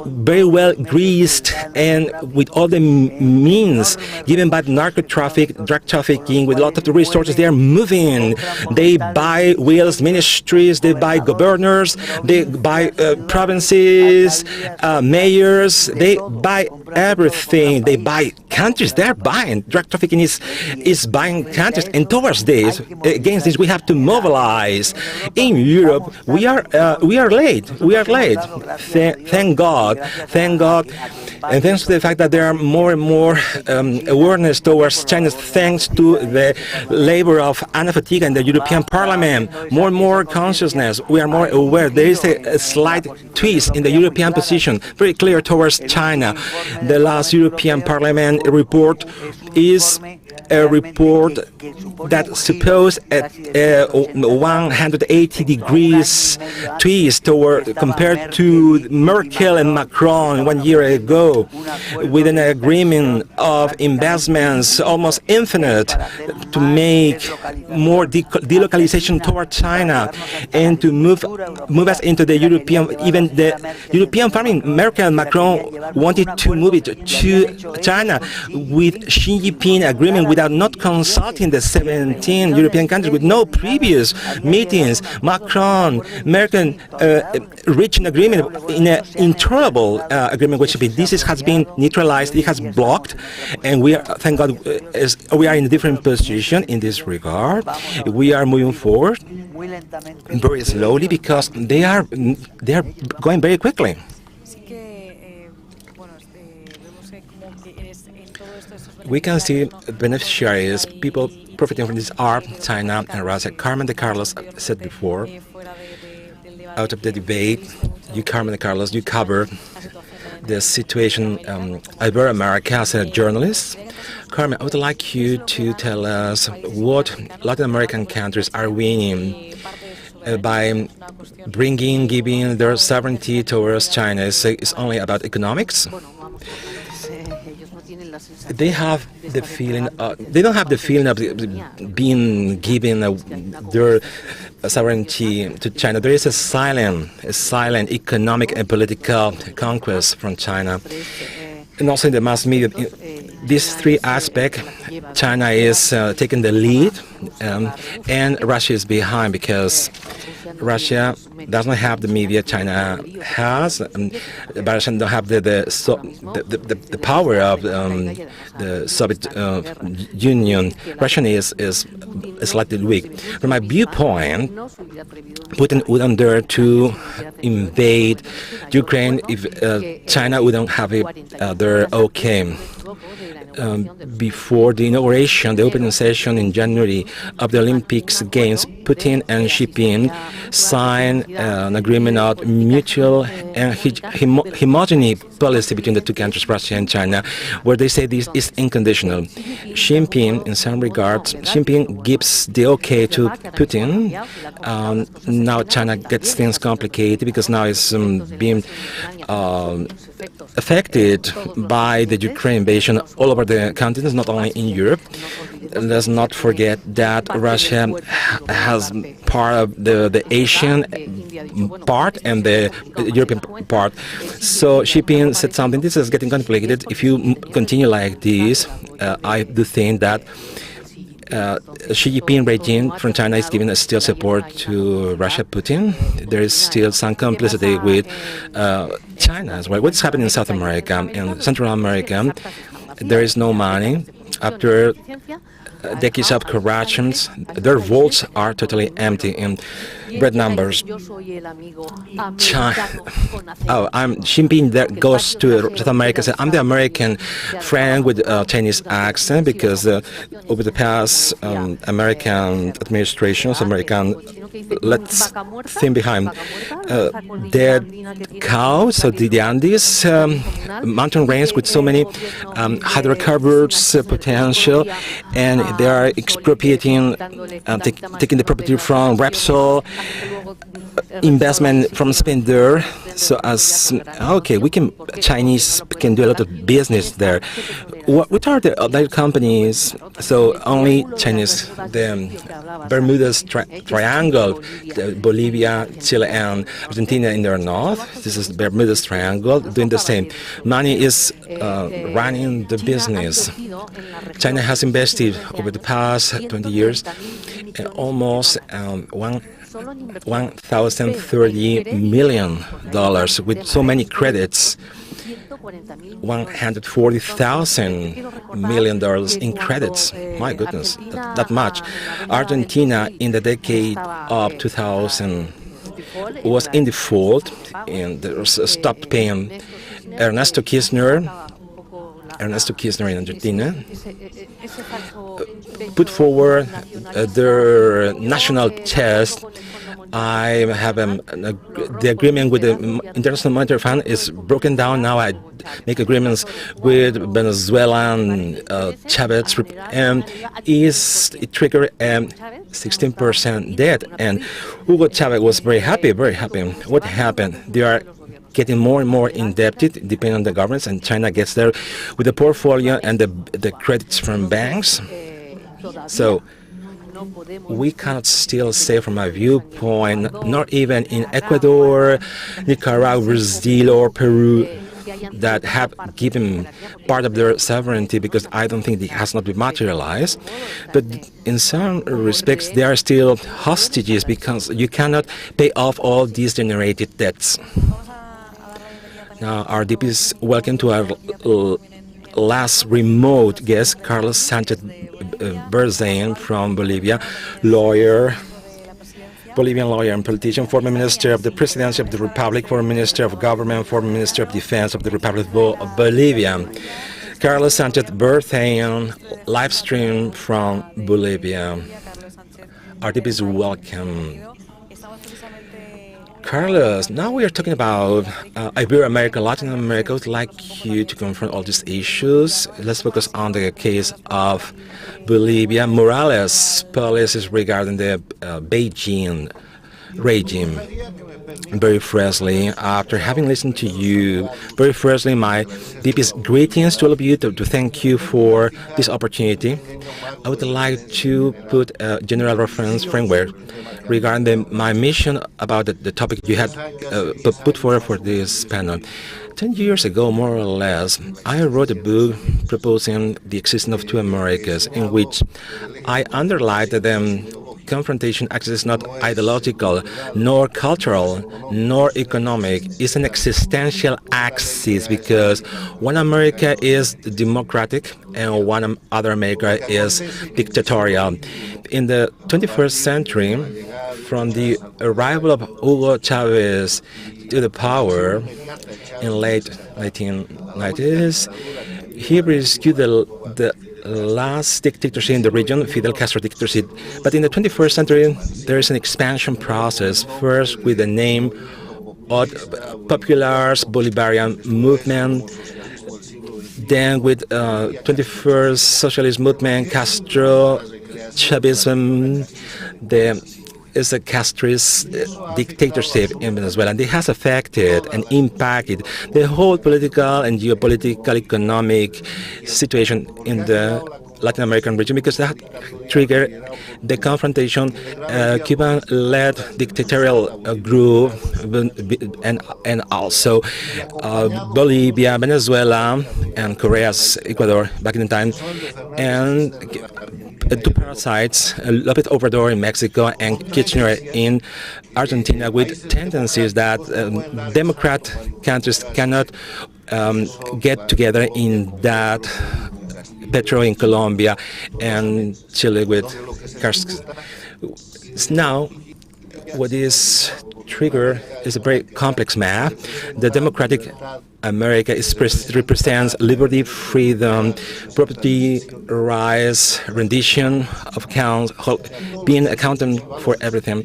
very well greased, and with all the means given by narco traffic, drug trafficking, with a lot of the resources. They are moving. They buy wills, ministries, they buy governors, they buy provinces, mayors, they buy everything. They buy countries. They're buying. Drug trafficking is buying countries. And towards this, against this, we have to mobilize. In Europe, we are late. We are late. Thank God. Thank God. And thanks to the fact that there are more and more awareness towards China, thanks to the labor of Anna Fatiga in the European Parliament, more and more consciousness, we are more aware. There is a slight twist in the European position, very clear towards China. The last European Parliament report is a report that supposed a 180 degrees twist compared to Merkel and Macron 1 year ago, with an agreement of investments almost infinite to make more delocalization toward China and to move us into the European, even the European farming. Merkel and Macron wanted to move it to China with Xi Jinping agreement without not consulting the 17 European countries, with no previous meetings. Macron, Merkel reached an agreement in an intolerable agreement, which this has been neutralized, it has blocked, and we are, thank God, we are in a different position in this regard. We are moving forward very slowly because they are going very quickly. We can see beneficiaries, people profiting from this are China and Russia. Carmen de Carlos said before, out of the debate, Carmen de Carlos, you cover the situation Iberoamerica as a journalist. Carmen, I would like you to tell us what Latin American countries are winning by giving their sovereignty towards China. It's only about economics. They have the feeling. They don't have the feeling of being given their sovereignty to China. There is a silent economic and political conquest from China, and also in the mass media. These three aspects, China is taking the lead, and Russia is behind because Russia doesn't have the media China has. Russia don't have the power of the Soviet Union. Russia is slightly weak. From my viewpoint, Putin wouldn't dare to invade Ukraine if China wouldn't have their okay. Before the inauguration, the opening session in January of the Olympics Games, Putin and Xi Jinping signed an agreement of mutual and homogeneous policy between the two countries, Russia and China, where they say this is unconditional. Xi Jinping, in some regards, Xi Jinping gives the okay to Putin. Now China gets things complicated because now it's being affected by the Ukraine invasion all over the continent, not only in Europe. Let's not forget that Russia has part of the Asian part and the European part. So Xi Jinping said something, this is getting complicated. If you continue like this, I do think that Xi Jinping regime from China is giving still support to Russia, Putin. There is still some complicity with China as well. What's happening in South America and Central America? There is no money. After decades of corruptions, their vaults are totally empty in great numbers. I'm Xi Jinping that goes to South America. Says, I'm the American friend with a Chinese accent because over the past American administrations, let's think behind dead cows, so the Andes, mountain range with so many hydrocarbons potential, and they are expropriating, taking the property from Repsol investment from Spain there. So as okay, Chinese can do a lot of business there. What are the other companies? So only Chinese, the Bermuda's Triangle, Bolivia, Chile, and Argentina in the north. This is Bermuda's Triangle doing the same. Money is running the business. China has invested over the past 20 years almost $1,030 million with so many credits. $140,000 million in credits. My goodness, that much. Argentina in the decade of 2000 was in default and stopped paying. Ernesto Kirchner in Argentina put forward their national test. I have the agreement with the International Monetary Fund is broken down now. I make agreements with Venezuelan Chavez, and it triggered 16% debt. And Hugo Chavez was very happy. What happened? They are getting more and more indebted, depending on the governments, and China gets there with the portfolio and the credits from banks. So we cannot still say, from my viewpoint, not even in Ecuador, Nicaragua, Brazil, or Peru, that have given part of their sovereignty, because I don't think it has not been materialized. But in some respects, they are still hostages, because you cannot pay off all these generated debts. Now, our DPs, welcome to our last remote guest, Carlos Sanchez Berzain from Bolivia, Bolivian lawyer and politician, former Minister of the Presidency of the Republic, former Minister of Government, former Minister of Defense of the Republic of Bolivia. Carlos Sanchez Berzain, live stream from Bolivia. Our DPs, welcome. Carlos, now we are talking about Ibero-America, Latin America. I would like you to confront all these issues. Let's focus on the case of Bolivia. Morales' policies regarding the Beijing regime. Very freshly, after having listened to you, very freshly, my deepest greetings to all of you, to thank you for this opportunity. I would like to put a general reference framework regarding my mission about the topic you had put forward for this panel. 10 years ago, more or less, I wrote a book proposing the existence of two Americas, in which I underlined that the confrontation axis is not ideological, nor cultural, nor economic. It's an existential axis, because one America is democratic and one other America is dictatorial. In the 21st century, from the arrival of Hugo Chavez to the power in late 1990s, he rescued the last dictatorship in the region, Fidel Castro dictatorship. But in the 21st century, there is an expansion process, first with the name of Popular's Bolivarian movement, then with 21st Socialist movement, Castro, Chavism, is a Castrist dictatorship in Venezuela, and it has affected and impacted the whole political and geopolitical economic situation in the Latin American region, because that triggered the confrontation. Cuban-led dictatorial group, and also Bolivia, Venezuela, and Ecuador back in the time, and two parasites, López Obrador in Mexico and Kirchner in Argentina, with tendencies that Democrat countries cannot get together in that. Petro in Colombia and Chile with Castro. Now, what is triggered is a very complex map. The democratic America represents liberty, freedom, property rights, rendition of accounts, being accountant for everything.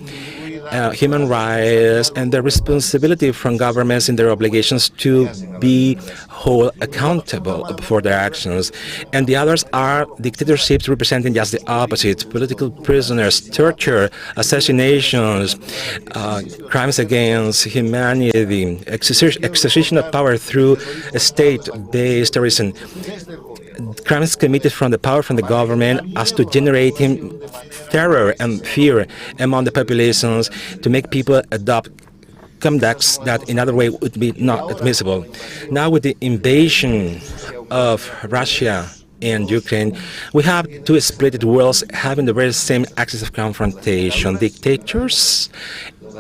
human rights, and the responsibility from governments in their obligations to be held accountable for their actions. And the others are dictatorships representing just the opposite: political prisoners, torture, assassinations, crimes against humanity, exertion of power through state-based terrorism, crimes committed from the power from the government as to generating terror and fear among the populations to make people adopt conducts that in other way would be not admissible. Now with the invasion of Russia and Ukraine, we have two split worlds having the very same axis of confrontation: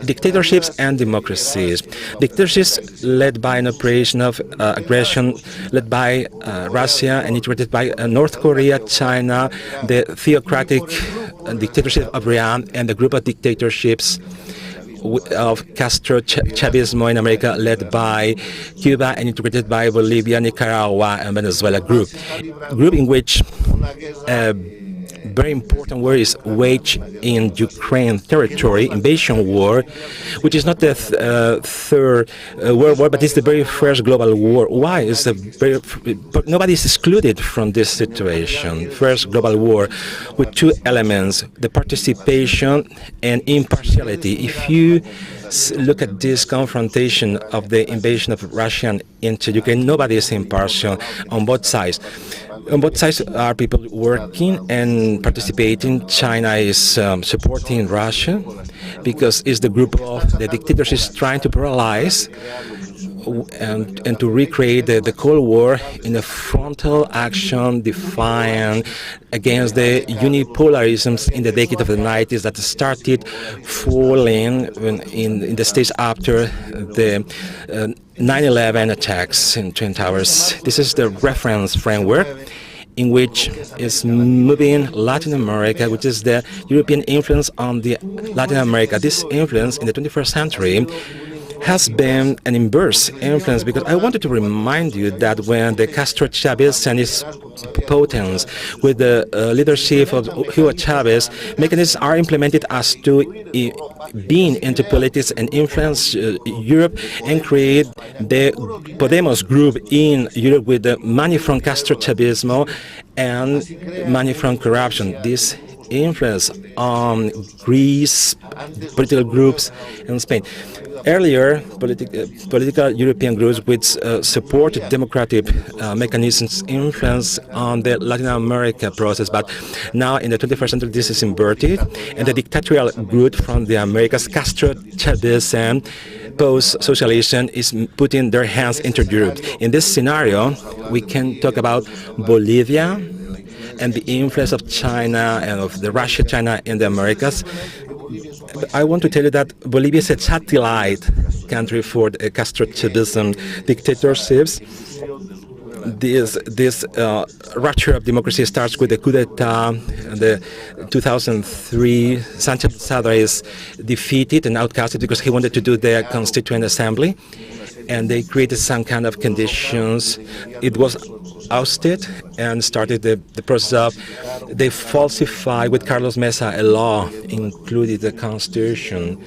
dictatorships and democracies. Dictatorships led by an operation of aggression led by Russia and integrated by North Korea, China, the theocratic dictatorship of Iran, and the group of dictatorships of Castro Chavismo in America led by Cuba and integrated by Bolivia, Nicaragua, and Venezuela group in which very important war is waged in Ukraine territory, invasion war, which is not the third world war, but it's the very first global war. Why? Nobody is excluded from this situation. First global war with two elements: the participation and impartiality. If you look at this confrontation of the invasion of Russia into Ukraine, nobody is impartial on both sides. On both sides are people working and participating. China is supporting Russia because it's the group of the dictatorships trying to paralyze and to recreate the Cold War in a frontal action defiant against the unipolarisms in the decade of the 90s that started falling in the states after the 9/11 attacks in Twin Towers. This is the reference framework in which is moving Latin America, which is the European influence on the Latin America. This influence in the 21st century has been an inverse influence, because I wanted to remind you that when the Castro Chavez and his potence with the leadership of Hugo Chavez, mechanisms are implemented as to being into politics and influence Europe and create the Podemos group in Europe with the money from Castro Chavismo and money from corruption. This influence on Greece, political groups in Spain. Earlier, political European groups which supported democratic mechanisms influence on the Latin America process, but now in the 21st century this is inverted, and the dictatorial group from the Americas, Castro, Chavez, and post-socialism is putting their hands into Europe. In this scenario, we can talk about Bolivia and the influence of China and of the Russia, China in the Americas. I want to tell you that Bolivia is a satellite country for the Castro Chavism dictatorships. This rupture of democracy starts with the coup d'etat in the 2003. Sanchez Sadra is defeated and outcasted because he wanted to do the Constituent Assembly, and they created some kind of conditions. It was ousted and started the process of, they falsified with Carlos Mesa a law, including the constitution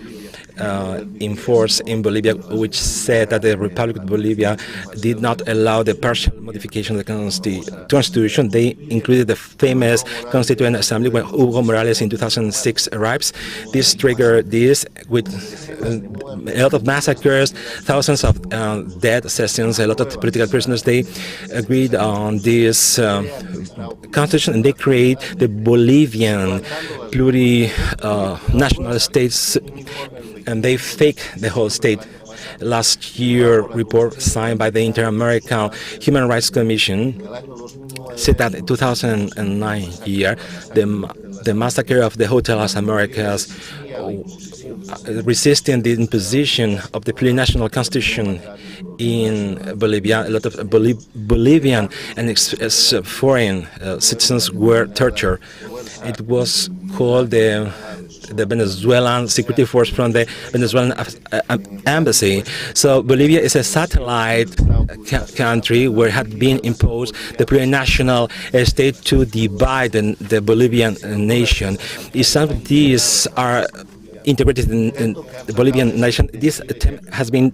in force in Bolivia, which said that the Republic of Bolivia did not allow the partial modification of the constitution. They included the famous Constituent Assembly when Hugo Morales in 2006 arrives. This triggered this with a lot of massacres, thousands of dead assassins, a lot of political prisoners. They agreed on this constitution, and they create the Bolivian plurinational states, and they fake the whole state. Last year, report signed by the Inter-American Human Rights Commission said that in 2009 year, the massacre of the Hotel Las Americas, resisting the imposition of the plurinational constitution in Bolivia, a lot of Bolivian and foreign citizens were tortured. It was called the Venezuelan security force from the Venezuelan embassy. So Bolivia is a satellite country where had been imposed the plurinational state to divide the Bolivian nation. If some of these are integrated in the Bolivian nation. This attempt has been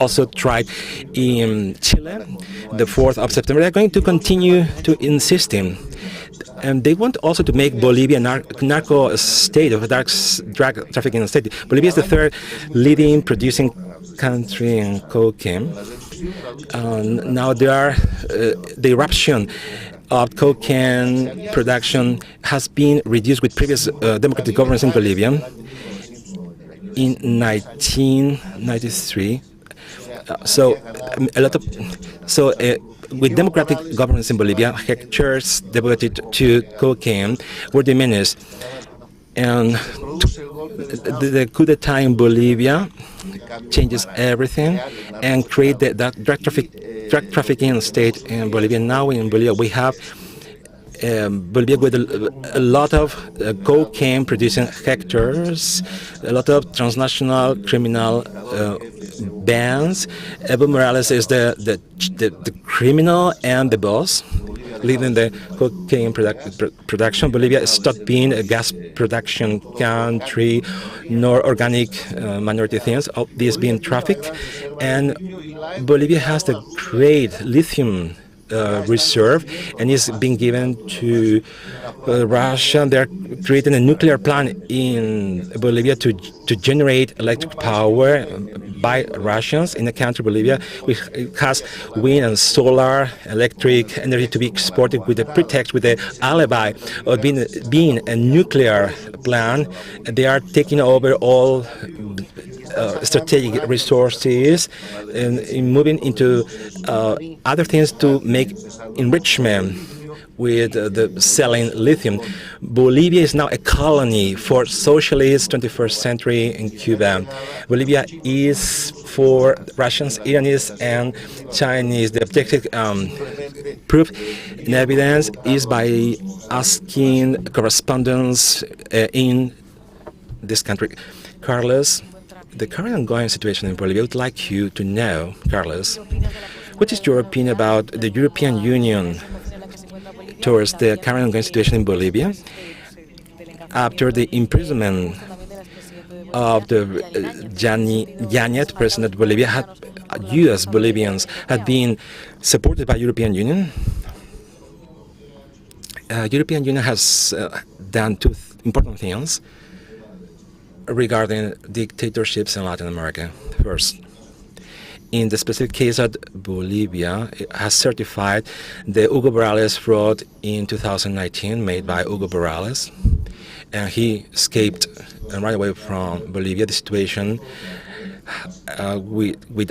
also tried in Chile, the 4th of September. They're going to continue to insist in. And they want also to make Bolivia a narco state, of a drug trafficking state. Bolivia is the 3rd leading producing country in cocaine. Now the eruption of cocaine production has been reduced with previous democratic governments in Bolivia. In 1993, with democratic governments in Bolivia, hectares devoted to cocaine were diminished, and the coup d'etat in Bolivia changes everything and create the drug trafficking state in Bolivia. Now in Bolivia we have Bolivia with a lot of cocaine producing hectares, a lot of transnational criminal bands. Evo Morales is the criminal and the boss, leading the cocaine production. Bolivia stopped being a gas production country, nor organic minority things, all these being trafficked. And Bolivia has the great lithium reserve, and is being given to Russia. They're creating a nuclear plant in Bolivia to generate electric power by Russians in the country Bolivia, which has wind and solar electric energy to be exported with the pretext, with the alibi of being a nuclear plant. They are taking over all strategic resources and moving into other things to make enrichment with the selling lithium. Bolivia is now a colony for socialist 21st century in Cuba. Bolivia is for Russians, Iranians, and Chinese. The objective proof and evidence is by asking correspondents in this country. Carlos, the current ongoing situation in Bolivia, I would like you to know, Carlos, what is your opinion about the European Union towards the current ongoing situation in Bolivia? After the imprisonment of the Yañez, president of Bolivia, you as Bolivians had been supported by European Union. European Union has done two important things regarding dictatorships in Latin America. First, in the specific case of Bolivia, it has certified the Hugo Morales fraud in 2019 made by Hugo Morales, and he escaped and ran away from Bolivia. The situation with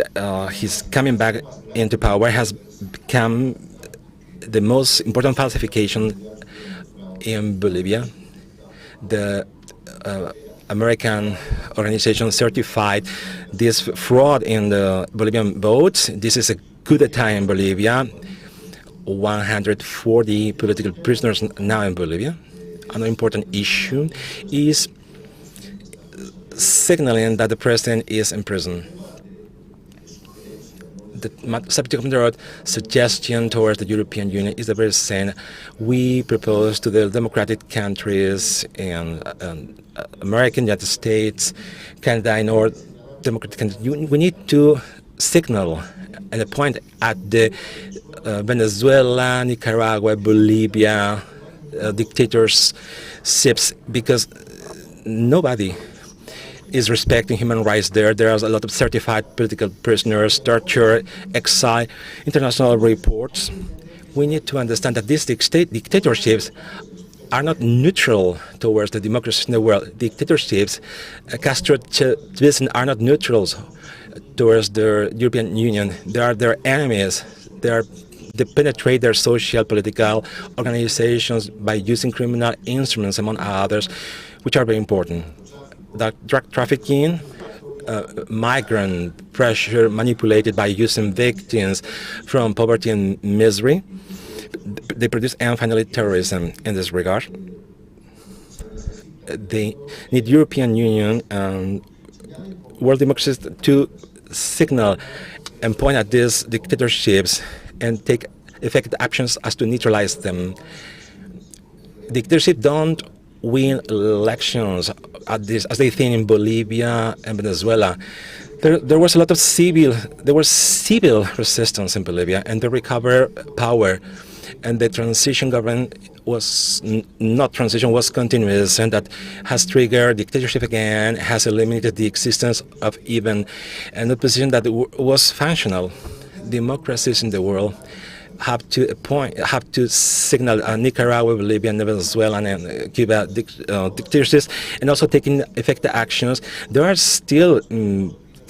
his coming back into power has become the most important falsification in Bolivia. The American organization certified this fraud in the Bolivian votes. This is a coup d'etat in Bolivia. 140 political prisoners now in Bolivia. Another important issue is signaling that the president is in prison. The subject suggestion towards the European Union is the very same. We propose to the democratic countries in American, United States, Canada, and all democratic countries. We need to signal and point at the Venezuela, Nicaragua, Bolivia dictatorships, because nobody is respecting human rights there. There are a lot of certified political prisoners, torture, exile, international reports. We need to understand that these dictatorships are not neutral towards the democracies in the world. Dictatorships, Castro Chavism are not neutrals towards the European Union. They are their enemies. They penetrate their social, political organizations by using criminal instruments, among others, which are very important. The drug trafficking, migrant pressure manipulated by using victims from poverty and misery. They produce, and finally, terrorism in this regard. They need European Union and world democracies to signal and point at these dictatorships and take effective actions as to neutralize them. Dictatorships don't win elections as they think in Bolivia and Venezuela. There was a lot of civil resistance in Bolivia, and they recovered power, and the transition government was not transition, was continuous, and that has triggered dictatorship again, has eliminated the existence of even an opposition that was functional. Democracies in the world have to signal Nicaragua, Bolivia, Venezuela, and Cuba dictatorships, and also taking effective actions. There are still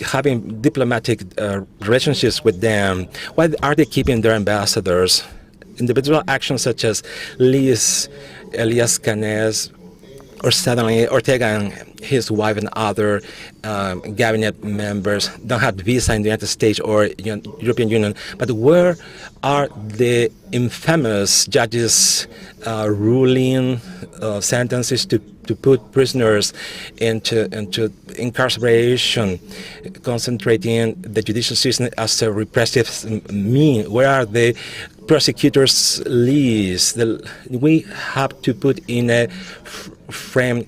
having diplomatic relationships with them. Why are they keeping their ambassadors? Individual actions such as Elias Canes, or suddenly Ortega and his wife and other cabinet members don't have visa in the United States or European Union. But where are the infamous judges ruling sentences to put prisoners into incarceration, concentrating the judicial system as a repressive mean? Where are the prosecutors' lists? We have to put in a frame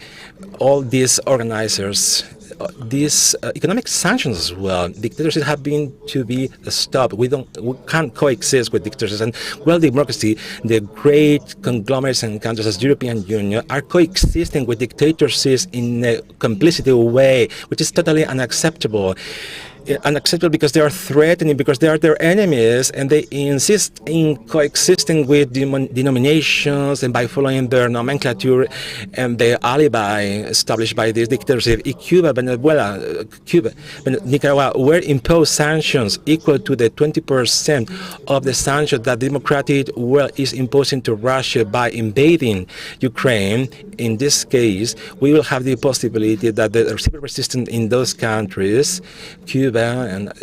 all these organizers, these economic sanctions as well. Dictatorships have been to be stopped. We can't coexist with dictatorships. And well, democracy, the great conglomerates and countries as European Union are coexisting with dictatorships in a complicity way, which is totally unacceptable. Unacceptable because they are threatening, because they are their enemies, and they insist in coexisting with denominations and by following their nomenclature and their alibi established by this dictatorship. In Cuba, Venezuela, Nicaragua were imposed sanctions equal to the 20% of the sanctions that the democratic world is imposing to Russia by invading Ukraine. In this case, we will have the possibility that the civil resistance in those countries, Cuba and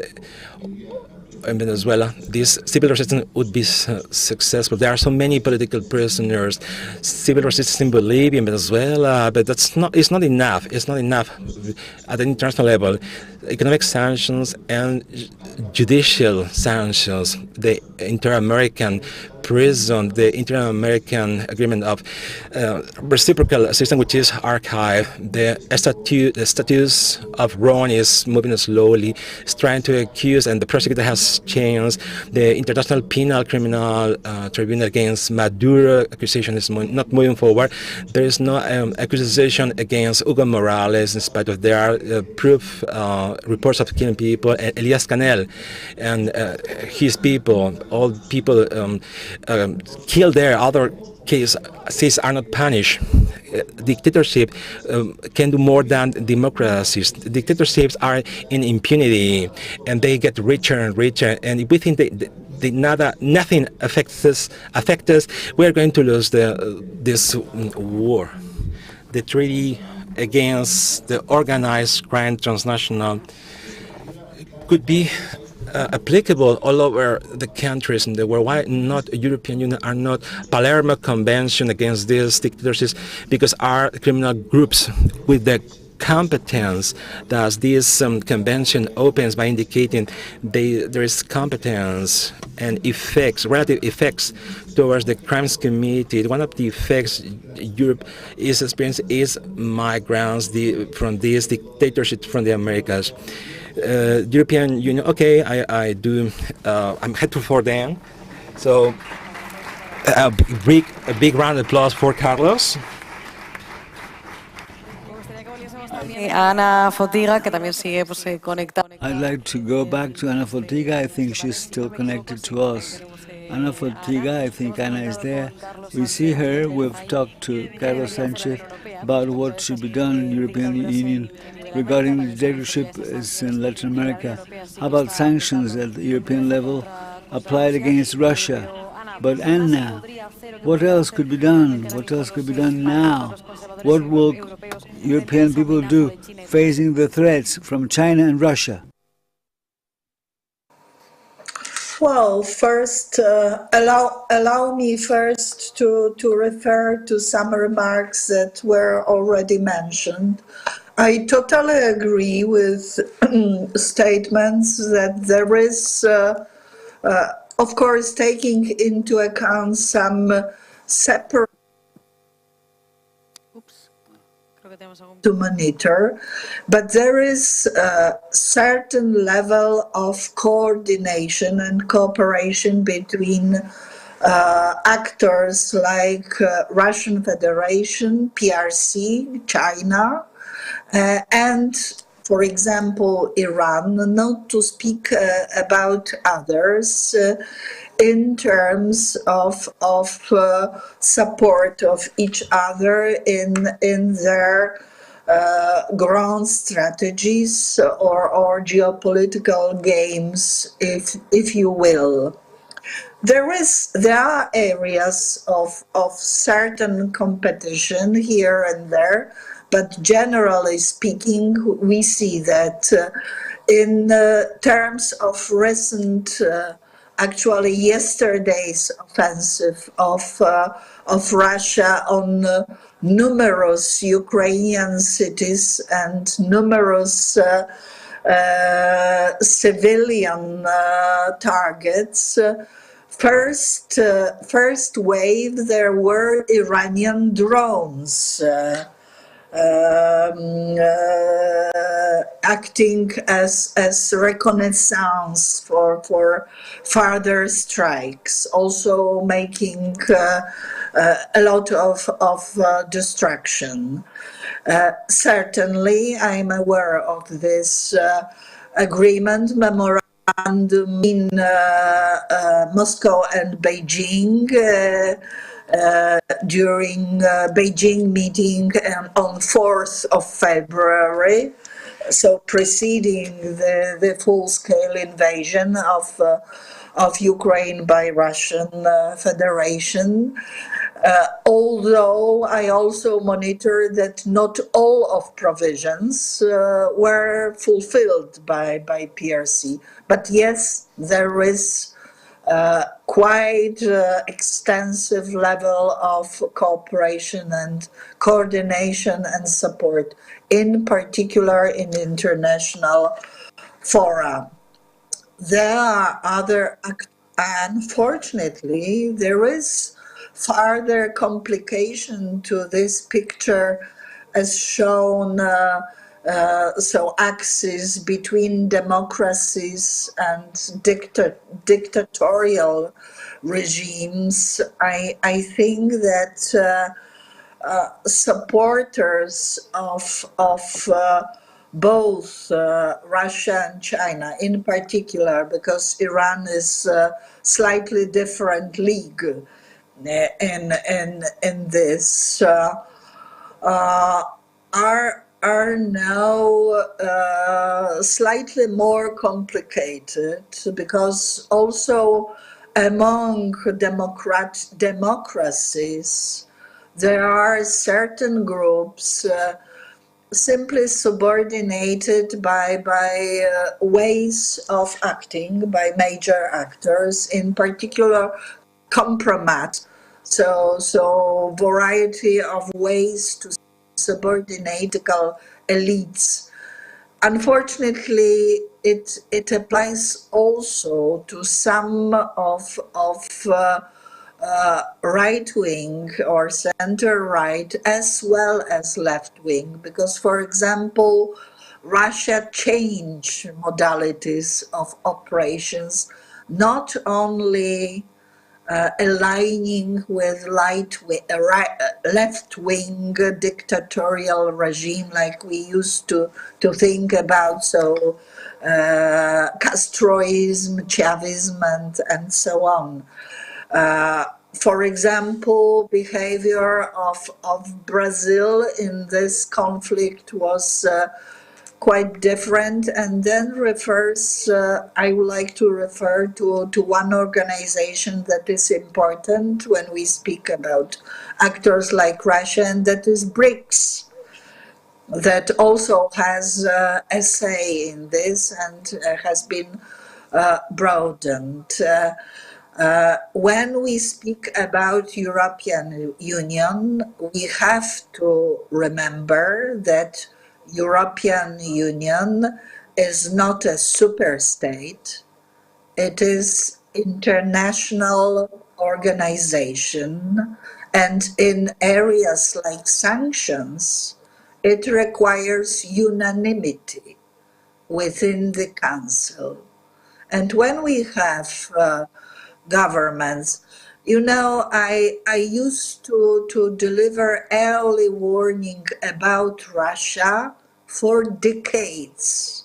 Venezuela, this civil resistance would be successful. There are so many political prisoners, civil resistance in Bolivia and Venezuela, but it's not enough. It's not enough at the international level. Economic sanctions and judicial sanctions, the Inter-American prison, the Inter-American agreement of reciprocal assistance, which is archived. The status of Ron is moving slowly. It's trying to accuse, and the prosecutor has changed. The International Penal Criminal Tribunal against Maduro accusation is not moving forward. There is no accusation against Hugo Morales, in spite of there are proof reports of killing people. Elias Canel and his people, all people killed there. Other cases are not punished. Dictatorship can do more than democracies. Dictatorships are in impunity, and they get richer and richer. And if we think nothing affects us, we are going to lose this war. The treaty against the organized crime transnational could be applicable all over the countries in the world. Why not European Union are not Palermo Convention against these dictatorships? Because our criminal groups with the competence that this convention opens by indicating there is competence and effects, relative effects towards the crimes committed. One of the effects Europe is experiencing is migrants from this dictatorship from the Americas. European Union, okay, I'm happy for them. So a big round of applause for Carlos. Ana Fotiga, que también sigue conectada. I'd like to go back to Ana Fotiga. I think she's still connected to us. Ana Fotiga, I think Ana is there. We see her. We've talked to Carlos Sanchez about what should be done in the European Union regarding the dictatorship in Latin America. How about sanctions at the European level applied against Russia? But Anna, what else could be done? What else could be done now? What will European people do facing the threats from China and Russia? Well, first, allow me first to refer to some remarks that were already mentioned. I totally agree with statements that there is, of course, taking into account some separate. Oops. to monitor, but there is a certain level of coordination and cooperation between actors like Russian Federation, PRC, China, and, for example, Iran, not to speak about others, in terms of support of each other in their grand strategies or geopolitical games, if you will. There are areas of certain competition here and there, but generally speaking, we see that in terms of recent, actually yesterday's offensive of Russia on numerous Ukrainian cities and numerous civilian targets. First wave, there were Iranian drones acting as reconnaissance for further strikes, also making a lot of destruction. Certainly, I'm aware of this agreement memorandum in Moscow and Beijing during Beijing meeting on 4th of February, so preceding the full-scale invasion of Ukraine by Russian Federation. Although I also monitor that not all of provisions were fulfilled by PRC. But yes, there is quite extensive level of cooperation and coordination and support, in particular in international fora. There are other, unfortunately, there is further complication to this picture as shown, so axis between democracies and dictatorial regimes. I think that supporters of both Russia and China in particular, because Iran is a slightly different league in this, are now slightly more complicated, because also among democracies there are certain groups simply subordinated by ways of acting by major actors, in particular compromise. So variety of ways to subordinate political elites. Unfortunately, it applies also to some of right-wing or center-right as well as left-wing, because, for example, Russia changed modalities of operations, not only aligning with left-wing dictatorial regime like we used to think about, so Castroism, Chavism, and so on. For example, behavior of Brazil in this conflict was quite different, and then I would like to refer to one organization that is important when we speak about actors like Russia, and that is BRICS, that also has a say in this and has been broadened. When we speak about European Union, we have to remember that European Union is not a super state. It is international organization, and in areas like sanctions, it requires unanimity within the Council. And when we have governments, you know, I used to deliver early warning about Russia for decades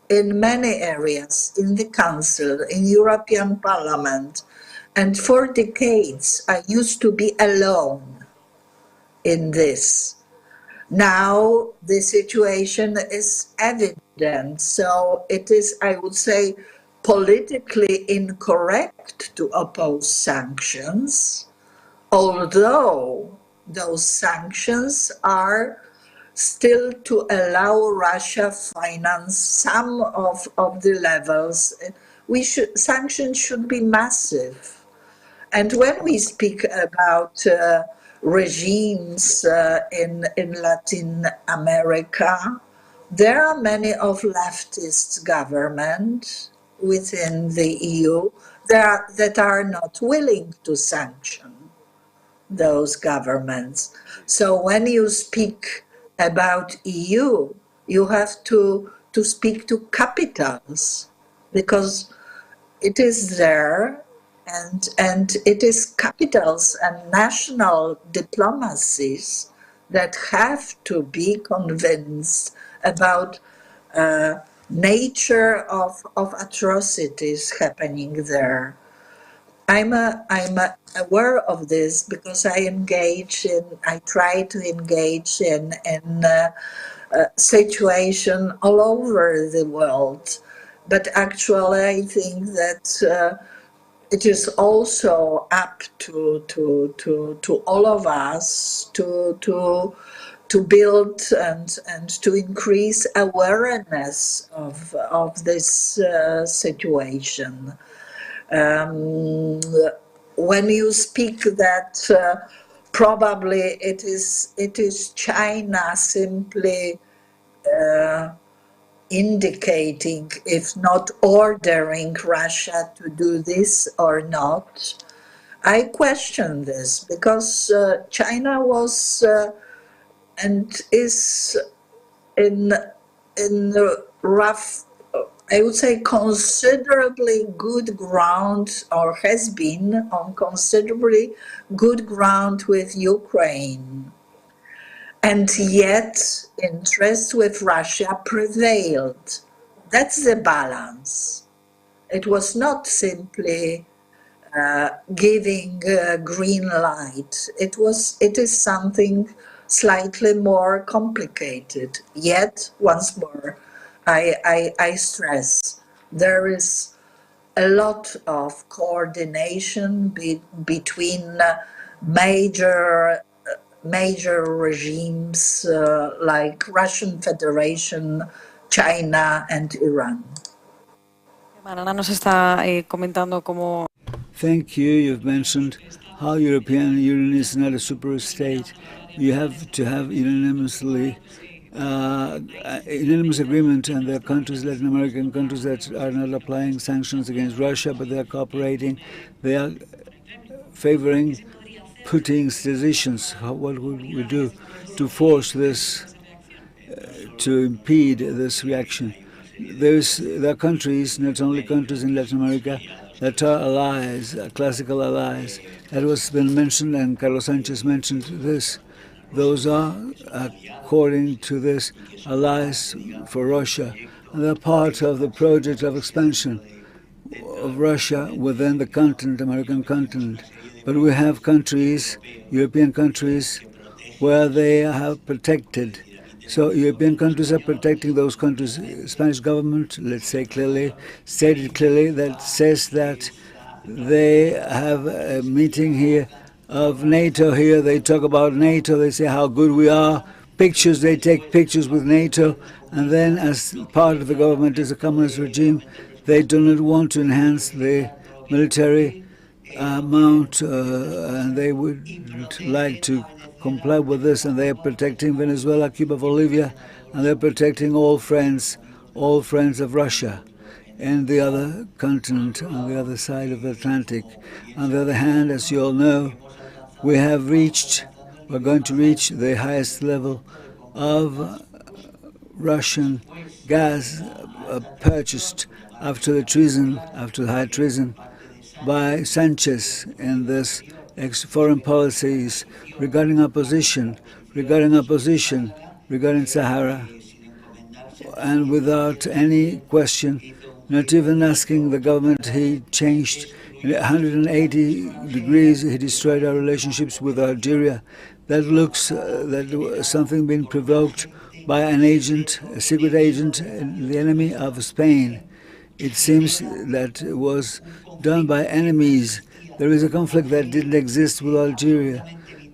in many areas, in the Council, in European Parliament. And for decades, I used to be alone in this. Now the situation is evident, so it is, I would say, politically incorrect to oppose sanctions, although those sanctions are still to allow Russia finance some of the levels. Sanctions should be massive. And when we speak about regimes in Latin America, there are many of leftist governments within the EU that are not willing to sanction those governments. So when you speak about EU, you have to speak to capitals, because it is there, and it is capitals and national diplomacies that have to be convinced about nature of atrocities happening there. I'm aware of this because I try to engage in situation all over the world. But actually, I think that it is also up to all of us to build and to increase awareness of this situation. When you speak that probably it is China simply indicating, if not ordering, Russia to do this or not, I question this, because China was and is in rough, I would say, considerably good ground, or has been on considerably good ground with Ukraine. And yet, interest with Russia prevailed. That's the balance. It was not simply giving green light. It is something slightly more complicated. Yet, once more, I stress, there is a lot of coordination between major regimes like Russian Federation, China and Iran. Ana nos está comentando cómo. Thank you. You've mentioned how European Union is not a super state. You have to have unanimous agreement, and there are countries, Latin American countries, that are not applying sanctions against Russia, but they are cooperating. They are favoring putting decisions. What would we do to force this, to impede this reaction? There are countries, not only countries in Latin America, that are allies, classical allies. That was been mentioned, and Carlos Sanchez mentioned this. Those are, according to this, allies for Russia. And they're part of the project of expansion of Russia within the continent, American continent. But we have countries, European countries, where they have protected. So European countries are protecting those countries. Spanish government, let's say clearly, stated clearly, that says that they have a meeting here of NATO here. They talk about NATO. They say how good we are. Pictures, they take pictures with NATO. And then, as part of the government is a communist regime, they do not want to enhance the military amount, and they would like to comply with this, and they are protecting Venezuela, Cuba, Bolivia, and they're protecting all friends of Russia and the other continent on the other side of the Atlantic. On the other hand, as you all know, we're going to reach the highest level of Russian gas purchased after the high treason by Sanchez in this foreign policies regarding opposition, regarding Sahara, and without any question, not even asking the government, he changed in 180 degrees. He destroyed our relationships with Algeria. That looks that something being provoked by an agent, a secret agent, the enemy of Spain. It seems that it was done by enemies. There is a conflict that didn't exist with Algeria,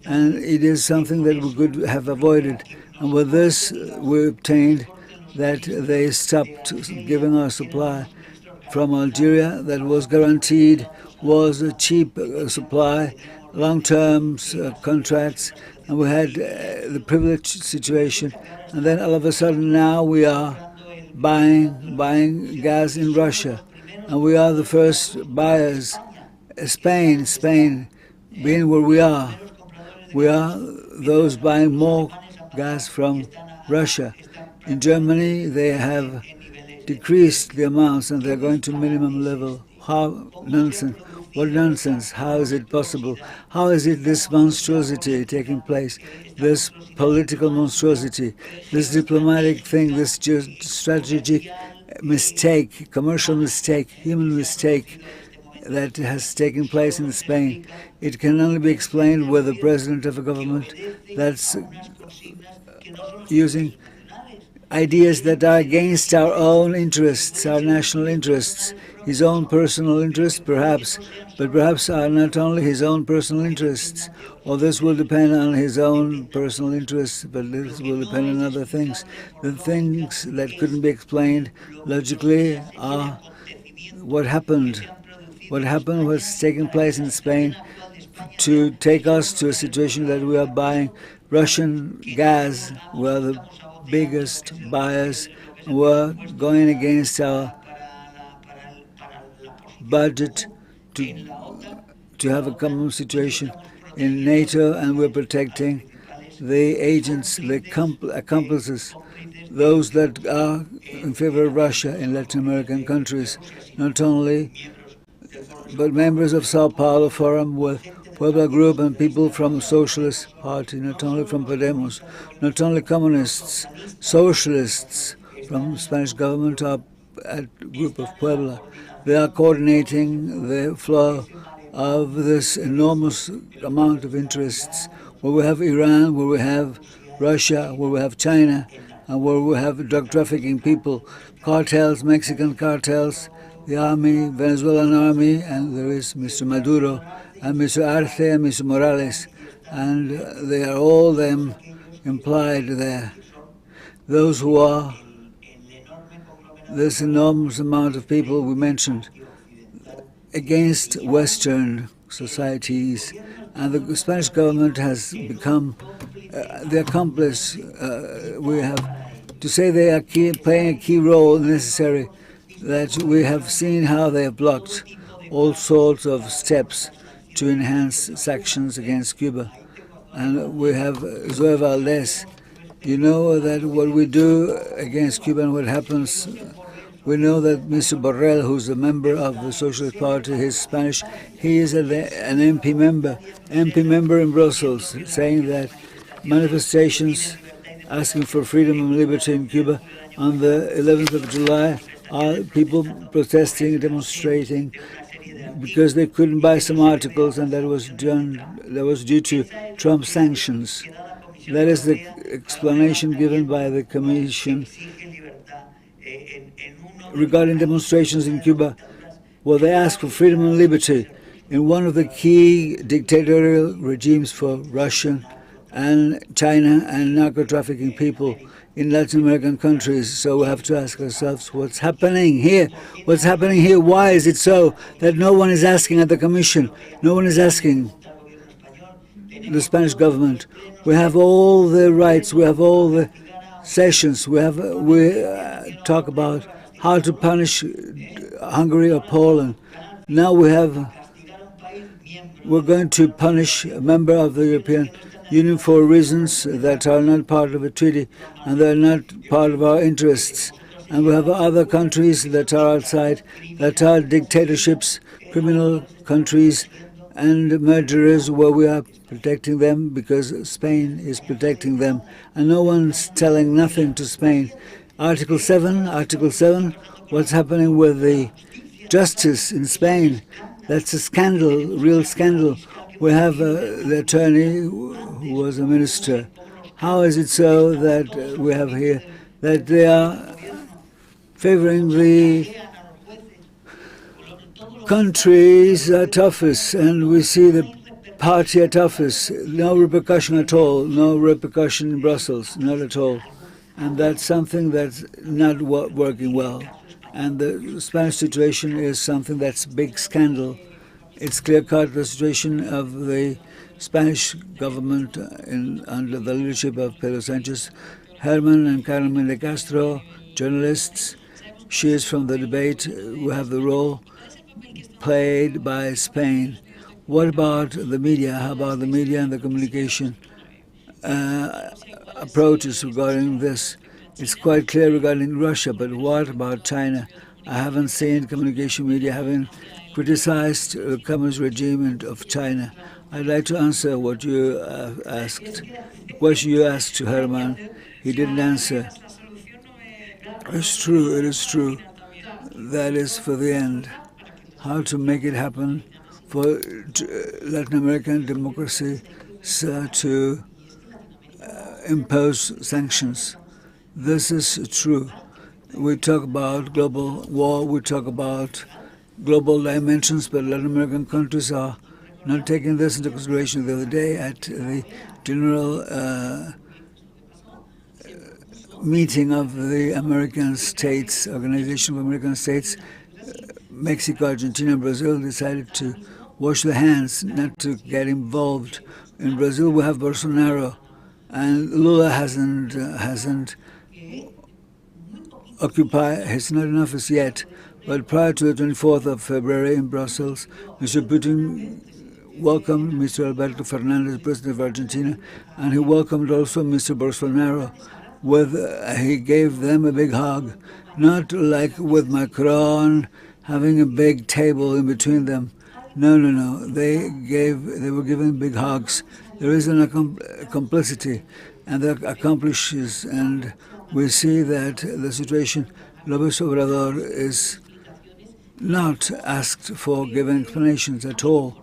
and it is something that we could have avoided. And with this, we obtained that they stopped giving our supply from Algeria that was guaranteed, was a cheap supply, long-term contracts, and we had the privileged situation. And then all of a sudden now we are buying gas in Russia, and we are the first buyers. Spain being where we are those buying more gas from Russia. In Germany, they have decreased the amounts and they're going to minimum level. How nonsense! What nonsense! How is it possible? How is it this monstrosity taking place? This political monstrosity, this diplomatic thing, this just strategic mistake, commercial mistake, human mistake that has taken place in Spain. It can only be explained with the president of a government that's using ideas that are against our own interests, our national interests, his own personal interests perhaps, but perhaps are not only his own personal interests, or this will depend on his own personal interests, but this will depend on other things. The things that couldn't be explained logically are what happened, what's taking place in Spain to take us to a situation that we are buying Russian gas. We are the biggest buyers. We're going against our budget to have a common situation in NATO, and we're protecting the agents, the accomplices, those that are in favor of Russia in Latin American countries, not only, but members of Sao Paulo Forum with Puebla Group and people from Socialist Party, not only from Podemos, not only communists, socialists from the Spanish government are at Group of Puebla. They are coordinating the flow of this enormous amount of interests, where we have Iran, where we have Russia, where we have China, and where we have drug trafficking people, cartels, Mexican cartels, the army, Venezuelan army, and there is Mr. Maduro, and Mr. Arce and Mr. Morales, and they are all them implied there. Those who are this enormous amount of people we mentioned against Western societies, and the Spanish government has become the accomplice. We have to say they are playing a key role necessary, that we have seen how they have blocked all sorts of steps to enhance sanctions against Cuba. And we have Zoe Valdez. You know that what we do against Cuba and what happens, we know that Mr. Borrell, who's a member of the Socialist Party, he's Spanish, he is an MP member in Brussels, saying that manifestations asking for freedom and liberty in Cuba on the 11th of July are people protesting, demonstrating, because they couldn't buy some articles, and that was due to Trump sanctions. That is the explanation given by the Commission regarding demonstrations in Cuba. Well, they ask for freedom and liberty in one of the key dictatorial regimes for Russian and China and narco-trafficking people in Latin American countries. So we have to ask ourselves, what's happening here? What's happening here? Why is it so that no one is asking at the Commission? No one is asking the Spanish government. We have all the rights, we have all the sessions, we talk about how to punish Hungary or Poland. Now we're going to punish a member of the European union for reasons that are not part of a treaty and they're not part of our interests. And we have other countries that are outside, that are dictatorships, criminal countries, and murderers where we are protecting them because Spain is protecting them. And no one's telling nothing to Spain. Article 7, what's happening with the justice in Spain? That's a scandal, real scandal. We have the attorney who was a minister. How is it so that we have here that they are favoring the countries at office, and we see the party at office, no repercussion at all, no repercussion in Brussels, not at all. And that's something that's not working well. And the Spanish situation is something that's a big scandal. It's clear-cut the situation of the Spanish government under the leadership of Pedro Sánchez, Herman and Carmen de Castro, journalists. She is from the debate. We have the role played by Spain. What about the media? How about the media and the communication approaches regarding this? It's quite clear regarding Russia, but what about China? I haven't seen communication media having criticized the communist regime of China. I'd like to answer what you asked. The question you asked to Herman, he didn't answer. It's true, it is true. That is for the end. How to make it happen for Latin American democracy to impose sanctions. This is true. We talk about global war, we talk about global dimensions, but Latin American countries are not taking this into consideration. The other day at the general meeting of the American States, Organization of American States, Mexico, Argentina, and Brazil decided to wash their hands, not to get involved. In Brazil, we have Bolsonaro, and Lula hasn't occupied, he's not in office yet. But prior to the 24th of February in Brussels, Mr. Putin welcomed Mr. Alberto Fernandez, President of Argentina, and he welcomed also Mr. Bolsonaro. He gave them a big hug, not like with Macron having a big table in between them. No. They were given big hugs. There is a complicity, and that accomplishes. And we see that the situation, López Obrador is not asked for giving explanations at all.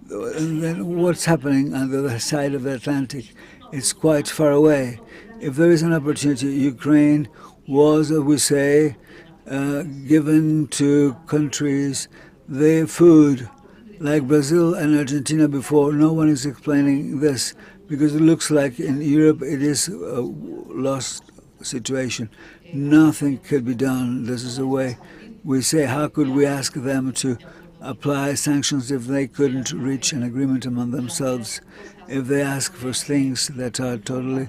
And then what's happening on the other side of the Atlantic? It's quite far away. If there is an opportunity, Ukraine was, we say, given to countries the food, like Brazil and Argentina before. No one is explaining this because it looks like in Europe it is a lost situation. Nothing could be done. This is a way we say, how could we ask them to apply sanctions if they couldn't reach an agreement among themselves, if they ask for things that are totally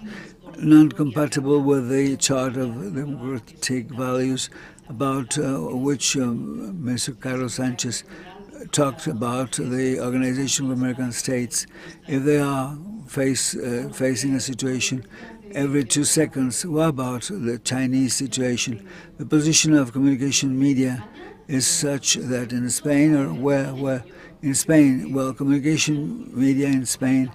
non-compatible with the chart of democratic values about which Mr. Carlos Sanchez talked about, the Organization of American States. If they are facing a situation every 2 seconds, what about the Chinese situation? The position of communication media is such that in Spain, or where in Spain, well, communication media in Spain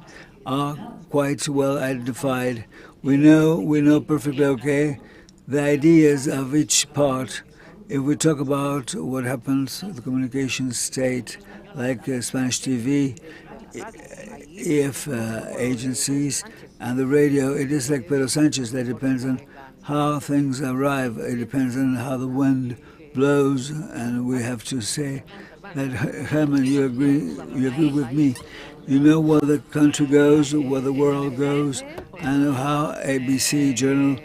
are quite well identified. We know perfectly okay the ideas of each part. If we talk about what happens at the communication state, like Spanish TV, EF agencies, and the radio, it is like Pedro Sánchez. That depends on how things arrive. It depends on how the wind blows, and we have to say that, Herman, you agree with me. You know where the country goes, where the world goes, and how ABC journal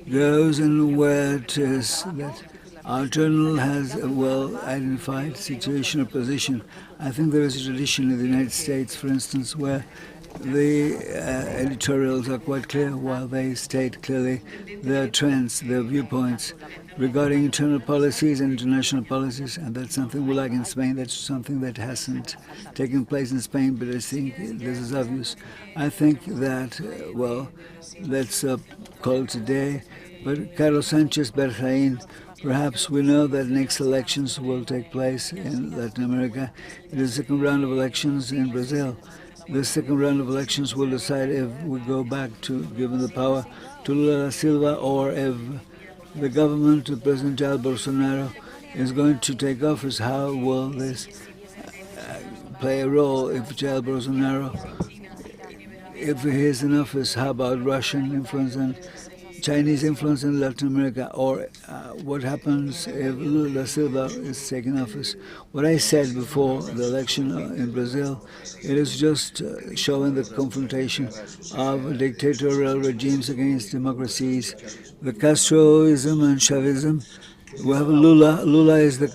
goes, and where it is that our journal has a well-identified situational position. I think there is a tradition in the United States, for instance, where the editorials are quite clear, while they state clearly their trends, their viewpoints regarding internal policies and international policies, and that's something we like in Spain. That's something that hasn't taken place in Spain, but I think this is obvious. I think that, well, let's call it a day, but Carlos Sanchez Berjain, perhaps we know that next elections will take place in Latin America. It is the second round of elections in Brazil. The second round of elections will decide if we go back to giving the power to Lula da Silva, or if the government of President Jair Bolsonaro is going to take office. How will this play a role if Jair Bolsonaro, if he is in office? How about Russian influence and Chinese influence in Latin America? Or what happens if Lula da Silva is taking office? What I said before the election in Brazil, it is just showing the confrontation of dictatorial regimes against democracies, the Castroism and Chavism. We have Lula. Lula is the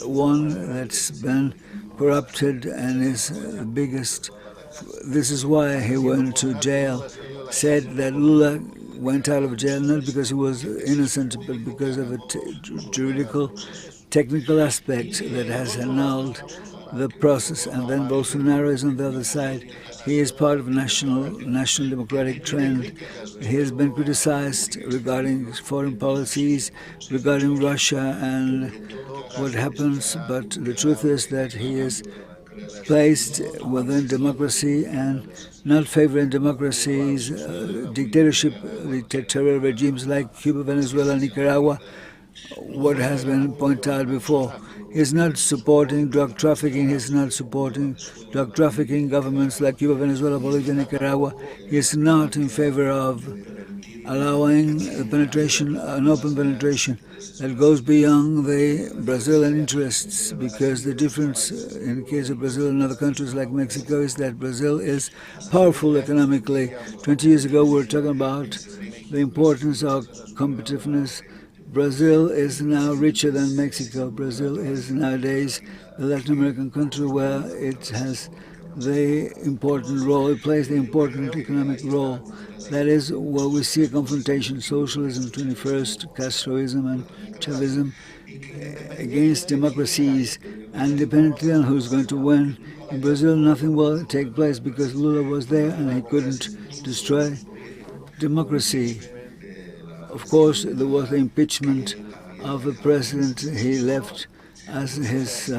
one that's been corrupted and is the biggest. This is why he went to jail. Said that Lula went out of jail not because he was innocent, but because of a juridical, technical aspect that has annulled the process. And then Bolsonaro is on the other side. He is part of a national democratic trend. He has been criticized regarding foreign policies, regarding Russia and what happens, but the truth is that he is placed within democracy and not favoring democracies, dictatorial regimes like Cuba, Venezuela, Nicaragua. What has been pointed out before, he's not supporting drug trafficking. He's not supporting drug trafficking governments like Cuba, Venezuela, Bolivia, Nicaragua. He's not in favor of allowing the penetration, an open penetration that goes beyond the Brazilian interests, because the difference in the case of Brazil and other countries like Mexico is that Brazil is powerful economically. 20 years ago, we were talking about the importance of competitiveness. Brazil is now richer than Mexico. Brazil is nowadays the Latin American country where it has the important role, it plays the important economic role. That is where we see a confrontation, socialism, 21st, Castroism and Chavism against democracies, and depending on who's going to win. In Brazil, nothing will take place because Lula was there and he couldn't destroy democracy. Of course, there was the impeachment of the president. He left as his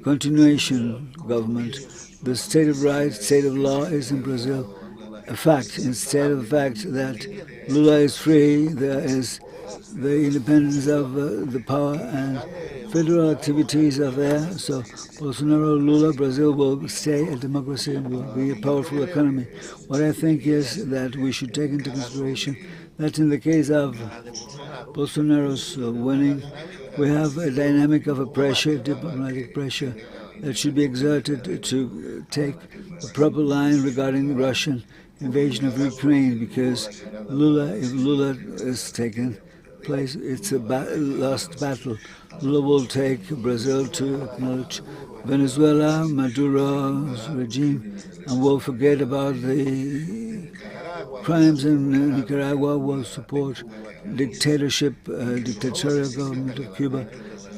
continuation government. The state of right, state of law is in Brazil a fact. Instead of the fact that Lula is free, there is the independence of the power, and federal activities are there. So Bolsonaro, Lula, Brazil will stay a democracy and will be a powerful economy. What I think is that we should take into consideration that in the case of Bolsonaro's winning, we have a dynamic of a pressure, diplomatic pressure, that should be exerted to take a proper line regarding Russian invasion of Ukraine, because if Lula is taken place, it's a lost battle. Lula will take Brazil to acknowledge Venezuela, Maduro's regime, and will forget about the crimes in Nicaragua, will support dictatorship, dictatorial government of Cuba,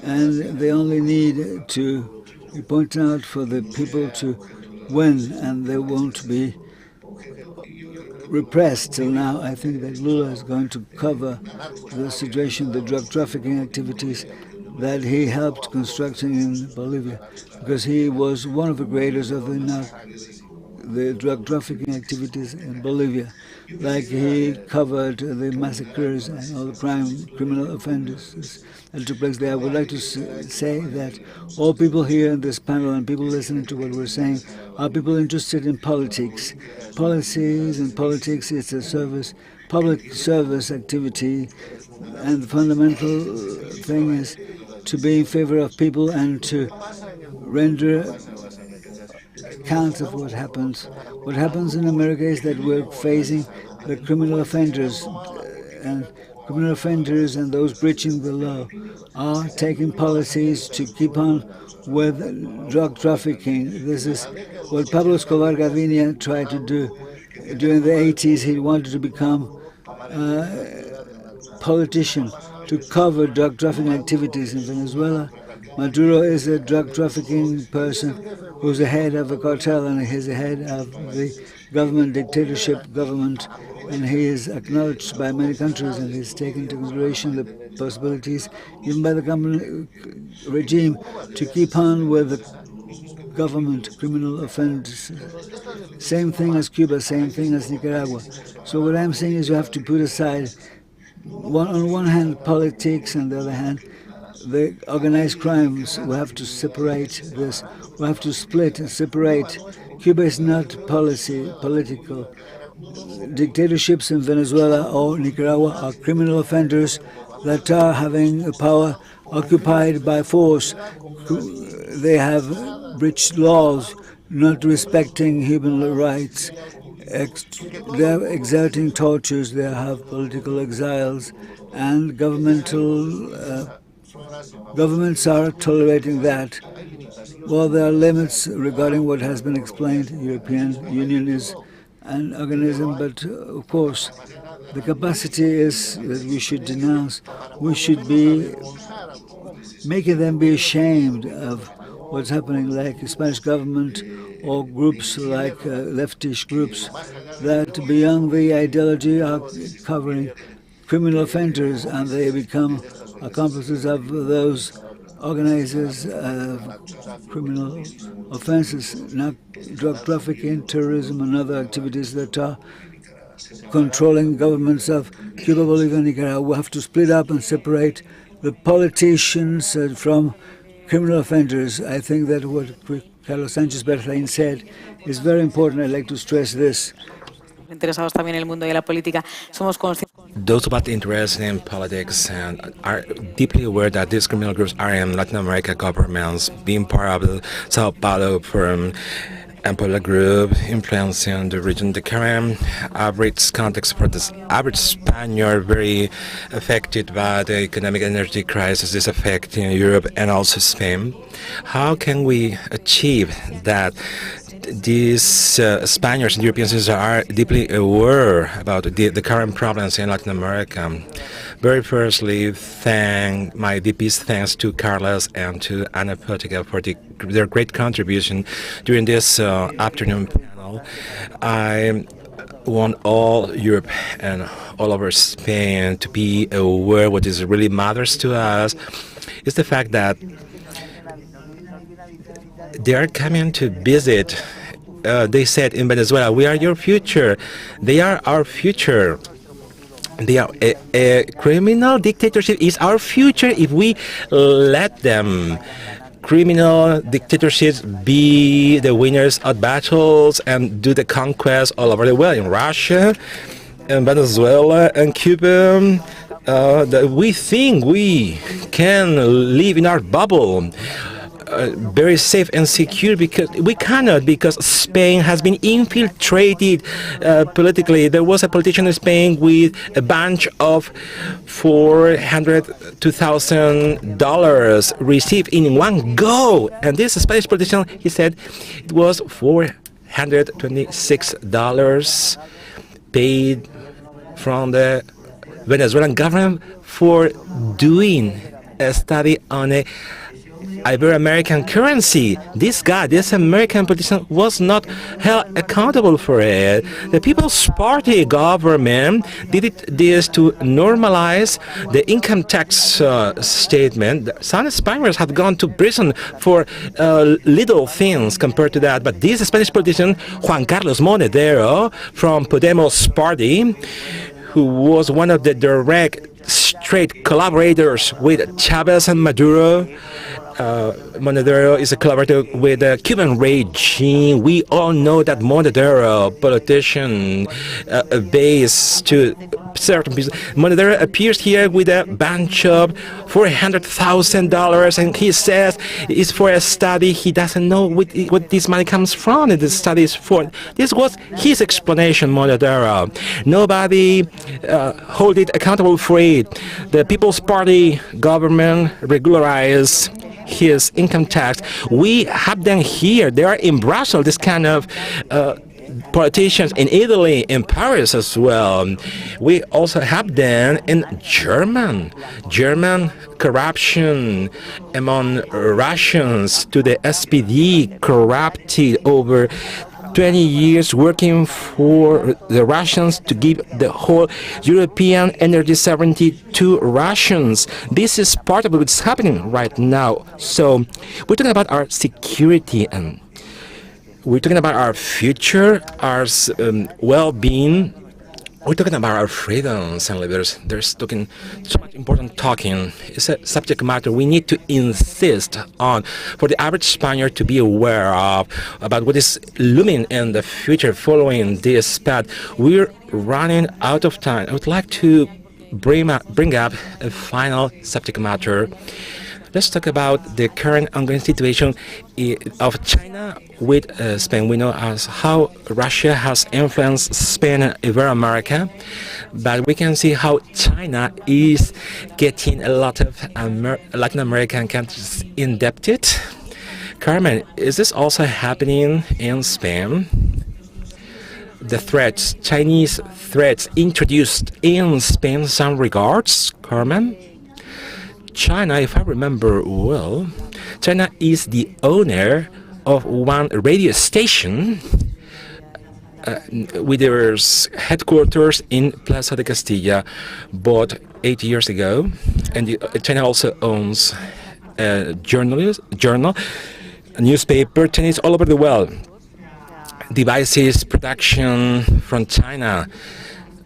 and they only need to point out for the people to win, and they won't be repressed till now. I think that Lula is going to cover the situation, the drug trafficking activities that he helped constructing in Bolivia, because he was one of the creators of the drug trafficking activities in Bolivia. Like he covered the massacres and all the criminal offenses that took place there. I would like to say that all people here in this panel and people listening to what we're saying are people interested in politics. Policies and politics is a public service activity, and the fundamental thing is to be in favor of people and to render account of what happens. What happens in America is that we're facing the criminal offenders, and criminal offenders and those breaching the law are taking policies to keep on with drug trafficking. This is what Pablo Escobar Gaviria tried to do. During the 80s, he wanted to become politician to cover drug trafficking activities in Venezuela. Maduro is a drug trafficking person who's the head of a cartel, and he's the head of the government, dictatorship government, and he is acknowledged by many countries, and he's taken into consideration the possibilities given by the government regime to keep on with the government criminal offenses. Same thing as Cuba, same thing as Nicaragua. So what I'm saying is you have to put aside, on one hand, politics, and on the other hand, the organized crimes. We have to separate this. We have to split and separate. Cuba is not political. Dictatorships in Venezuela or Nicaragua are criminal offenders that are having power occupied by force. They have breached laws, not respecting human rights. They're exerting tortures. They have political exiles, and governments are tolerating that. Well, there are limits regarding what has been explained. European Union is an organism, but of course, the capacity is that we should denounce. We should be making them be ashamed of what's happening, like the Spanish government or groups like leftish groups that beyond the ideology are covering criminal offenders, and they become accomplices of those organizers of criminal offenses, not drug trafficking, terrorism, and other activities that are controlling governments of Cuba, Bolivia, and Nicaragua. We have to split up and separate the politicians from criminal offenders. I think that what Carlos Sanchez Berzain said is very important. I'd like to stress this. Interesados también en el mundo de la política, somos conscientes. Those about interested in politics and are deeply aware that these criminal groups are in Latin America governments, being part of the Sao Paulo Forum and Puebla Group, influencing the region. The current average context for this average Spaniard very affected by the economic energy crisis is affecting Europe and also Spain. How can we achieve that? These Spaniards and Europeans are deeply aware about the current problems in Latin America. Very firstly, thank my VP's thanks to Carlos and to Ana Portiga for their great contribution during this afternoon panel. I want all Europe and all over Spain to be aware what is really matters to us is the fact that they are coming to visit. They said in Venezuela, we are your future. They are our future. They are a criminal dictatorship is our future if we let them. Criminal dictatorships be the winners of battles and do the conquest all over the world in Russia, in Venezuela, and Cuba. We think we can live in our bubble. Very safe and secure, because we cannot, because Spain has been infiltrated politically. There was a politician in Spain with a bunch of $402,000 received in one go, and this Spanish politician, he said it was $426 paid from the Venezuelan government for doing a study on a Ibero-American currency. This guy, this American politician, was not held accountable for it. The People's Party government did this to normalize the income tax statement. Some Spaniards have gone to prison for little things compared to that. But this Spanish politician, Juan Carlos Monedero, from Podemos Party, who was one of the direct straight collaborators with Chavez and Maduro, Monedero is a collaborator with the Cuban regime. We all know that Monedero, politician, based to certain people. Monedero appears here with a bunch of $400,000, and he says it's for a study. He doesn't know what this money comes from, and the study is for. This was his explanation, Monedero. Nobody hold it accountable for it. The People's Party government regularized his income tax. We have them here. They are in Brussels, this kind of politicians in Italy, in Paris as well. We also have them in German corruption among Russians to the SPD, corrupted over 20 years working for the Russians to give the whole European energy sovereignty to Russians. This is part of what's happening right now. So we're talking about our security, and we're talking about our future, our well-being. We're talking about our freedoms and liberties. There's talking so much important talking. It's a subject matter we need to insist on for the average Spaniard to be aware of about what is looming in the future following this path. We're running out of time. I would like to bring up a final subject matter. Let's talk about the current ongoing situation of China with Spain. We know as how Russia has influenced Spain and Iberoamerica, but we can see how China is getting a lot of Latin American countries indebted. Carmen, is this also happening in Spain? The threats, Chinese threats introduced in Spain in some regards, Carmen? China, if I remember well, China is the owner of one radio station with their headquarters in Plaza de Castilla, bought 8 years ago. And China also owns a journal, a newspaper, Chinese all over the world. Devices, production from China,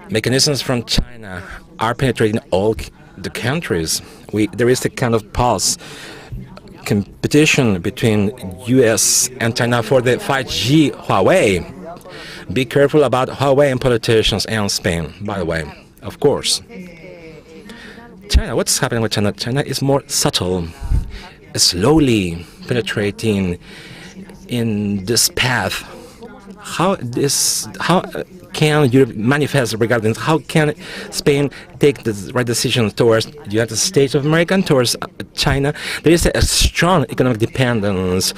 mechanisms from China are penetrating all the countries. There is a kind of pulse competition between US and China for the 5G Huawei. Be careful about Huawei and politicians and Spain, by the way, of course. China, what's happening with China? China is more subtle, slowly penetrating in this path. How can Europe manifest regarding how can Spain take the right decision towards the United States of America, towards China? There is a strong economic dependence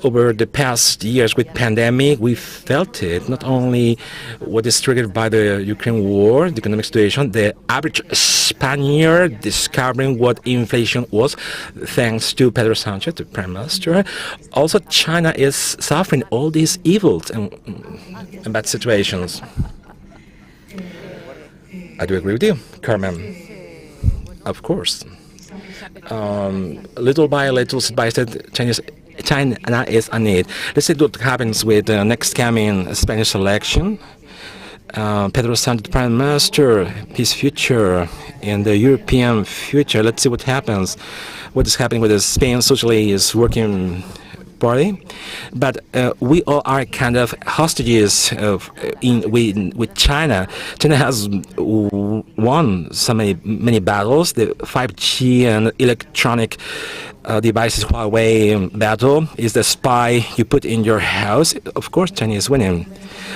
over the past years with pandemic. We felt it, not only what is triggered by the Ukraine war, the economic situation, the average Spaniard discovering what inflation was thanks to Pedro Sanchez, the Prime Minister. Also, China is suffering all these evils and bad situations. I do agree with you, Carmen. Of course. Little by little, step by step, China is on it. Let's see what happens with the next coming Spanish election. Pedro Sanchez, Prime Minister, his future in the European future. Let's see what happens. What is happening with the Spain Socialist Working Party? But we all are kind of hostages with China. China has won so many battles. The 5G and electronic devices Huawei battle is the spy you put in your house. Of course, China is winning.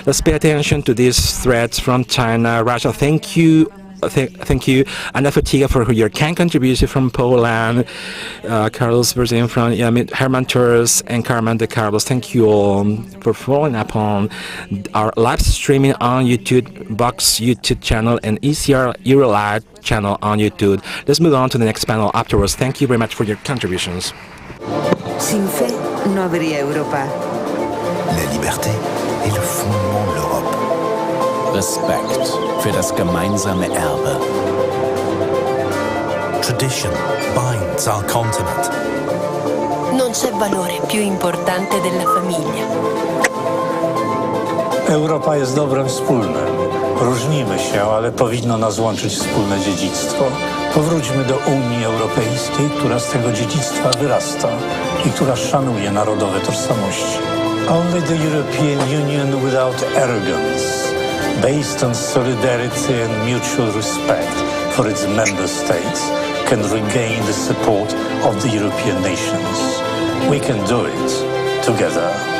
Let's pay attention to these threats from China, Russia. Thank you. Thank you, Ana Fatiga, for your kind contribution from Poland, Carlos Berzin from Herman Torres, and Carmen de Carlos. Thank you all for following up on our live streaming on YouTube, Box YouTube channel, and ECR Eurolat channel on YouTube. Let's move on to the next panel afterwards. Thank you very much for your contributions. Sin fe, no habría Europa. La liberté est le fondement de l'Europe. Respekt für das gemeinsame Erbe. Tradition binds our continent. Non c'è valore più importante della famiglia. Europa jest dobrem wspólnym. Różnimy się, ale powinno nas łączyć wspólne dziedzictwo. Powróćmy do Unii Europejskiej, która z tego dziedzictwa wyrasta i która szanuje narodowe tożsamości. Only the European Union without arrogance, based on solidarity and mutual respect for its member states, can regain the support of the European nations. We can do it together.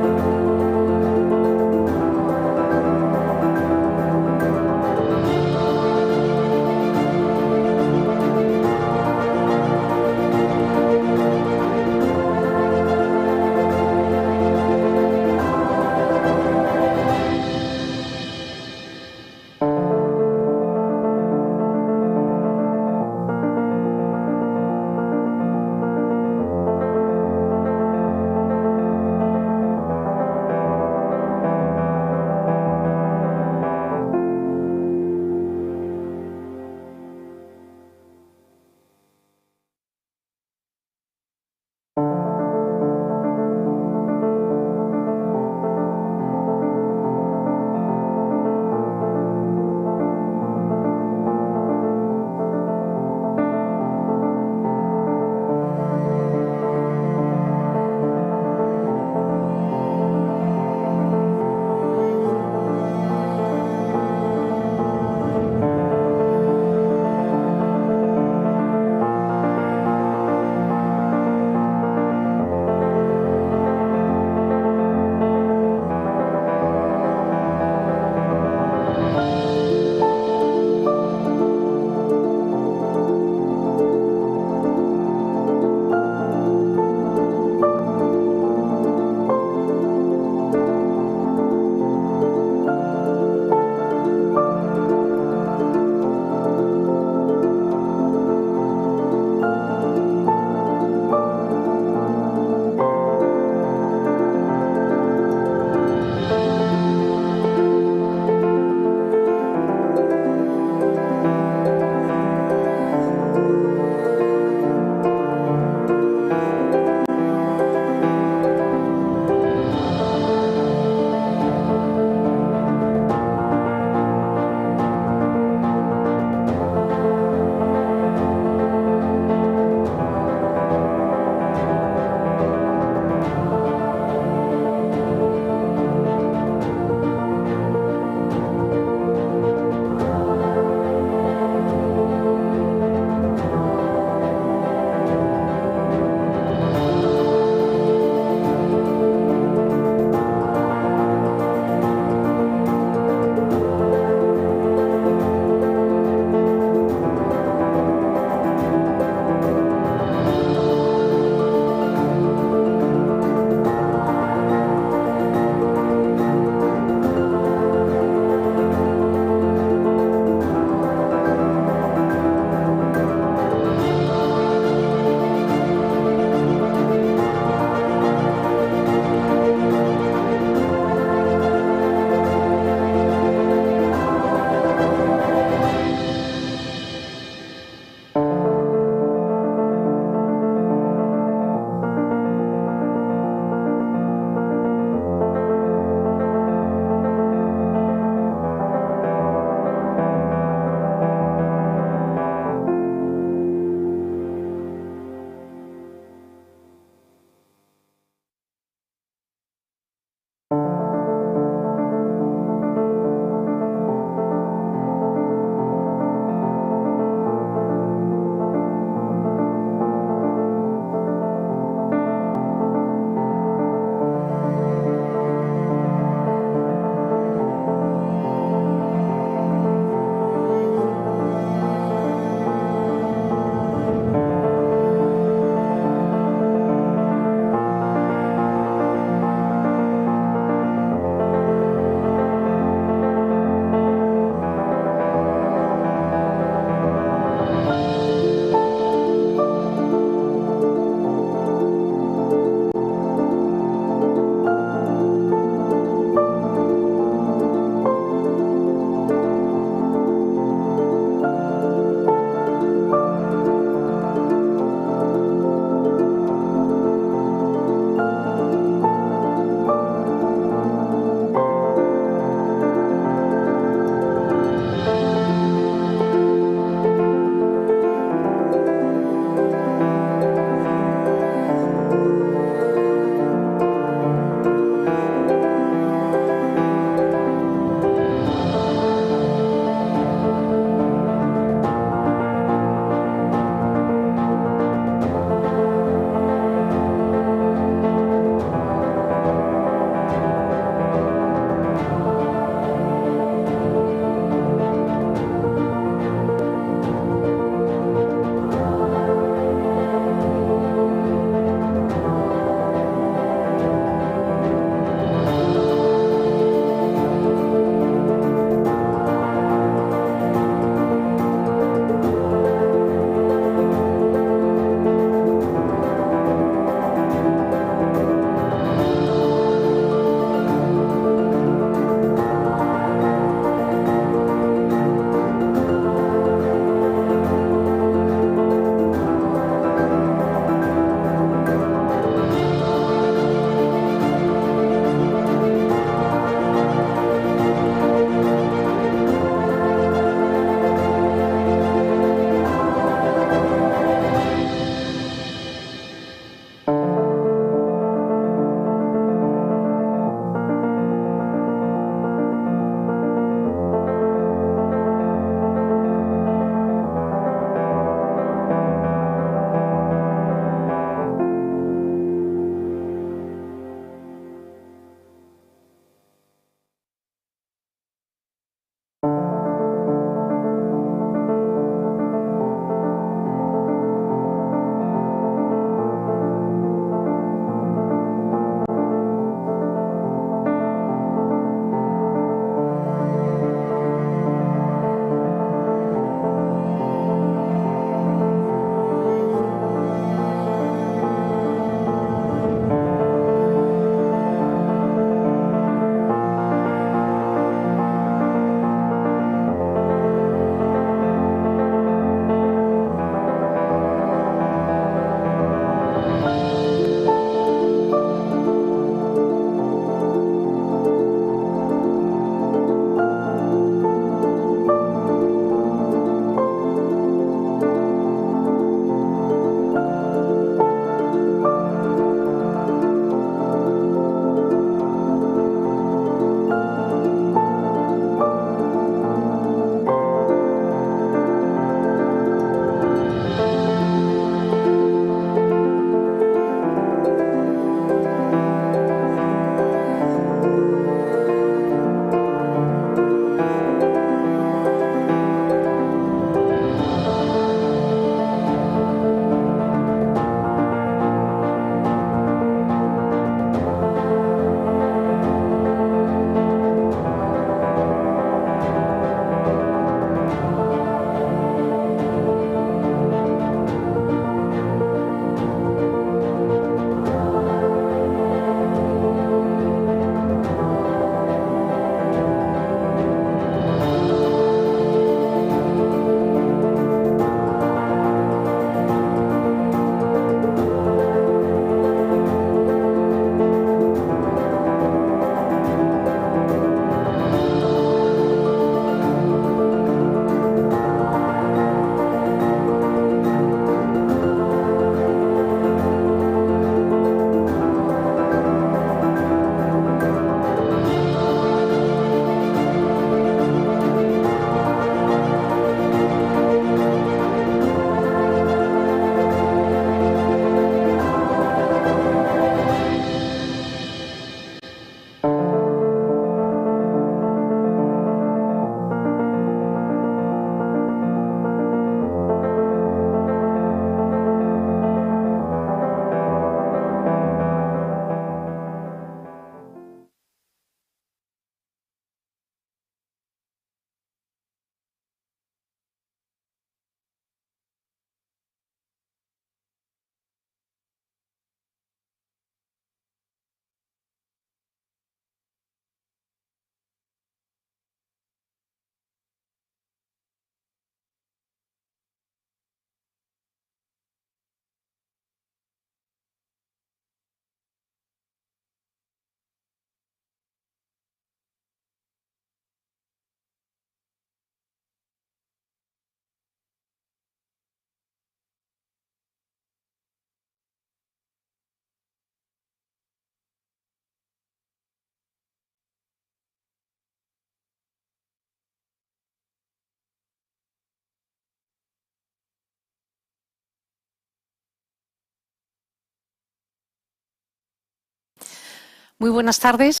Muy buenas tardes.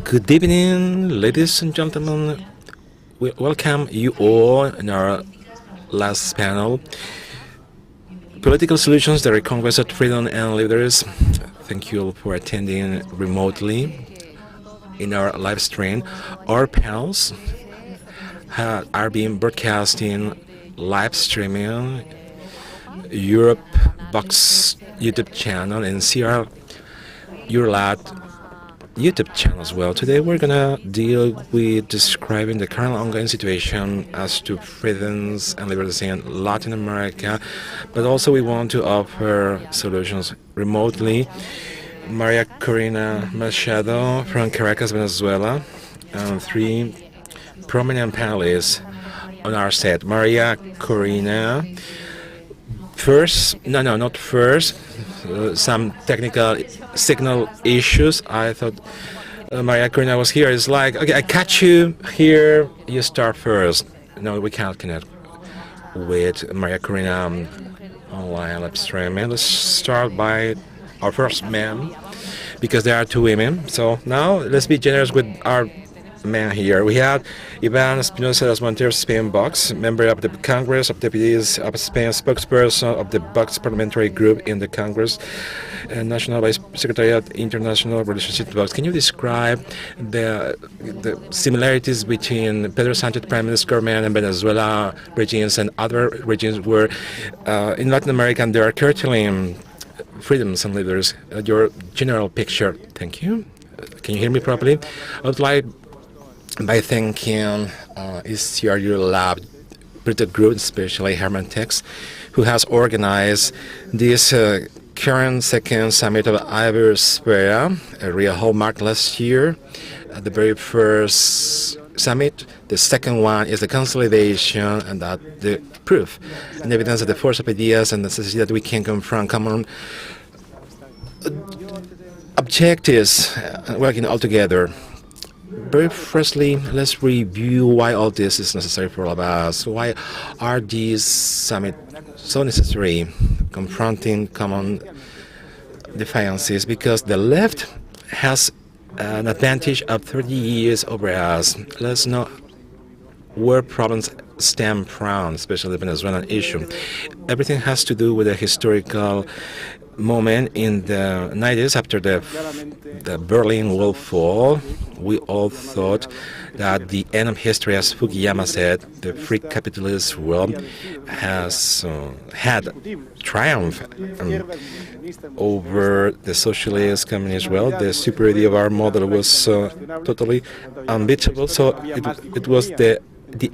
Good evening, ladies and gentlemen. We welcome you all in our last panel. Political Solutions, the Reconquest of Freedom and Liberties. Thank you all for attending remotely in our live stream. Our panels are being broadcasting live streaming Europe Box YouTube channel and ECR Eurolat YouTube channel as well. Today we're gonna deal with describing the current ongoing situation as to freedoms and liberties in Latin America, but also we want to offer solutions remotely. Maria Corina Machado from Caracas, Venezuela, and three prominent panelists on our set. Maria Corina, not first, some technical signal issues. I thought Maria Corina was here. It's like, okay, I catch you here, you start first. No, we can't connect with Maria Corina online live streaming. Let's start by our first man, because there are two women. So now let's be generous with our man here. We have Ivan Espinosa das Monteros, Spain Box, member of the Congress of Deputies of Spain, spokesperson of the Box Parliamentary Group in the Congress, and National Vice Secretary of International Relationship Box. Can you describe the similarities between Pedro Sanchez Prime Minister's government and Venezuela regimes and other regimes where in Latin America there are curtailing freedoms and liberties? Your general picture. Thank you. Can you hear me properly? I would like by thanking ECR Eurolat Working Group, especially Herman Tex, who has organized this current second summit of Iberosphere, a real hallmark last year. The very first summit, the second one is the consolidation and that the proof and evidence of the force of ideas and the necessity that we can confront common objectives working all together. Very firstly, let's review why all this is necessary for all of us. Why are these summits so necessary, confronting common defiances? Because the left has an advantage of 30 years over us. Let's know where problems stem from, especially the Venezuelan issue. Everything has to do with a historical moment in the 90s after the Berlin Wall fall. We all thought that the end of history, as Fukuyama said, the free capitalist world has had triumph over the socialist communist world. The superiority of our model was totally unbeatable. So it was the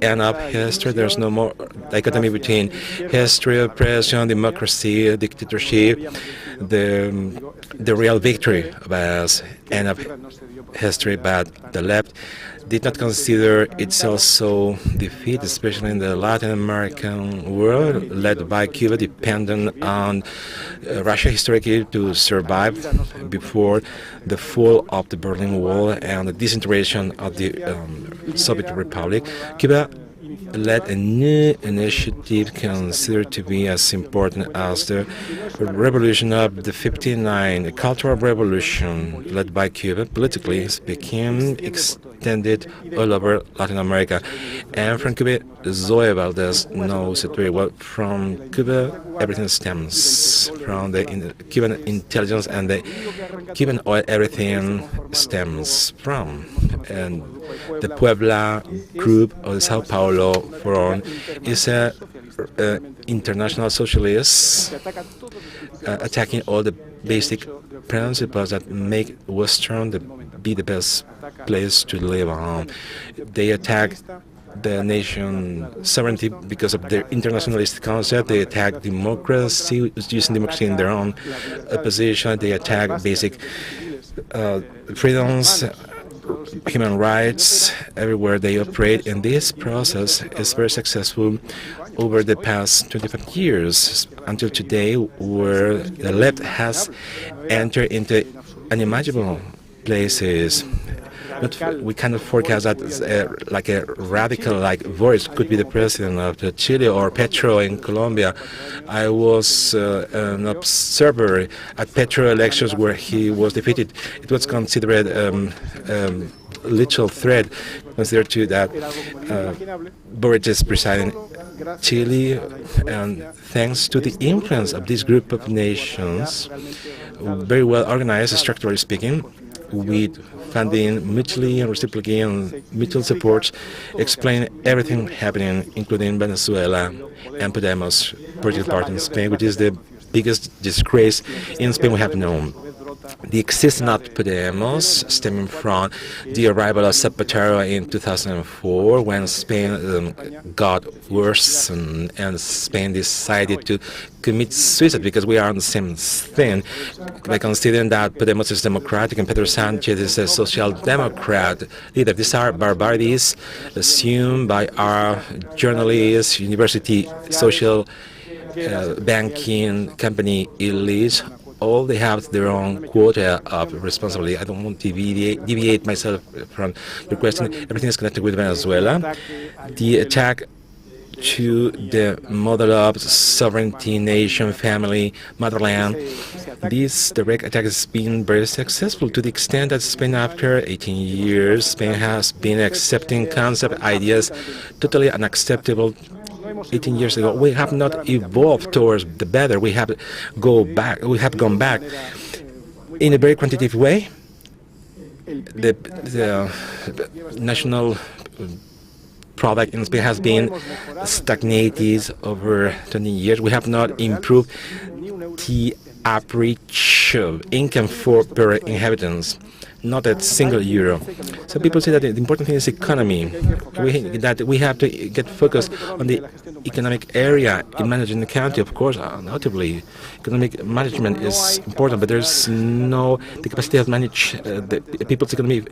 end of history. There's no more dichotomy between history, oppression, democracy, dictatorship. The real victory was end of history, but the left did not consider itself so defeat, especially in the Latin American world, led by Cuba, dependent on Russia historically to survive before the fall of the Berlin Wall and the disintegration of the Soviet Republic. Cuba led a new initiative considered to be as important as the revolution of the '59, a cultural revolution led by Cuba. Politically speaking, extended all over Latin America. And from Cuba, Zoe Valdez knows it very well. From Cuba, everything stems from the Cuban intelligence and the Cuban oil. Everything stems from. And the Puebla group of the Sao Paulo Forum is a international socialist attacking all the basic principles that make Western be the best place to live on. They attack the nation sovereignty because of their internationalist concept. They attack democracy, using democracy in their own position. They attack basic freedoms, human rights, everywhere they operate. And this process is very successful over the past 25 years until today, where the left has entered into unimaginable places. But we cannot forecast that like a radical like voice could be the president of Chile or Petro in Colombia. I was an observer at Petro elections where he was defeated. It was considered literal threat, considered to that Boric is presiding Chile, and thanks to the influence of this group of nations, very well organized, structurally speaking, with funding mutually and reciprocally and mutual supports, explain everything happening, including Venezuela and Podemos, political party in Spain, which is the biggest disgrace in Spain we have known. The existence of Podemos stemming from the arrival of Zapatero in 2004, when Spain got worse and Spain decided to commit suicide because we are on the same thing, by considering that Podemos is democratic and Pedro Sanchez is a social democrat leader. These are barbarities assumed by our journalists, university, social, banking, company elites. All they have their own quota of responsibility. I don't want to deviate myself from your question. Everything is connected with Venezuela. The attack to the model of sovereignty, nation, family, motherland. This direct attack has been very successful to the extent that Spain, after 18 years, Spain has been accepting concept ideas totally unacceptable 18 years ago. We have not evolved towards the better. We have gone back in a very quantitative way. The national product in Spain has been stagnated over 20 years. We have not improved the average income per inhabitants, not a single euro. So people say that the important thing is economy. That we have to get focused on the economic area in managing the country. Of course, notably, economic management is important, but there's no the capacity to manage the people's economy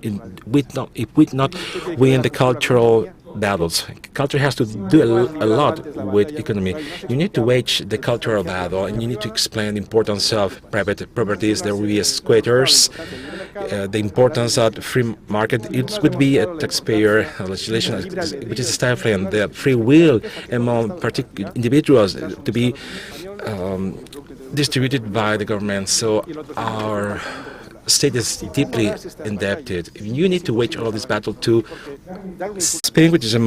if we not win the cultural battles. Culture has to do a lot with economy. You need to wage the cultural battle, and you need to explain the importance of private properties. There will be squatters, the importance of the free market. It would be a taxpayer legislation which is stifling the free will among particular individuals to be distributed by the government. So our state is deeply indebted. You need to wage all this battle to Spain, which is a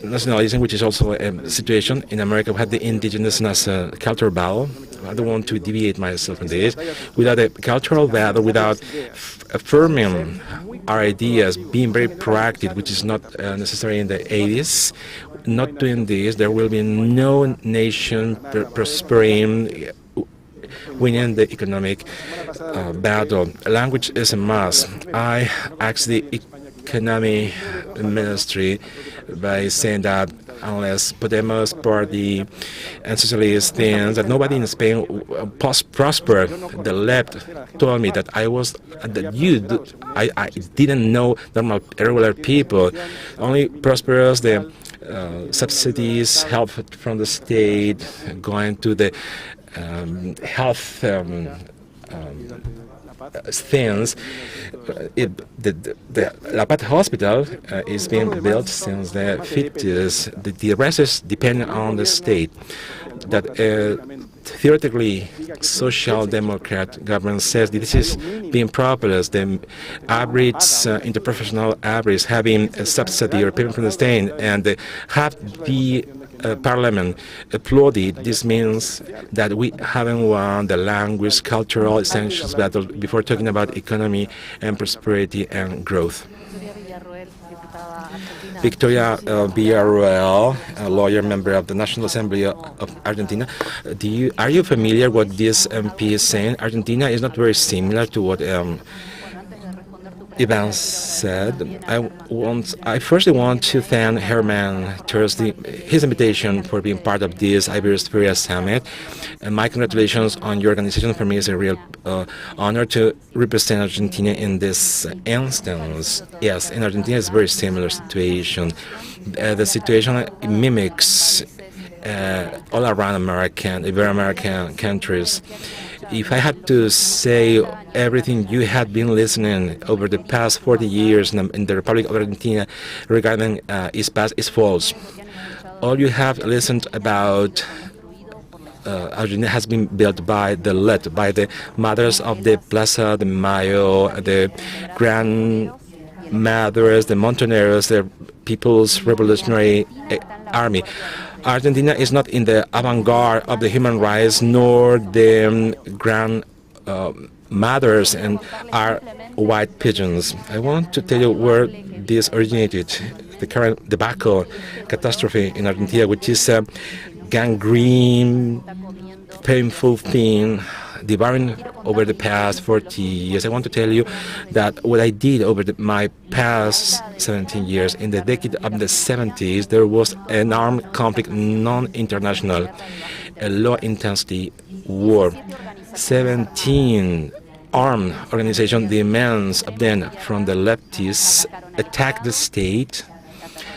nationalism, which is also a situation. In America, we have the indigenous as a cultural battle. I don't want to deviate myself from this. Without a cultural battle, without affirming our ideas, being very proactive, which is not necessary in the 80s, not doing this, there will be no nation prospering, winning the economic battle. Language is a must. I asked the economy ministry by saying that unless Podemos party and socialist things, that nobody in Spain prosper. The left told me that I didn't know normal, regular people. Only prosperous the subsidies, help from the state, going to the health things. The La Paz hospital is being built since the 50s. The rest is dependent on the state. That theoretically, social democrat government says that this is being proposed. The average interprofessional average having a subsidy or payment from the state, and have the Parliament applauded. This means that we haven't won the language, cultural essentials battle before talking about economy and prosperity and growth. Victoria Villarroel, a lawyer, member of the National Assembly of Argentina. Are you familiar what this MP is saying? Argentina is not very similar to what Ivan said. I firstly want to thank Herman Thursday, his invitation for being part of this Iberosphere summit. And my congratulations on your organization. For me, it's a real honor to represent Argentina in this instance. Yes, in Argentina, it's a very similar situation. The situation mimics all around Iberoamerican countries. If I had to say everything you had been listening over the past 40 years in the Republic of Argentina regarding its past is false. All you have listened about Argentina has been built by the mothers of the Plaza de Mayo, the grandmothers, the Montoneros, the People's Revolutionary Army. Argentina is not in the avant-garde of the human rights, nor the grandmothers and are white pigeons. I want to tell you where this originated, the current debacle, catastrophe in Argentina, which is a gangrene, painful thing, devouring over the past 40 years. I want to tell you that what I did over my past 17 years, in the decade of the 70s, there was an armed conflict, non-international, a low-intensity war. 17 armed organizations, the immense of them from the leftists, attacked the state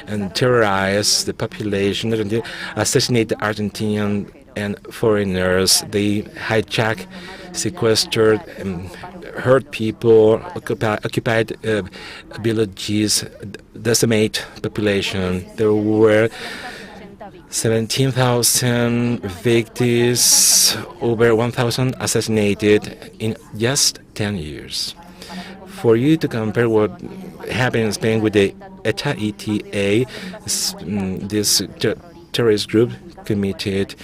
and terrorized the population, assassinated the Argentinian and foreigners. They hijacked, sequestered, hurt people, occupied villages, decimate population. There were 17,000 victims, over 1,000 assassinated in just 10 years. For you to compare what happened in Spain with the ETA, this terrorist group committed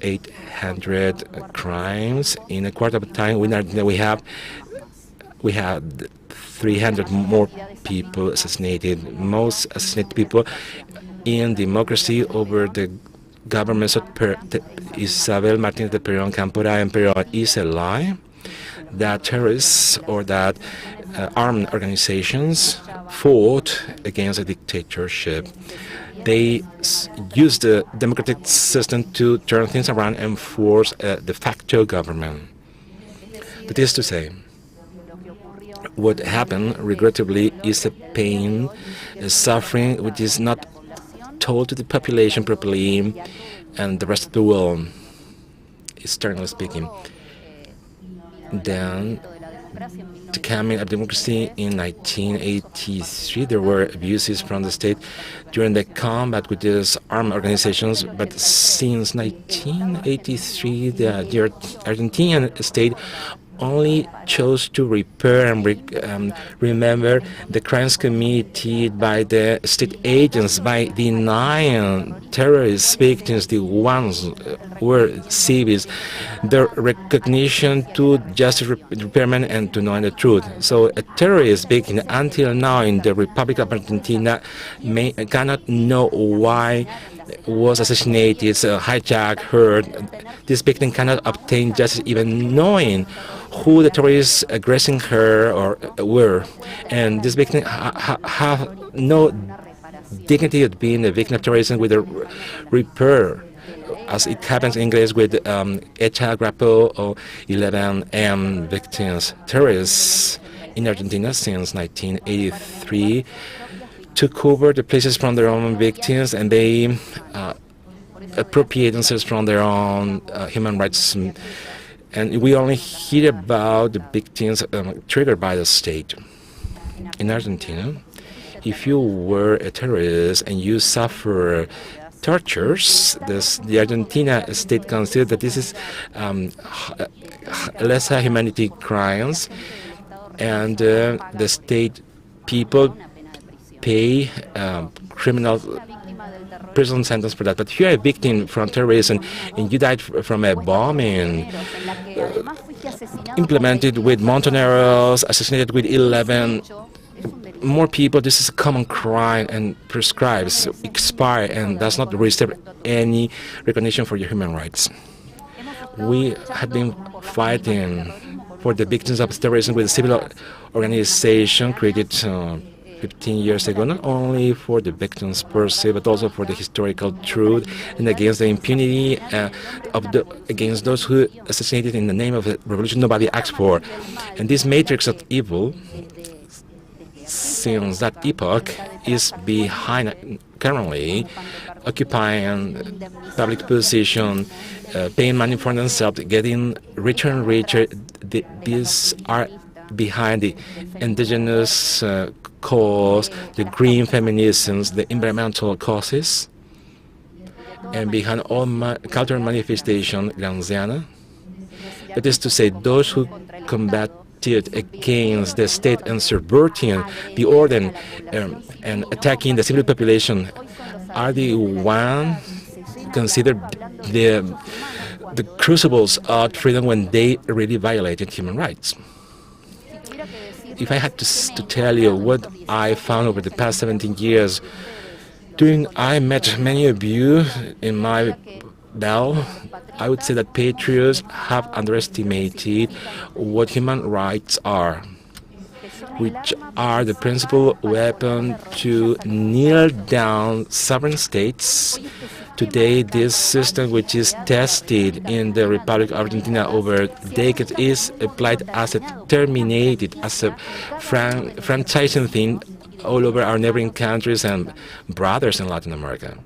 800 crimes in a quarter of the time. We had 300 more people assassinated, most assassinated people in democracy over the governments of Isabel Martínez de Perón, Campora, and Perón. Is a lie that terrorists or that armed organizations fought against a dictatorship. They used the democratic system to turn things around and force a de facto government. That is to say, what happened, regrettably, is a pain, a suffering which is not told to the population properly and the rest of the world, externally speaking. Then, the coming of democracy in 1983, there were abuses from the state during the combat with these armed organizations, but since 1983, the Argentinian state only chose to repair and remember the crimes committed by the state agents by denying terrorist victims, the ones were civils, their recognition to justice repairment and to knowing the truth. So a terrorist victim until now in the Republic of Argentina cannot know why was assassinated, hijacked, hurt. This victim cannot obtain justice even knowing who the terrorists aggressing her or were. And this victim have no dignity of being a victim of terrorism with a repair, as it happens in English with ETA, Grapo, or 11M victims. Terrorists in Argentina since 1983 took over the places from their own victims, and they appropriate themselves from their own human rights. And we only hear about the victims triggered by the state. In Argentina, if you were a terrorist and you suffer tortures, the Argentina state considers that this is lesser humanity crimes, and the state people pay criminal prison sentence for that. But if you're a victim from terrorism and you died from a bombing implemented with Montoneros, assassinated with 11 more people, this is a common crime and prescribes, expire, and does not receive any recognition for your human rights. We have been fighting for the victims of terrorism with a civil organization created 15 years ago, not only for the victims per se, but also for the historical truth and against the impunity against those who assassinated in the name of a revolution nobody asked for. And this matrix of evil, since that epoch, is behind currently occupying public position, paying money for themselves, getting richer and richer. These are behind the indigenous cause, the green feminisms, the environmental causes, and behind all cultural manifestation, Granziana. That is to say, those who combated against the state and subverting the order and attacking the civil population are the one considered the crucibles of freedom when they really violated human rights. If I had to tell you what I found over the past 17 years, I met many of you in my bell. I would say that patriots have underestimated what human rights are, which are the principal weapon to kneel down sovereign states. Today, this system, which is tested in the Republic of Argentina over decades, is applied as a terminated, as a franchising thing all over our neighboring countries and brothers in Latin America.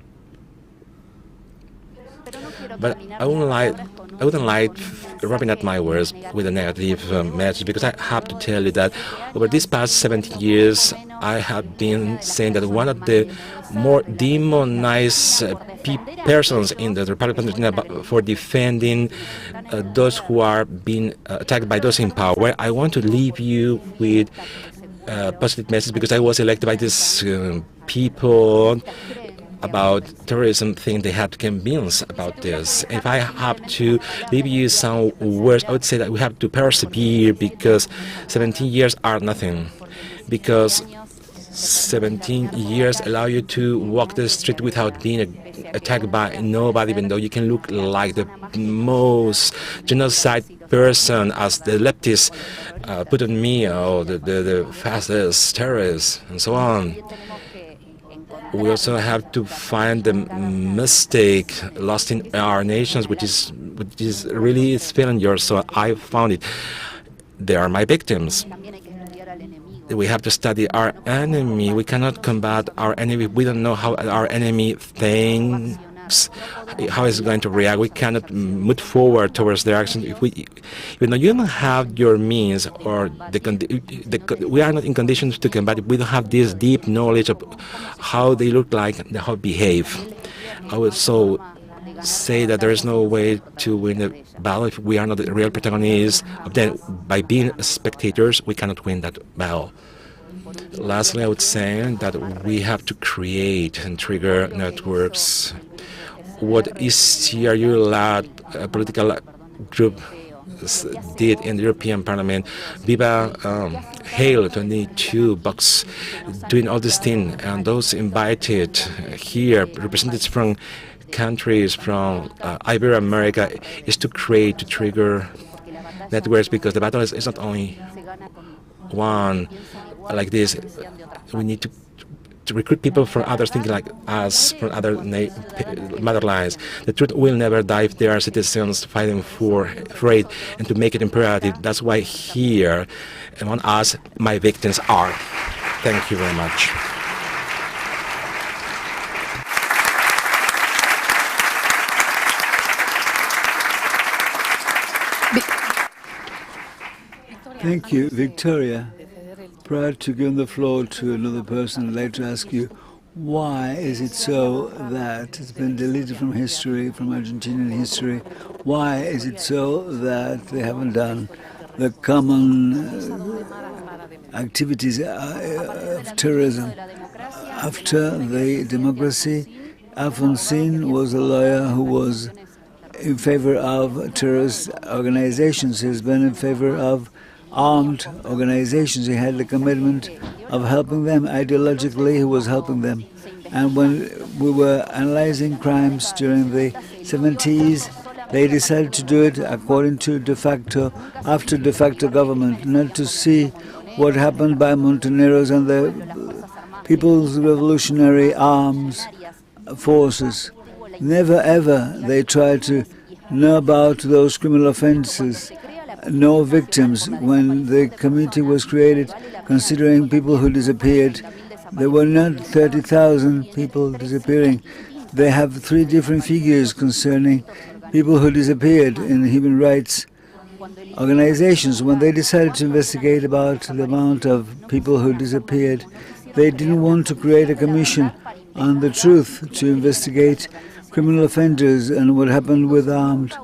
But I wouldn't like wrapping up my words with a negative message, because I have to tell you that over these past 17 years, I have been saying that one of the more demonized persons in the Republic of Argentina for defending those who are being attacked by those in power. I want to leave you with a positive message, because I was elected by these people about terrorism thing. They have to convince about this. If I have to leave you some words, I would say that we have to persevere, because 17 years are nothing. Because 17 years allow you to walk the street without being attacked by nobody, even though you can look like the most genocide person, as the leftists put on me, or the fastest terrorists, and so on. We also have to find the mistake lost in our nations, which is really failure. So I found it. They are my victims. We have to study our enemy. We cannot combat our enemy. We don't know how our enemy thinks, how it's going to react. We cannot move forward towards their action if you don't have your means, or we are not in conditions to combat it. We don't have this deep knowledge of how they look like and how they behave. I would so say that there is no way to win the battle if we are not the real protagonists. Then, by being spectators, we cannot win that battle. Lastly, I would say that we have to create and trigger networks. What ECR Eurolat political group did in the European Parliament, Viva Hail 22 bucks, doing all this thing, and those invited here, representatives from countries from Iberoamerica, is to create, to trigger networks, because the battle is not only one like this. We need to recruit people from others thinking like us, from other motherlands. The truth will never die if there are citizens fighting for it, and to make it imperative. That's why here among us, my victims are. Thank you very much. Thank you, Victoria. Prior to giving the floor to another person, I'd like to ask you, why is it so that it's been deleted from history, from Argentinian history? Why is it so that they haven't done the common activities of terrorism? After the democracy, Alfonsín was a lawyer who was in favor of terrorist organizations. He's been in favor of armed organizations. He had the commitment of helping them. Ideologically, he was helping them. And when we were analyzing crimes during the 70s, they decided to do it according to de facto, after de facto government, not to see what happened by Montoneros and the People's Revolutionary Arms Forces. Never ever they tried to know about those criminal offenses. No victims when the committee was created, considering people who disappeared. There were not 30,000 people disappearing. They have three different figures concerning people who disappeared in human rights organizations. When they decided to investigate about the amount of people who disappeared, they didn't want to create a commission on the truth to investigate criminal offenders and what happened with armed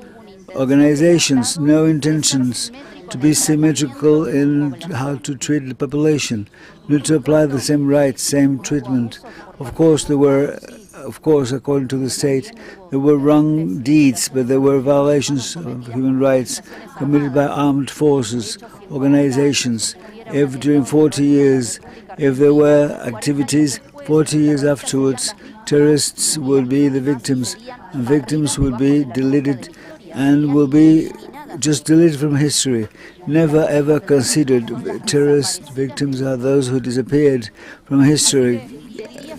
organizations. No intentions to be symmetrical in how to treat the population, not to apply the same rights, same treatment. Of course, according to the state, there were wrong deeds, but there were violations of human rights committed by armed forces, organizations. If during 40 years, if there were activities, 40 years afterwards, terrorists would be the victims, and victims would be deleted and will be just deleted from history. Never ever considered terrorist victims are those who disappeared from history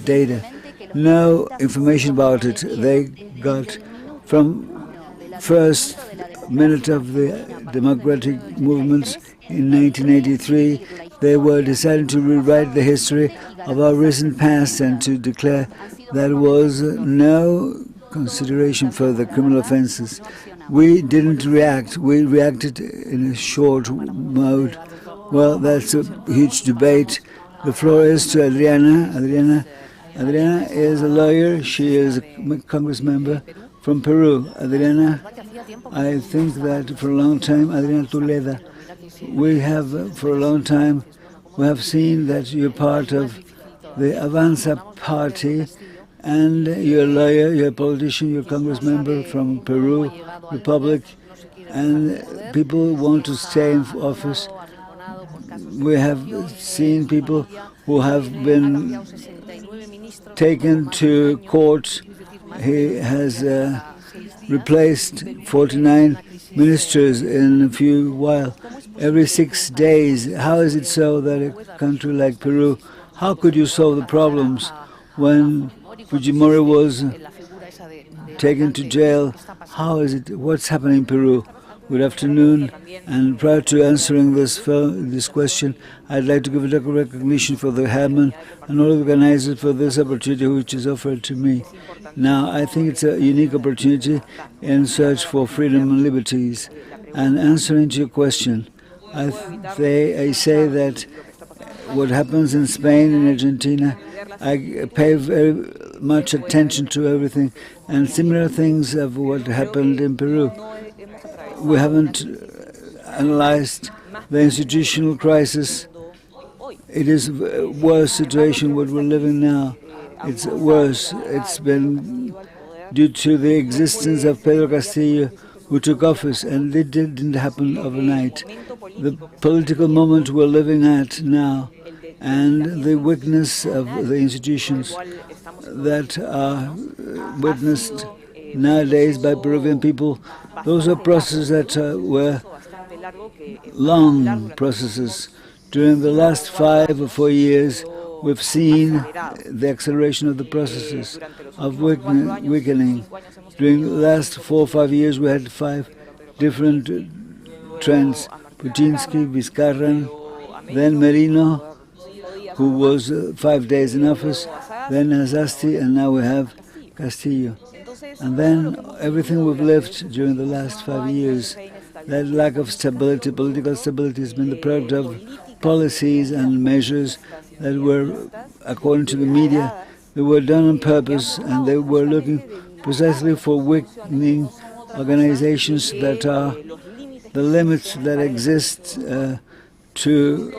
data. No information about it. They got from first minute of the democratic movements in 1983. They were deciding to rewrite the history of our recent past and to declare there was no consideration for the criminal offenses. We didn't react. We reacted in a short mode. Well, that's a huge debate. The floor is to Adriana. Adriana is a lawyer. She is a Congress member from Peru. Adriana, I think that for a long time, Adriana Tuleda, we have for a long time, we have seen that you're part of the Avanza party, and you're a lawyer, you're a politician, you're a Congress member from Peru Republic, and people want to stay in office. We have seen people who have been taken to court. He has replaced 49 ministers in a few while, every 6 days. How is it so that a country like Peru, how could you solve the problems when Fujimori was taken to jail? How is it? What's happening in Peru? Good afternoon. And prior to answering this question, I'd like to give a recognition for the Herman and all the organizers for this opportunity which is offered to me. Now, I think it's a unique opportunity in search for freedom and liberties. And answering to your question, I say that what happens in Spain and Argentina, I pay very much attention to everything, and similar things of what happened in Peru. We haven't analyzed the institutional crisis. It is a worse situation what we're living now. It's worse. It's been due to the existence of Pedro Castillo, who took office, and it didn't happen overnight. The political moment we're living at now, and the weakness of the institutions that are witnessed nowadays by Peruvian people, those are processes that were long processes. During the last 5 or 4 years, we've seen the acceleration of the processes of weakening. During the last 4 or 5 years, we had 5 different trends. Puczynski, Vizcarra, then Merino, who was 5 days in office, then Azasti, and now we have Castillo. And then everything we've lived during the last 5 years, that lack of stability, political stability, has been the product of policies and measures that were, according to the media, they were done on purpose, and they were looking precisely for weakening organizations that are the limits that exist to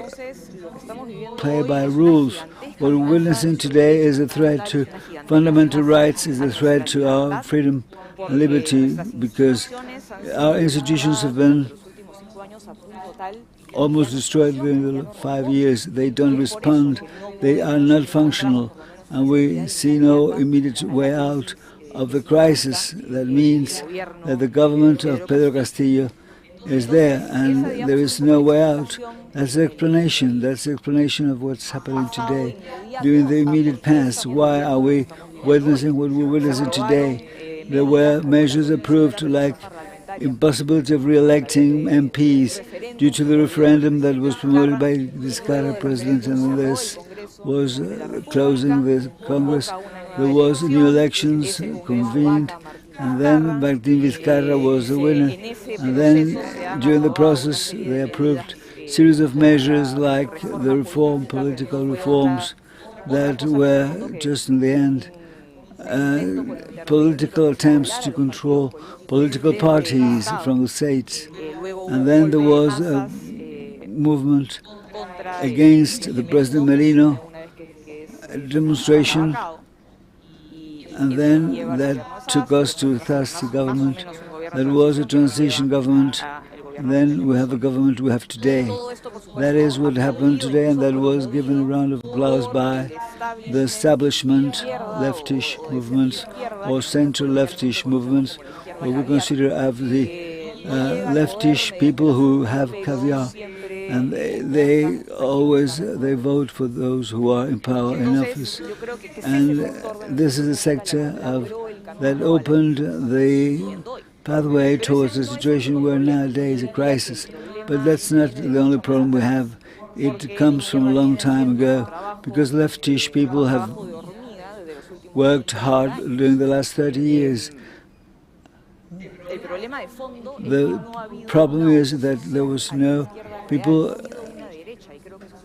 play by rules. What we're witnessing today is a threat to fundamental rights, is a threat to our freedom and liberty, because our institutions have been almost destroyed during the 5 years. They don't respond. They are not functional, and we see no immediate way out of the crisis. That means that the government of Pedro Castillo is there, and there is no way out. That's the explanation. That's the explanation of what's happening today. During the immediate past, why are we witnessing what we're witnessing today? There were measures approved like impossibility of re-electing MPs due to the referendum that was promoted by Vizcarra president, and this was closing the Congress. There was new elections convened, and then Martín Vizcarra was the winner. And then during the process they approved a series of measures like the political reforms that were just in the end political attempts to control political parties from the states. And then there was a movement against the President Merino, a demonstration, and then that took us to a Thasti government. That was a transition government. And then we have a government we have today. That is what happened today, and that was given a round of applause by the establishment leftish movements or central leftish movements, what we consider as the leftish people who have caviar. And they always vote for those who are in power, in office. And this is a sector that opened the pathway towards a situation where nowadays a crisis. But that's not the only problem we have. It comes from a long time ago, because leftish people have worked hard during the last 30 years. The problem is that there was no people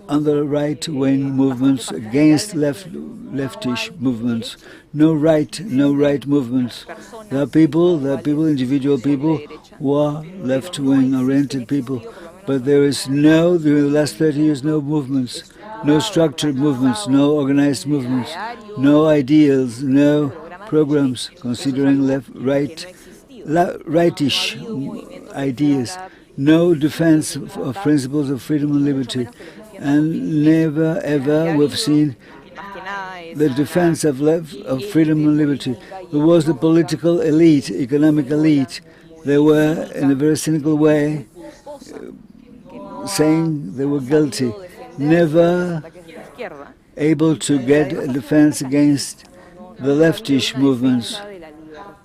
on the right-wing movements against leftish movements. No right movements. There are people, individual people who are left-wing oriented people, but there is during the last 30 years, no movements, no structured movements, no organized movements, no ideals, no programs considering rightish ideas, no defense of principles of freedom and liberty. And never ever we've seen the defense of freedom and liberty. There was the political elite, economic elite. They were, in a very cynical way, saying they were guilty, never able to get a defense against the leftish movements.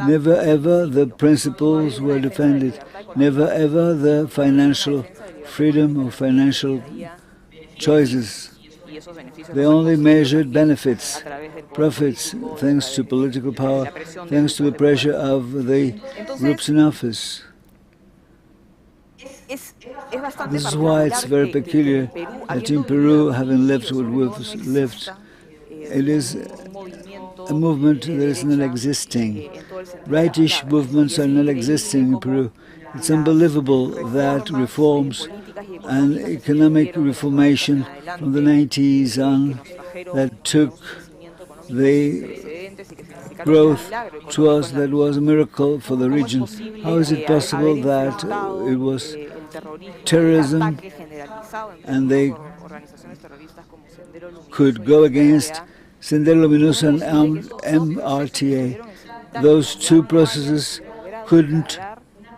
Never ever the principles were defended. Never ever the financial freedom or financial choices. They only measured benefits, profits, thanks to political power, thanks to the pressure of the groups in office. This is why it's very peculiar that in Peru, having lived what we've lived, it is a movement that is not existing. Rightish movements are not existing in Peru. It's unbelievable that reforms and economic reformation from the 90s on that took the growth to us, that was a miracle for the region. How is it possible that it was terrorism and they could go against Sendero Luminoso and MRTA? Those two processes couldn't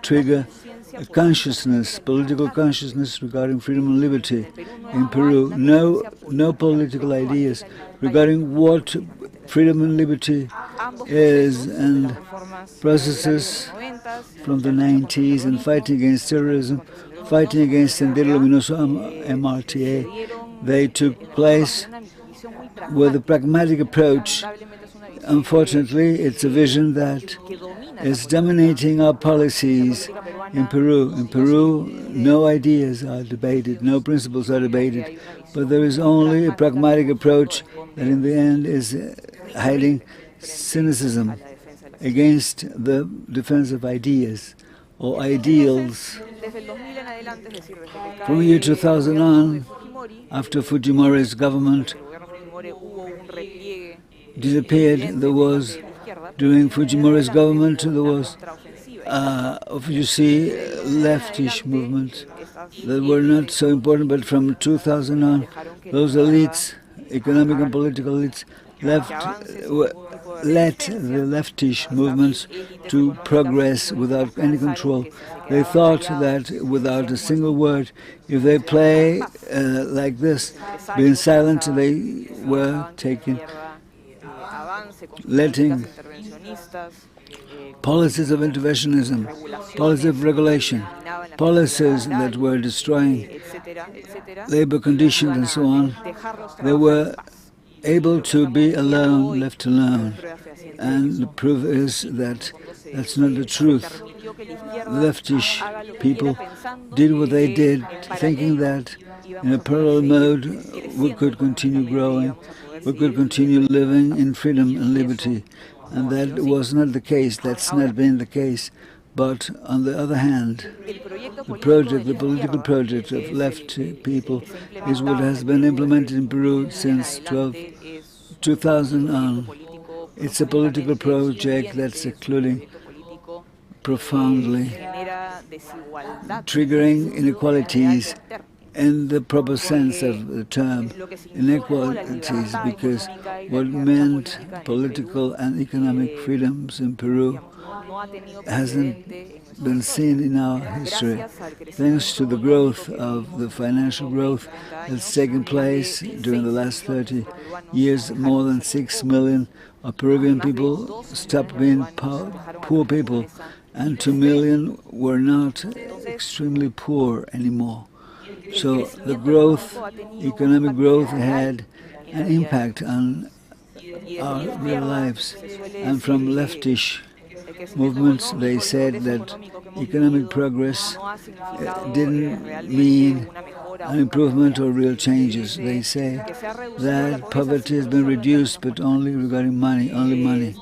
trigger a consciousness, political consciousness regarding freedom and liberty in Peru. No political ideas regarding what freedom and liberty is, and processes from the 90s and fighting against terrorism, fighting against Sendero Luminoso MRTA. They took place with a pragmatic approach. Unfortunately, it's a vision that is dominating our policies in Peru. In Peru, no ideas are debated, no principles are debated, but there is only a pragmatic approach that in the end is hiding cynicism against the defense of ideas or ideals. From the year 2000 on, after Fujimori's government disappeared, during Fujimori's government, there was, you see, leftish movements that were not so important, but from 2000 on, those elites, economic and political elites, led the leftish movements to progress without any control. They thought that without a single word, if they play like this, being silent, they were letting policies of interventionism, policies of regulation, policies that were destroying labor conditions and so on, they were able to be alone, left alone. And the proof is that that's not the truth. Leftish people did what they did, thinking that in a parallel mode we could continue growing, we could continue living in freedom and liberty. And that was not the case, that's not been the case. But on the other hand, the political project of left people is what has been implemented in Peru since 2000 on. It's a political project that's including profoundly triggering inequalities in the proper sense of the term, inequalities, because what meant political and economic freedoms in Peru hasn't been seen in our history. Thanks to the growth of the financial growth that's taken place during the last 30 years, more than 6 million of Peruvian people stopped being poor people, and 2 million were not extremely poor anymore. So the growth, economic growth, had an impact on our real lives. And from leftish movements, they said that economic progress didn't mean an improvement or real changes. They say that poverty has been reduced, but only regarding money, only money.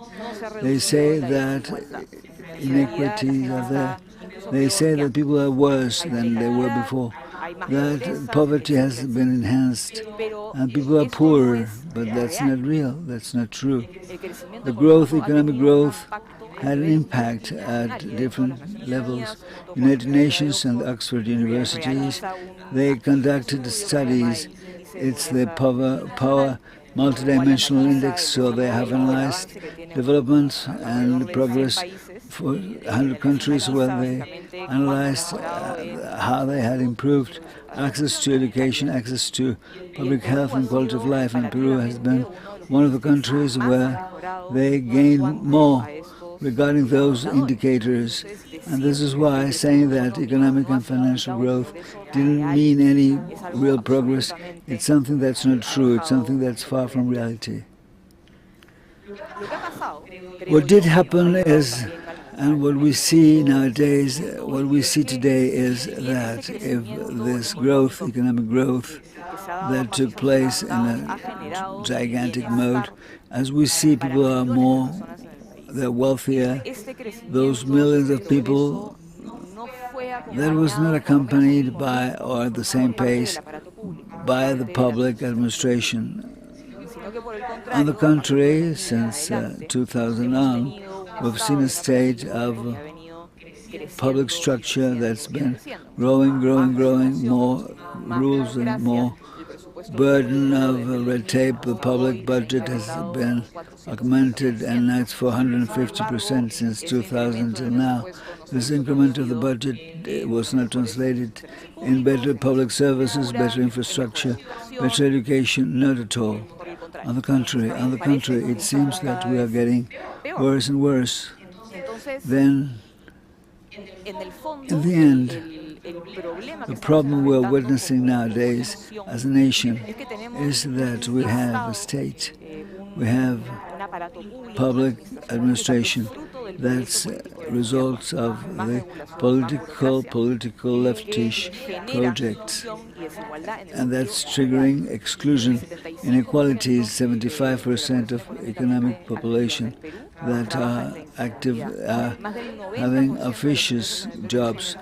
They say that inequities are there. They say that people are worse than they were before, that poverty has been enhanced and people are poorer, but that's not real, that's not true. The growth, economic growth, had an impact at different levels. United Nations and Oxford universities, they conducted studies. It's the power multidimensional index, so they have analyzed development and progress for 100 countries where they analyzed how they had improved access to education, access to public health and quality of life. And Peru has been one of the countries where they gained more regarding those indicators. And this is why saying that economic and financial growth didn't mean any real progress, it's something that's not true, it's something that's far from reality. What did happen is, and what we see nowadays, what we see today is that if this growth, economic growth, that took place in a gigantic mode, as we see people are more, they're wealthier, those millions of people, that was not accompanied by, or at the same pace, by the public administration. On the contrary, since 2000 on, we've seen a state of public structure that's been growing, more rules and more burden of red tape. The public budget has been augmented, and that's for 150% since 2000 till now. This increment of the budget was not translated in better public services, better infrastructure, better education, not at all. On the contrary, it seems that we are getting worse and worse. Then, in the end, the problem we're witnessing nowadays as a nation is that we have a state, we have public administration that's results of the political leftish projects, and that's triggering exclusion, inequalities. 75% of economic population that are active are having officious jobs.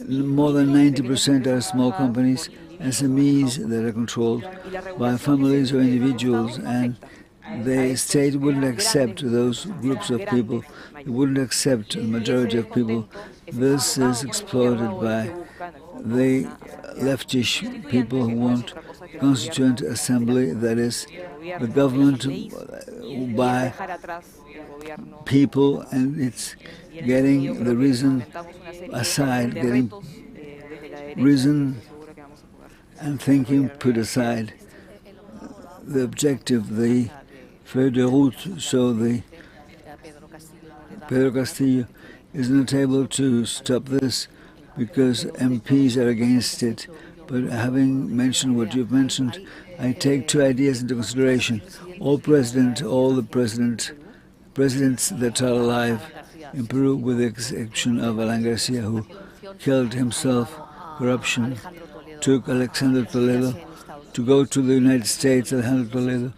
More than 90% are small companies, SMEs that are controlled by families or individuals, and the state wouldn't accept those groups of people. It wouldn't accept the majority of people. This is exploited by the leftish people who want a constituent assembly, that is, the government by people, and it's getting the reason aside, getting reason and thinking put aside. The objective, the feuille de route, so the Pedro Castillo is not able to stop this because MPs are against it. But having mentioned what you've mentioned, I take two ideas into consideration. All the presidents that are alive in Peru, with the exception of Alan Garcia, who killed himself, corruption, took Alexander Toledo to go to the United States, Alejandro Toledo.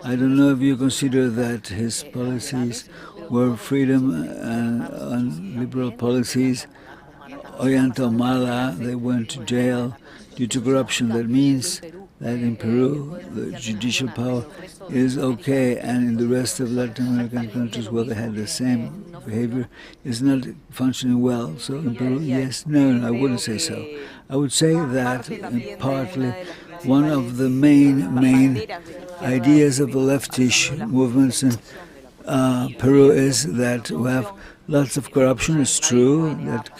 I don't know if you consider that his policies were freedom and liberal policies. Ollanta Humala, they went to jail due to corruption. That means that in Peru, the judicial power is okay, and in the rest of Latin American countries where they had the same behavior, is not functioning well. So in Peru, yes, no, I wouldn't say so. I would say that partly one of the main ideas of the leftish movements in Peru is that we have lots of corruption. It's true, that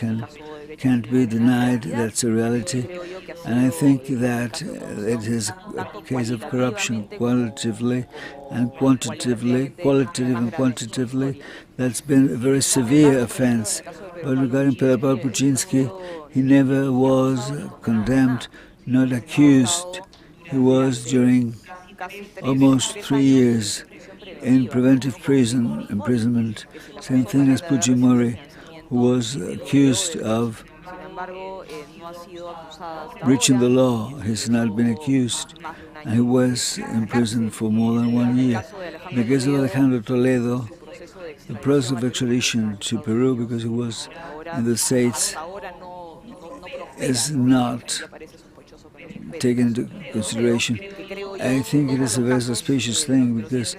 can't be denied, that's a reality. And I think that it is a case of corruption qualitatively and quantitatively, qualitative and quantitatively. That's been a very severe offense. But regarding Pedro Pablo Kuczynski, he never was condemned, not accused. He was during almost 3 years in preventive imprisonment. Same thing as Fujimori, who was accused of breaching the law. He's not been accused, and he was in prison for more than 1 year. In the case of Alejandro Toledo, the process of extradition to Peru, because he was in the States, is not taken into consideration. I think it is a very suspicious thing, because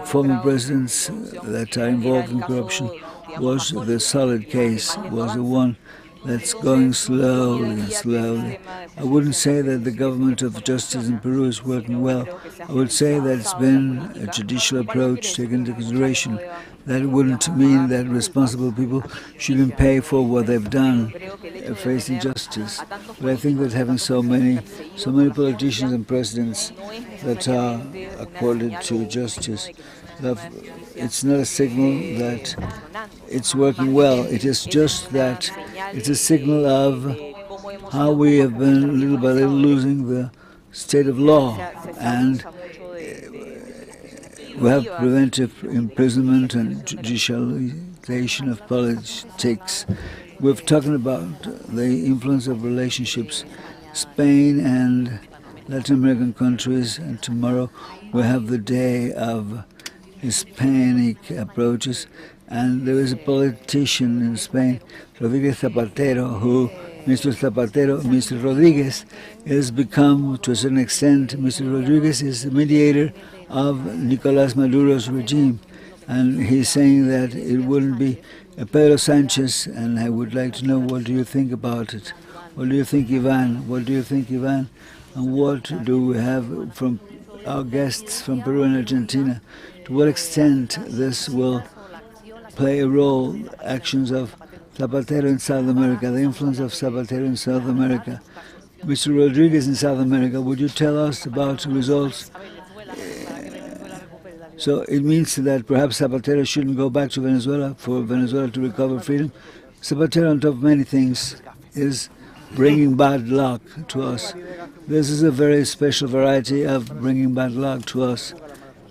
former presidents that are involved in corruption was the solid case, was the one that's going slowly and slowly. I wouldn't say that the government of justice in Peru is working well. I would say that it's been a judicial approach taken into consideration. That wouldn't mean that responsible people shouldn't pay for what they've done facing justice. But I think that having so many politicians and presidents that are accorded to justice, it's not a signal that it's working well. It is just that it's a signal of how we have been little by little losing the state of law, and we have preventive imprisonment and judicialization of politics. We're talking about the influence of relationships, Spain and Latin American countries, and tomorrow we have the day of Hispanic approaches, and there is a politician in Spain, Rodríguez Zapatero, who Mr. Rodriguez has become, to a certain extent, Mr. Rodriguez is the mediator of Nicolás Maduro's regime, and he's saying that it wouldn't be Pedro Sánchez, and I would like to know, what do you think about it? What do you think, Ivan? What do you think, Ivan? And what do we have from our guests from Peru and Argentina? To what extent this will play a role, actions of Zapatero in South America, the influence of Zapatero in South America. Mr. Rodriguez in South America, would you tell us about results? So it means that perhaps Zapatero shouldn't go back to Venezuela for Venezuela to recover freedom. Zapatero, on top of many things, is bringing bad luck to us. This is a very special variety of bringing bad luck to us.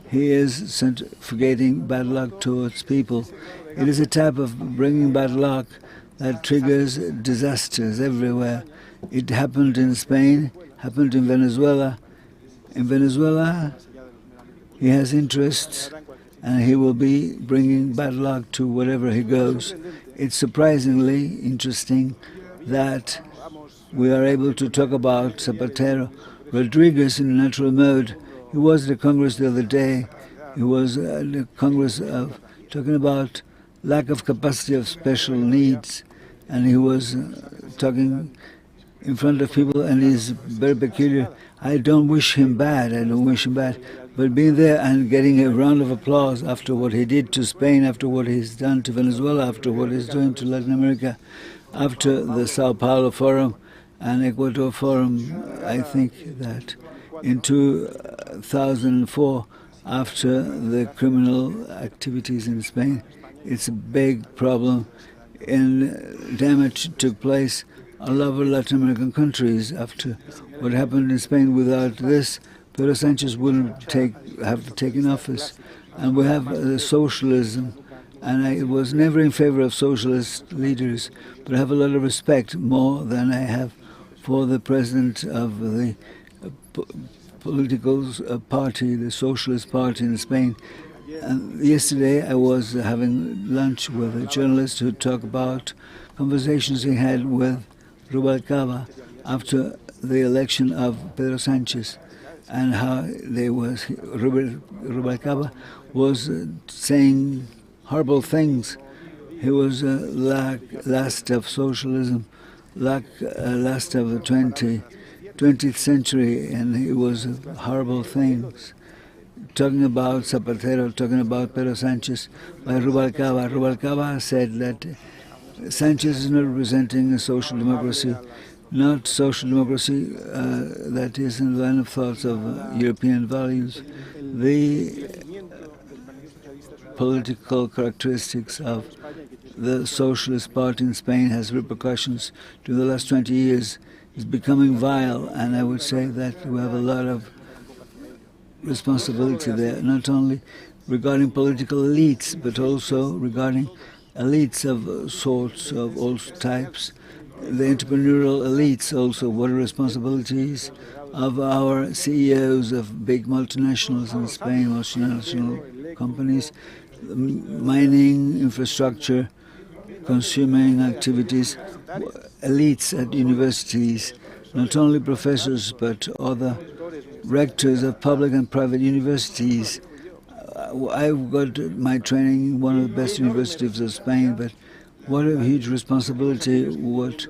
He is forgetting bad luck towards people. It is a type of bringing bad luck that triggers disasters everywhere. It happened in Spain, happened in Venezuela. In Venezuela, he has interests, and he will be bringing bad luck to wherever he goes. It's surprisingly interesting that we are able to talk about Zapatero. Rodriguez in natural mode. He was at the Congress the other day. He was at the Congress of talking about lack of capacity of special needs, and he was talking in front of people, and he's very peculiar. I don't wish him bad, but being there and getting a round of applause after what he did to Spain, after what he's done to Venezuela, after what he's doing to Latin America, after the Sao Paulo Forum and Ecuador Forum, I think that in 2004, after the criminal activities in Spain, it's a big problem, and damage took place a lot of Latin American countries. After what happened in Spain, without this, Pedro Sanchez wouldn't have taken office. And we have socialism. And I was never in favor of socialist leaders, but I have a lot of respect, more than I have for the president of the political party, the Socialist Party in Spain. And yesterday I was having lunch with a journalist who talked about conversations he had with Rubalcaba after the election of Pedro Sanchez, and how Rubalcaba was saying horrible things. He was last of socialism, last of the 20th century, and he was horrible things. Talking about Zapatero, talking about Pedro Sanchez by Rubalcaba. Rubalcaba said that Sanchez is not representing a social democracy, not social democracy that is in the line of thoughts of European values. The political characteristics of the Socialist Party in Spain has repercussions to the last 20 years. It's becoming vile, and I would say that we have a lot of responsibility there, not only regarding political elites, but also regarding elites of sorts, of all types, the entrepreneurial elites also. What are responsibilities of our CEOs of big multinationals in Spain, multinational companies, mining, infrastructure, consuming activities, elites at universities, not only professors but other rectors of public and private universities. I've got my training in one of the best universities of Spain, but what a huge responsibility. What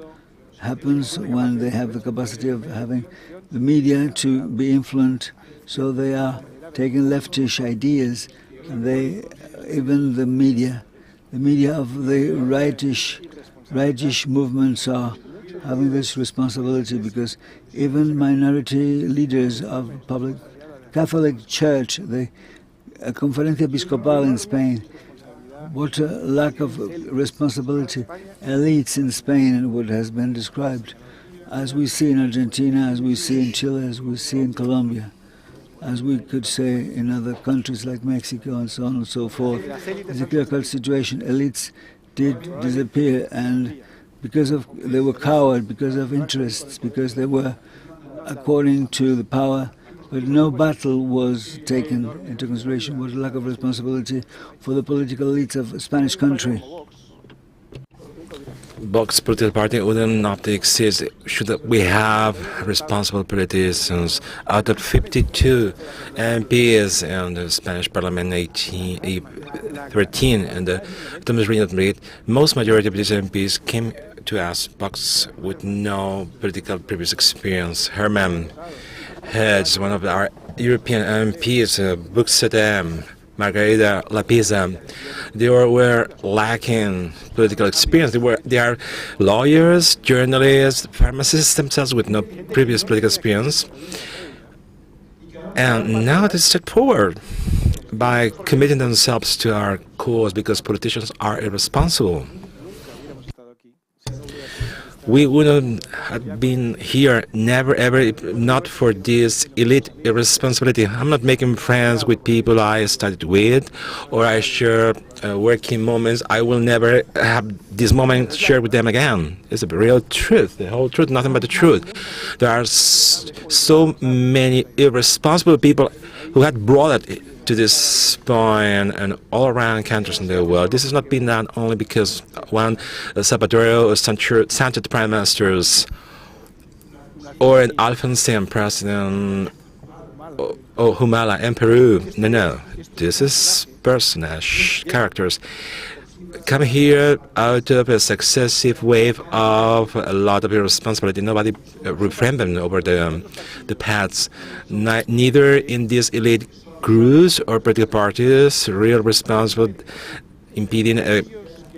happens when they have the capacity of having the media to be influenced, so they are taking leftish ideas. Even the media of the rightish movements are having this responsibility, because even minority leaders of public Catholic Church, the Conferencia Episcopal in Spain, what a lack of responsibility. Elites in Spain, and what has been described, as we see in Argentina, as we see in Chile, as we see in Colombia, as we could say in other countries like Mexico and so on and so forth. It's a clear-cut situation. Elites did disappear, and because they were coward, because of interests, because they were according to the power, but no battle was taken into consideration. What a lack of responsibility for the political elites of a Spanish country. Vox political party would not exist should we have responsible politicians. Out of 52 MPs in the Spanish Parliament 13 and the Thomas Region of Madrid, most majority of these MPs came to us, Vox, with no political previous experience. Herman Hedges, one of our European MPs, Buxedem, Margarita Lapisa, they were lacking political experience. They are lawyers, journalists, pharmacists themselves with no previous political experience. And now they step forward by committing themselves to our cause, because politicians are irresponsible. We wouldn't have been here, never ever, if not for this elite irresponsibility. I'm not making friends with people I studied with or I share working moments. I will never have this moment shared with them again. It's the real truth, the whole truth, nothing but the truth. There are so many irresponsible people who had brought it to this point and all around countries in the world. This has not been done only because one Zapatero or Sanchez prime ministers or an Alfonsian president or Humala in Peru. No. This is personage, characters come here out of a successive wave of a lot of irresponsibility. Nobody refrained them over the paths. Neither in these elite groups or political parties real responsible impeding a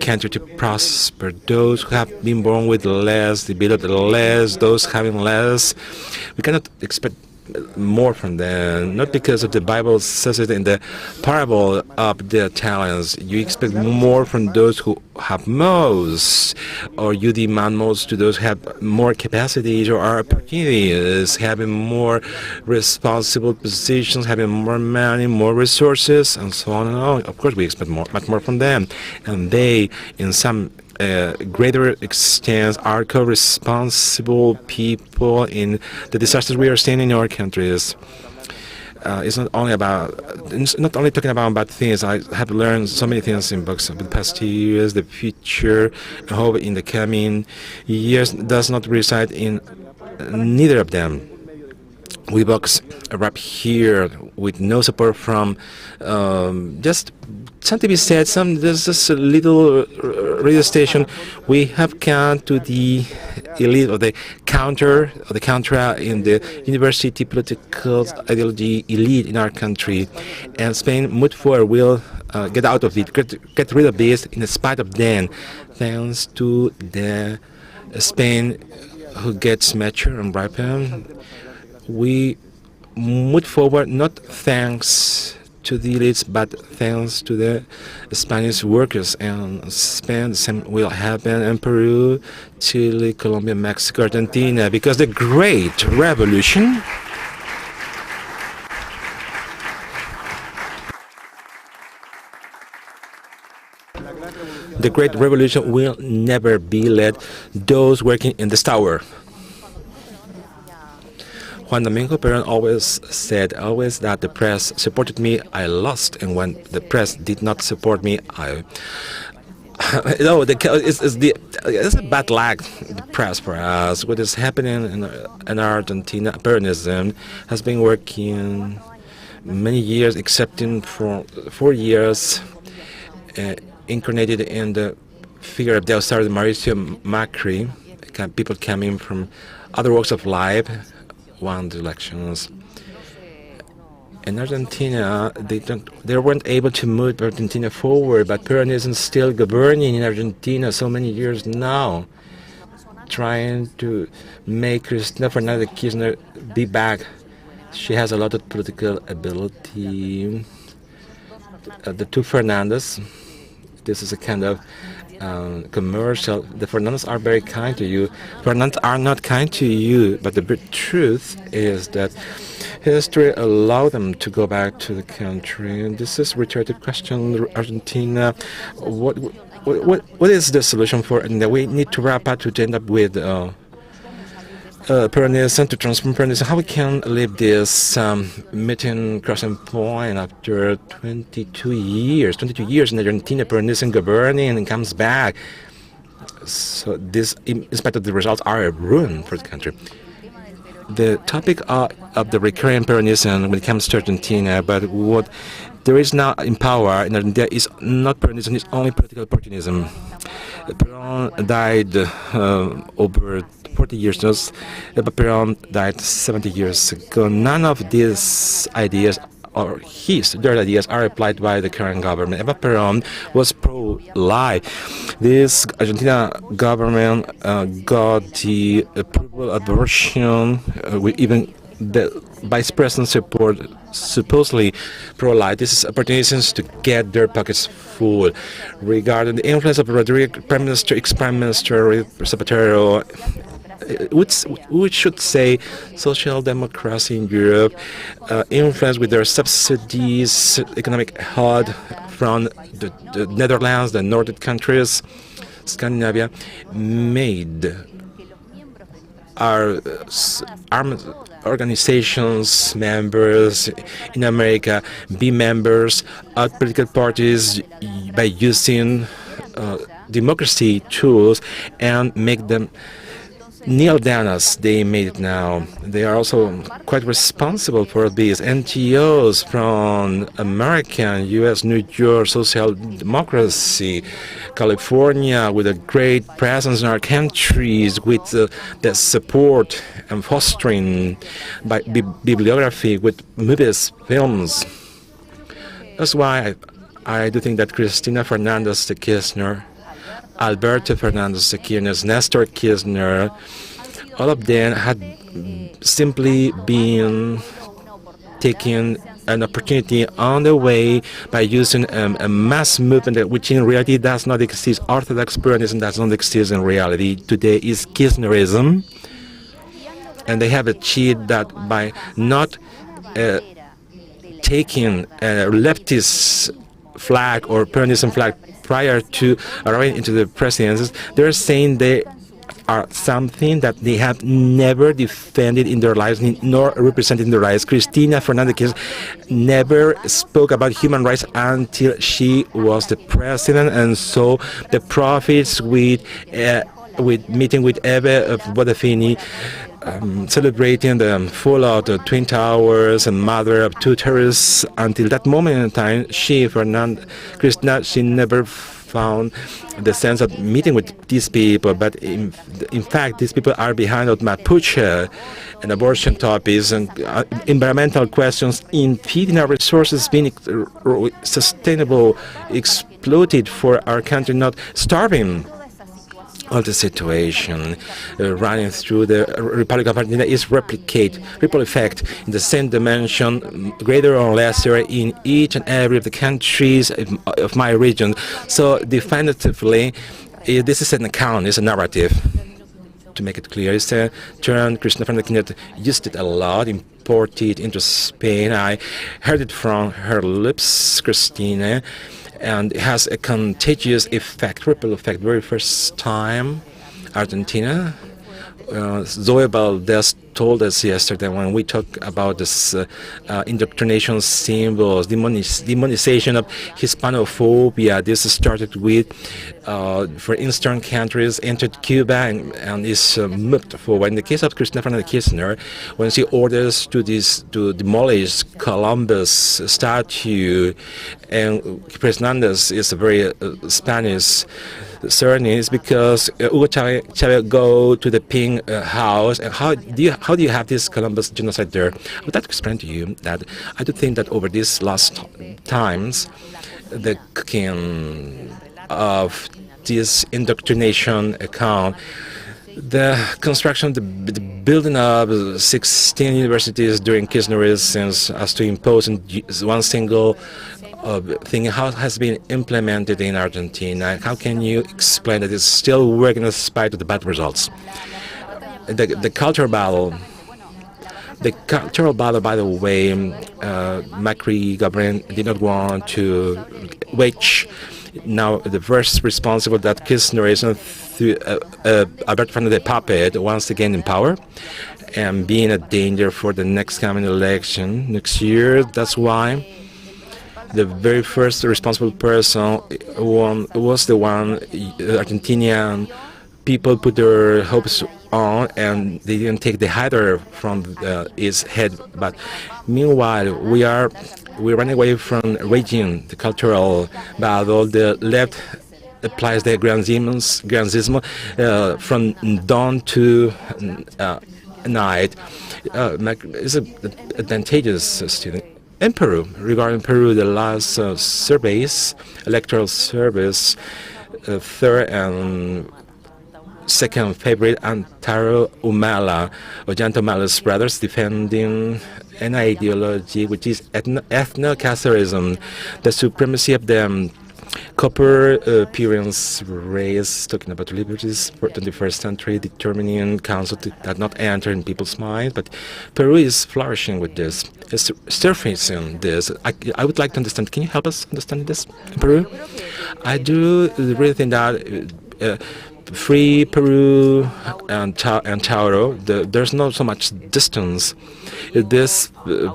country to prosper. Those who have been born with less, developed less, those having less, we cannot expect more from them, not because of the Bible says it in the parable of the talents. You expect more from those who have most, or you demand most to those who have more capacities or opportunities, having more responsible positions, having more money, more resources, and so on and on. Of course, we expect much more from them, and they, in some greater extent, are co-responsible people in the disasters we are seeing in our countries. It's not only talking about bad things. I have learned so many things in books over the past 2 years. The future, I hope in the coming years, does not reside in neither of them. We books arrive here with no support from just something be said. There's just a little radio station. We have come to the elite or the contra in the university political ideology elite in our country, and Spain moved forward will get out of it, get rid of this in spite of them, thanks to the Spain who gets mature and ripen. We move forward not thanks to the elites, but thanks to the Spanish workers. And Spain, the same will happen in Peru, Chile, Colombia, Mexico, Argentina, because the Great Revolution will never be led those working in this tower. Juan Domingo Perón always said that the press supported me, I lost, and when the press did not support me, I it's a bad luck, the press for us. What is happening in Argentina, Peronism has been working many years, excepting for 4 years, incarnated in the figure of the authority Mauricio Macri, people coming from other walks of life, won the elections. In Argentina, they weren't able to move Argentina forward, but Peronism is still governing in Argentina so many years now, trying to make Cristina Fernández de Kirchner be back. She has a lot of political ability. The two Fernandes, this is a kind of commercial. The Fernandes are very kind to you. Fernandes are not kind to you, but the truth is that history allowed them to go back to the country. And this is a rhetorical question. Argentina, what is the solution for it? And we need to wrap up to end up with Peronism, to transform Peronism. How we can leave this meeting crossing point after 22 years in Argentina, Peronism governing and comes back. So this, in spite of the results, are a ruin for the country. The topic of the recurring Peronism when it comes to Argentina, but what there is now in power in Argentina is not Peronism, it's only political opportunism. Perón died over 40 years ago, but Perón died 70 years ago. None of these ideas or their ideas are applied by the current government. Eva Perón was pro-life. This Argentina government got the approval of abortion, even the vice president support supposedly pro-life. This is opportunities to get their pockets full. Regarding the influence of Rodrigo, ex-Prime Minister Zapatero, we should say social democracy in Europe, influence with their subsidies, economic help from the Netherlands, the Nordic countries, Scandinavia, made our armed organizations, members in America, be members of political parties by using democracy tools and make them kneel down as they made it now. They are also quite responsible for these NGOs from America, US, New York, social democracy, California, with a great presence in our countries, with the support and fostering by bibliography, with movies, films. That's why I do think that Cristina Fernández de Kirchner, Alberto Fernández de Kirchner, Nestor Kirchner all of them had simply been taking an opportunity on the way by using a mass movement which in reality does not exist. Orthodox Peronism does not exist in reality. Today is Kirchnerism, and they have achieved that by not taking a leftist flag or Peronism flag prior to arriving into the presidency. They're saying they are something that they have never defended in their lives nor represented in their lives. Cristina Fernandez never spoke about human rights until she was the president, and so the profits with meeting with Eve of Bodafini, celebrating the fallout of Twin Towers and mother of two terrorists. Until that moment in time, Cristina, she never found the sense of meeting with these people, but in fact these people are behind of Mapuche and abortion topics and environmental questions, impeding our resources being sustainable, exploited for our country not starving. All the situation running through the Republic of Argentina is ripple effect in the same dimension, greater or lesser, in each and every of the countries of my region. So definitively, this is an account, it's a narrative. To make it clear, it's a term Cristina Fernandez used it a lot, imported into Spain. I heard it from her lips, Cristina. And it has a contagious effect, ripple effect. Very first time, Argentina. Zoe Valdez told us yesterday when we talked about this indoctrination symbols, demonization of Hispanophobia. This started with, for Eastern countries, entered Cuba and is moved forward. In the case of Cristina Fernandez Kirchner, when she orders to demolish Columbus statue, and Fernandez is a very Spanish surname, is because Hugo Chavez go to the Pink House, and how do you have this Columbus genocide there? I would like to explain to you that I do think that over these last times, the cooking of this indoctrination account, the construction, the building of 16 universities during Kirchnerism as to impose one single thing, how it has been implemented in Argentina. How can you explain that it's still working in spite of the bad results? The cultural battle. The cultural battle, by the way, Macri government did not want to wage. Now the first responsible that Kirchnerism through Alberto Fernandez puppet once again in power and being a danger for the next coming election next year. That's why the very first responsible person was the one Argentinian people put their hopes on, and they didn't take the header from its head. But meanwhile, we're running away from raging the cultural battle. The left applies the Granzismo from dawn to night. It's advantageous student. In Peru, regarding Peru, the last electoral surveys, third and second favorite, Antaro Humala, Ollanta Humala's brothers, defending an ideology which is ethno-Casterism, the supremacy of the copper appearance race, talking about liberties for the 21st century, determining council that not enter in people's minds. But Peru is flourishing with this. It's surfacing this. I would like to understand. Can you help us understand this in Peru? I do really think that Free Peru and Tauro, there's not so much distance. This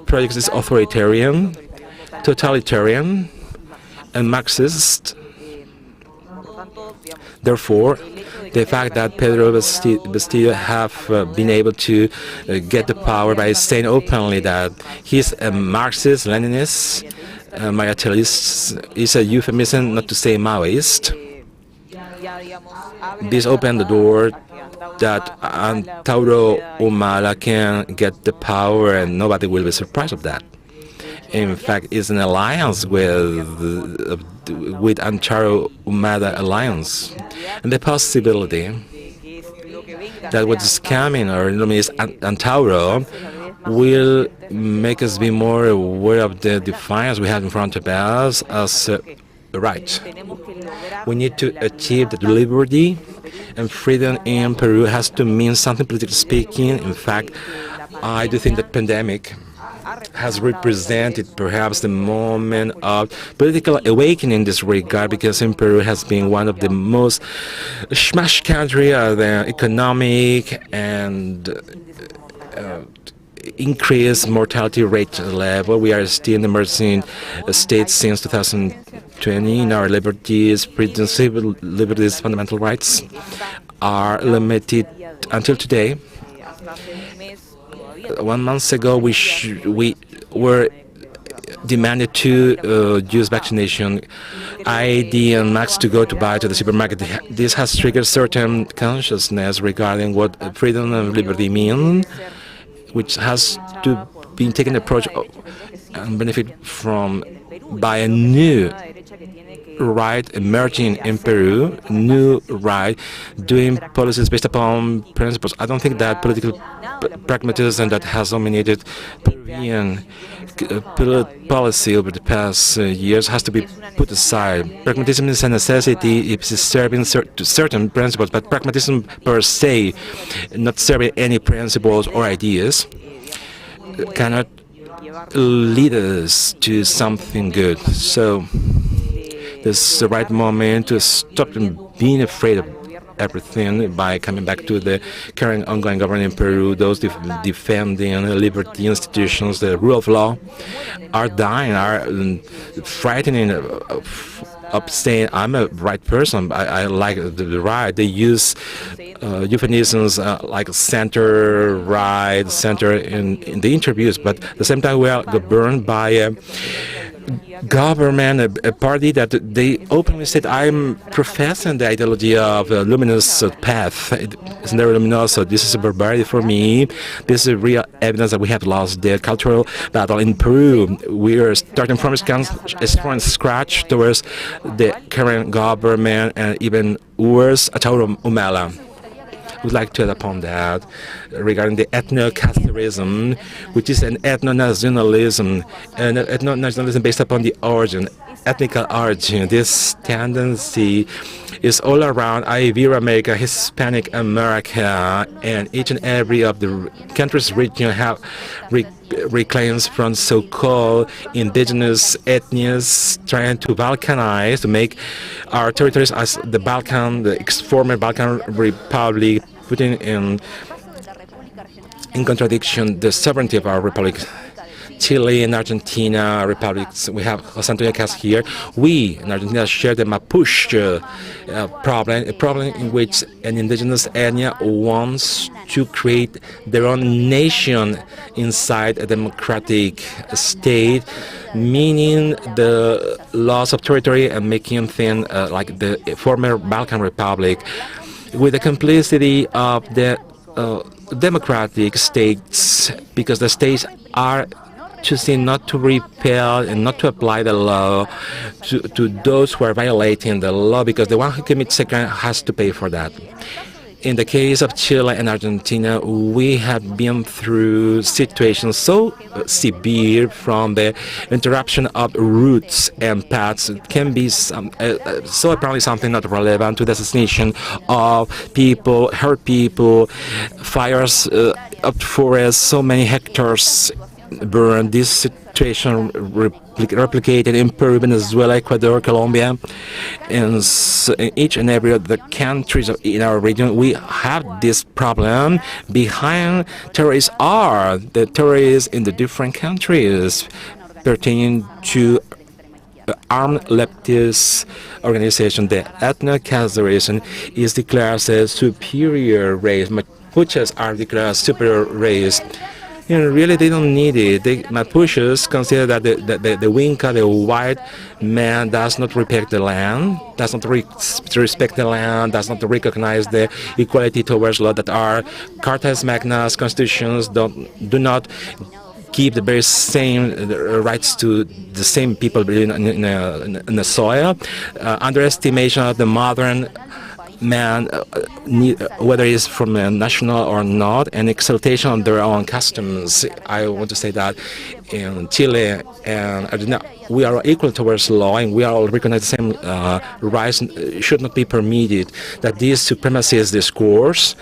project is authoritarian, totalitarian, and Marxist. Therefore, the fact that Pedro Castillo have been able to get the power by saying openly that he's a Marxist, Leninist, Machiavellist is a euphemism not to say Maoist. This opened the door that Antaro Humala can get the power, and nobody will be surprised of that. In fact, it's an alliance with Antaro Humala alliance, and the possibility that what's coming, or Antauro, will make us be more aware of the defiance we have in front of us as right. We need to achieve that liberty and freedom in Peru has to mean something politically speaking. In fact, I do think that pandemic has represented perhaps the moment of political awakening in this regard, because in Peru has been one of the most smashed country of the economic and increased mortality rate level. We are still in the emerging state since 2020. In our liberties, freedom, civil liberties, fundamental rights are limited until today. 1 month ago, we were demanded to use vaccination ID and max to go to buy to the supermarket. This has triggered certain consciousness regarding what freedom and liberty mean, which has to be taken approach and benefit from by a new right emerging in Peru, new right doing policies based upon principles. I don't think that political pragmatism that has dominated Peruvian policy over the past years has to be put aside. Pragmatism is a necessity if it's serving certain principles, but pragmatism per se, not serving any principles or ideas, cannot lead us to something good. So this is the right moment to stop being afraid of everything by coming back to the current ongoing government in Peru. Those defending liberty institutions, the rule of law, are dying, are frightening of saying, I'm a right person, I like the right. They use euphemisms like center, right, center in the interviews, but at the same time we are governed by a government, a party that they openly said, I'm professing the ideology of a luminous path. It's never luminous, so this is a barbarity for me. This is real evidence that we have lost the cultural battle in Peru. We are starting from scratch towards the current government, and even worse, Atauro Humala. Would like to add upon that regarding the ethno-Catholicism, which is an ethno-nationalism, and ethno-nationalism based upon the origin, ethnical origin. This tendency is all around Iberoamerica, Hispanic America, and each and every of the countries region have reclaims from so-called indigenous ethnies trying to balkanize, to make our territories as the Balkan, the former Balkan Republic, putting in contradiction the sovereignty of our republic. Chile and Argentina republics, we have José Antonio Cas here. We in Argentina share the Mapuche problem, a problem in which an indigenous ethnia wants to create their own nation inside a democratic state, meaning the loss of territory and making things like the former Balkan Republic, with the complicity of the democratic states, because the states are choosing not to repel and not to apply the law to those who are violating the law, because the one who commits a crime has to pay for that. In the case of Chile and Argentina, we have been through situations so severe, from the interruption of routes and paths. It can be so apparently something not relevant to the assassination of people, hurt people, fires of forests, so many hectares burned. This situation replicated in Peru, Venezuela, Ecuador, Colombia, and in each and every of the countries in our region. We have this problem. Behind terrorists are the terrorists in the different countries pertaining to armed leftist organization. The ethno-Catholicism is declared as a superior race. Mapuches are declared superior race. Really, they don't need it. Mapuches consider that the Winca, the white man, does not respect the land, does not respect the land, does not recognize the equality towards law, that our Cartas Magnas, constitutions do not give the very same rights to the same people in the soil. Underestimation of the modern man, whether it's from a national or not, an exaltation of their own customs. I want to say that in Chile and Argentina, we are equal towards law, and we are all recognize the same rights. Should not be permitted that this supremacist discourse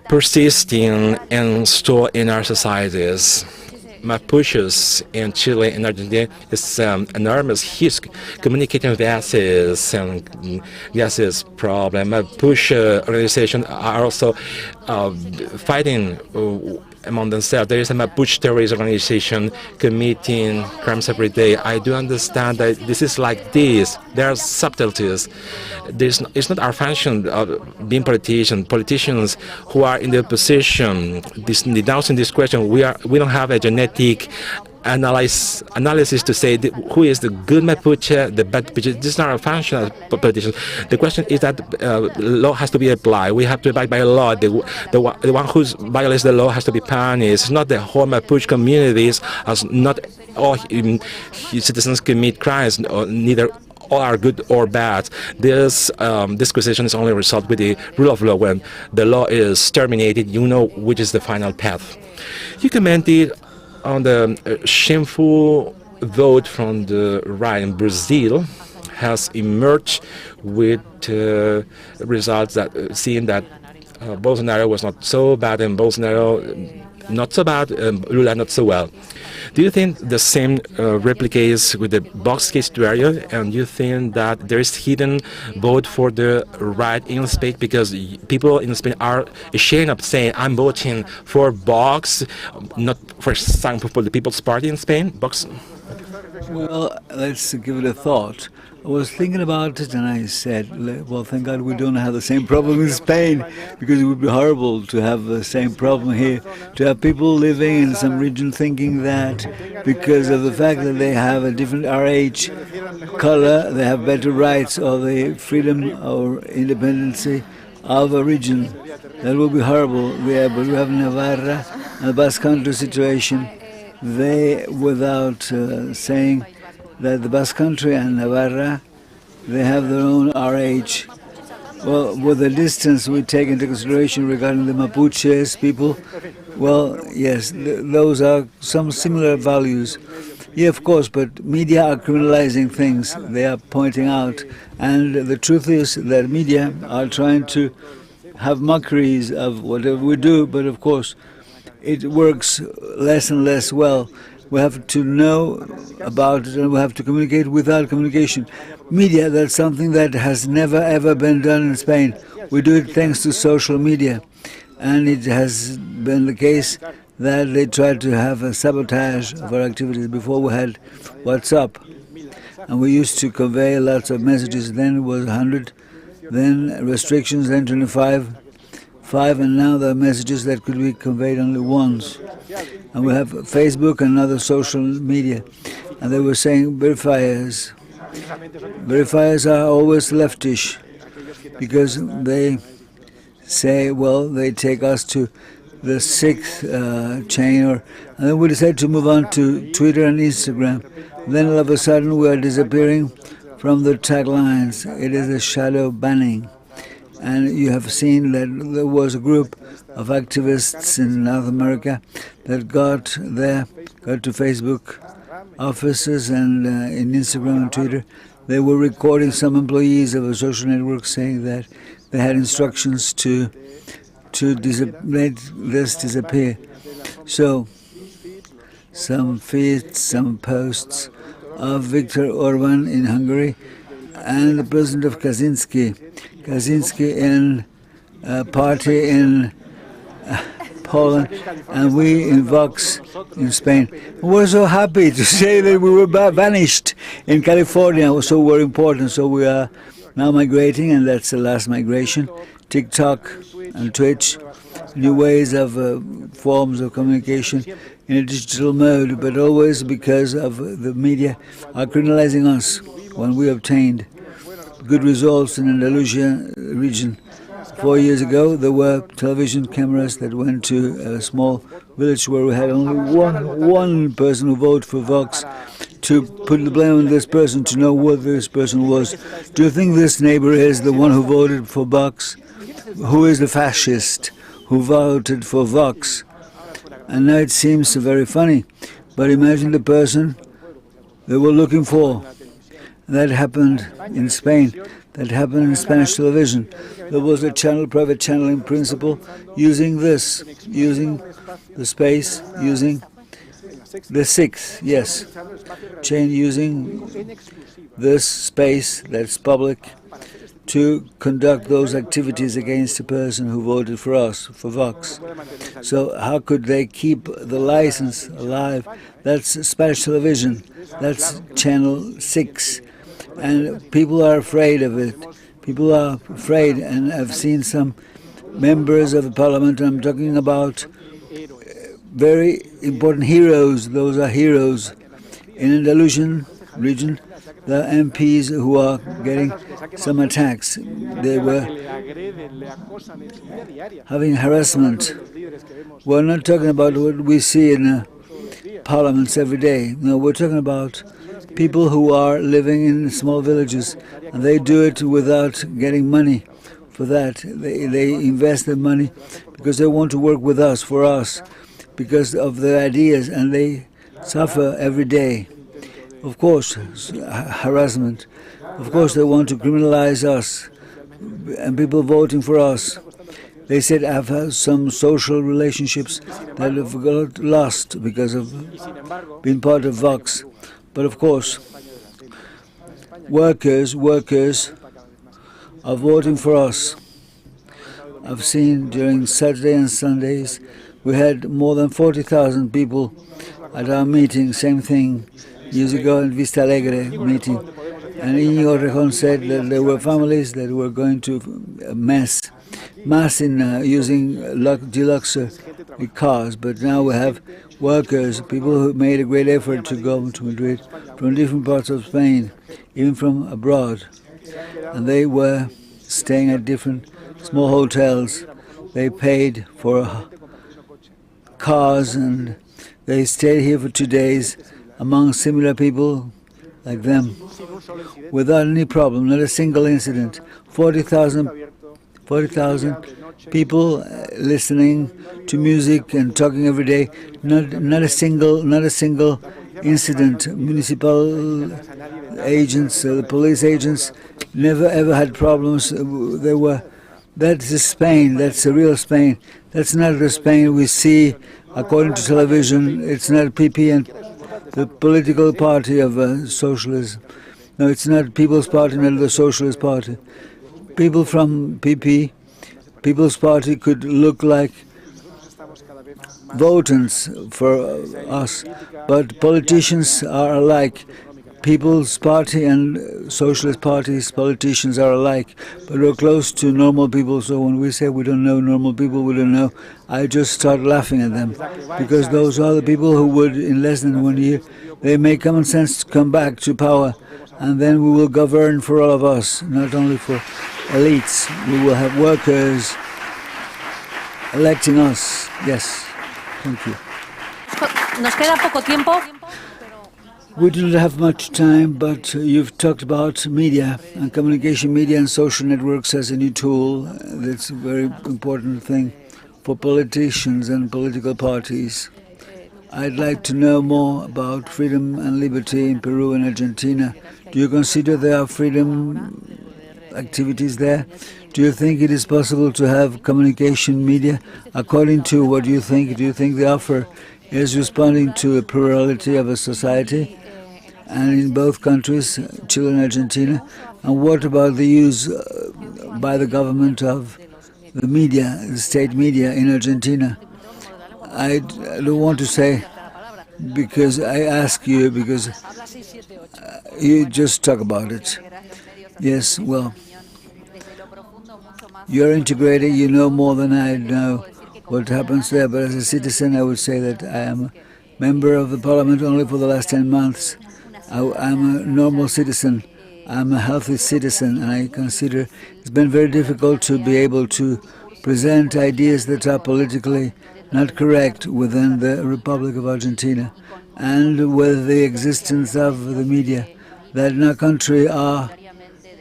persisting and store in our societies. Mapuches in Chile and Argentina is enormous, huge communicating gases and gases problem. Mapuche organizations are also fighting among themselves. There is a Mapuche terrorist organization committing crimes every day. I do understand that this is like this. There are subtleties. It's not our function of being politicians. Politicians who are in the opposition, denouncing this question, we don't have a genetic analysis to say who is the good Mapuche, the bad Mapuche. This is not our function as politicians. The question is that law has to be applied. We have to abide by law. The one who violates the law has to be punished. It's not the whole Mapuche communities, as not all citizens commit crimes, or neither all are good or bad. This question is only resolved with the rule of law. When the law is terminated, you know which is the final path. You commented on the shameful vote from the right in Brazil has emerged with results that seeing that Bolsonaro was not so bad and Bolsonaro not so bad, Lula not so well. Do you think the same replicates with the box case scenario, and you think that there is hidden vote for the right in Spain because people in Spain are ashamed of saying I'm voting for Vox, not for example for the People's Party in Spain? Vox. Well, let's give it a thought. I was thinking about it and I said, well, thank God we don't have the same problem in Spain, because it would be horrible to have the same problem here, to have people living in some region thinking that because of the fact that they have a different RH color, they have better rights or the freedom or independency of a region. That would be horrible. But we have Navarra and the Basque Country situation. They, without saying that the Basque Country and Navarra, they have their own RH. Well, with the distance we take into consideration regarding the Mapuches people, well, yes, those are some similar values. Yeah, of course, but media are criminalizing things. They are pointing out. And the truth is that media are trying to have mockeries of whatever we do, but of course, it works less and less well. We have to know about it and we have to communicate without communication. Media, that's something that has never ever been done in Spain. We do it thanks to social media. And it has been the case that they tried to have a sabotage of our activities. Before we had WhatsApp. And we used to convey lots of messages. Then it was 100, then restrictions, then 25. And now there are messages that could be conveyed only once. And we have Facebook and other social media. And they were saying verifiers. Verifiers are always leftish because they say, well, they take us to the sixth chain. And then we decided to move on to Twitter and Instagram. Then all of a sudden we are disappearing from the taglines. It is a shadow banning. And you have seen that there was a group of activists in North America that got to Facebook offices and in Instagram and Twitter. They were recording some employees of a social network saying that they had instructions to let this disappear. So some feeds, some posts of Viktor Orban in Hungary and the president of Kaczynski in a party in Poland, and we in Vox in Spain. We're so happy to say that we were vanished in California, so we're important. So we are now migrating, and that's the last migration. TikTok and Twitch, new ways of forms of communication in a digital mode, but always because of the media are criminalizing us. When we obtained good results in Andalusia region 4 years ago, there were television cameras that went to a small village where we had only one person who voted for Vox to put the blame on this person, to know what this person was. Do you think this neighbor is the one who voted for Vox? Who is the fascist who voted for Vox? And now it seems very funny, but imagine the person they were looking for. That happened in Spain. That happened in Spanish television. There was a channel, private channeling principle, using this, using the space, using the sixth, yes, chain, using this space that's public to conduct those activities against a person who voted for us, for Vox. So how could they keep the license alive? That's Spanish television. That's channel 6. And people are afraid of it. People are afraid, and I've seen some members of the parliament, I'm talking about very important heroes. Those are heroes. In Andalusian region, the MPs who are getting some attacks. They were having harassment. We're not talking about what we see in parliaments every day. No, we're talking about people who are living in small villages, and they do it without getting money for that. They invest their money because they want to work with us, for us, because of their ideas, and they suffer every day. Of course, harassment. Of course, they want to criminalize us, and people voting for us. They said I've had some social relationships that have got lost because of being part of Vox. But of course, workers are voting for us. I've seen during Saturday and Sundays, we had more than 40,000 people at our meeting, same thing, years ago in Vista Alegre meeting. And Íñigo Rejón said that there were families that were going to mass in using deluxe cars, but now we have workers, people who made a great effort to go to Madrid from different parts of Spain, even from abroad. And they were staying at different small hotels. They paid for cars, and they stayed here for 2 days among similar people like them, without any problem, not a single incident. 40,000 people listening to music and talking every day. Not a single incident. Municipal agents, the police agents, never ever had problems. That's Spain. That's a real Spain. That's not the Spain we see according to television. It's not PP and the political party of socialism. No, it's not People's Party, not the Socialist Party. People from PP, People's Party, could look like votants for us, but politicians are alike. People's Party and Socialist Parties, politicians are alike, but we're close to normal people, so when we say we don't know normal people, we don't know, I just start laughing at them, because those are the people who would, in less than 1 year, they make common sense to come back to power, and then we will govern for all of us, not only for elites. We will have workers electing us. Yes, thank you. Nos queda poco tiempo. We do not have much time, but you've talked about media and communication media and social networks as a new tool. That's a very important thing for politicians and political parties. I'd like to know more about freedom and liberty in Peru and Argentina. Do you consider there are freedom activities there? Do you think it is possible to have communication media? According to what you think, do you think the offer is responding to a plurality of a society? And in both countries, Chile and Argentina. And what about the use by the government of the media, the state media in Argentina? I don't want to say, because I ask you, because you just talk about it. Yes, well, you're integrated, you know more than I know what happens there, but as a citizen I would say that I am a member of the parliament only for the last 10 months. I'm a normal citizen, I'm a healthy citizen, and I consider it's been very difficult to be able to present ideas that are politically not correct within the Republic of Argentina. and with the existence of the media, that in our country are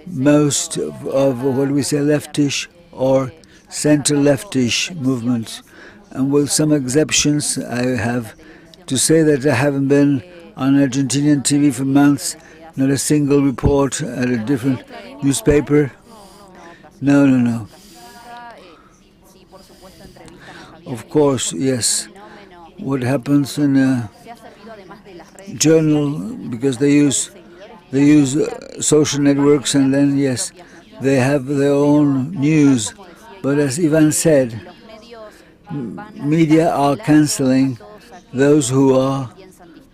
most of what we say leftish or center-leftish movements. And with some exceptions, I have to say that I haven't been on Argentinian TV for months, not a single report at a different newspaper. No. Of course, yes. What happens in a journal, because they use social networks, and then yes, they have their own news. But as Ivan said, media are canceling those who are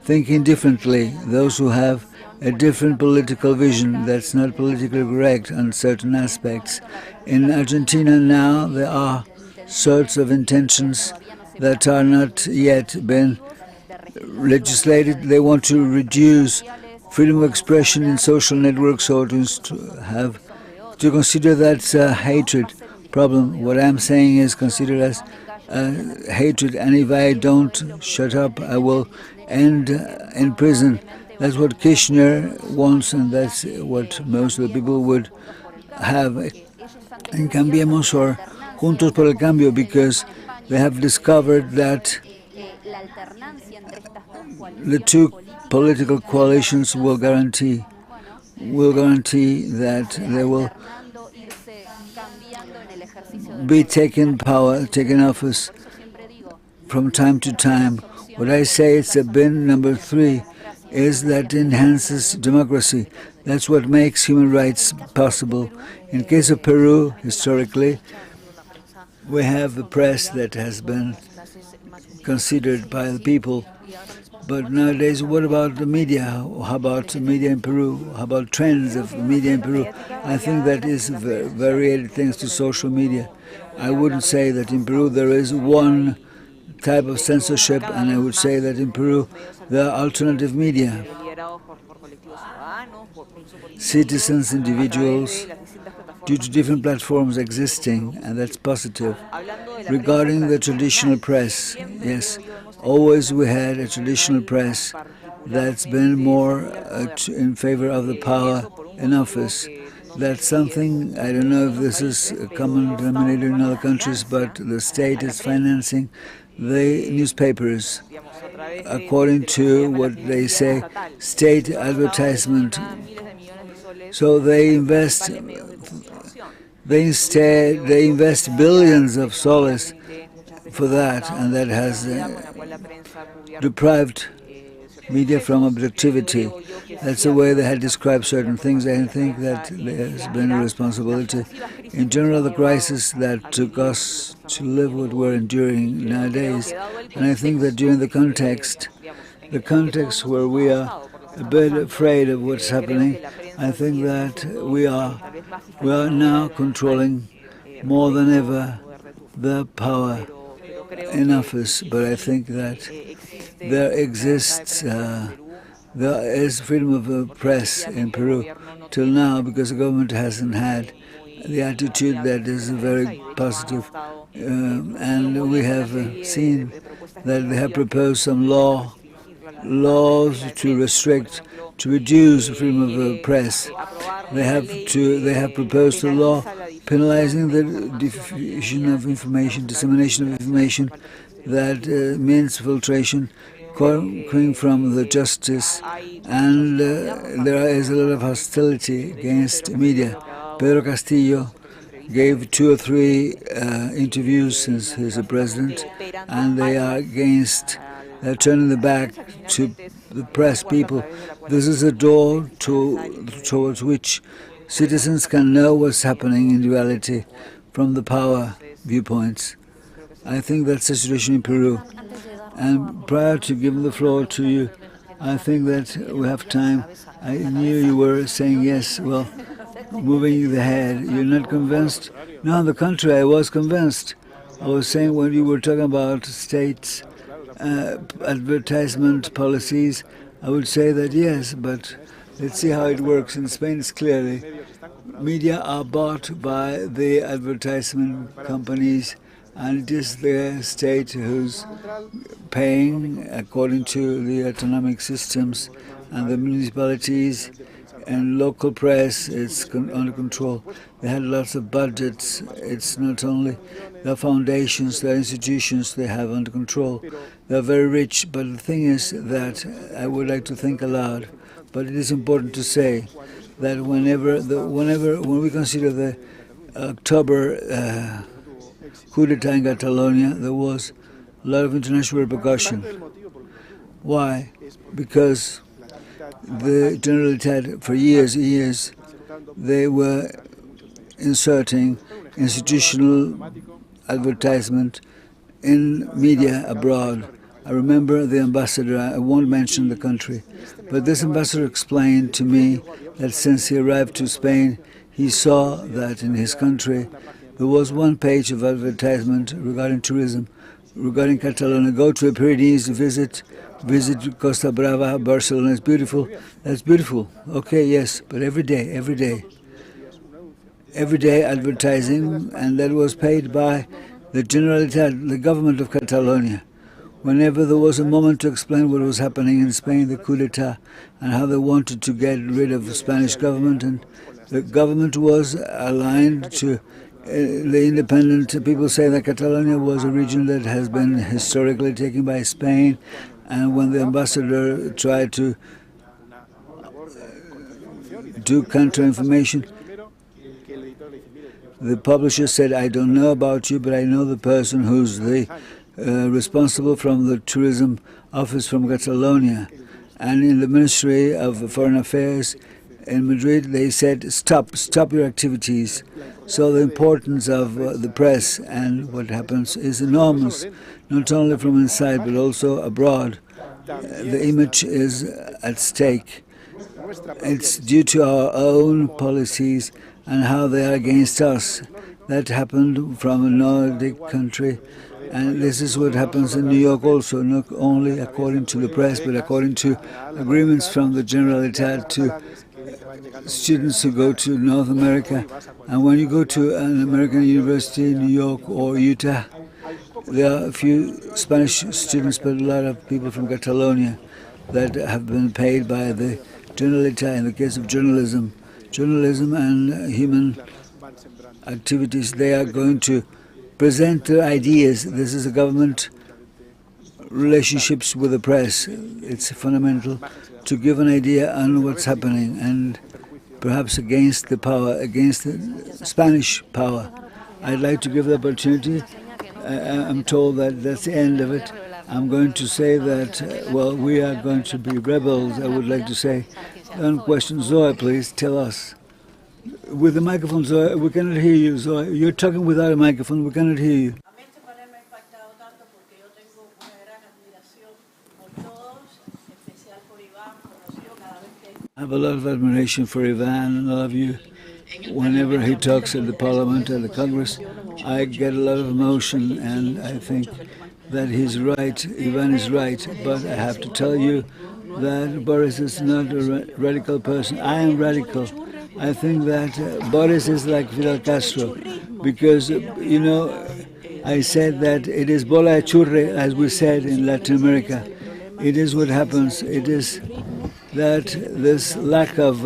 thinking differently, those who have a different political vision that's not politically correct on certain aspects. In Argentina now, there are sorts of intentions that are not yet been legislated. They want to reduce freedom of expression in social networks, or to consider that's a hatred problem. What I'm saying is consider as hatred, and if I don't shut up, I will end in prison. That's what Kirchner wants, and that's what most of the people would have in Cambiemos or Juntos por el Cambio, because they have discovered that the two political coalitions will guarantee that they will be taking office from time to time. What I say, it's a bin number 3, is that enhances democracy. That's what makes human rights possible. In case of Peru, historically, we have the press that has been considered by the people. But nowadays, what about the media? How about the media in Peru? How about trends of media in Peru? I think that is varied thanks to social media. I wouldn't say that in Peru there is one type of censorship, and I would say that in Peru there are alternative media. Citizens, individuals, due to different platforms existing, and that's positive. Regarding the traditional press, yes, always we had a traditional press that's been more in favor of the power in office. That's something, I don't know if this is a common denominator in other countries, but the state is financing the newspapers according to what they say, state advertisement. So they invest billions of soles for that, and that has deprived media from objectivity. That's the way they had described certain things. I think that there has been a responsibility. In general, the crisis that took us to live what we're enduring nowadays, and I think that during the context where we are a bit afraid of what's happening, I think that we are now controlling more than ever the power in office. But I think that there is freedom of the press in Peru till now, because the government hasn't had the attitude that is very positive. And we have seen that they have proposed some laws to reduce freedom of the press. They have proposed a law penalizing the diffusion of information, dissemination of information that means filtration coming from the justice, and there is a lot of hostility against media. Pedro Castillo gave 2 or 3 interviews since he's a president, and they are against, they're turning the back to the press people. This is a door towards which citizens can know what's happening in reality from the power viewpoints. I think that's the situation in Peru. And prior to giving the floor to you, I think that we have time. I knew you were saying yes, well, moving the head. You're not convinced? No, on the contrary, I was convinced. I was saying when you were talking about states' advertisement policies, I would say that yes, but let's see how it works. In Spain, it's clearly media are bought by the advertisement companies, and it is the state who's paying according to the autonomic systems, and the municipalities and local press, it's under control. They had lots of budgets. It's not only the foundations, the institutions they have under control. They're very rich, but the thing is that I would like to think aloud, but it is important to say that when we consider the October coup d'etat in Catalonia, there was a lot of international repercussion. Why? Because the Generalitat, for years, they were inserting institutional advertisement in media abroad. I remember the ambassador, I won't mention the country, but this ambassador explained to me that since he arrived to Spain, he saw that in his country there was one page of advertisement regarding tourism, regarding Catalonia. Go to the Pyrenees, visit Costa Brava, Barcelona is beautiful. That's beautiful. Okay, yes, but every day advertising, and that was paid by the Generalitat, the government of Catalonia. Whenever there was a moment to explain what was happening in Spain, the coup d'etat, and how they wanted to get rid of the Spanish government, and the government was aligned to the independent. People say that Catalonia was a region that has been historically taken by Spain, and when the ambassador tried to do counter-information, the publisher said, I don't know about you, but I know the person who's the responsible from the tourism office from Catalonia. And in the Ministry of Foreign Affairs in Madrid, they said, stop your activities. So the importance of the press and what happens is enormous, not only from inside but also abroad. The image is at stake. It's due to our own policies and how they are against us. That happened from a Nordic country, and this is what happens in New York also, not only according to the press, but according to agreements from the Generalitat to students who go to North America. And when you go to an American university in New York or Utah, there are a few Spanish students, but a lot of people from Catalonia that have been paid by the Generalitat in the case of journalism and human activities. They are going to present their ideas. This is a government relationships with the press. It's fundamental to give an idea on what's happening and perhaps against the power, against the Spanish power. I'd like to give the opportunity. I'm told that that's the end of it. I'm going to say that, well, we are going to be rebels, I would like to say. One question, Zoe, please, tell us. With the microphone, Zoe, we cannot hear you, Zoe. You're talking without a microphone, we cannot hear you. I have a lot of admiration for Ivan and all of you. Whenever he talks at the Parliament, at the Congress, I get a lot of emotion, and I think that he's right, Ivan is right, but I have to tell you that Boris is not a radical person. I am radical. I think that Boris is like Fidel Castro, because, you know, I said that it is bola de churre, as we said in Latin America. It is what happens. It is that this lack of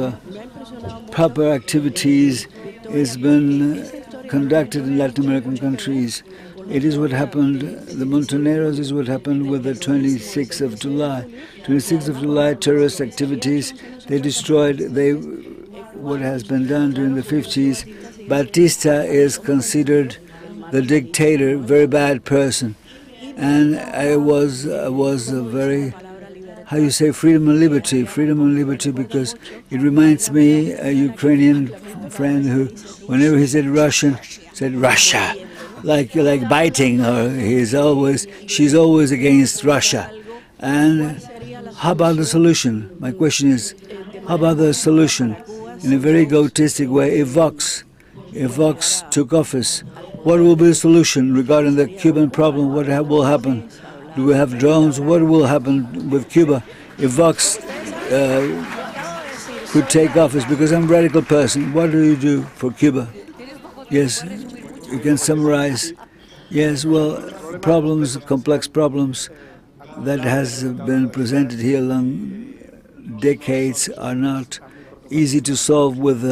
proper activities has been conducted in Latin American countries. It is what happened, the Montoneros is what happened with the 26th of July. 26th of July, terrorist activities, they destroyed what has been done during the 50s. Batista is considered the dictator, very bad person. And I was a very, how you say, freedom and liberty, because it reminds me a Ukrainian friend who, whenever he said Russian, said Russia, like biting, or she's always against Russia. And how about the solution? My question is, how about the solution? In a very egotistic way, if Vox took office, what will be the solution regarding the Cuban problem? What will happen? Do we have drones? What will happen with Cuba if Vox could take office? Because I'm a radical person. What do you do for Cuba? Yes, you can summarize. Yes, well, problems, complex problems. that has been presented here along decades are not easy to solve with,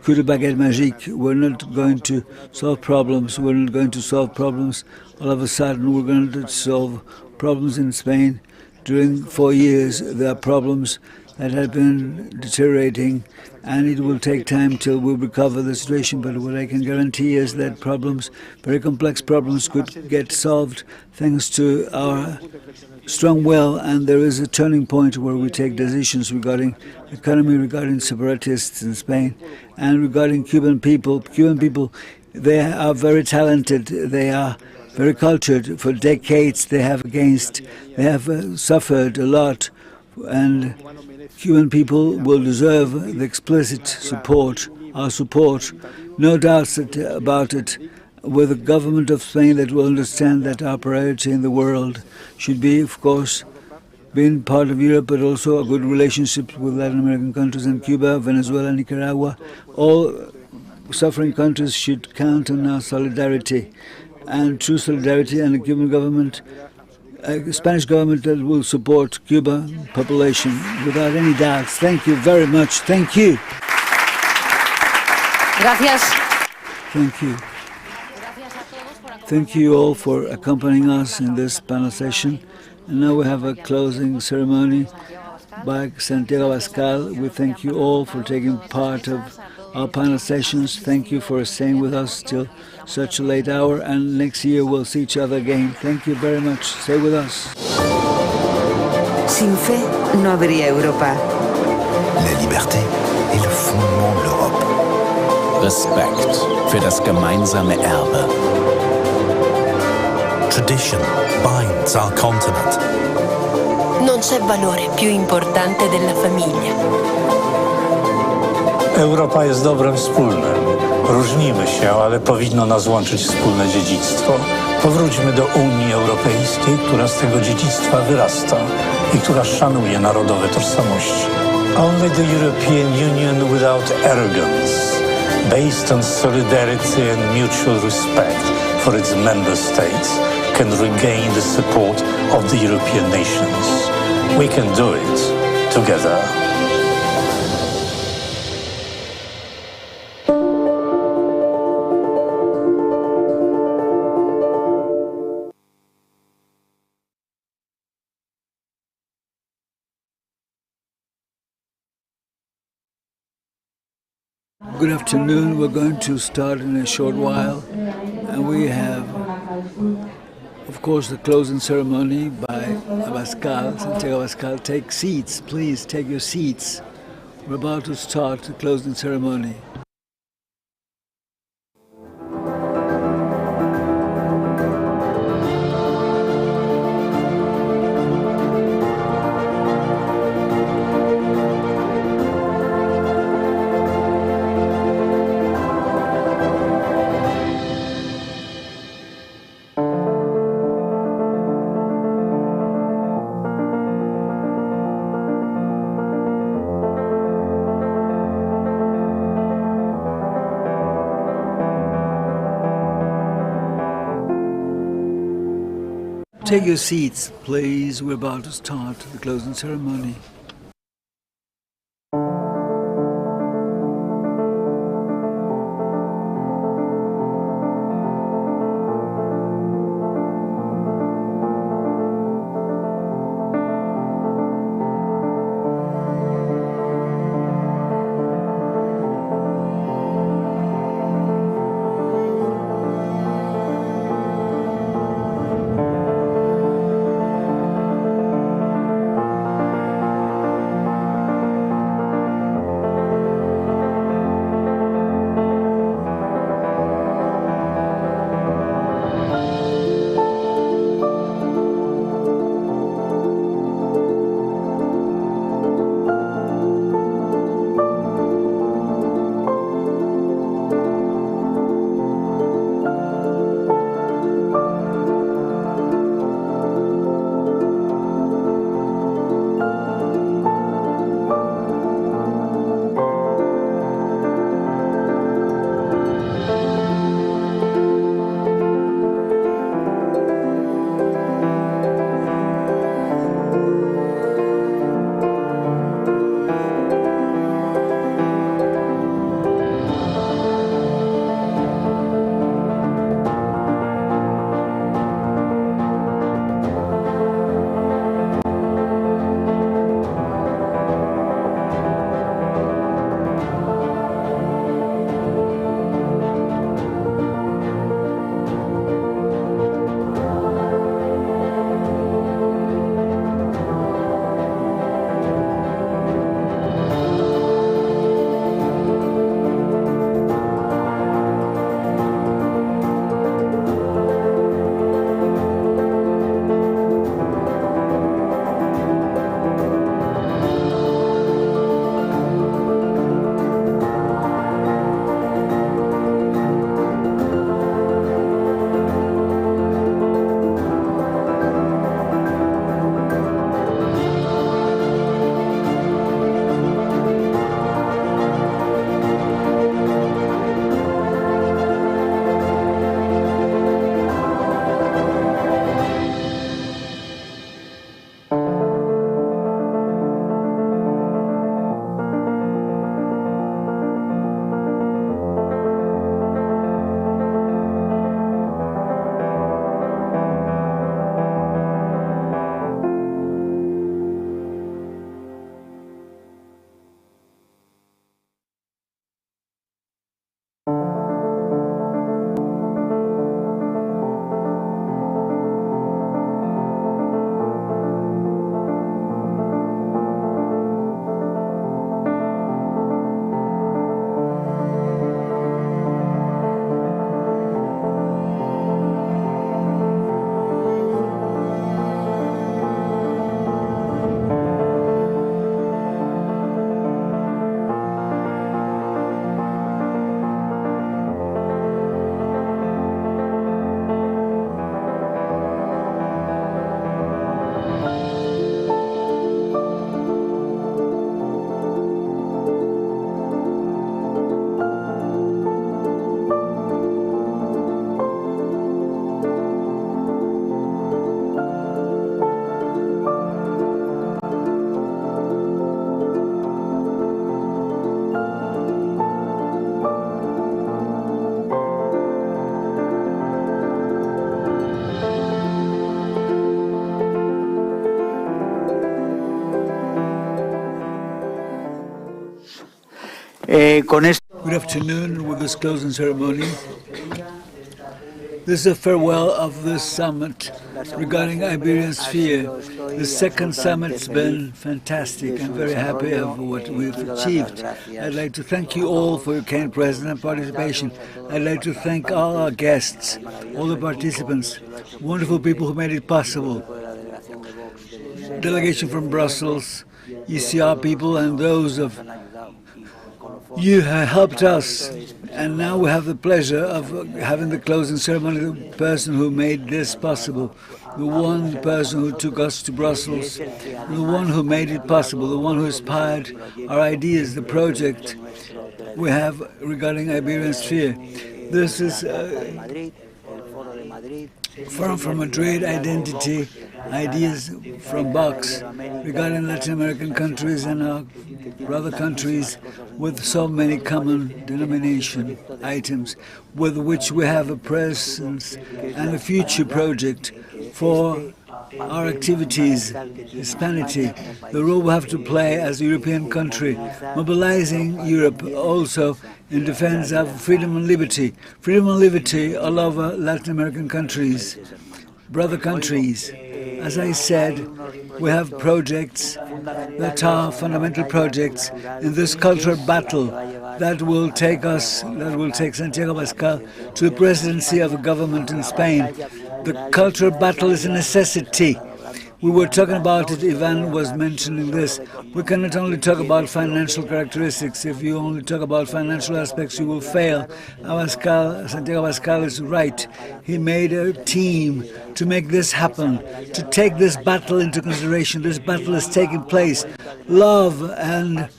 coup de baguette magique. We're not going to solve problems. We're not going to solve problems all of a sudden. We're going to solve problems in Spain. During 4 years, there are problems that have been deteriorating, and it will take time till we recover the situation. But what I can guarantee is that problems, very complex problems, could get solved thanks to our strong will, and there is a turning point where we take decisions regarding economy, regarding separatists in Spain, and regarding Cuban people. Cuban people, they are very talented. They are very cultured. For decades, they have suffered a lot, and Cuban people will deserve the explicit support, our support. No doubts about it, with a government of Spain that will understand that our priority in the world should be, of course, being part of Europe, but also a good relationship with Latin American countries and Cuba, Venezuela, Nicaragua. All suffering countries should count on our solidarity, and true solidarity, and a Cuban government, a Spanish government that will support Cuba population without any doubts. Thank you very much. Thank you. Gracias. Thank you. Thank you all for accompanying us in this panel session. And now we have a closing ceremony by Santiago Abascal. We thank you all for taking part of our panel sessions. Thank you for staying with us till such a late hour, and next year we'll see each other again. Thank you very much. Stay with us. Sin fe no habría Europa. La liberté est le fondement de l'Europe. Respekt für das gemeinsame Erbe. Tradition binds our continent. Non c'è valore più importante della famiglia. Europa jest dobrem wspólnym. Różnimy się, ale powinno nas łączyć wspólne dziedzictwo. Powróćmy do Unii Europejskiej, która z tego dziedzictwa wyrasta i która szanuje narodowe tożsamości. Only the European Union without arrogance, based on solidarity and mutual respect for its member states, can regain the support of the European nations. We can do it together. Good afternoon. We're going to start in a short while, and we have, of course, the closing ceremony by Abascal, Santiago Abascal. Take seats, please, take your seats. We're about to start the closing ceremony. Take your seats, please. We're about to start the closing ceremony. Good afternoon. With this closing ceremony, this is a farewell of this summit regarding Iberosphere. The second summit's been fantastic. I'm very happy of what we've achieved. I'd like to thank you all for your kind presence and participation. I'd like to thank all our guests, all the participants, wonderful people who made it possible. Delegation from Brussels, ECR people, and those of you have helped us, and now we have the pleasure of having the closing ceremony. The person who made this possible, the person who took us to Brussels, the one who made it possible, the one who inspired our ideas, the project we have regarding Iberosphere. This is Forum from Madrid, Identity, Ideas from Box, regarding Latin American countries and our brother countries with so many common denomination items, with which we have a presence and a future project for our activities, Hispanity, the role we have to play as a European country, mobilizing Europe also in defense of freedom and liberty all over Latin American countries, brother countries. As I said, we have projects that are fundamental projects in this cultural battle that will take Santiago Abascal to the presidency of a government in Spain. The cultural battle is a necessity. We were talking about it, Ivan was mentioning this. We cannot only talk about financial characteristics. If you only talk about financial aspects, you will fail. Santiago Abascal is right. He made a team to make this happen, to take this battle into consideration. This battle is taking place. Love and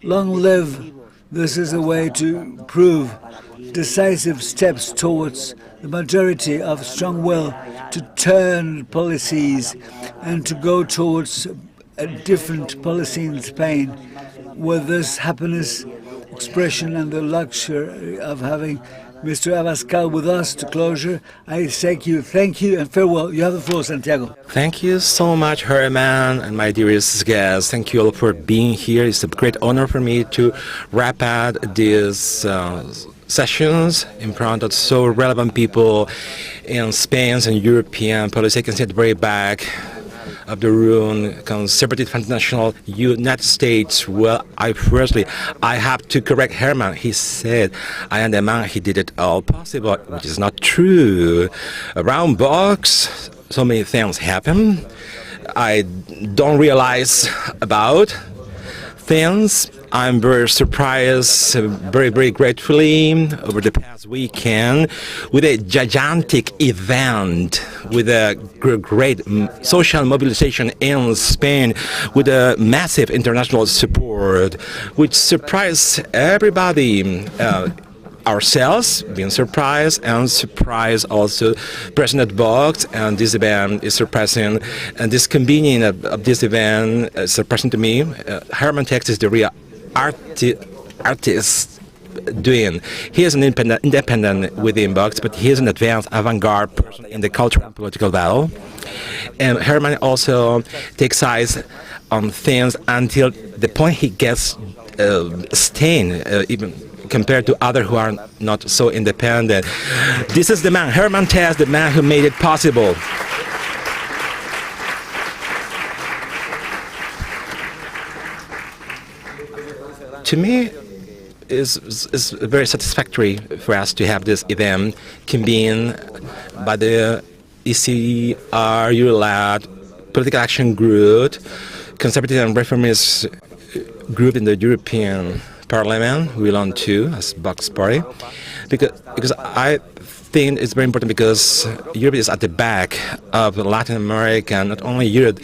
long live. This is a way to prove decisive steps towards the majority of strong will to turn policies and to go towards a different policy in Spain, with this happiness expression and the luxury of having Mr. Abascal with us to closure. I thank you, and farewell. You have the floor, Santiago. Thank you so much, Herman, and my dearest guests. Thank you all for being here. It's a great honor for me to wrap up these sessions in front of so relevant people in Spain's and European politics. I can see at the very back of the room, conservative international United States. Well, I have to correct Herman. He said, I am the man, he did it all possible, which is not true. Around box, so many things happen. I don't realize about things. I'm very surprised, very gratefully, over the past weekend with a gigantic event, with a great social mobilization in Spain, with a massive international support, which surprised everybody. Ourselves being surprised, and surprise also President Vox, and this event is surprising, and this convening of this event is surprising to me. Herman Tex is the real artist doing. He is an independent within Vox, but he is an advanced avant-garde person in the cultural and political battle. And Herman also takes sides on things until the point he gets stained, even compared to others who are not so independent. This is the man, Herman Tess, the man who made it possible. To me, it's very satisfactory for us to have this event convened by the ECR Eurolat Political Action Group, Conservative and Reformist group in the European Parliament we belong to as Vox Party, because I think it's very important, because Europe is at the back of Latin America, not only Europe.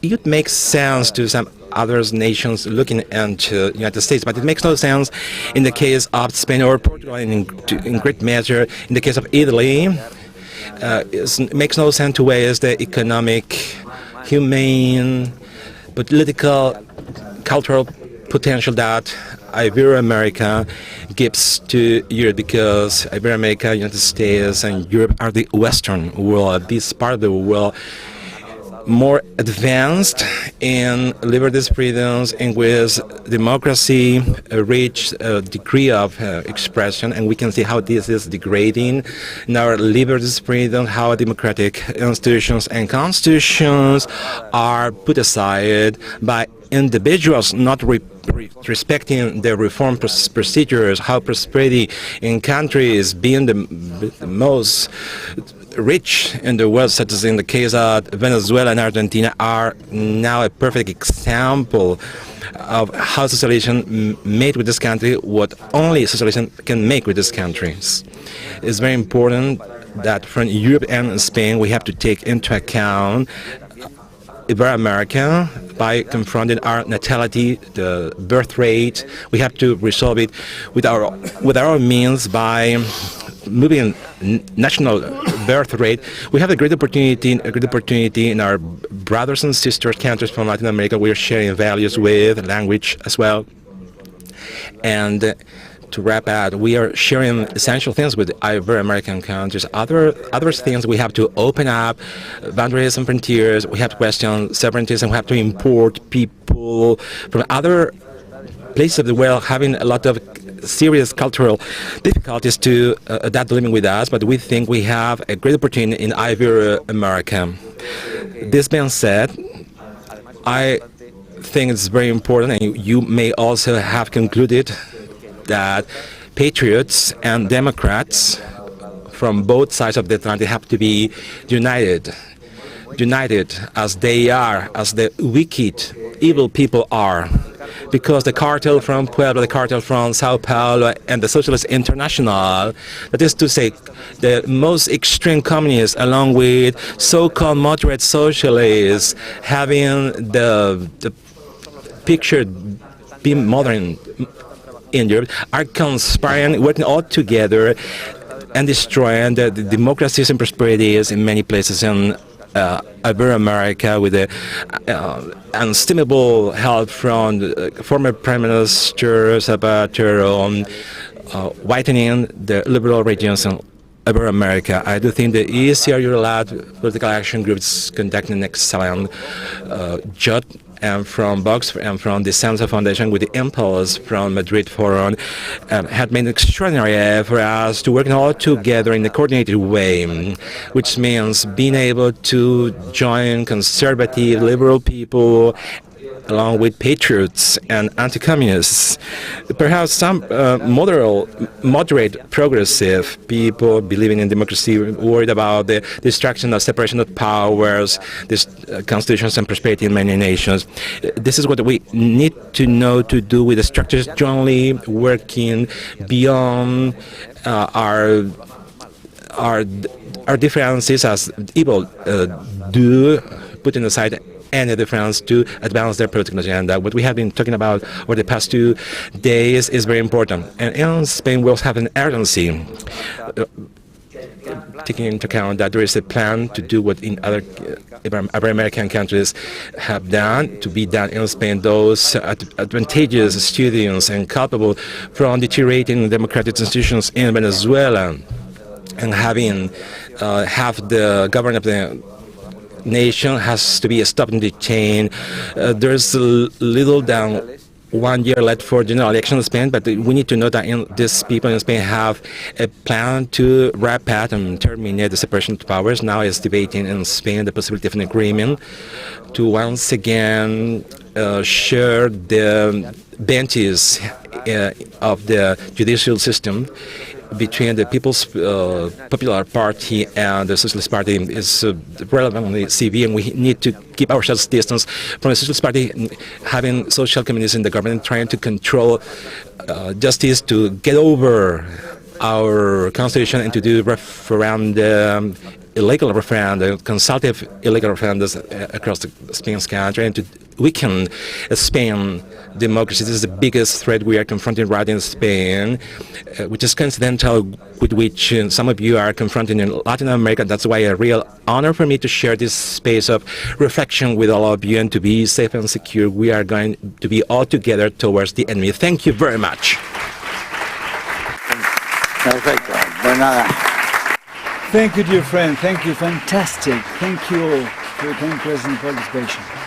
It makes sense to some other nations looking into the United States, but it makes no sense in the case of Spain or Portugal, in great measure in the case of Italy. It makes no sense to waste the economic, humane, political, cultural potential that Ibero-America gives to Europe, because Ibero-America, United States, and Europe are the Western world. This part of the world more advanced in liberties, freedoms, in which democracy reach a degree of expression, and we can see how this is degrading in our liberties, freedom, how democratic institutions and constitutions are put aside by individuals not respecting the reform procedures, how prosperity in countries being the most rich in the world, such as in the case of Venezuela and Argentina, are now a perfect example of how socialism made with this country what only socialism can make with these countries. It's very important that from Europe and Spain we have to take into account Ibero-America by confronting our natality, the birth rate. We have to resolve it with our means by moving national birth rate. We have a great opportunity in our brothers and sisters countries from Latin America. We are sharing values with language as well. And to wrap up, we are sharing essential things with Ibero-American countries. Other things, we have to open up boundaries and frontiers. We have to question sovereignties, and we have to import people from other places of the world having a lot of serious cultural difficulties to adapt living with us, but we think we have a great opportunity in Iberoamerica. This being said, I think it's very important, and you may also have concluded that patriots and Democrats from both sides of the Atlantic have to be united as they are, as the wicked, evil people are. Because the cartel from Puebla, the cartel from Sao Paulo, and the Socialist International, that is to say, the most extreme communists, along with so-called moderate socialists, having the picture being modern in Europe, are conspiring, working all together, and destroying the democracies and prosperities in many places in Iberoamerica, with the unestimable help from the former Prime Minister Zapatero, whitening the liberal regions in Iberoamerica. I do think the ECR Eurolat Political Action Group is conducting an excellent job, and from Vox and from the Sansa Foundation, with the impulse from Madrid Forum, had made an extraordinary effort for us to work all together in a coordinated way, which means being able to join conservative, liberal people along with patriots and anti-communists. Perhaps some moderate, progressive people believing in democracy, worried about the destruction of separation of powers, this constitutions and prosperity in many nations. This is what we need to know to do with the structures jointly working beyond our differences, as evil do, putting aside any difference to advance their political agenda. What we have been talking about over the past 2 days is very important. And in Spain, we also have an urgency, taking into account that there is a plan to do what in other Ibero-American countries have done, to be done in Spain. Those advantageous students and culpable from deteriorating democratic institutions in Venezuela, and having have the government of the nation has to be stopped in the chain. There's little than 1 year left for general election in Spain, but we need to know that these people in Spain have a plan to wrap up and terminate the separation of powers. Now is debating in Spain the possibility of an agreement to once again share the benches of the judicial system between the People's Popular Party and the Socialist Party is relevantly severe, and we need to keep ourselves distance from the Socialist Party having social communists in the government, trying to control justice, to get over our constitution and to do referendum, illegal referendum, consultative illegal referendums across the Spain's country, and to weaken Spain democracy. This is the biggest threat we are confronting right in Spain, which is coincidental with which some of you are confronting in Latin America. That's why a real honor for me to share this space of reflection with all of you, and to be safe and secure. We are going to be all together towards the enemy. Thank you very much. Thank you, dear friend. Thank you. Fantastic. Thank you all. for your kind presence and participation.